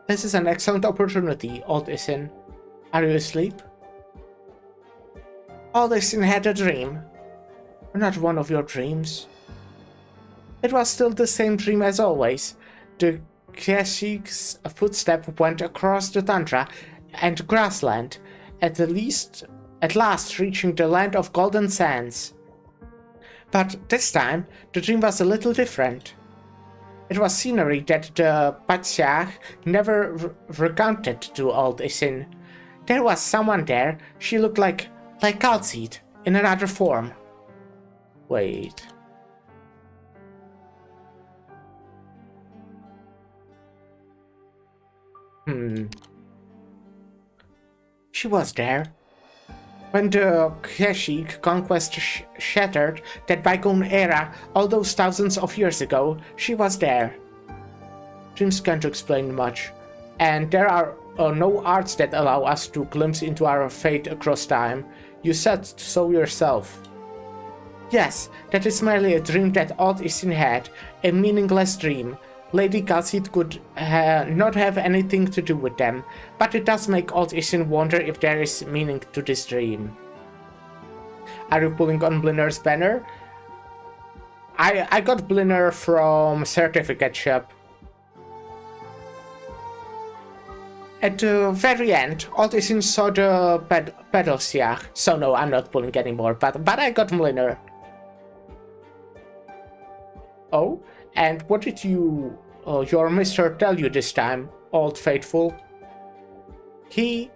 This is an excellent opportunity, Old Isin. Are you asleep? Old Isin had a dream. Not one of your dreams. It was still the same dream as always. The Keshik's footstep went across the tundra and grassland, at last reaching the land of golden sands. But this time, the dream was a little different. It was scenery that the Patsiach never recounted to Old Isin. There was someone there. She looked like Calcite, in another form. Wait. She was there. When the Keshik conquest shattered that bygone era, all those thousands of years ago, she was there. Dreams can't explain much, and there are no arts that allow us to glimpse into our fate across time. You said so yourself. Yes, that is merely a dream that Old Isin had, a meaningless dream. Lady Galsid could not have anything to do with them, but it does make Old Isin wonder if there is meaning to this dream. Are you pulling on Blinner's banner? I got Blinner from certificate shop. At the very end, Old Isin saw the pedals, so no, I'm not pulling anymore, but I got Blinner. Oh, and what did your mister tell you this time, Old Faithful? In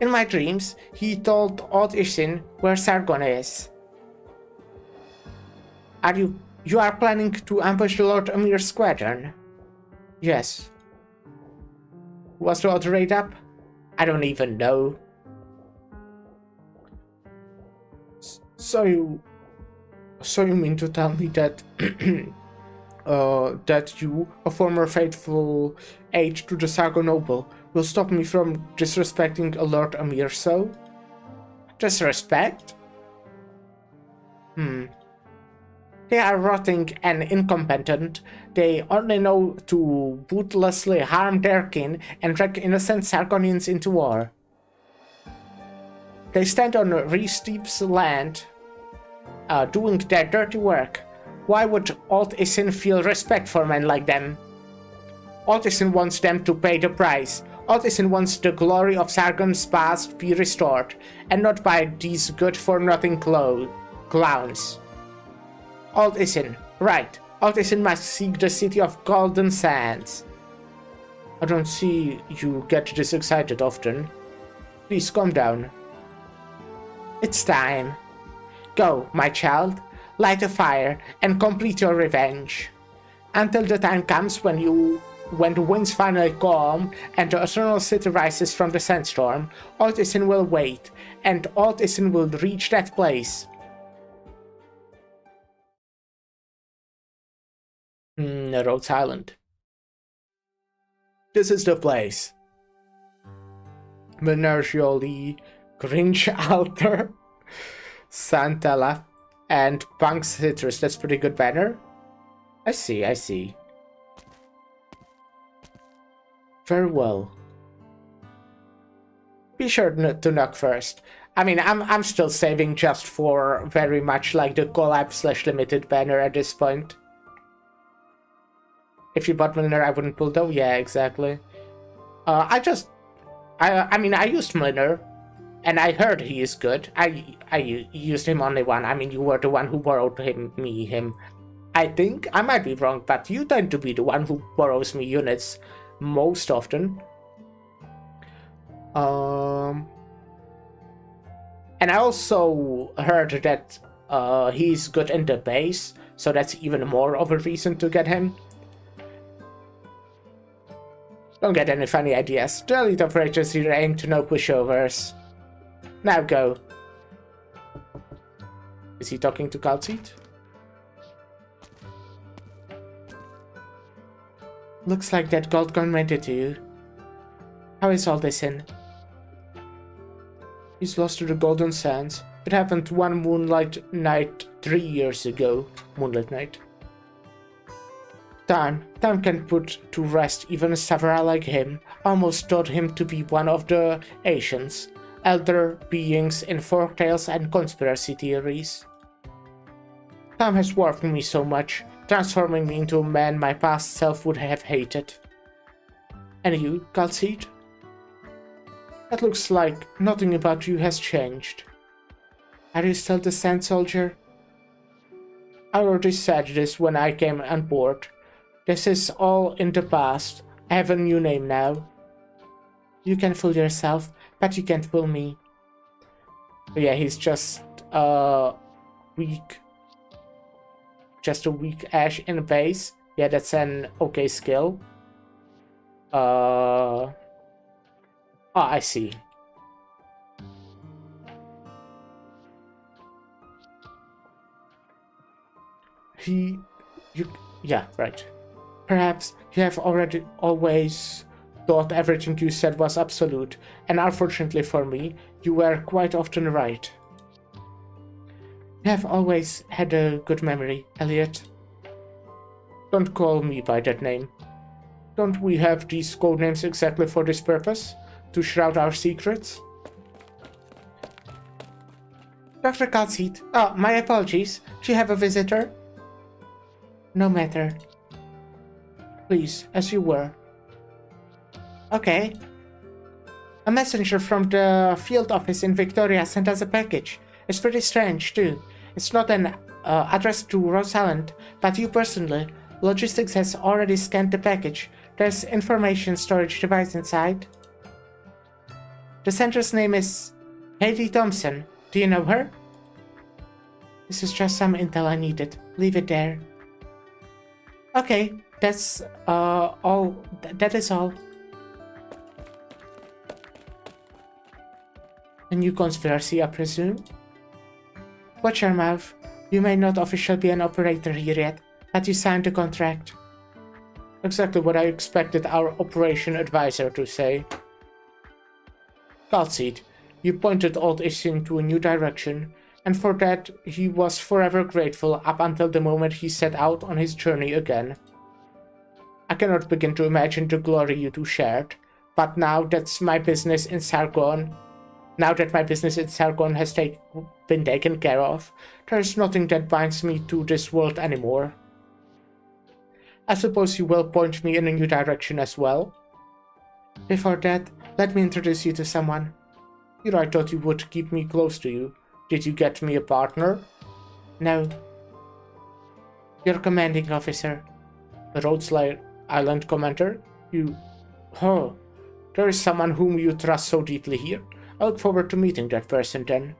my dreams, he told Old Isin where Sargon is. You are planning to ambush the Lord Amir's squadron? Yes. Was the odd raid up? I don't even know. So you mean to tell me that that you, a former faithful aide to the Sargon noble, will stop me from disrespecting a Lord Amir so? Disrespect? They are rotting and incompetent. They only know to bootlessly harm their kin and drag innocent Sargonians into war. They stand on Resteep's land, doing their dirty work. Why would Old Isin feel respect for men like them? Old Isin wants them to pay the price. Old Isin wants the glory of Sargon's past be restored, and not by these good-for-nothing clowns. Old Isin, right. Old Isin must seek the city of Golden Sands. I don't see you get this excited often. Please calm down. It's time. Go, my child. Light a fire and complete your revenge. Until the time comes when the winds finally calm and the eternal city rises from the sandstorm, Old Isin will wait, and Old Isin will reach that place. Rhode Island. This is the place. Menagerie, Grinch Altar, Santella, and Punk Citrus. That's pretty good banner. I see. Very well. Be sure to knock first. I mean, I'm still saving just for very much like the collab/limited banner at this point. If you bought Mliner, I wouldn't pull though. Yeah, exactly. I mean, I used Mliner, and I heard he is good. I used him only one. I mean, you were the one who borrowed him. I think I might be wrong, but you tend to be the one who borrows me units most often. And I also heard that he's good in the base, so that's even more of a reason to get him. Don't get any funny ideas. The elite operators here ain't no pushovers. Now go. Is he talking to Kaltseed? Looks like that gold gun made it to you. How is all this in? He's lost to the Golden Sands. It happened one moonlight night 3 years ago. Moonlight night. Time can put to rest even a Savara like him. Almost taught him to be one of the Asians, elder beings in folktales and conspiracy theories. Time has warped me so much, transforming me into a man my past self would have hated. And you, Kaltseed? It looks like nothing about you has changed. Are you still the Sand Soldier? I already said this when I came on board. This is all in the past. I have a new name now. You can fool yourself, but you can't fool me. But yeah, he's just weak. Just a weak Ash in the base. Yeah, that's an okay skill. Oh, I see. Yeah, right. Perhaps you have already always thought everything you said was absolute, and unfortunately for me, you were quite often right. You have always had a good memory, Elliot. Don't call me by that name. Don't we have these code names exactly for this purpose? To shroud our secrets? Dr. Calseat. Oh, my apologies. Do you have a visitor? No matter. Please, as you were. Okay. A messenger from the field office in Victoria sent us a package. It's pretty strange, too. It's not an address to Rose Island, but you personally. Logistics has already scanned the package. There's information storage device inside. The sender's name is Hayley Thompson. Do you know her? This is just some intel I needed. Leave it there. Okay, that's all. That is all. A new conspiracy, I presume? Watch your mouth. You may not officially be an operator here yet, but you signed the contract. Exactly what I expected our operation advisor to say. Calseat, you pointed Old Ish into a new direction, and for that he was forever grateful up until the moment he set out on his journey again. I cannot begin to imagine the glory you two shared, but now that my business in Sargon has been taken care of, there is nothing that binds me to this world anymore. I suppose you will point me in a new direction as well. Before that, let me introduce you to someone. Here I thought you would keep me close to you. Did you get me a partner? No. Your commanding officer. The Rhodes Island commander? You... Oh, there is someone whom you trust so deeply here. I look forward to meeting that person then.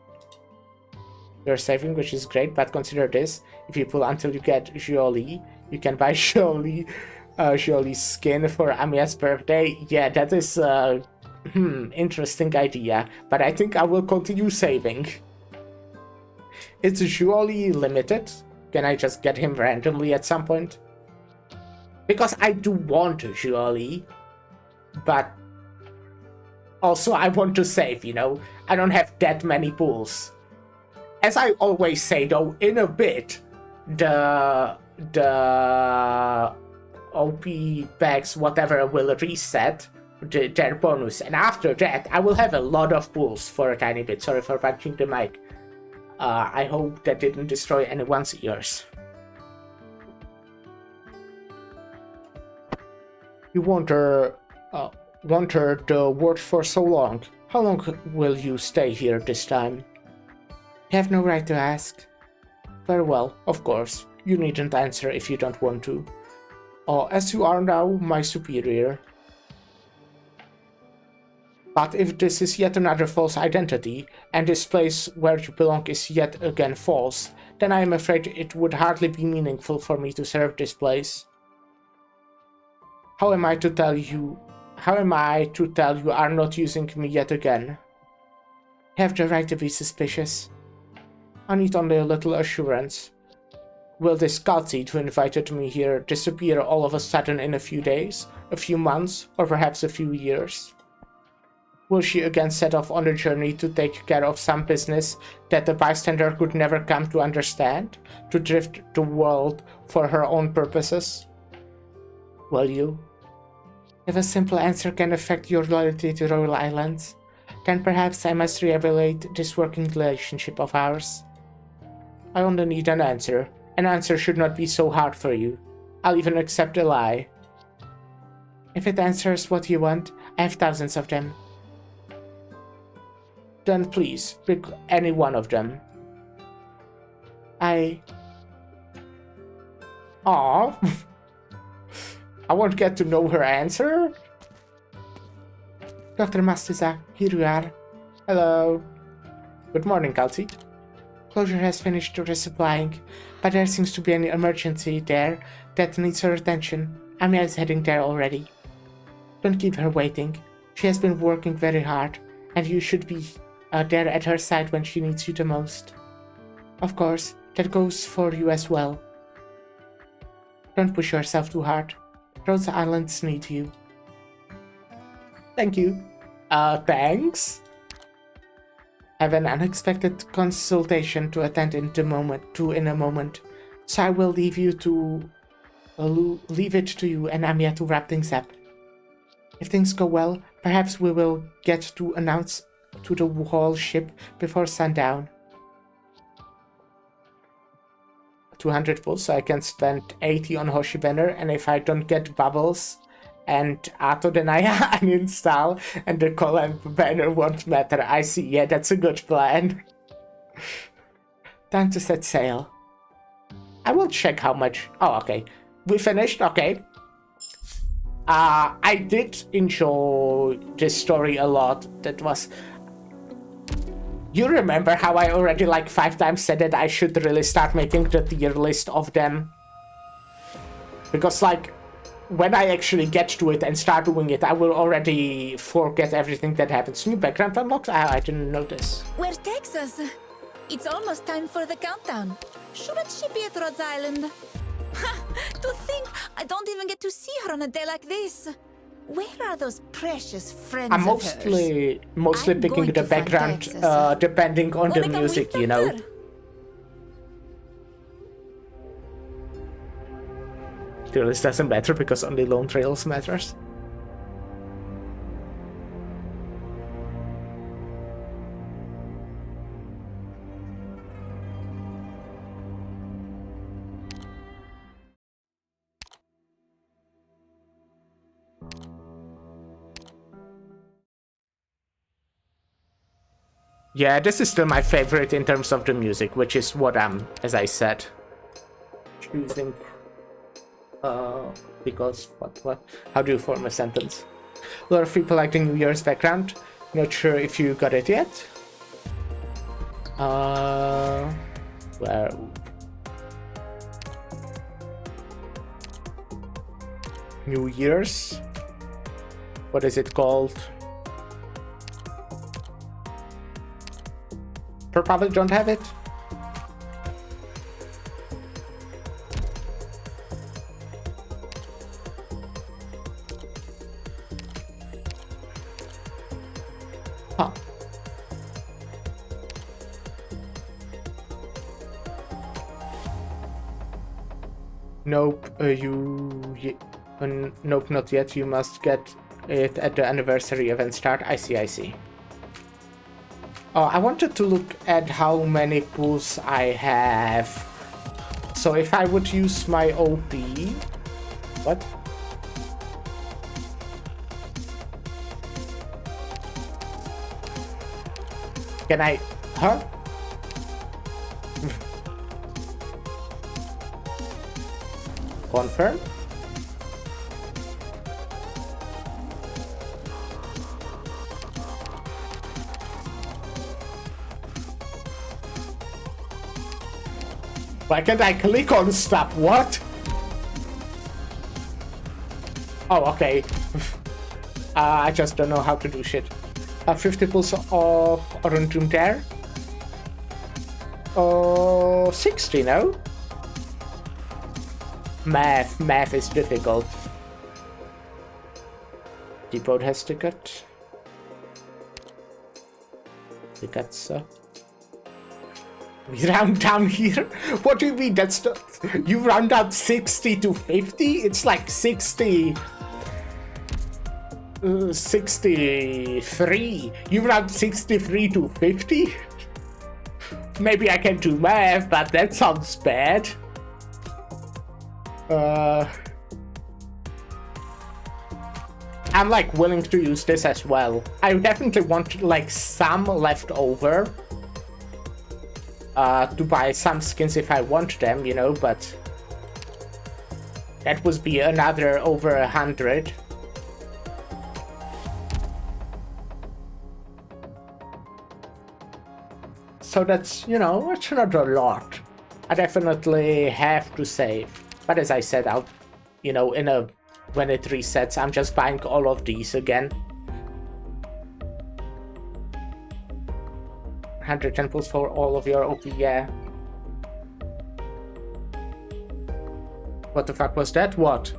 You're saving, which is great, but consider this. If you pull until you get Jolie, you can buy Jolie's skin for Amia's birthday. Yeah, that is interesting idea, but I think I will continue saving. Is Jolie limited? Can I just get him randomly at some point? Because I do want Jolie, but also I want to save, you know? I don't have that many pools. As I always say though, in a bit, the OP bags, whatever, will reset their bonus, and after that I will have a lot of pools for a tiny bit. Sorry for punching the mic. I hope that didn't destroy anyone's ears. You wandered the world for so long. How long will you stay here this time? You have no right to ask. Very well, of course. You needn't answer if you don't want to. As you are now my superior. But if this is yet another false identity, and this place where you belong is yet again false, then I am afraid it would hardly be meaningful for me to serve this place. How am I to tell you are not using me yet again? You have the right to be suspicious. I need only a little assurance. Will this Calseat who invited me here disappear all of a sudden in a few days, a few months, or perhaps a few years? Will she again set off on a journey to take care of some business that the bystander could never come to understand, to drift the world for her own purposes? Will you? If a simple answer can affect your loyalty to Royal Islands, then perhaps I must re-evaluate this working relationship of ours. I only need an answer. An answer should not be so hard for you. I'll even accept a lie. If it answers what you want, I have thousands of them. Then please, pick any one of them. Aww. I won't get to know her answer? Dr. Mastuza, here you are. Hello. Good morning, Calseat. Closure has finished resupplying, but there seems to be an emergency there that needs her attention. Amia is heading there already. Don't keep her waiting. She has been working very hard, and you should be there at her side when she needs you the most. Of course, that goes for you as well. Don't push yourself too hard. Rose Islands need you. Thank you. Thanks. I have an unexpected consultation to attend in a moment. So I will leave it to you and Amia to wrap things up. If things go well, perhaps we will get to announce to the whole ship before sundown. 200 pulls, so I can spend 80 on Hoshi Banner, and if I don't get bubbles and Ato, then I uninstall, and the collab banner won't matter. I see, yeah, that's a good plan. Time to set sail. I will check how much. Oh, okay. We finished? Okay. I did enjoy this story a lot. That was... You remember how I already like 5 times said that I should really start making the tier list of them? Because like, when I actually get to it and start doing it, I will already forget everything that happens. New background unlocked? I didn't notice. Where takes us? It's almost time for the countdown. Shouldn't she be at Rhodes Island? Ha! To think I don't even get to see her on a day like this. Where are those precious friends I'm of hers? mostly I'm picking going the to find background Texas. depending on the Wanna come music, with, you know. Doctor? Tier list doesn't matter because only Lone Trails matters. Yeah, this is still my favorite in terms of the music, which is what I'm, as I said, choosing. Because what? How do you form a sentence? A lot of people like the New Year's background. Not sure if you got it yet. Where? New Year's. What is it called? Probably don't have it. Huh. Nope, nope, not yet. You must get it at the anniversary event start. I see. Oh, I wanted to look at how many pulls I have. So if I would use my OP... What? Can I... Huh? Confirm? Why can't I click on stuff? What? Oh, okay. I just don't know how to do shit. 50 pulls of Orundum there. 60, no? Math is difficult. Depot has ticket. Tickets, so. We round down here? What do you mean? That's not... You round down 60 to 50? It's like 60... 63. You round 63 to 50? Maybe I can do math, but that sounds bad. I'm like willing to use this as well. I definitely want like some left over. To buy some skins if I want them, you know, but that would be another over 100. So that's, you know, it's not a lot. I definitely have to save. But as I said, I'll, you know, when it resets, I'm just buying all of these again. 100 temples for all of your OP, yeah. What the fuck was that? What?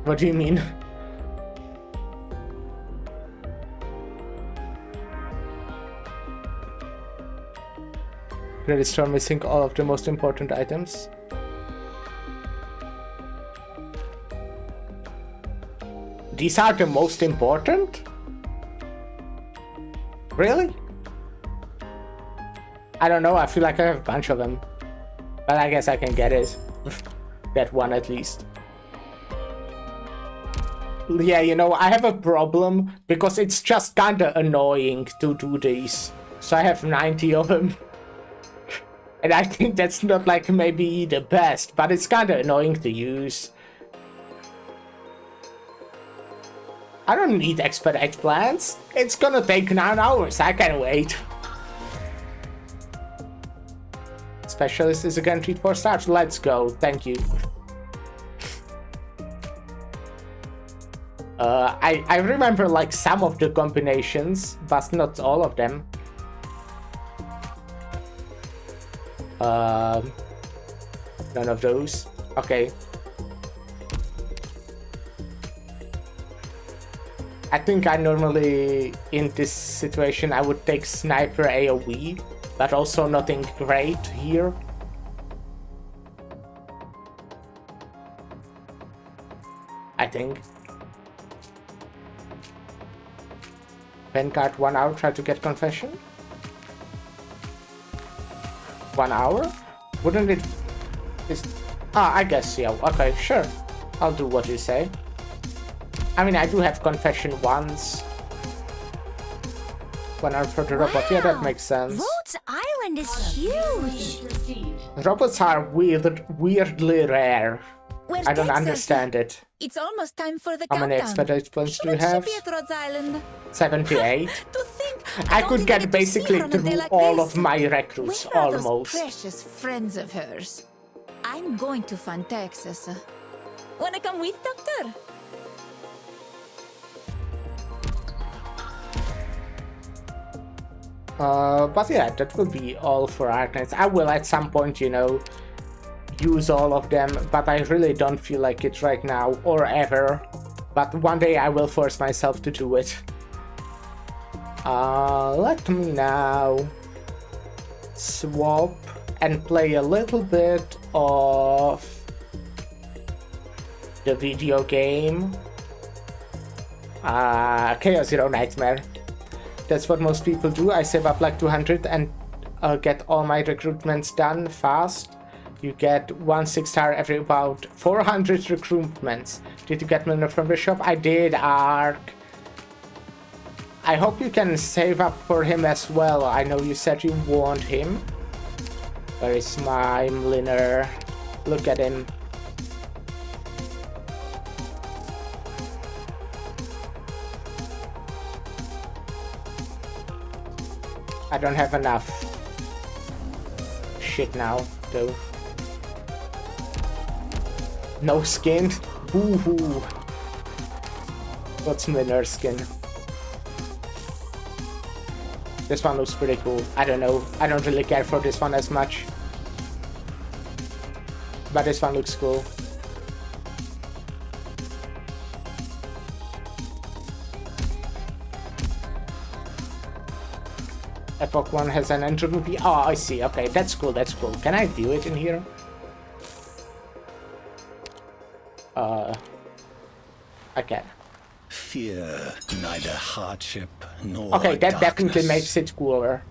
What do you mean? Credit store missing all of the most important items. These are the most important? Really? I don't know, I feel like I have a bunch of them. But I guess I can get it. That one at least. Yeah, you know, I have a problem because it's just kinda annoying to do these. So I have 90 of them. And I think that's not like maybe the best, but it's kinda annoying to use. I don't need expedite plans. It's gonna take 9 hours, I can wait. Specialist is a guaranteed 4 stars. Let's go, thank you. I remember like some of the combinations, but not all of them. None of those. Okay. I think I normally, in this situation, I would take Sniper AoE, but also nothing great here. I think. Pen card 1 hour, try to get confession. 1 hour? Wouldn't it... I guess, yeah, okay, sure. I'll do what you say. I mean, I do have confession once. 1 hour for the robot, yeah, that makes sense. Rhodes Island is huge! Robots are weirdly rare. Where's I don't Texas? understand it. It's almost time for the How many countdown. expedite points do you Shouldn't have? she be at Rhodes Island? 78. To think I don't could even get to basically see her on a day through like all this. of my recruits, Where are those almost. precious friends of hers? I'm going to find Texas. Wanna come with, Doctor? But yeah, that will be all for Arknights. I will at some point, you know, use all of them, but I really don't feel like it right now or ever. But one day I will force myself to do it. Let me now swap and play a little bit of the video game. Chaos Zero Nightmare. That's what most people do. I save up like 200 and get all my recruitments done fast. You get 1 6-star every about 400 recruitments. Did you get Milner from the shop? I did, Ark. I hope you can save up for him as well. I know you said you want him. Where is my Milner? Look at him. I don't have enough shit now, though. No skin? Boo-hoo. What's Milner's skin? This one looks pretty cool. I don't know. I don't really care for this one as much. But this one looks cool. Epoch 1 has an entropy. Oh, I see. Okay, that's cool. That's cool. Can I view it in here? I can. Fear neither hardship nor Okay, that definitely darkness. makes it cooler.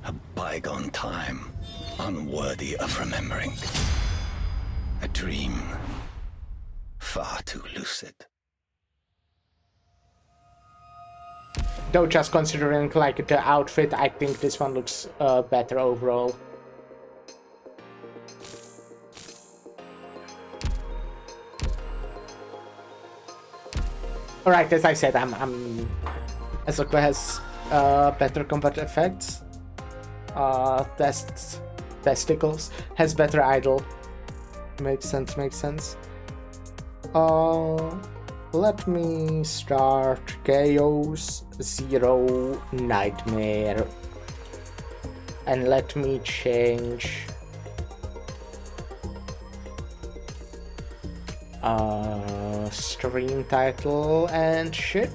A bygone time, unworthy of remembering. A dream, far too lucid. Though just considering like the outfit, I think this one looks better overall. Alright, as I said, Ahsoka has better combat effects. Testicles has better idol. Makes sense, makes sense. Let me start Chaos Zero Nightmare. And let me change stream title and shit.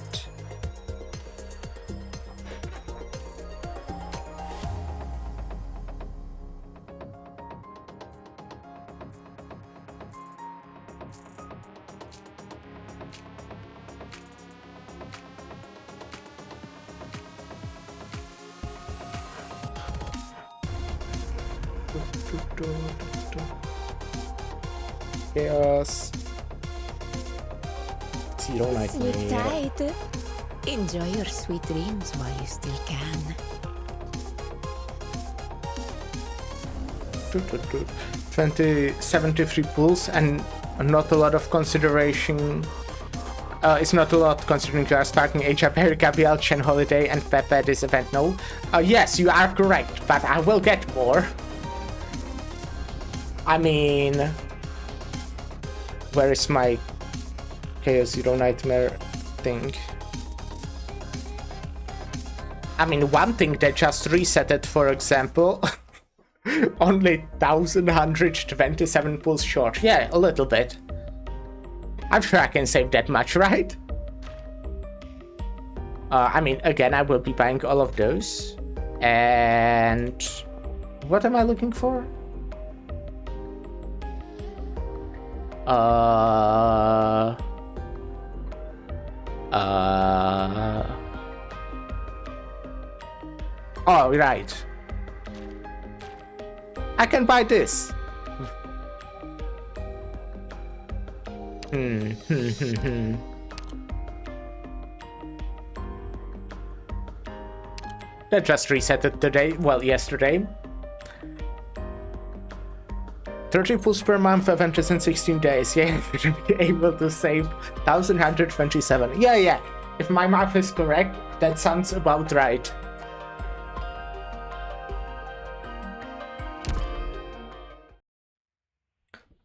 Chaos. Zero Sleep Nightmare. tight. Enjoy your sweet dreams while you still can. 73 pulls and not a lot of consideration. It's not a lot considering you are starting Asia Perry, Gabriel, Chen Holiday, and Pepe this event. No. Yes, you are correct, but I will get more. I mean, where is my Chaos Zero Nightmare thing? I mean, one thing that just resetted, for example, only 1,127 pulls short. Yeah, a little bit. I'm sure I can save that much, right? I mean, again, I will be buying all of those. And what am I looking for? Oh, right. I can buy this. That just resetted today. Well, yesterday. 30 pulls per month, adventures in 16 days. Yeah, you should be able to save 1,127. Yeah. If my math is correct, that sounds about right.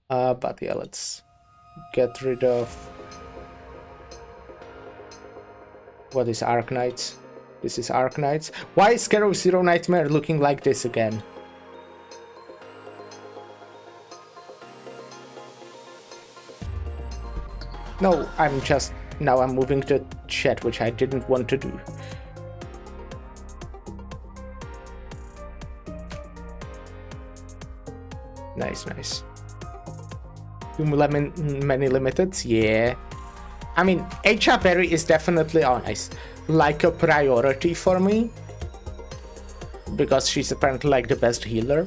But yeah, let's get rid of what is Arknights. This is Arknights. Why is Chaos Zero Nightmare looking like this again? No, I'm moving the chat, which I didn't want to do. Nice. Too many limiteds, yeah. I mean, Asia Berry is definitely honest, like a priority for me, because she's apparently like the best healer.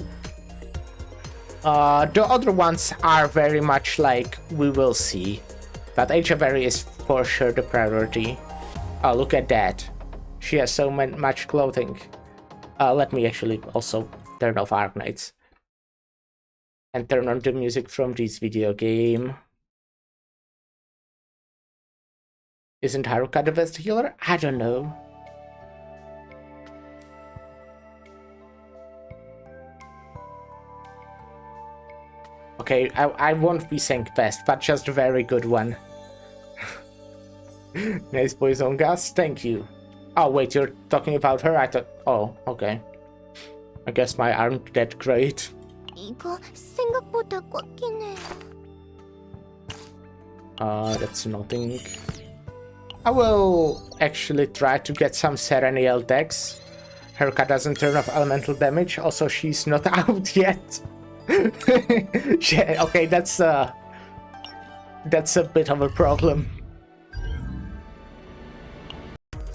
The other ones are very much like we will see, but Asia Berry is for sure the priority. Oh, look at that. She has so much clothing. Let me actually also turn off Arknights and turn on the music from this video game. Isn't Haruka the best healer? I don't know. Okay, I won't be saying best, but just a very good one. Nice poison gas, thank you. Oh wait, you're talking about her? I thought... Oh, okay. I guess my aren't that great. 이거 생각보다 꽉긴 해. That's nothing. I will actually try to get some Serenial decks. Haruka doesn't turn off elemental damage, also she's not out yet. Yeah, okay, that's a bit of a problem.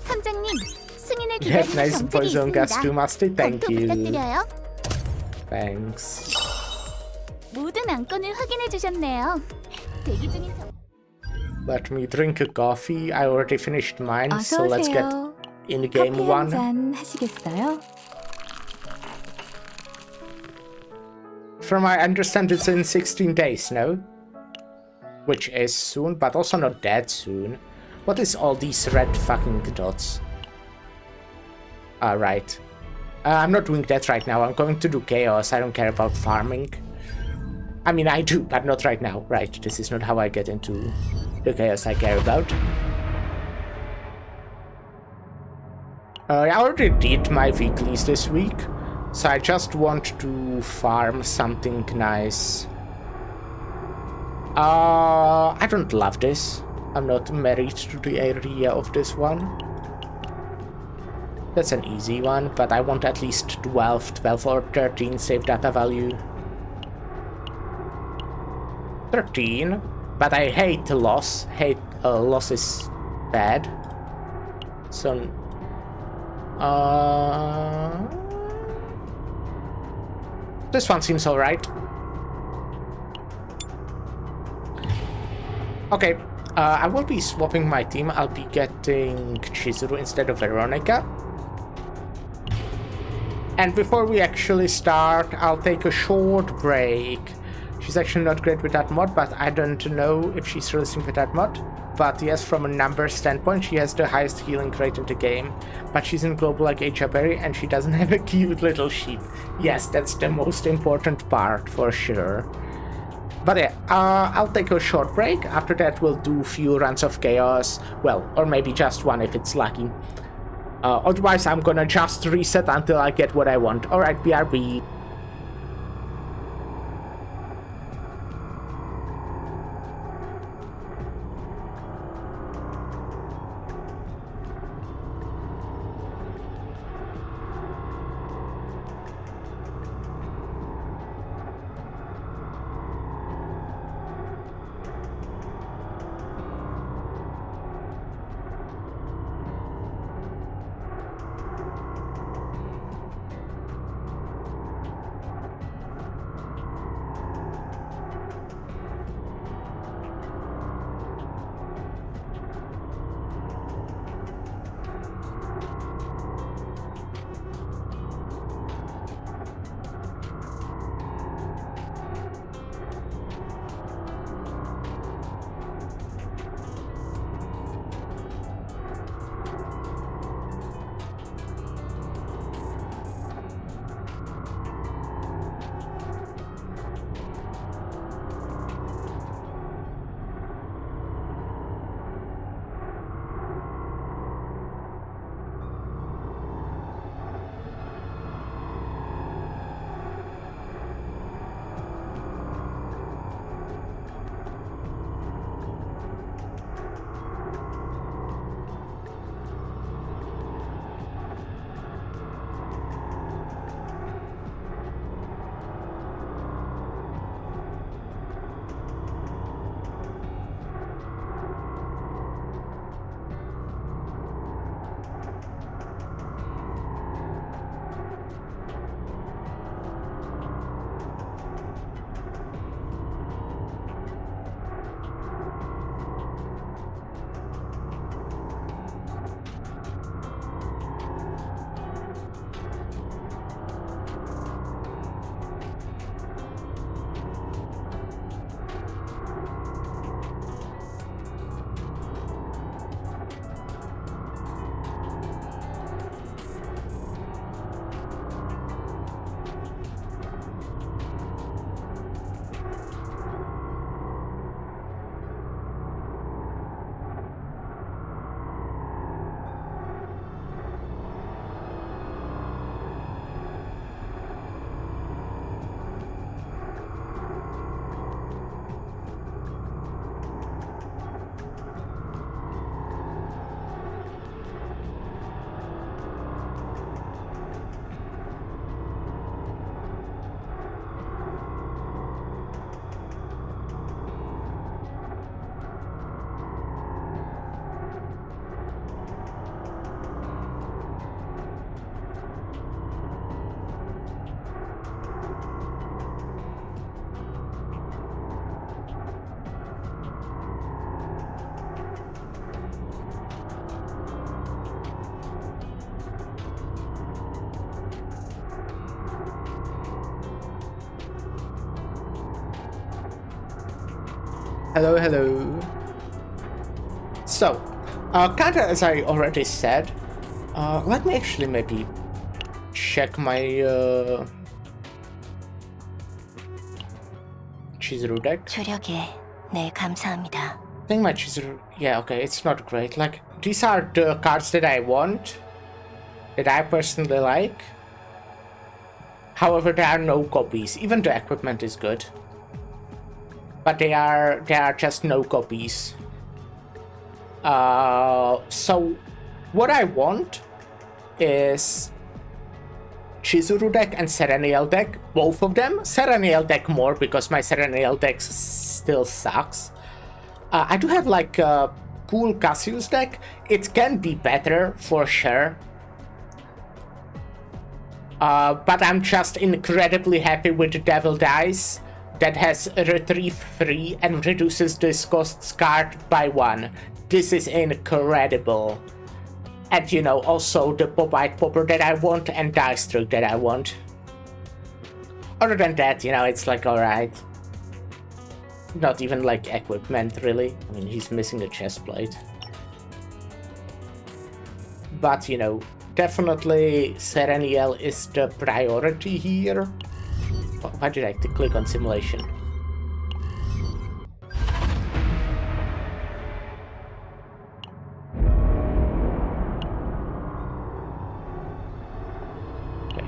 함장님, 승인을 Yes, 기다리는 nice 정책이 poison gas 있습니다. too, Musty. Thank 검토 you. 부탁드려요. Thanks. 모든 안건을 확인해 주셨네요. 대기 중인 Let me drink a coffee. I already finished mine, so let's get in game 커피 one. 한잔 하시겠어요? From I understand it's in 16 days, no? Which is soon, but also not that soon. What is all these red fucking dots? Right. I'm not doing that right now. I'm going to do chaos. I don't care about farming. I mean, I do, but not right now. Right, this is not how I get into the chaos I care about. I already did my weeklies this week. So I just want to farm something nice. I don't love this. I'm not married to the area of this one. That's an easy one, but I want at least 12 or 13 save data value. 13, but I hate loss. Loss is bad. So, this one seems alright. Okay, I will be swapping my team. I'll be getting Chizuru instead of Veronica. And before we actually start, I'll take a short break. She's actually not great with that mod, but I don't know if she's releasing with that mod. But yes, from a numbers standpoint, she has the highest healing rate in the game. But she's in global like Berry, and she doesn't have a cute little sheep. Yes, that's the most important part for sure. But yeah, I'll take a short break. After that, we'll do few runs of chaos. Well, or maybe just one if it's lucky. Otherwise, I'm gonna just reset until I get what I want. Alright, BRB. Hello, hello. So, kinda as I already said, let me actually maybe check my Chizuru deck. 조력에 네 감사합니다. I think my Chizuru, yeah, okay, it's not great. Like, these are the cards that I want, that I personally like. However, there are no copies. Even the equipment is good, but there are just no copies. So what I want is Chizuru deck and Serenial deck, both of them. Serenial deck more because my Serenial deck still sucks. I do have like a cool Cassius deck. It can be better for sure. But I'm just incredibly happy with the Devil Dice that has Retrieve 3 and reduces this cost card by 1. This is incredible. And you know, also the Popeye Popper that I want and Dice Trick that I want. Other than that, you know, it's like alright. Not even like equipment really. I mean, he's missing a chest plate. But you know, definitely Serenial is the priority here. Why did I click on simulation? Okay.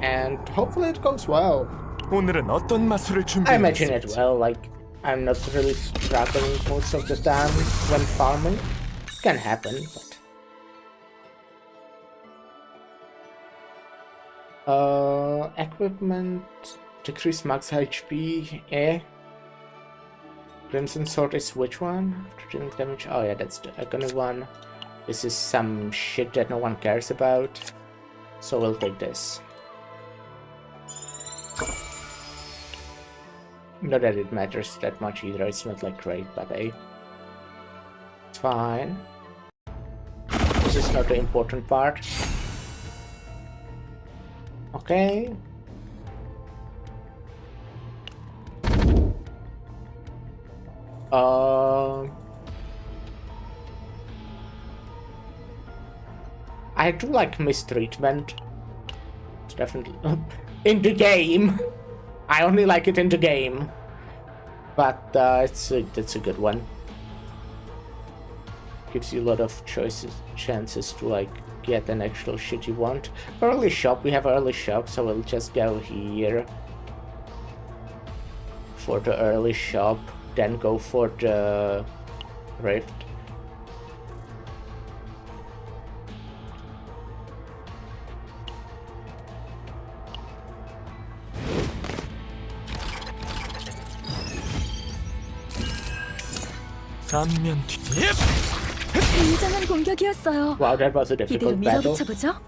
And hopefully it goes well. 오늘은 어떤 마술을 I imagine it 준비했을지. well, like, I'm not really struggling most of the time when farming. It can happen, but... equipment... Decrease max HP, Crimson Sword is which one? After dealing damage? Oh yeah, that's the Agony one. This is some shit that no one cares about. So we'll take this. Not that it matters that much either, it's not like great, but hey. It's fine. This is not the important part. Okay. I do like mistreatment. It's definitely in the game. I only like it in the game, but it's a good one. Gives you a lot of chances to like get an actual shit you want. Early shop, we have early shop, so we'll just go here for the early shop, then go for the rift. 단면 뒤. 굉장한 공격이었어요. Wow, that was a 이대로 difficult battle. 밀어붙여보죠.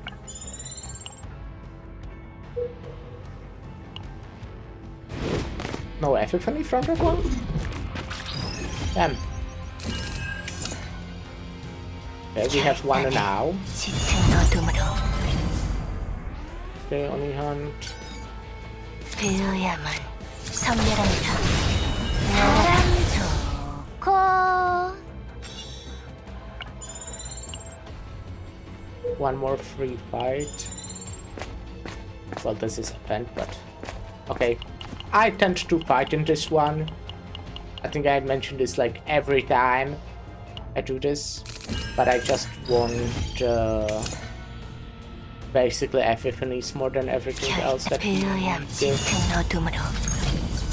No epiphany from that one? Damn. Okay, we have one now. 짙은 어둠으로 Okay, only hunt. 그야만 선멸합니다. 바람 좋고 One more free fight. Well, this is a pen, but... Okay. I tend to fight in this one. I think I mentioned this like every time I do this. But I just want basically epiphanies more than everything else that we 그야만 do. 짙은 어둠으로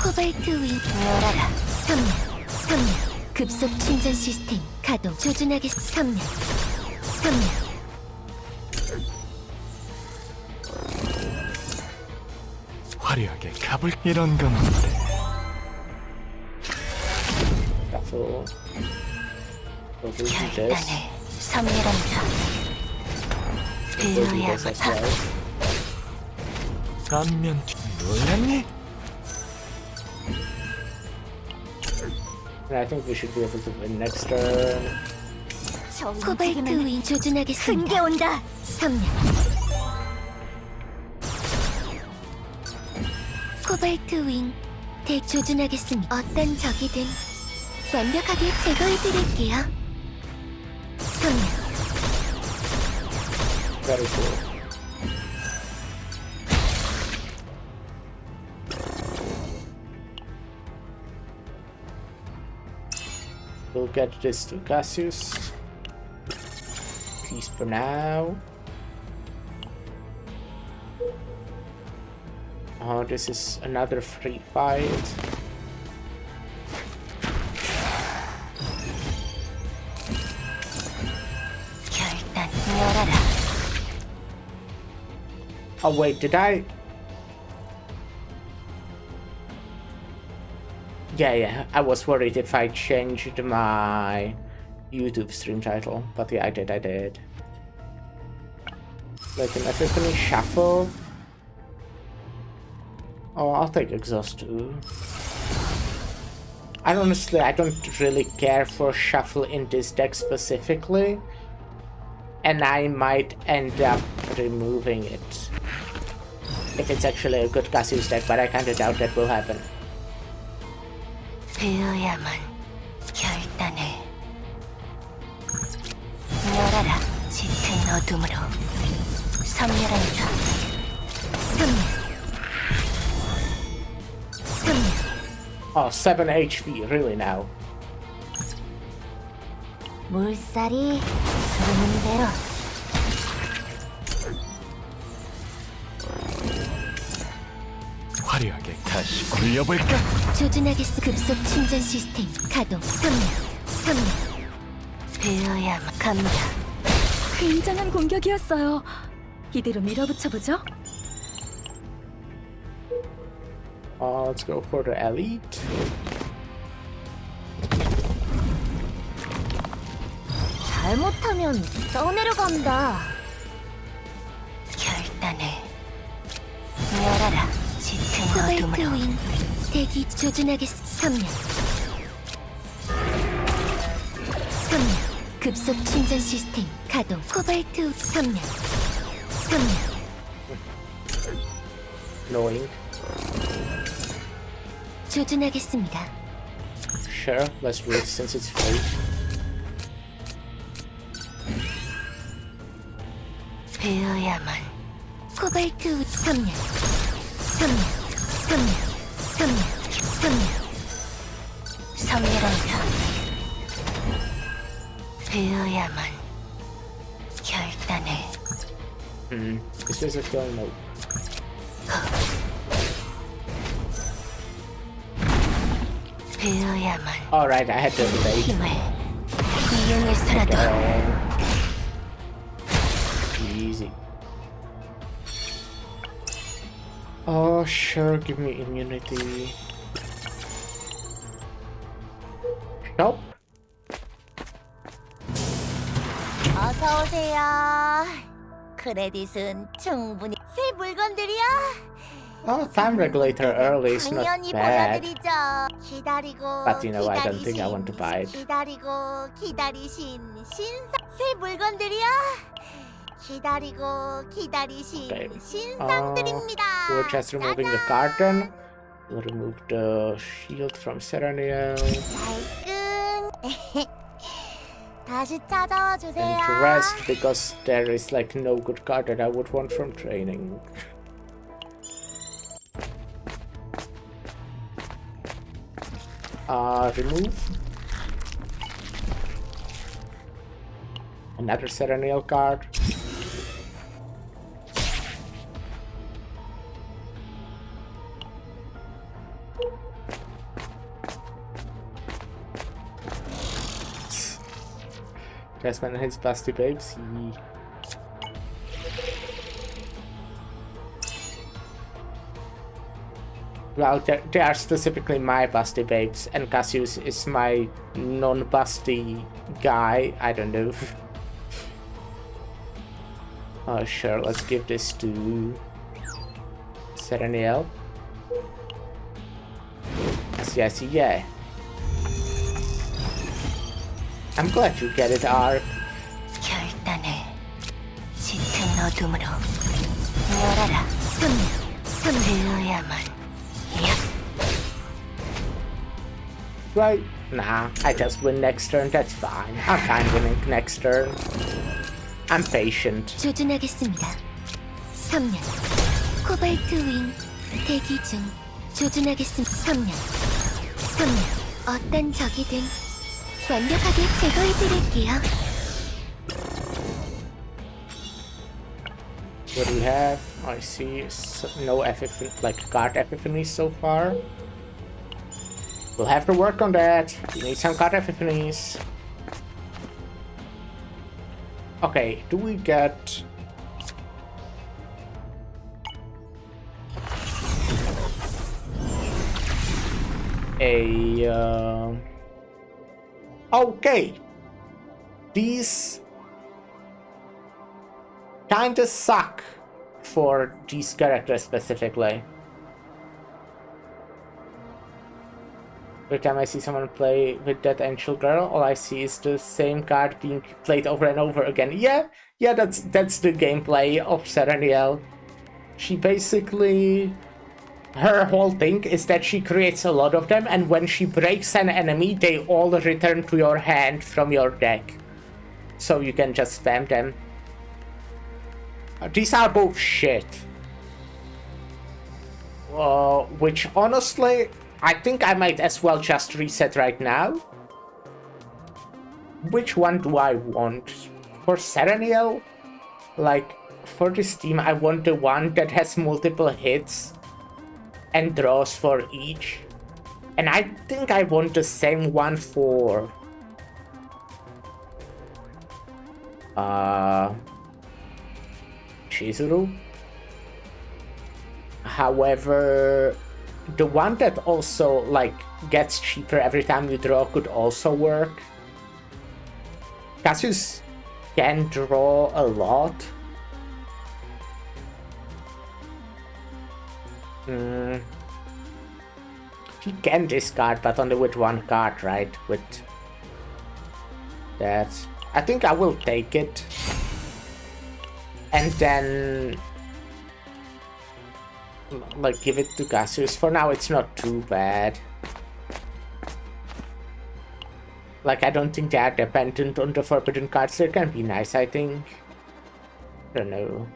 코발트 윙 열어라. 선멸 급속 충전 시스템 가동 조준하게 선멸 화려하게 가볼 이런 건 So we'll do this. 결단을 선멸합니다. We'll do this as well. 단면 뒤. 놀랐니? And I think we should be able to win next turn. 코발트 윙 조준하겠습니다. 큰게 온다. 선멸 코발트 윙 대조준하겠습니다. 어떤 적이든 완벽하게 제거해드릴게요. 선멸 Very cool. We'll get this to Cassius. least for now. Oh, this is another free fight. Oh wait, did I? Yeah, I was worried if I changed my YouTube stream title, but yeah, I did. Like an Epiphany Shuffle. Oh, I'll take Exhaust too. I don't really care for Shuffle in this deck specifically, and I might end up removing it if it's actually a good Cassius deck, but I kinda doubt that will happen. 되어야만 결단을 열어라 짙은 어둠으로 선멸한다. 선멸. Oh, 7 HP, really now? 물살이 부르는 대로 화려하게 다시 굴려볼까? 조준하겠어. 급속 충전 시스템 가동. 선멸. 되어야만 갑니다. 굉장한 공격이었어요. 이대로 밀어붙여보죠. Let's go for the Elite. 잘못하면 떠내려간다. 결단을 열어라. 짙은 어둠으로 대기 조준하겠어. 선멸. 급속 충전 시스템 가동. 코발트 선멸. Annoying. 조준하겠습니다. Sure, let's do it since it's free. 되어야만. 코발트 선멸. 선멸한다. 되어야만 결단을. This is a kill mode. 되어야만. Alright, I had to evade. 힘을 이용해서라도. Easy. Oh, sure, give me immunity. Nope. 어서 오세요. 크레딧은 충분히 새 물건들이야. Oh, time regulator early is not 당연히 bad. 보여드리죠. 기다리고 But you know, I don't think I want to buy it. 기다리고 기다리신 신상 새 물건들이야. 기다리고 기다리신 Okay. 신상들입니다. We're just removing the carton. We'll remove the shield from Serenial. 발끈. 다시 찾아와 주세요. And rest because there is like no good card that I would want from training. Remove. Another Serenial card. Jasmine and his busty babes. Well, they are specifically my busty babes, and Cassius is my non-busty guy. I don't know. Oh, sure, let's give this to Serenial. Yes, yeah. I'm glad you get it, Ark. 결단을 짙은 어둠으로 열어라. 되어야만. Right? Nah, I just win next turn, that's fine. I'm fine winning next turn. I'm patient. 조준하겠습니다. 선멸. 코발트 윙 대기 중. 조준하겠습니다. 선멸. 어떤 적이든 완벽하게 제거해드릴게요. What do we have? I see no like card epiphanies so far. We'll have to work on that. We need some card epiphanies. Okay, do we get... a... Okay. These kinda suck for these characters specifically. Every time I see someone play with that Angel Girl, all I see is the same card being played over and over again. Yeah, that's the gameplay of Sereniel. She basically... Her whole thing is that she creates a lot of them, and when she breaks an enemy, they all return to your hand from your deck. So you can just spam them. These are both shit. Which honestly, I think I might as well just reset right now. Which one do I want? For Sereniel? Like, for this team, I want the one that has multiple hits and draws for each. And I think I want the same one for... Chizuru. However, the one that also, like, gets cheaper every time you draw could also work. Cassius can draw a lot. He can discard, but only with one card, right? With that. I think I will take it. And then... like, give it to Cassius. For now, it's not too bad. Like, I don't think they are dependent on the forbidden cards. They can be nice, I think. I don't know.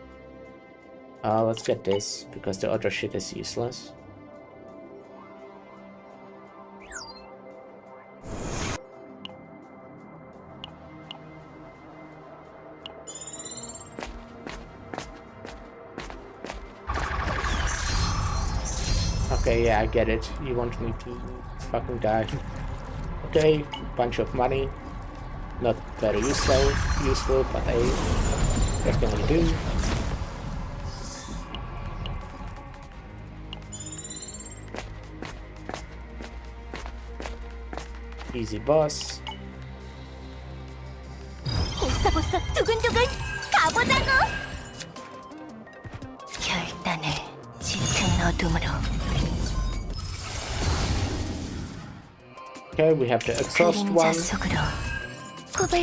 Let's get this, because the other shit is useless. Okay, yeah, I get it. You want me to fucking die. Okay, bunch of money. Not very useful, but hey, what can we do? Easy boss. 벌써 두근두근 가보자고. 결단을 짙은 어둠으로. Okay, we have the exhaust one,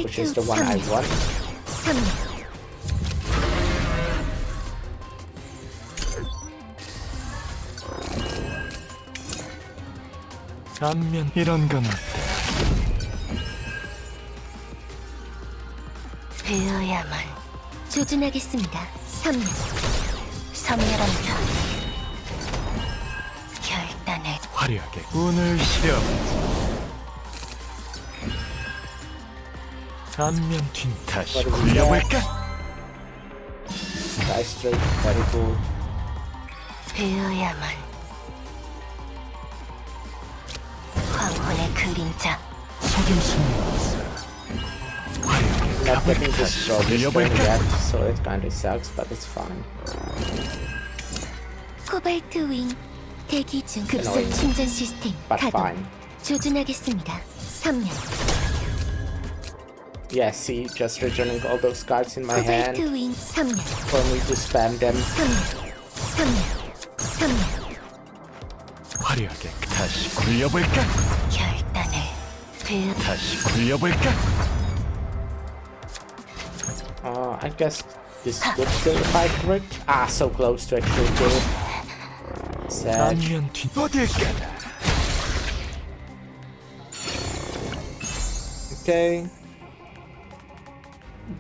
which is the one I want. 안면 이런 건 어때? 되어야만 조준하겠습니다. 섬멸합니다. 결단을 화려하게 운을 실어보지. 안면 뒤 다시 굴려볼까? Nice straight, very cool. 되어야만 황혼의 그림자 속임수는 Not getting this draw this turn yet, so it kinda sucks, but it's fine. 코발트 윙 대기 중 급속 충전 시스템 But 가동. fine. 조준하겠습니다. 섬멸. Yeah, see, just returning all those cards in my hand 코발트 윙 섬멸. for me to spam them. 섬멸. 화려하게 다시 굴려볼까? 결단을 다시 굴려볼까? I guess this would kill if I crit. Ah, so close to actually kill. Sad. 안면 뒤 어딜까나? Okay.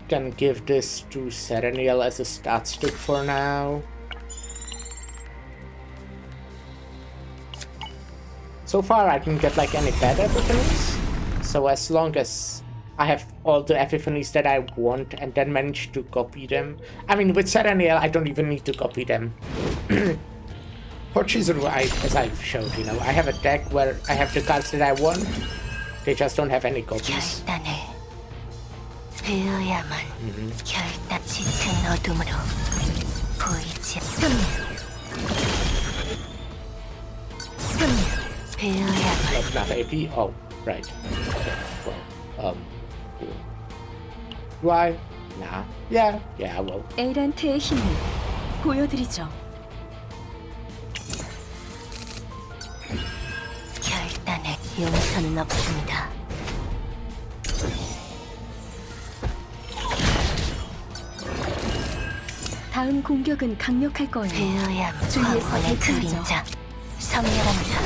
Can give this to Sereniel as a stat stick for now. So far I didn't get like any bad epiphanies, so as long as I have all the epiphanies that I want and then manage to copy them. I mean, with Sereniel, I don't even need to copy them. For Chizuru, as I've showed, you know, I have a deck where I have the cards that I want. They just don't have any copies. Not enough AP? Oh, right. Okay. Well, cool. Why? Nah. Yeah, I will. 에란트의 힘을 보여드리죠. 결단에 용서는 없습니다. 다음 공격은 강력할 거예요. 배어야만 주위에서 황혼의 대체하죠. 그림자 선멸한다.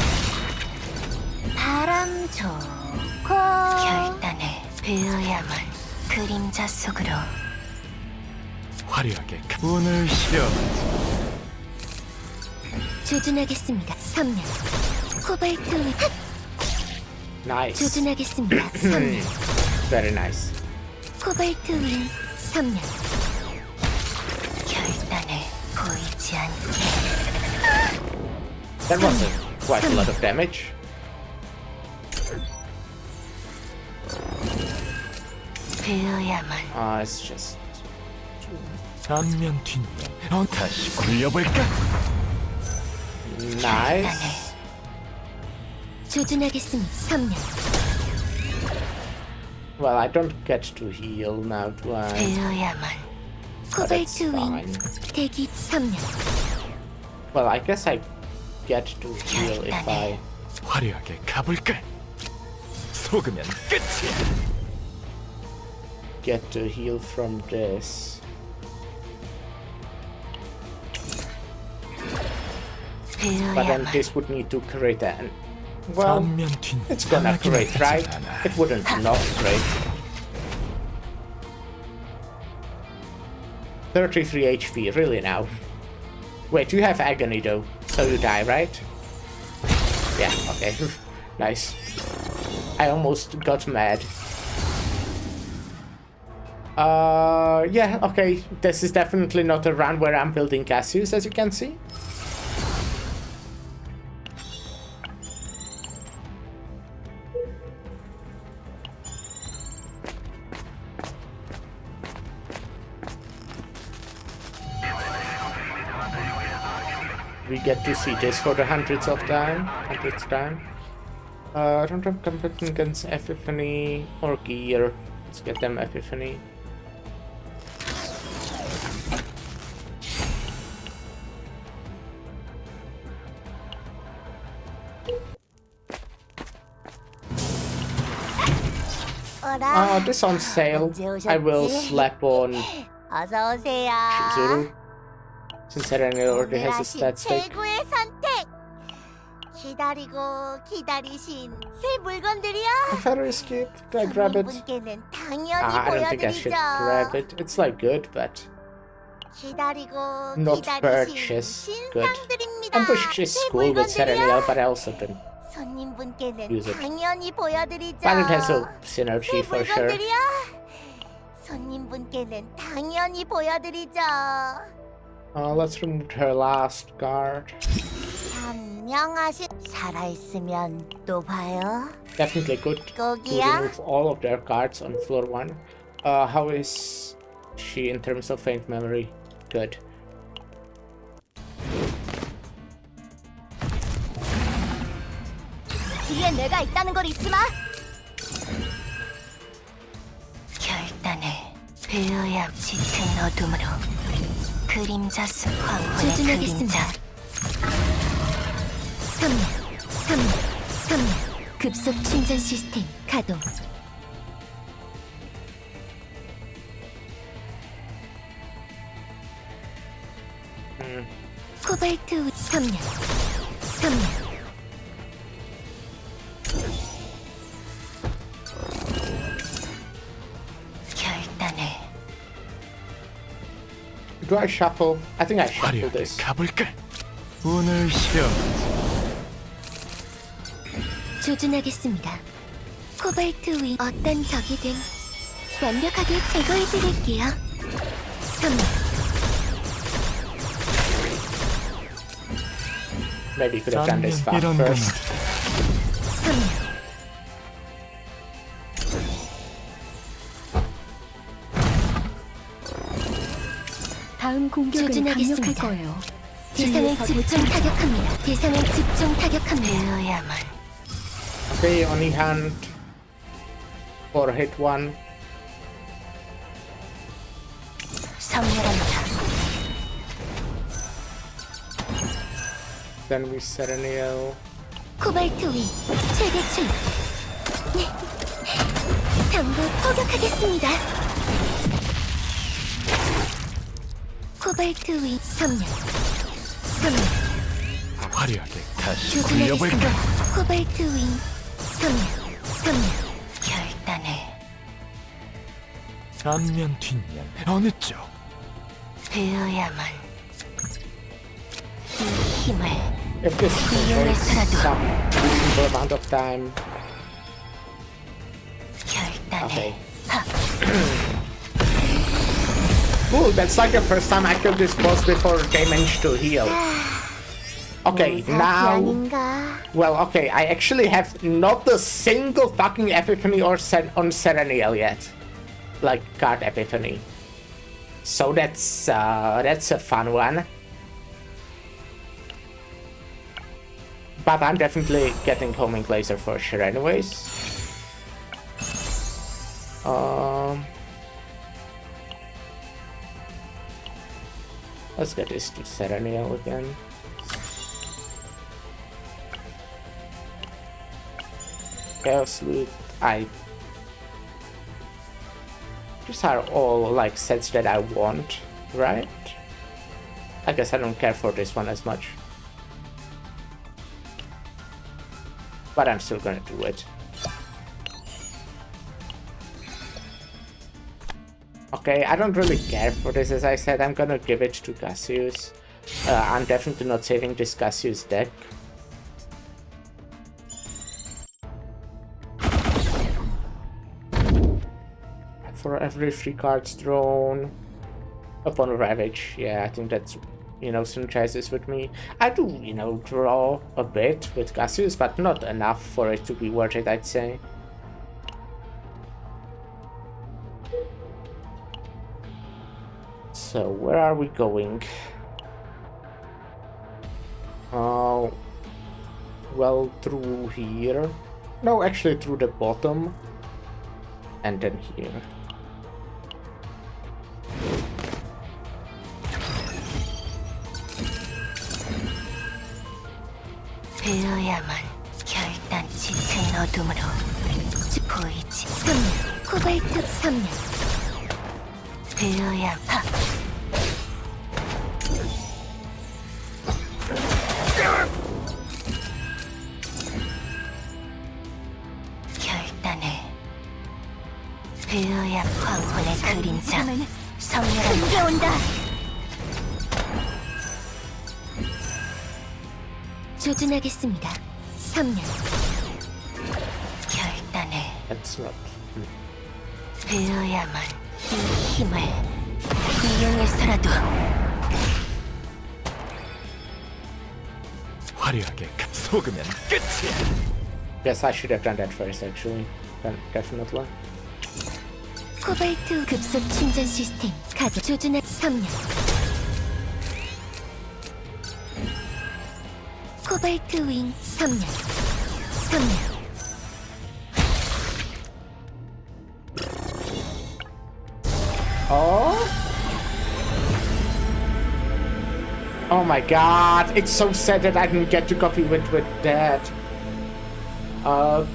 바람 좋고 결단에 배어야만 그림자 속으로 화려하게 운을 시려. 조준하겠습니다. 선멸 코발트 위 Nice. 조준하겠습니다. 선멸 Very nice. 코발트 위 선멸 결단에 보이지 않게 That was quite a lot of damage. 배어야만 It's just... 안면 뒷면 다시 굴려볼까? Nice. 조준하겠습니다. 선멸 Well, I don't get to heal now, do I? 배어야만 But that's 코발트 윙 fine. 대기 선멸 Well, I guess I get to heal if I... 화려하게 가볼까? 속으면 끝이야. get to heal from this. But then this would need to crit and... Well, 안면 뒷면 it's gonna crit, right? It wouldn't not crit. 33 HP, really now? Wait, you have agony though, so you die, right? Yeah, okay. Nice. I almost got mad. Yeah, okay. This is definitely not a run where I'm building Cassius, as you can see. We get to see this for the hundredth time. I don't have competing against Epiphany or Gear. Let's get them Epiphany. This on sale. I will slap on Chizuru, since Serena already has a stat stake. 최고의 선택. 기다리고 기다리신 새 물건들이야. If I escape, do I grab it? 손님분께는 당연히 I don't think I should grab 보여드리죠. it. It's like good, but 기다리고 not 기다리신 purchase. Good. 신상들입니다. And push is 새 cool with Serena, 물건들이야. but I also don't. 손님분께는 use it. 당연히 보여드리죠. But it has a 새 synergy for sure. 물건들이야. 손님분께는 당연히 보여드리죠. Let's remove her last card. 안녕하시. 살아있으면 또 봐요. Definitely good to 거기야. remove all of their cards on floor 1. How is she in terms of faint memory? Good. 뒤에 내가 있다는 걸 잊지 마. 결단에 배어야 짙은 어둠으로 그림자 속 황혼의 그림자 선멸 급속 충전 시스템 가동 코발트 선멸 결단에 Do I shuffle? I think I shuffle 화려하게 this. 가볼까? 운을 시려. 조준하겠습니다. 코발트 위 어떤 적이든 완벽하게 제거해드릴게요. 3명, Maybe could have done this fast 이런 first. 3명, 다음 공격은 조준하겠습니다. 강력할 거예요. 대상을 주위에서 집중 타격합니다. 대상을 집중 타격합니다. 되어야만. Okay, only hand for hit one. 섬멸합니다. Then we Serenio. 코발트 위 최대출. 네. 전부 포격하겠습니다. 코발트 위 섬멸. 섬멸. 화려하게 다시 조준하겠습니다. 굴려볼까? 코발트 윙 섬멸. 섬멸. 결단을. 앞면 뒷면 어느 쪽? 되어야만. 이 힘을 If this takes some reasonable amount of time. 결단을. Okay. Cool, that's like the first time I killed this boss before they managed to heal. Okay, now... 아닌가? Well, okay, I actually have not a single fucking epiphany or on Serenial yet. Like, card epiphany. So that's a fun one. But I'm definitely getting homing laser for sure anyways. Let's get this to Serenial again. Chaos Loot, these are all like sets that I want, right? I guess I don't care for this one as much. But I'm still gonna do it. Okay, I don't really care for this, as I said. I'm gonna give it to Cassius. I'm definitely not saving this Cassius deck. For every 3 cards drawn upon Ravage, yeah, I think that's, you know, synergizes with me. I do, you know, draw a bit with Cassius, but not enough for it to be worth it, I'd say. So, where are we going? Well, through here. No, actually through the bottom. And then here. 되어야만 결단 짙은 어둠으로 보이지. 섬멸, 코발트 섬멸. 되어야 하. 결단을. 되어야 황혼의 그림자. 섬멸한 게 온다. 조준하겠습니다. 섬멸. 결단을. That's not. 되어야만 이 힘을 이용해서라도. 화려하게 속으면 끝이야. Yes, I should have done that first, actually. Definitely. 코발트 급속 충전 시스템 가동. 조준한 섬멸. 코발트 윙 섬멸. 섬멸. Oh? Oh my god, it's so sad that I didn't get to copy with that. Oh,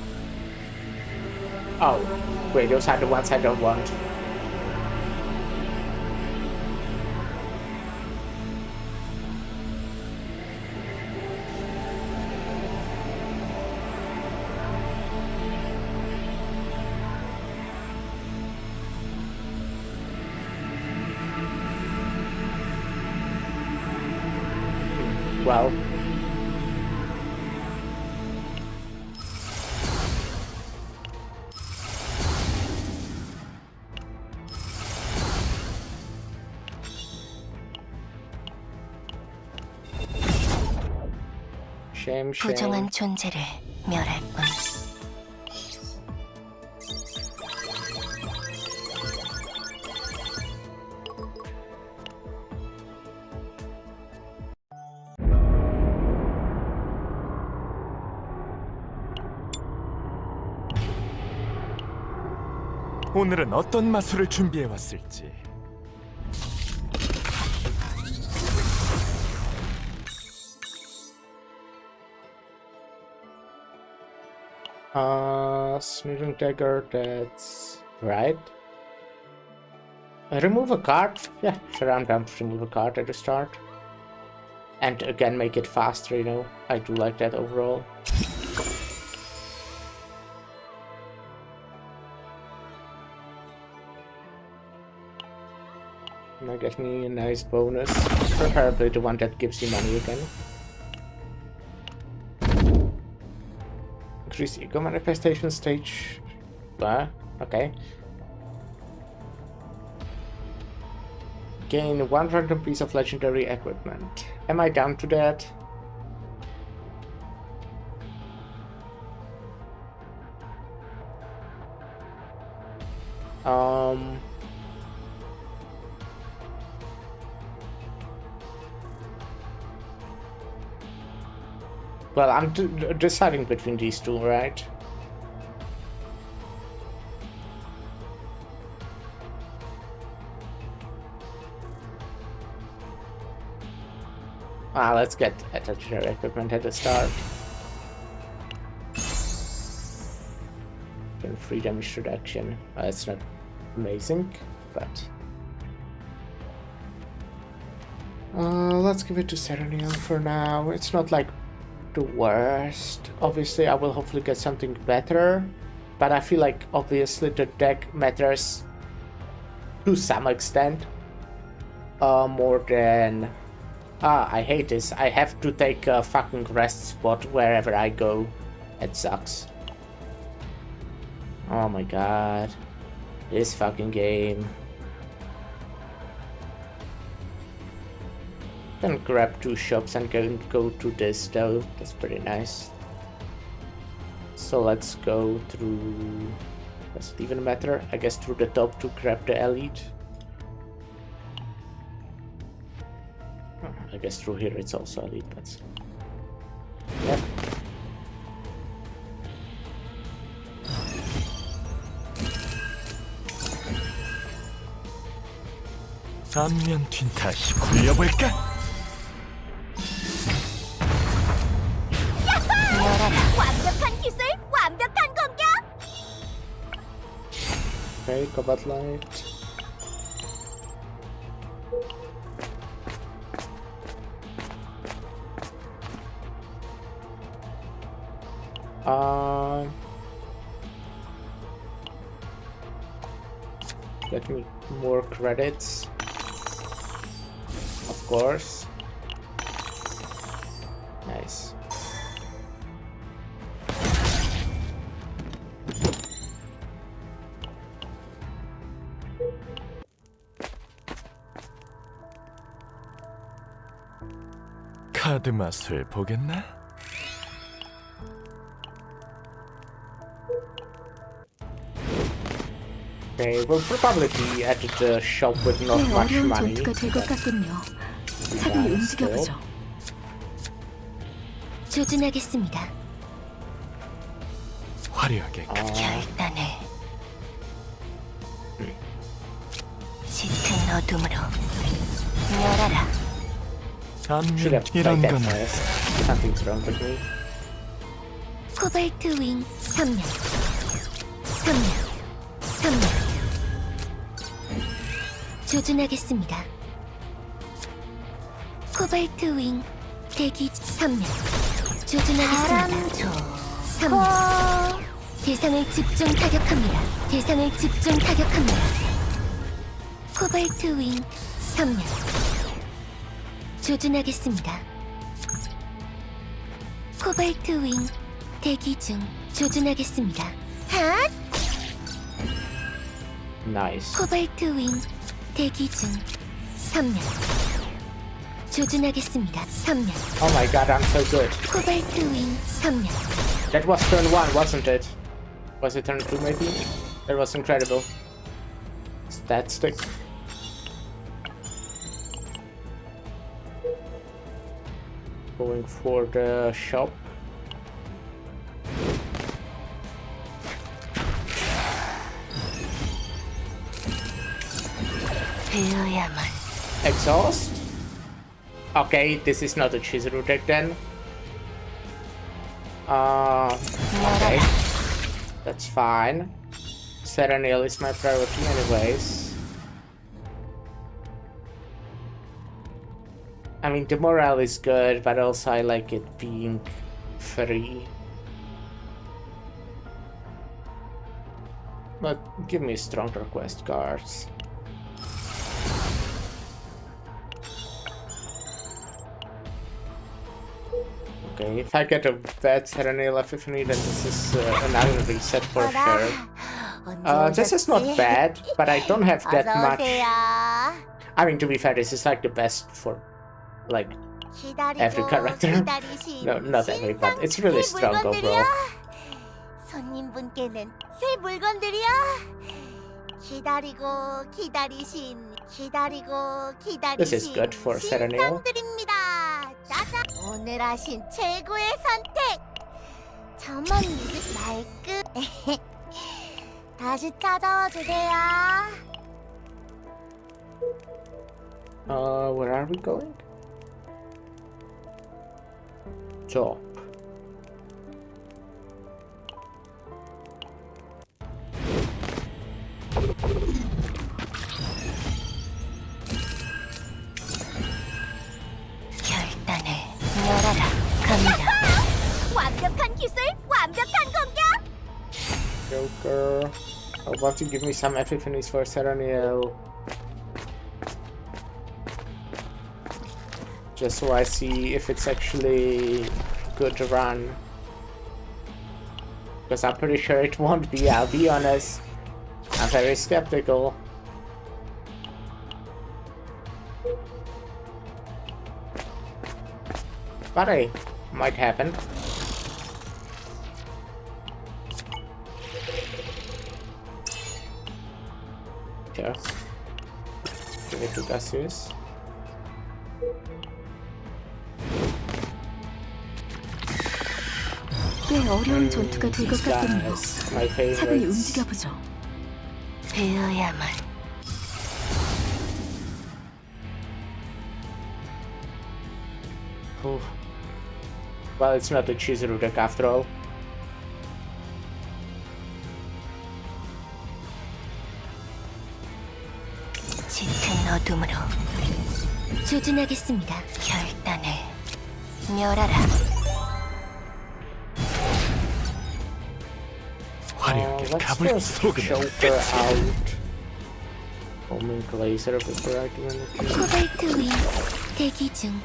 wait, those are the ones I don't want. Well, Shame, shame. 부정한 존재를 멸할 뿐. 오늘은 어떤 마술을 준비해 왔을지. Sneering dagger, that's right. Remove a card? Yeah, sure, I'm down to remove a card at the start. And again, make it faster, you know. I do like that overall. Now get me a nice bonus. Preferably the one that gives you money again. Increase ego manifestation stage. Okay. Gain 1 random piece of legendary equipment. Am I down to that? Well, I'm deciding between these two, right? Let's get legendary equipment at the start. And free damage reduction. It's not amazing, but let's give it to Serenium for now. It's not like the worst. Obviously, I will hopefully get something better, but I feel like obviously the deck matters to some extent more than. I hate this. I have to take a fucking rest spot wherever I go. It sucks. Oh my god. This fucking game. Can grab 2 shops and go to this though. That's pretty nice. So let's go through. Does it even matter? I guess through the top to grab the elite. I guess through here it's also elite, but yeah. 안면 뒷 다시 굴려볼까? 완벽한 기술, 완벽한 공격. Okay, combat light. Get me more credits, of course. Nice. 카드 맛을 보겠나? Okay, we'll probably be at the shop with not 꽤 much 어려운 money. 전투가 될 것 같군요. 차분히 Yeah, 움직여보죠. 조준하겠습니다. 화려하게 결단을 짙은 어둠으로 멸하라. Should have 안면 played 이런 that 건 first. Something's wrong with me. 코발트 윙 선멸 선멸 선멸 조준하겠습니다. 코발트 윙 대기 선멸 조준하겠습니다. 선멸 대상을 집중 타격합니다. 대상을 집중 타격합니다. 코발트 윙 선멸 조준하겠습니다. 코발트 윙 대기 중 조준하겠습니다. 핫! Nice. 코발트 윙 대기 중 선멸 조준하겠습니다. 선멸. Oh my god, I'm so good. 코발트 윙 선멸. That was turn 1, wasn't it? Was it turn 2 maybe? That was incredible. Stat stick. Going for the shop. 되어야만. Exhaust? Okay, this is not a Chizuru deck then. Okay. That's fine. Serenial is my priority anyways. I mean, the morale is good, but also I like it being free. But give me stronger quest cards. Okay, if I get a bad Serenial Epiphany, then this is an island reset for sure. This is not bad, but I don't have that much. I mean, to be fair, this is like the best for, like, every character. No, not every, but it's really strong overall. 손님분께는 새 물건들이요. 기다리고 기다리신 This is good for Serenial. 신상들입니다. 짜잔. 오늘 하신 최고의 선택. 저만 믿을 말끔. 다시 찾아와 주세요. Where are we going? Top. 결단을 열어라. 갑니다. 완벽한 기술, 완벽한 공격. Joker. How about you give me some epiphanies for Serenial? Just so I see if it's actually good to run. Because I'm pretty sure it won't be, I'll be honest. I'm very skeptical. But hey, might happen. Sure. Give it to Cassius. 꽤 어려운 전투가 될 것 같군요. Guys, my 차분히 favorites. 움직여보죠. 되어야만. Oof. Well, it's not a Chizuru deck after all. 짙은 어둠으로 조준하겠습니다. 결단을 멸하라. 화려하게 Let's 갑을 just 쏘으면 Joker out. Homing Glazer before I do anything. 코발트 윙 대기 중.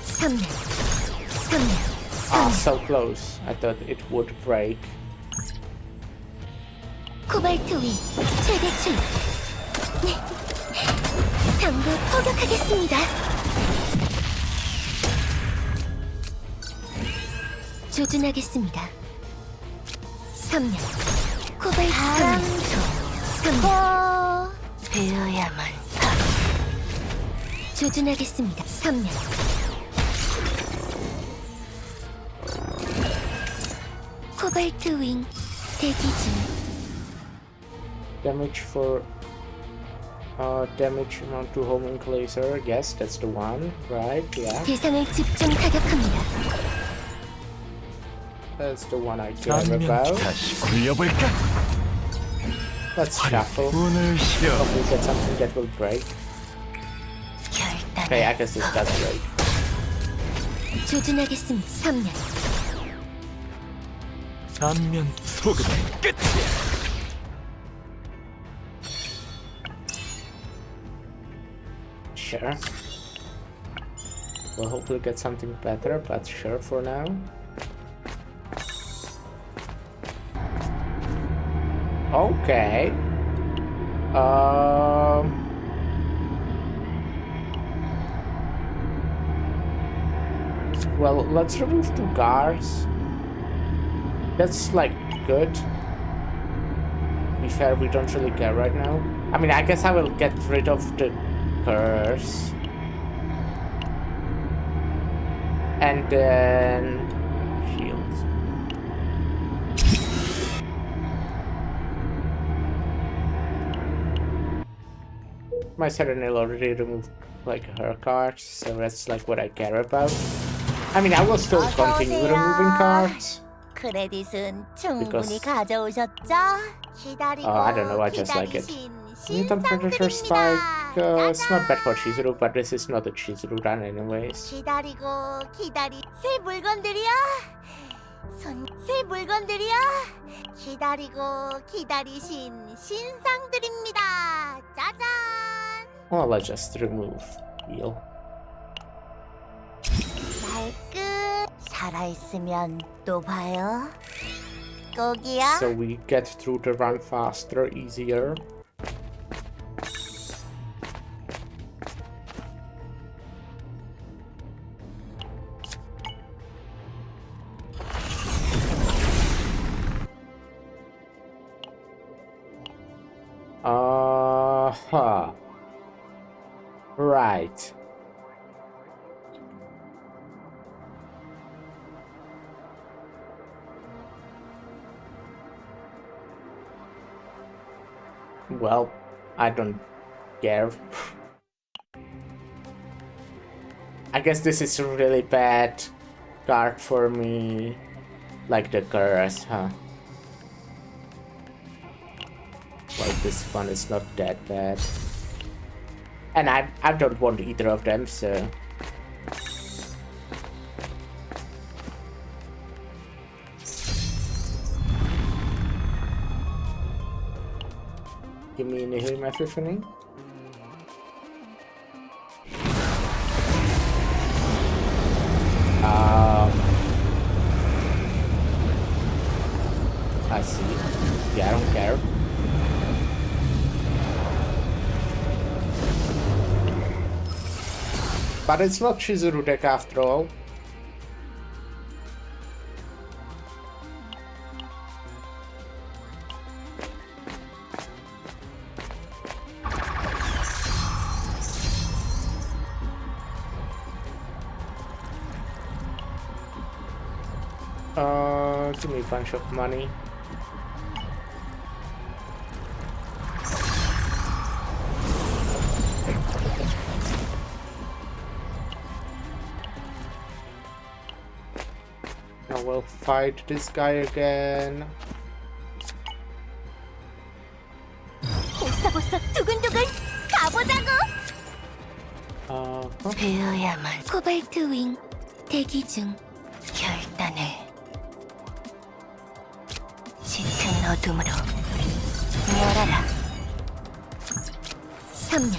선멸. Ah, so close. I thought it would break. 코발트 윙 최대출. 네. 전부 포격하겠습니다. 조준하겠습니다. 선멸. 코발트 선멸. 되어야만. 조준하겠습니다. 선멸. 코발트 윙 대기 중. Damage for damage amount to homing glazer. Yes, that's the one, right? Yeah, 대상을 집중 타격합니다. that's the one I care 안면 about. 다시 굴려볼까? Let's shuffle. 운을 쉬어. Hopefully get something that will break. Okay, I guess this does break. 조준하겠습니다. 선멸. 안면 소금 끝이야. Sure. We'll hopefully get something better, but sure for now. Okay. Well, let's remove 2 guards. That's like good. To be fair, we don't really care right now. I mean, I guess I will get rid of the curse. And then shields. My Serenil already removed like her cards, so that's like what I care about. I mean, I will still continue removing cards. 크레딧은 Because, 충분히 가져오셨죠? 기다리고 I don't know, I just like it. Mutant Predator Spike, it's not bad for Chizuru, but this is not a Chizuru run anyways. 기다리고 새 물건들이야. 새 물건들이야. 기다리고 기다리신 신상들입니다. 짜잔. Well, let's just remove heal. 말끝 살아있으면 또 봐요. 꼭이야. So we get through the run faster, easier. Uh-huh. Right. Well, I don't care. I guess this is a really bad card for me. Like the curse, huh? Well, this one is not that bad. And I don't want either of them, so... Give me Nihil Epiphany. I see. Yeah, I don't care. But it's not Chizuru deck after all. Give me a bunch of money. Now we'll fight this guy again. 보싹보싹 두근두근 가보자고. 배워야만. 코발트 윙 대기 중. 결단을. 짙은 어둠으로 열어라. 3년.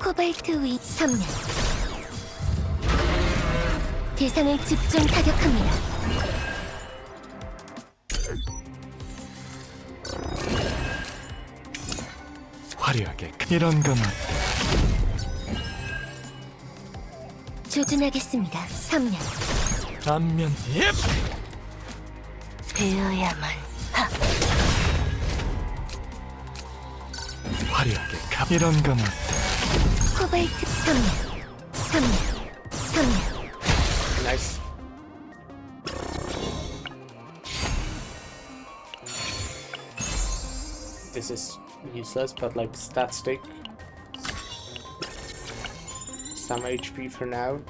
코발트 윙 3년. 대상을 집중 타격합니다. 화려하게 이런 건 조준하겠습니다. 3년. 안면 예. 배워야만. 화려하게 이런 건 어때? 코발트 3년. 3년. 3년. Nice. This is useless, but like stat stick. Some HP for now.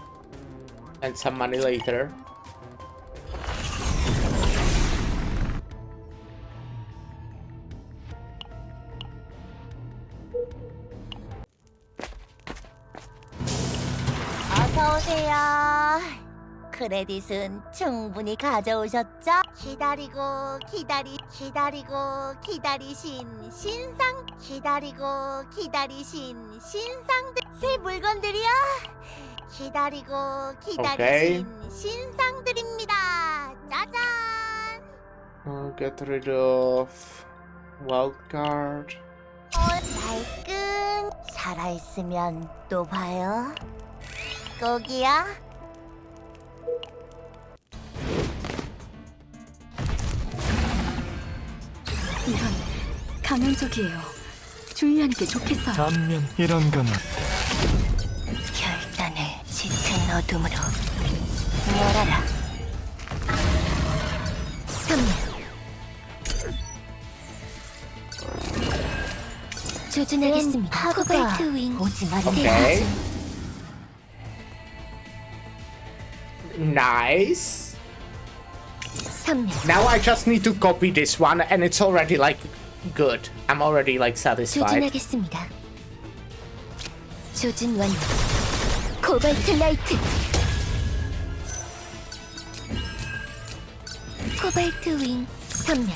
And some money later. 어서오세요. 크레딧은 충분히 가져오셨죠? 기다리고 기다리신 신상. 기다리고 기다리신 신상들. 새 물건들이요. 기다리고 기다리신 신상들입니다. 짜잔. I'll get rid of wildcard. 말끈 살아있으면 또 봐요. 꼭이야. 이런 감염적이에요. 주의하는 게 좋겠어요. 단면 이런 건 결단을 짙은 어둠으로 열어라. 3년 조준하겠습니다. 코발트 윙 오지 Okay. Nice. 3년 Now I just need to copy this one and it's already like good. I'm already like satisfied. 조준하겠습니다. 조준 완료. 코발트 라이트. 코발트 윙 3년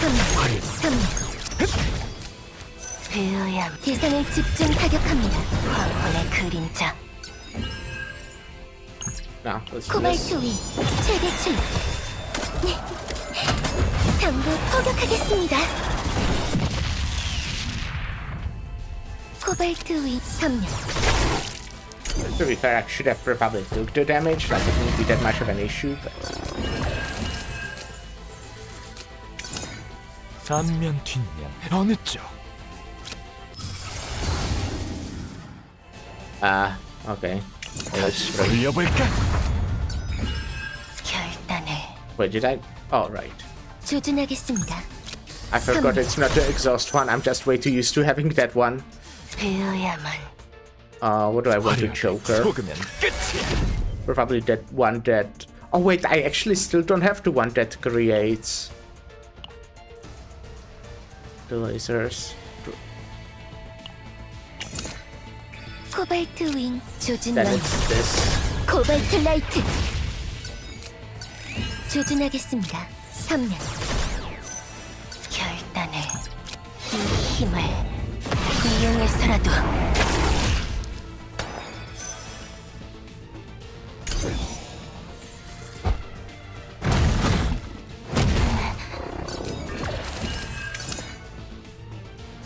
3년 3년 베어야 대상을 집중 타격합니다. 황혼의 그림자. Now, let's do 코발트 this. 윙 최대 출력. 네. 전부 포격하겠습니다. 코발트 윙 3년 To be fair, I should have probably took the damage, like it wouldn't be that much of an issue, but... 단면 뒷면 어느 쪽? Okay. Let's try. 돌려볼까? 결단을 Wait, did I? Oh, right. 조준하겠습니다. I forgot it's not the exhaust one, I'm just way too used to having that one. 베어야만 What do I want to choker? 속으면 끝이야. Probably that one that... Oh wait, I actually still don't have the one that creates... the lasers. 코발트 윙 조준 Then 완료. it's this. 코발트 라이트 조준하겠습니다. 3년 결단을 이 힘을 이용해서라도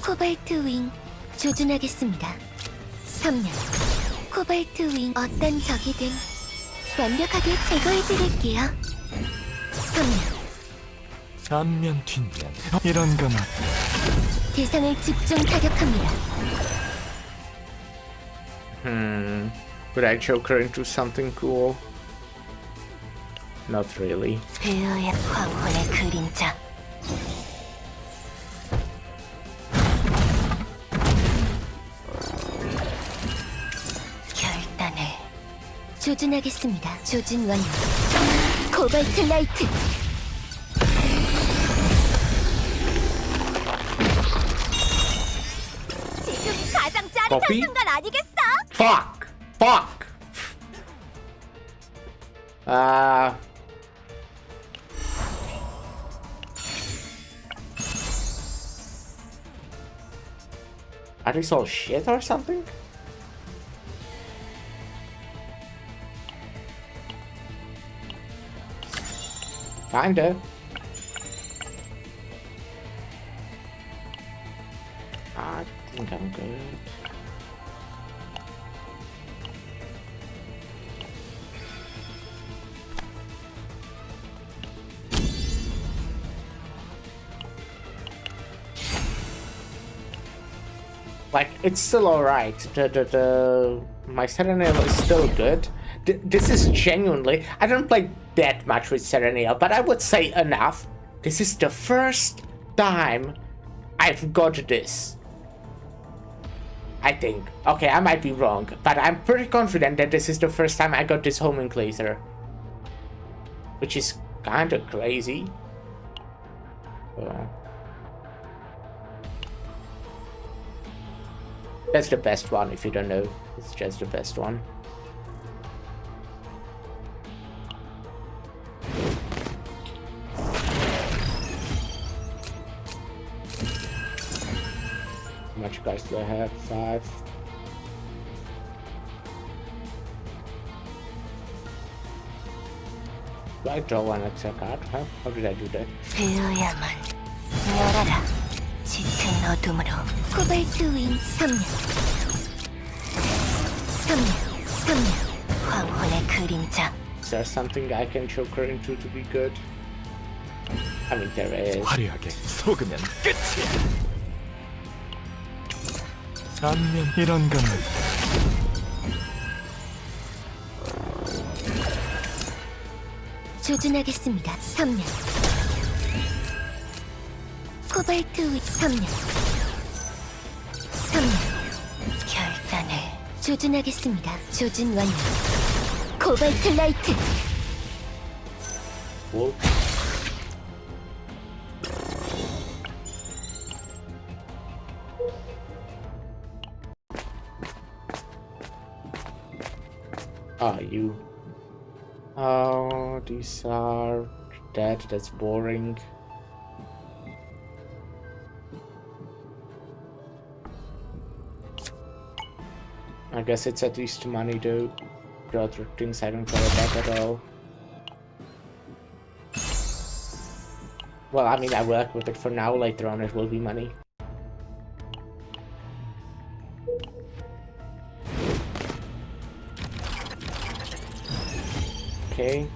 코발트 윙 조준하겠습니다. 3년 코발트 윙 어떤 적이든 완벽하게 제거해드릴게요. 3년 단면 뒷면 이런 건 대상을 집중 타격합니다. Could I choker into something cool? Not really. 베어의 황혼의 그림자. 결단을 조준하겠습니다. 조준 완료. 코발트 라이트. 지금이 가장 짜릿한 Copy? 순간 아니겠어? Fuck! Fuck! Are these all shit or something? Kinda. I think I'm good. Like, it's still alright. My Serenale is still good. This is genuinely... I don't play that much with Serenale, but I would say enough. This is the first time I've got this. I think. Okay, I might be wrong, but I'm pretty confident that this is the first time I got this homing laser. Which is kinda crazy. That's the best one, if you don't know. It's just the best one. How much cards do I have? 5. Do I draw one extra card? Huh? How did I do that? 베어야만 열어라. 짙은 어둠으로 코발트 윙 3년 3년 황혼의 그림자. Is there something I can choke her into to be good? I mean, there is. 화려하게 속으면 끝이야. 안면 이런 거는 조준하겠습니다. 3년. 코발트 위 3년. 3년. 결단을 조준하겠습니다. 조준 완료. 코발트 라이트. Whoa. You. Oh, these are dead. That's boring. I guess it's at least money though. The other things I don't care about at all. Well, I mean, I work with it for now. Later on, it will be money. Okay.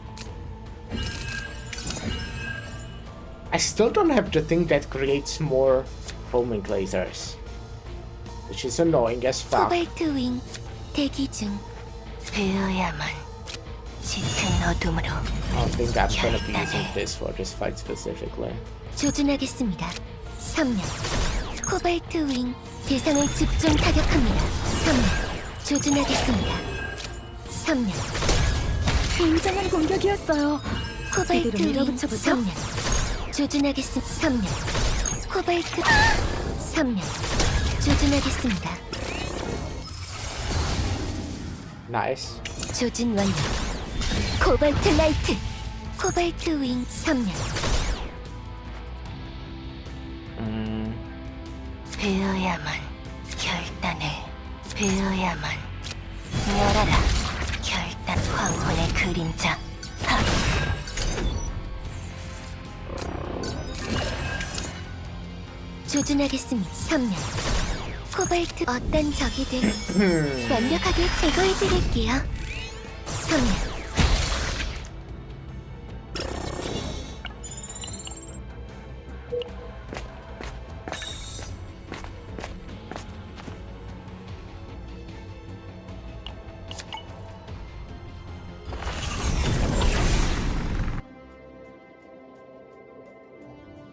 I still don't have the thing that creates more homing lasers, which is annoying as fuck. 코발트 윙 대기 중. 베어야만 짙은 어둠으로 I don't think I'm gonna be using this for this fight specifically. 조준하겠습니다. 3년. 코발트 윙 대상을 집중 타격합니다. 3년. 조준하겠습니다. 3년. 굉장한 공격이었어요. 코발트 제대로 윙 밀어붙여보죠. 3년. 조준하겠습니다. 3년. 코발트 3년. 조준하겠습니다. Nice. 조준 완료. 코발트 라이트. 코발트 윙 3년. 베어야만 결단을 베어야만 열어라. 결단 황혼의 그림자. 조준하겠습니다. 3년. 코발트 어떤 적이든 완벽하게 제거해드릴게요. 3년.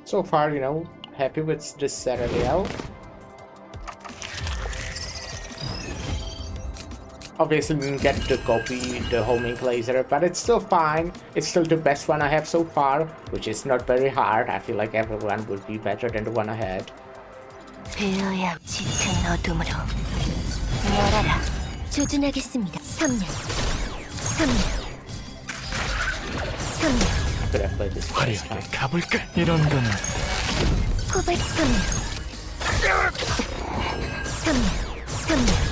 So far, you know, happy with this Citadel. Obviously didn't get to copy the homing laser, but it's still fine. It's still the best one I have so far, which is not very hard. I feel like everyone would be better than the one I had. 베어야 짙은 어둠으로 열어라. 조준하겠습니다. 3년. 3년. 3년. I could have played this first 화려하게 time. 가볼까? 이런 거는 코발 3년. 3년. 3년.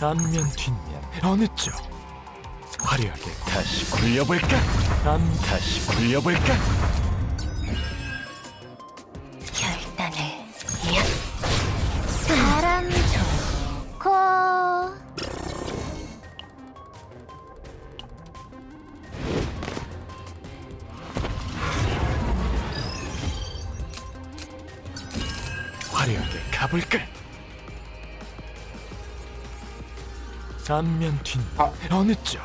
앞면 뒷면 어느 쪽? 화려하게 다시 굴려볼까? 다시 굴려볼까? 결단을 바람 좋고 화려하게 가볼까? 앞면 뒷면 어느 쪽?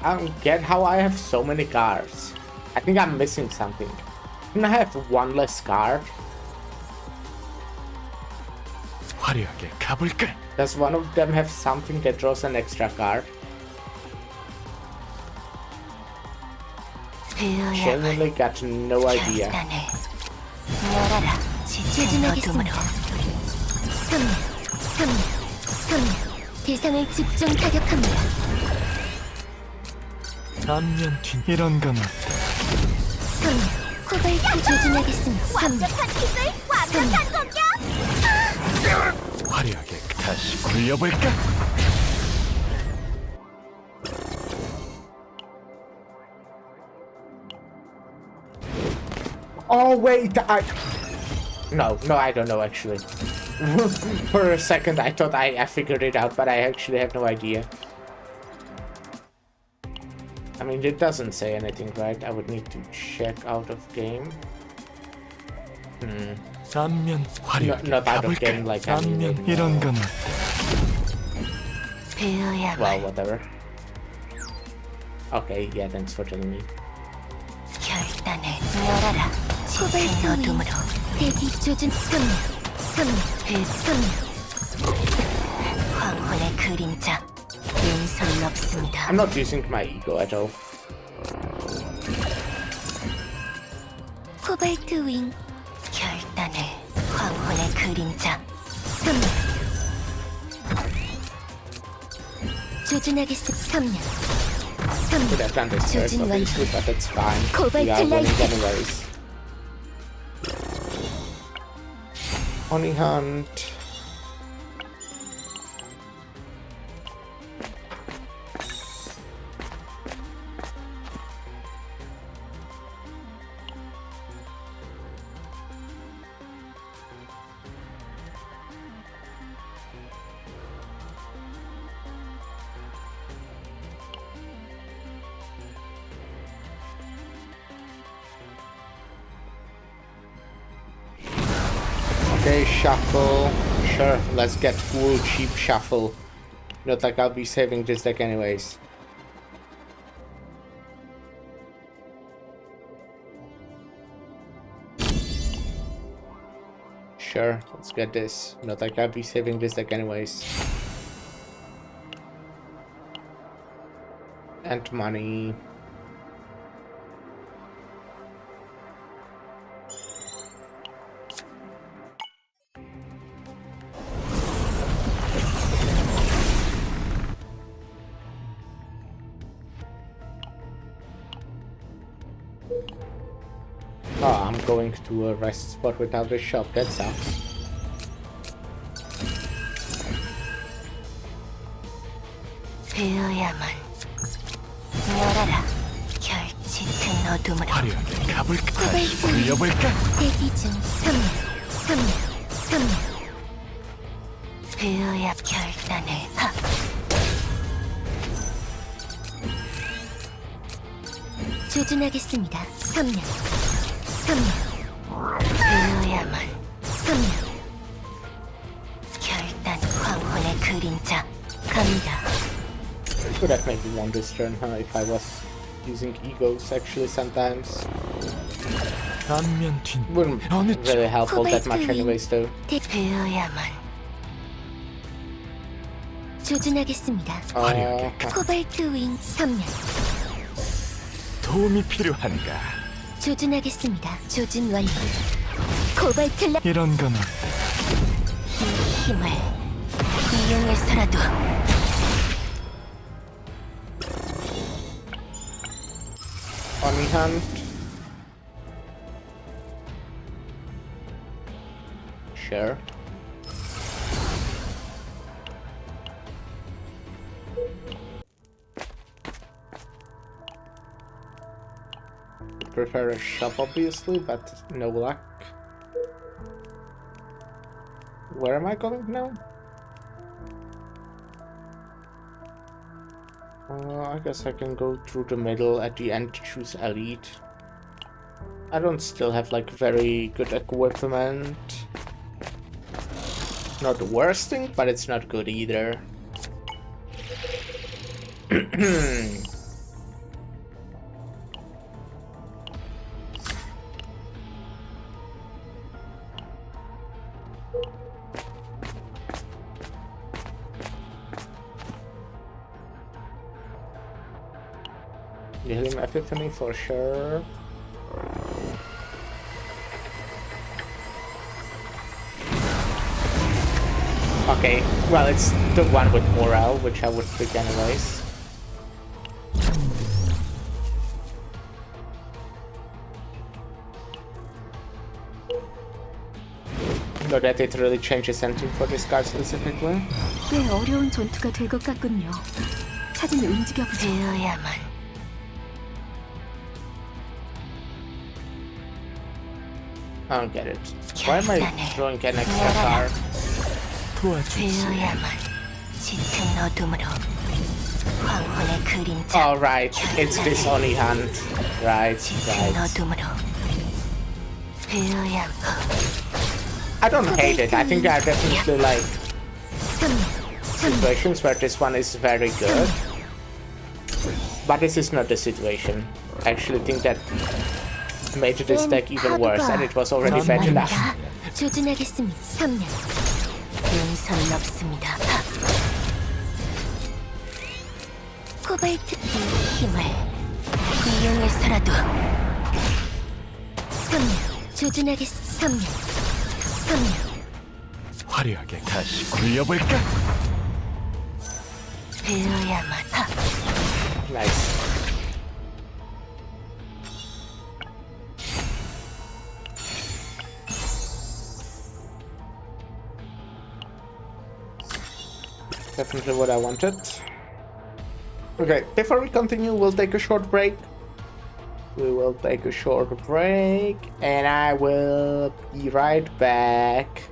I don't get how I have so many guards. I think I'm missing something. Can I have one less guard? 화려하게 가볼까? Does one of them have something that draws an extra card? Genuinely got no idea. 결단을 열어라. 짙은 어둠으로 3년. 3년. 3년. 대상을 집중 타격합니다. 앞면 뒷 이런 건 어때? 3년. 코발트 조준하겠습니다. 3년. 3년. 화려하게 다시 굴려볼까? Oh wait, No, I don't know actually. For a second I thought I figured it out, but I actually have no idea. I mean, it doesn't say anything, right? I would need to check out of game. 안면 화려하게 Not out of game, 가볼까? like I mean 안면 in, 이런 건 베어야만 well, whatever. Okay, yeah, thanks for telling me. 결단을 열어라. 짙은 어둠으로 대기 조준 선물 황혼의 그림자 용서는 없습니다. I'm not using my ego at all. 코발트 윙 결단을 황혼의 그림자 선물 조준하겠습니다. Could have done this first, 조준 obviously, but that's fine. Cobalt We are winning light. anyways. Honey hunt. Okay, shuffle. Sure, let's get full cheap shuffle. Not like I'll be saving this deck anyways. Sure, let's get this. Not like I'll be saving this deck anyways. And money. Oh, I'm going to a rest spot without a shop. That sucks. 베어야만 열어라. 짙은 어둠으로 화려하게 가볼까? 다시 그려볼까? 대기 중 선물 베어야 결단을 조준하겠습니다. 선물 베어야만 결단 황혼의 그림자 갑니다. Could have maybe won this turn, huh? If I was using egos actually sometimes. 안면 뒷 Wouldn't 어느 really help all that much anyways though. 베어야만 조준하겠습니다. 코발트 윙 선멸 도움이 필요한가? 조준하겠습니다. 조준 완료. 코발트 라 이런 건 이 힘을 이용해서라도 Honey hunt. Sure. Prefer a shop obviously, but no luck. Where am I going now? I guess I can go through the middle at the end to choose elite. I don't still have like very good equipment. Not the worst thing, but it's not good either. Helium Epiphany for sure. Okay, well it's the one with morale, which I would pick anyways. Not that it really changes anything for this card specifically. 꽤 어려운 전투가 될 것 같군요. 사진 움직여보세요. 되어야만 I don't get it. Why am I drawing an extra card? 도와주지. 되어야만 짙은 어둠으로 황혼의 그림자. All right, it's this only hand. Right. 어둠으로 배어야. I don't hate it. I think there are definitely like 3년. situations where this one is very good, but this is not the situation. I actually think that made this deck even worse, and it was already bad enough. 조준하겠습니다. 3년. 용서는 없습니다. 코발트 힘을 이용해서라도 3년. 조준하겠습니다. 3년. 3년. 화려하게 다시 굴려볼까? 배어야만. Nice. Definitely what I wanted. Okay, before we continue, we'll take a short break. We will take a short break, and I will be right back.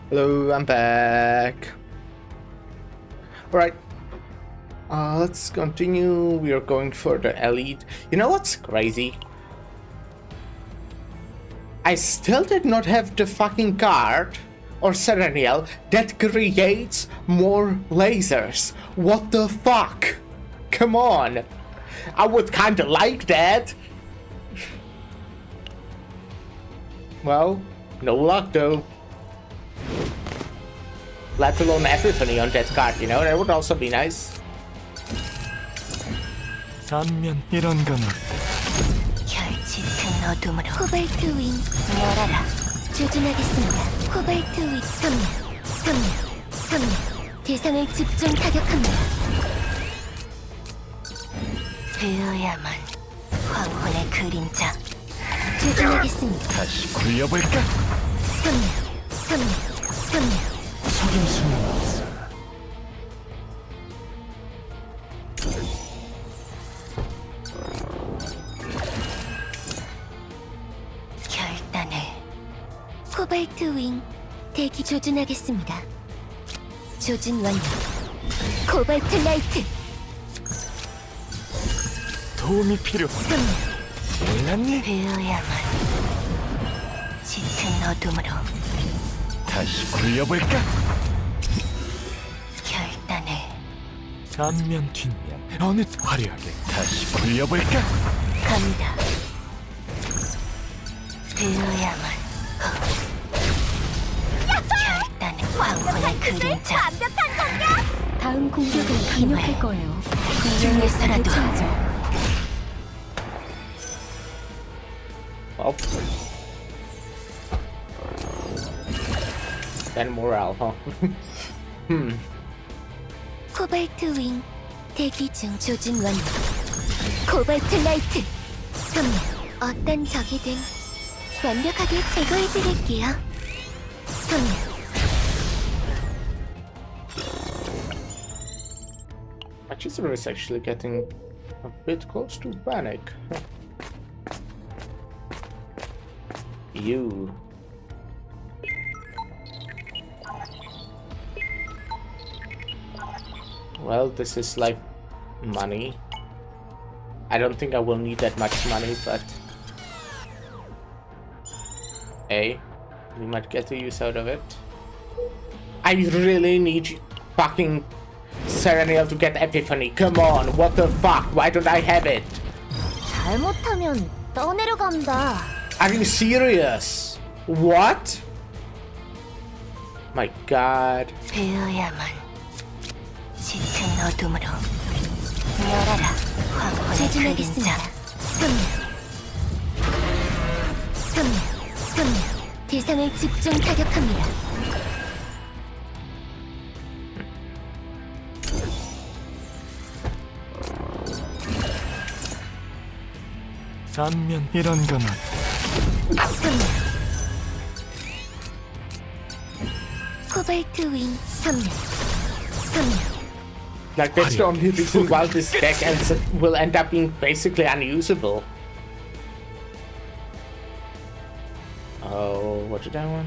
Hello, I'm back. Alright. Let's continue. We are going for the elite. You know what's crazy? I still did not have the fucking card or Serenial that creates more lasers. What the fuck? Come on. I would kinda like that. Well, no luck though. Let alone everything on that card, you know? That would also be nice. 단면 이런 건 혈짙은 어둠으로 코발트 윙 열어라. 조준하겠습니다. 코발트 윙 섬유 대상을 집중 타격합니다. 되어야만 황혼의 그림자. 조준하겠습니다. 다시 굴려볼까? 섬유 속임 수는 없어. 결단을. 코발트 윙 대기 조준하겠습니다. 조준 완료. 코발트 라이트. 도움이 필요해. 몰랐니? 되어야만 짙은 어둠으로 다시 굴려볼까? 결단을. 앞면 뒷면 어느 화려하게 다시 굴려볼까? 갑니다. 되어야만 결단을. 황혼의 그림자. 다음 공격을 강력할 거예요. 중에서라도 대체하죠. Oh. Then morale, huh? 코발트 윙 대기 중. 조준 완료. 코발트 라이트. 섬유. 어떤 적이든 완벽하게 제거해드릴게요. 섬유. My chisel is actually getting a bit close to panic. You. Well, this is like money. I don't think I will need that much money, but hey, we might get the use out of it. I really need fucking Serenial to get Epiphany. Come on, what the fuck? Why don't I have it? 잘못하면 떠내려간다. Are you serious? What? My god. 되어야만 짙은 어둠으로 열어라. 황혼의 그림자. 섬유 대상을 집중 타격합니다. 앞면 이런 건 섬유. 코발트 윙 섬유. Like, that's the only reason why this deck will end up being basically unusable. Oh, what did I want?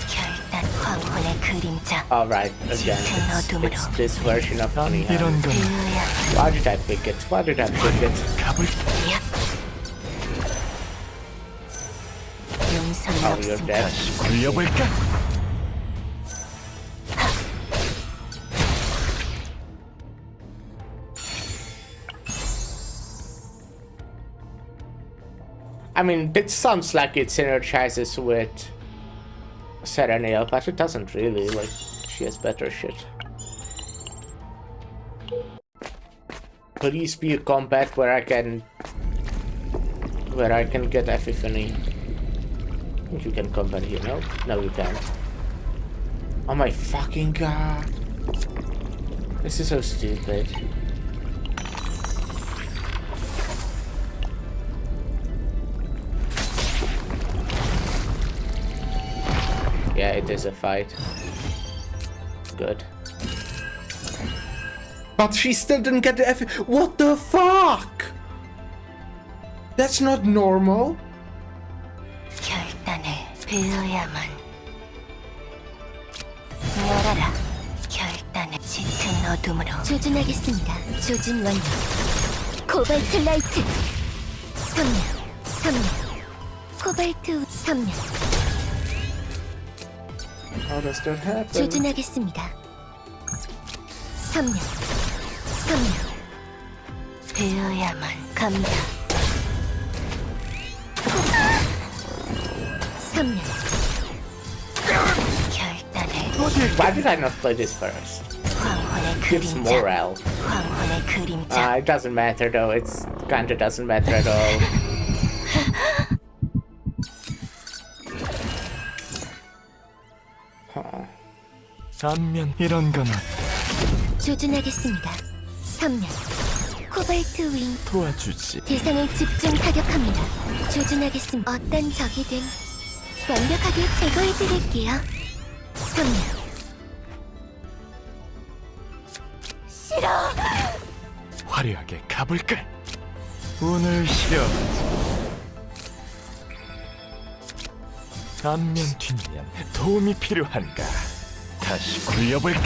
결단 황혼의 그림자. Alright, again, it's this version of Honey. 이런 건 되어야만. Why did I pick it? Why did I pick it? 가볼까? 용서는 Oh, you're 없습니다. dead. 다시 굴려볼까? I mean, it sounds like it synergizes with Serenial, but it doesn't really. Like, she has better shit. Please be a combat where I can get Epiphany. I think you can combat here. No, you can't. Oh my fucking god! This is so stupid. Yeah, it is a fight. Good. But she still didn't get the F. What the fuck? That's not normal. 결단을. 베어야만. 열어라. 결단의 짙은 어둠으로 조준하겠습니다. 조준 완료. 코발트 라이트. 선명. 코발트 선명. How does that happen? 조준하겠습니다. 선명. 베어야만 갑니다. 선명. 결단을 Why did I not play this first? 황혼의 Gives 그림자. morale. 황혼의 그림자. It doesn't matter though. It's kinda doesn't matter at all. 안면 이런 건 조준하겠습니다. 선명. 코발트 윙. 도와주지. 대상을 집중 타격합니다. 조준하겠습니다. 어떤 적이든 완벽하게 제거해드릴게요. 선명. 싫어. 화려하게 가볼까? 운을 실어보지. 앞면 뒷면 도움이 필요한가? 다시 굴려볼까?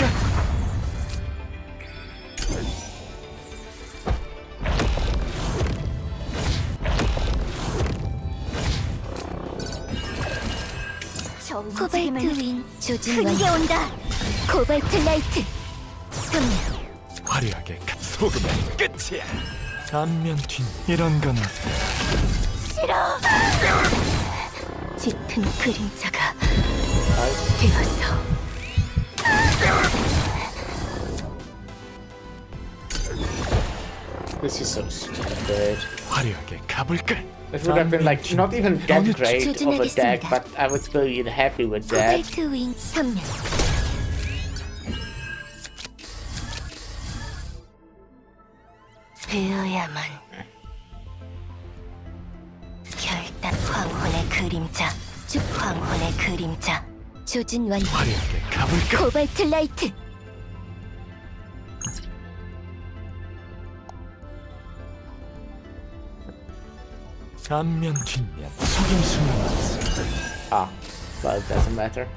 코발트 윙. 조준 완료. 온다. 코발트 라이트. 선명. 화려하게 속으면 끝이야. 앞면 뒷 이런 건 싫어. 짙은 그림자가 되었어. This is so stupid. 화려하게 가볼까? It would have been like not even that great of a deck, but I would still be happy with that. 코발트 윙. 선명. 베어야만. 결단 황혼의 그림자. 쭉 황혼의 그림자. 조준 완료. 화려하게 가볼까? 코발트 라이트. 앞면 뒷면 속임수는 없어. Ah, well, it doesn't matter.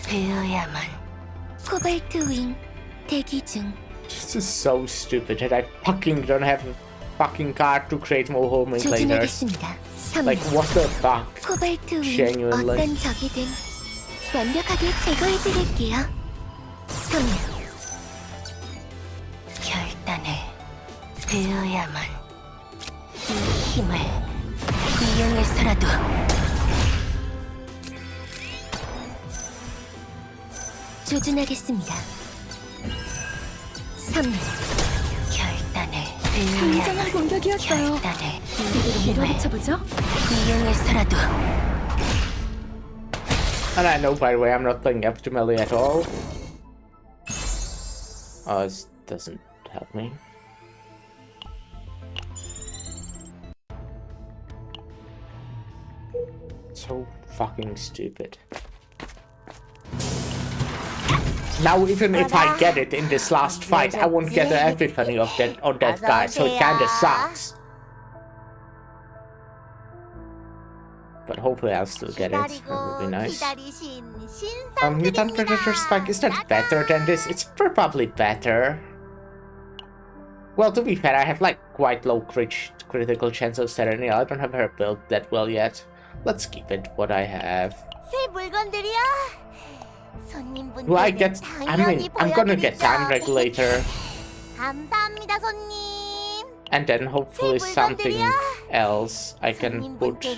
베어야만. 코발트 윙. 대기 중. This is so stupid that I fucking don't have a fucking card to create more homing later. 조준하겠습니다. 선명. Like, what the fuck? 코발트 윙. Genuinely. 어떤 적이든 완벽하게 제거해드릴게요. 선명. 결단을 베어야만. 이 힘을 이용해서라도. 조준하겠습니다. 선명. 결단을 굉장한 공격이었어요. 결단을 이 힘을 밀어붙여보죠. 이용해서라도. And I know, by the way, I'm not playing optimally at all. Oh, this doesn't help me. So fucking stupid. Now, even if I get it in this last fight, I won't get the epiphany of that on that guy, so it kinda sucks. But hopefully I'll still get it. That would be nice. Mutant Predator Spike, is that better than this? It's probably better. Well, to be fair, I have like quite low critical chance of Serenia. I don't have her built that well yet. Let's keep it what I have. Do I get... I mean, I'm gonna get Time Regulator. And then hopefully something else I can put... I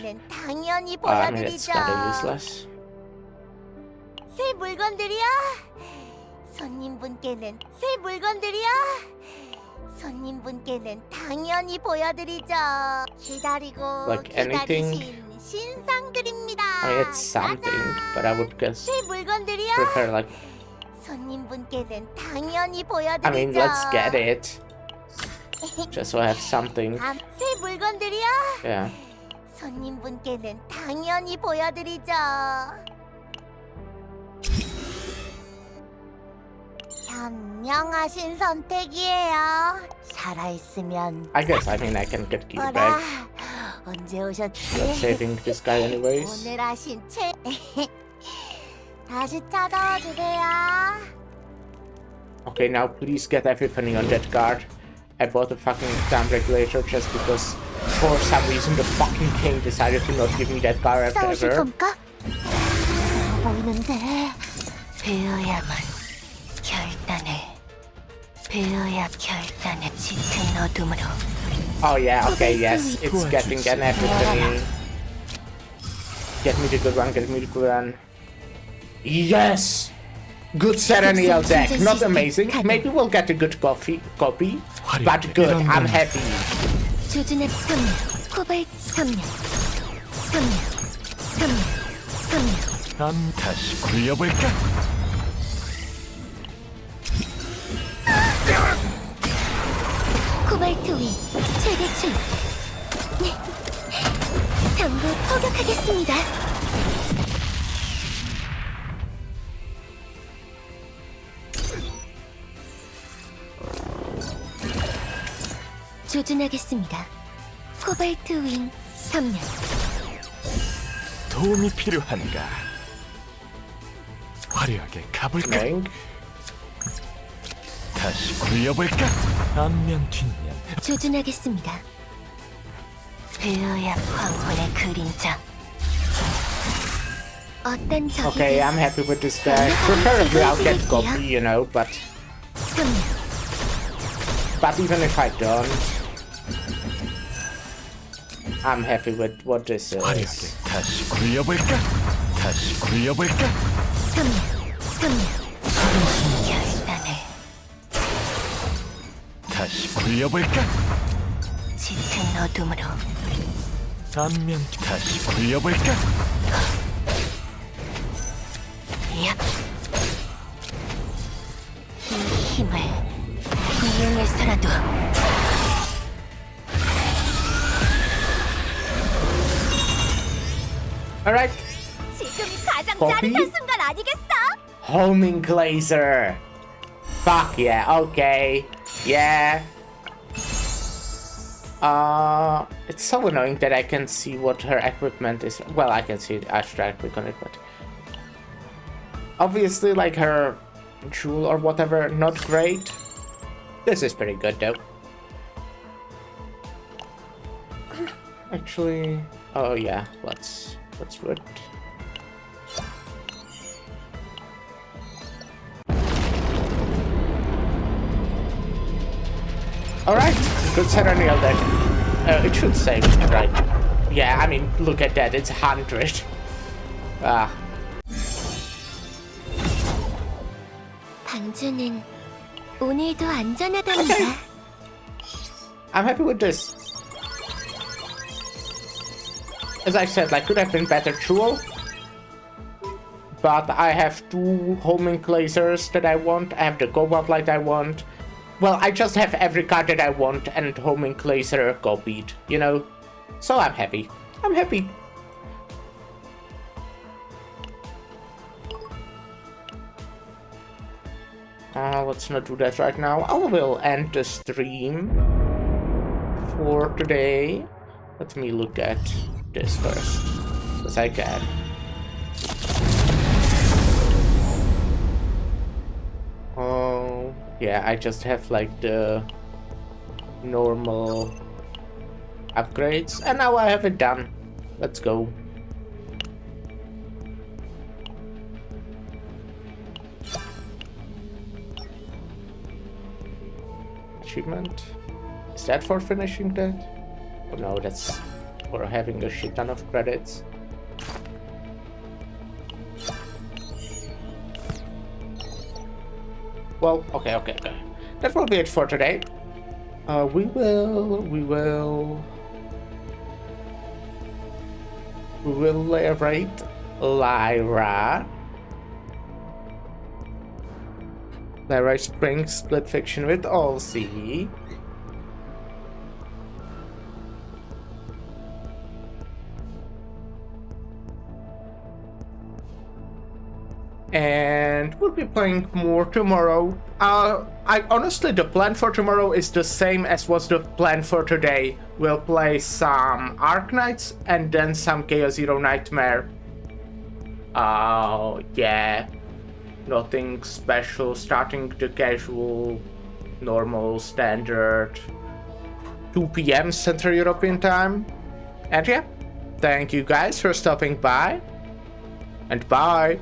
mean, it's kinda useless. 새 물건들이야. 손님분께는 새 물건들이야. 손님분께는 당연히 보여드리죠. 기다리고 Like anything? 기다리신 신상들입니다. I mean, it's something, but I would guess 새 물건들이야. prefer like... 손님분께는 당연히 보여드리죠. I mean, let's get it. Just so I have something. 새 물건들이야. Yeah. 손님분께는 당연히 보여드리죠. 현명하신 선택이에요. 살아있으면 I guess, I mean, I can get Key 어라. back. 언제 Not 오셨지? saving this guy anyways. 오늘 하신 채 다시 찾아와 주세요. Okay, now please get everything on that card. I bought a fucking damn regulator just because for some reason the fucking king decided to not give me that card 싸우실 ever. 겁니까? 무서워 보이는데 배워야만 결단을 짙은 어둠으로. Oh yeah, okay, yes, it's getting an everything. Get me the good one, get me the good one. Yes! Good ceremonial deck, not amazing. Maybe we'll get a good copy, but good, I'm happy. 조준의 선물, 코발트 선물. 다시 굴려볼까? 코발트 위 최대출. 전부 포격하겠습니다. 조준하겠습니다. 코발트 윙 선멸. 도움이 필요한가? 화려하게 가볼까? Bang. 다시 굴려볼까? 앞면 뒷면 조준하겠습니다. 베어야 황혼의 그림자. 어떤 적이 Okay, I'm happy with this deck. Preferably I'll get copy, you know, but even if I don't, I'm happy with what this 화려하게 is. 다시 굴려볼까? 다시 굴려볼까? 선멸. 결단을 다시 굴려볼까? 짙은 어둠으로. 앞면 다시 굴려볼까? 얍. 이 힘을 이용해서라도. Alright, 지금이 가장 Copy. 짜릿한 순간 아니겠어? homing glazer. Fuck yeah, okay, yeah. It's so annoying that I can see what her equipment is. Well, I can see it. I should right click on it, but obviously, like her jewel or whatever, not great. This is pretty good though. Actually, oh yeah, let's do it. Alright, good ceremonial deck. It should save, right? Yeah, I mean, look at that, it's 100. Ah. 방주는 오늘도 안전하답니다. I'm happy with this. As I said, like, could have been better jewel. But I have 2 homing glazers that I want. I have the cobalt light I want. Well, I just have every card that I want and homing glazer copied, you know? So I'm happy. I'm happy. Let's not do that right now. I will end the stream for today. Let me look at this first, because I can. Oh, yeah, I just have like the normal upgrades, and now I have it done. Let's go. Achievement. Is that for finishing that? Oh no, that's for having a shit ton of credits. Well, okay. That will be it for today. We will rate Lyra. Lyra Spring split fiction with Olsey. And we'll be playing more tomorrow. I honestly, the plan for tomorrow is the same as was the plan for today. We'll play some Arc Knights and then some Chaos Zero Nightmare. Yeah, nothing special. Starting the casual, normal, standard 2 p.m. Central European time. And yeah, thank you guys for stopping by. And bye.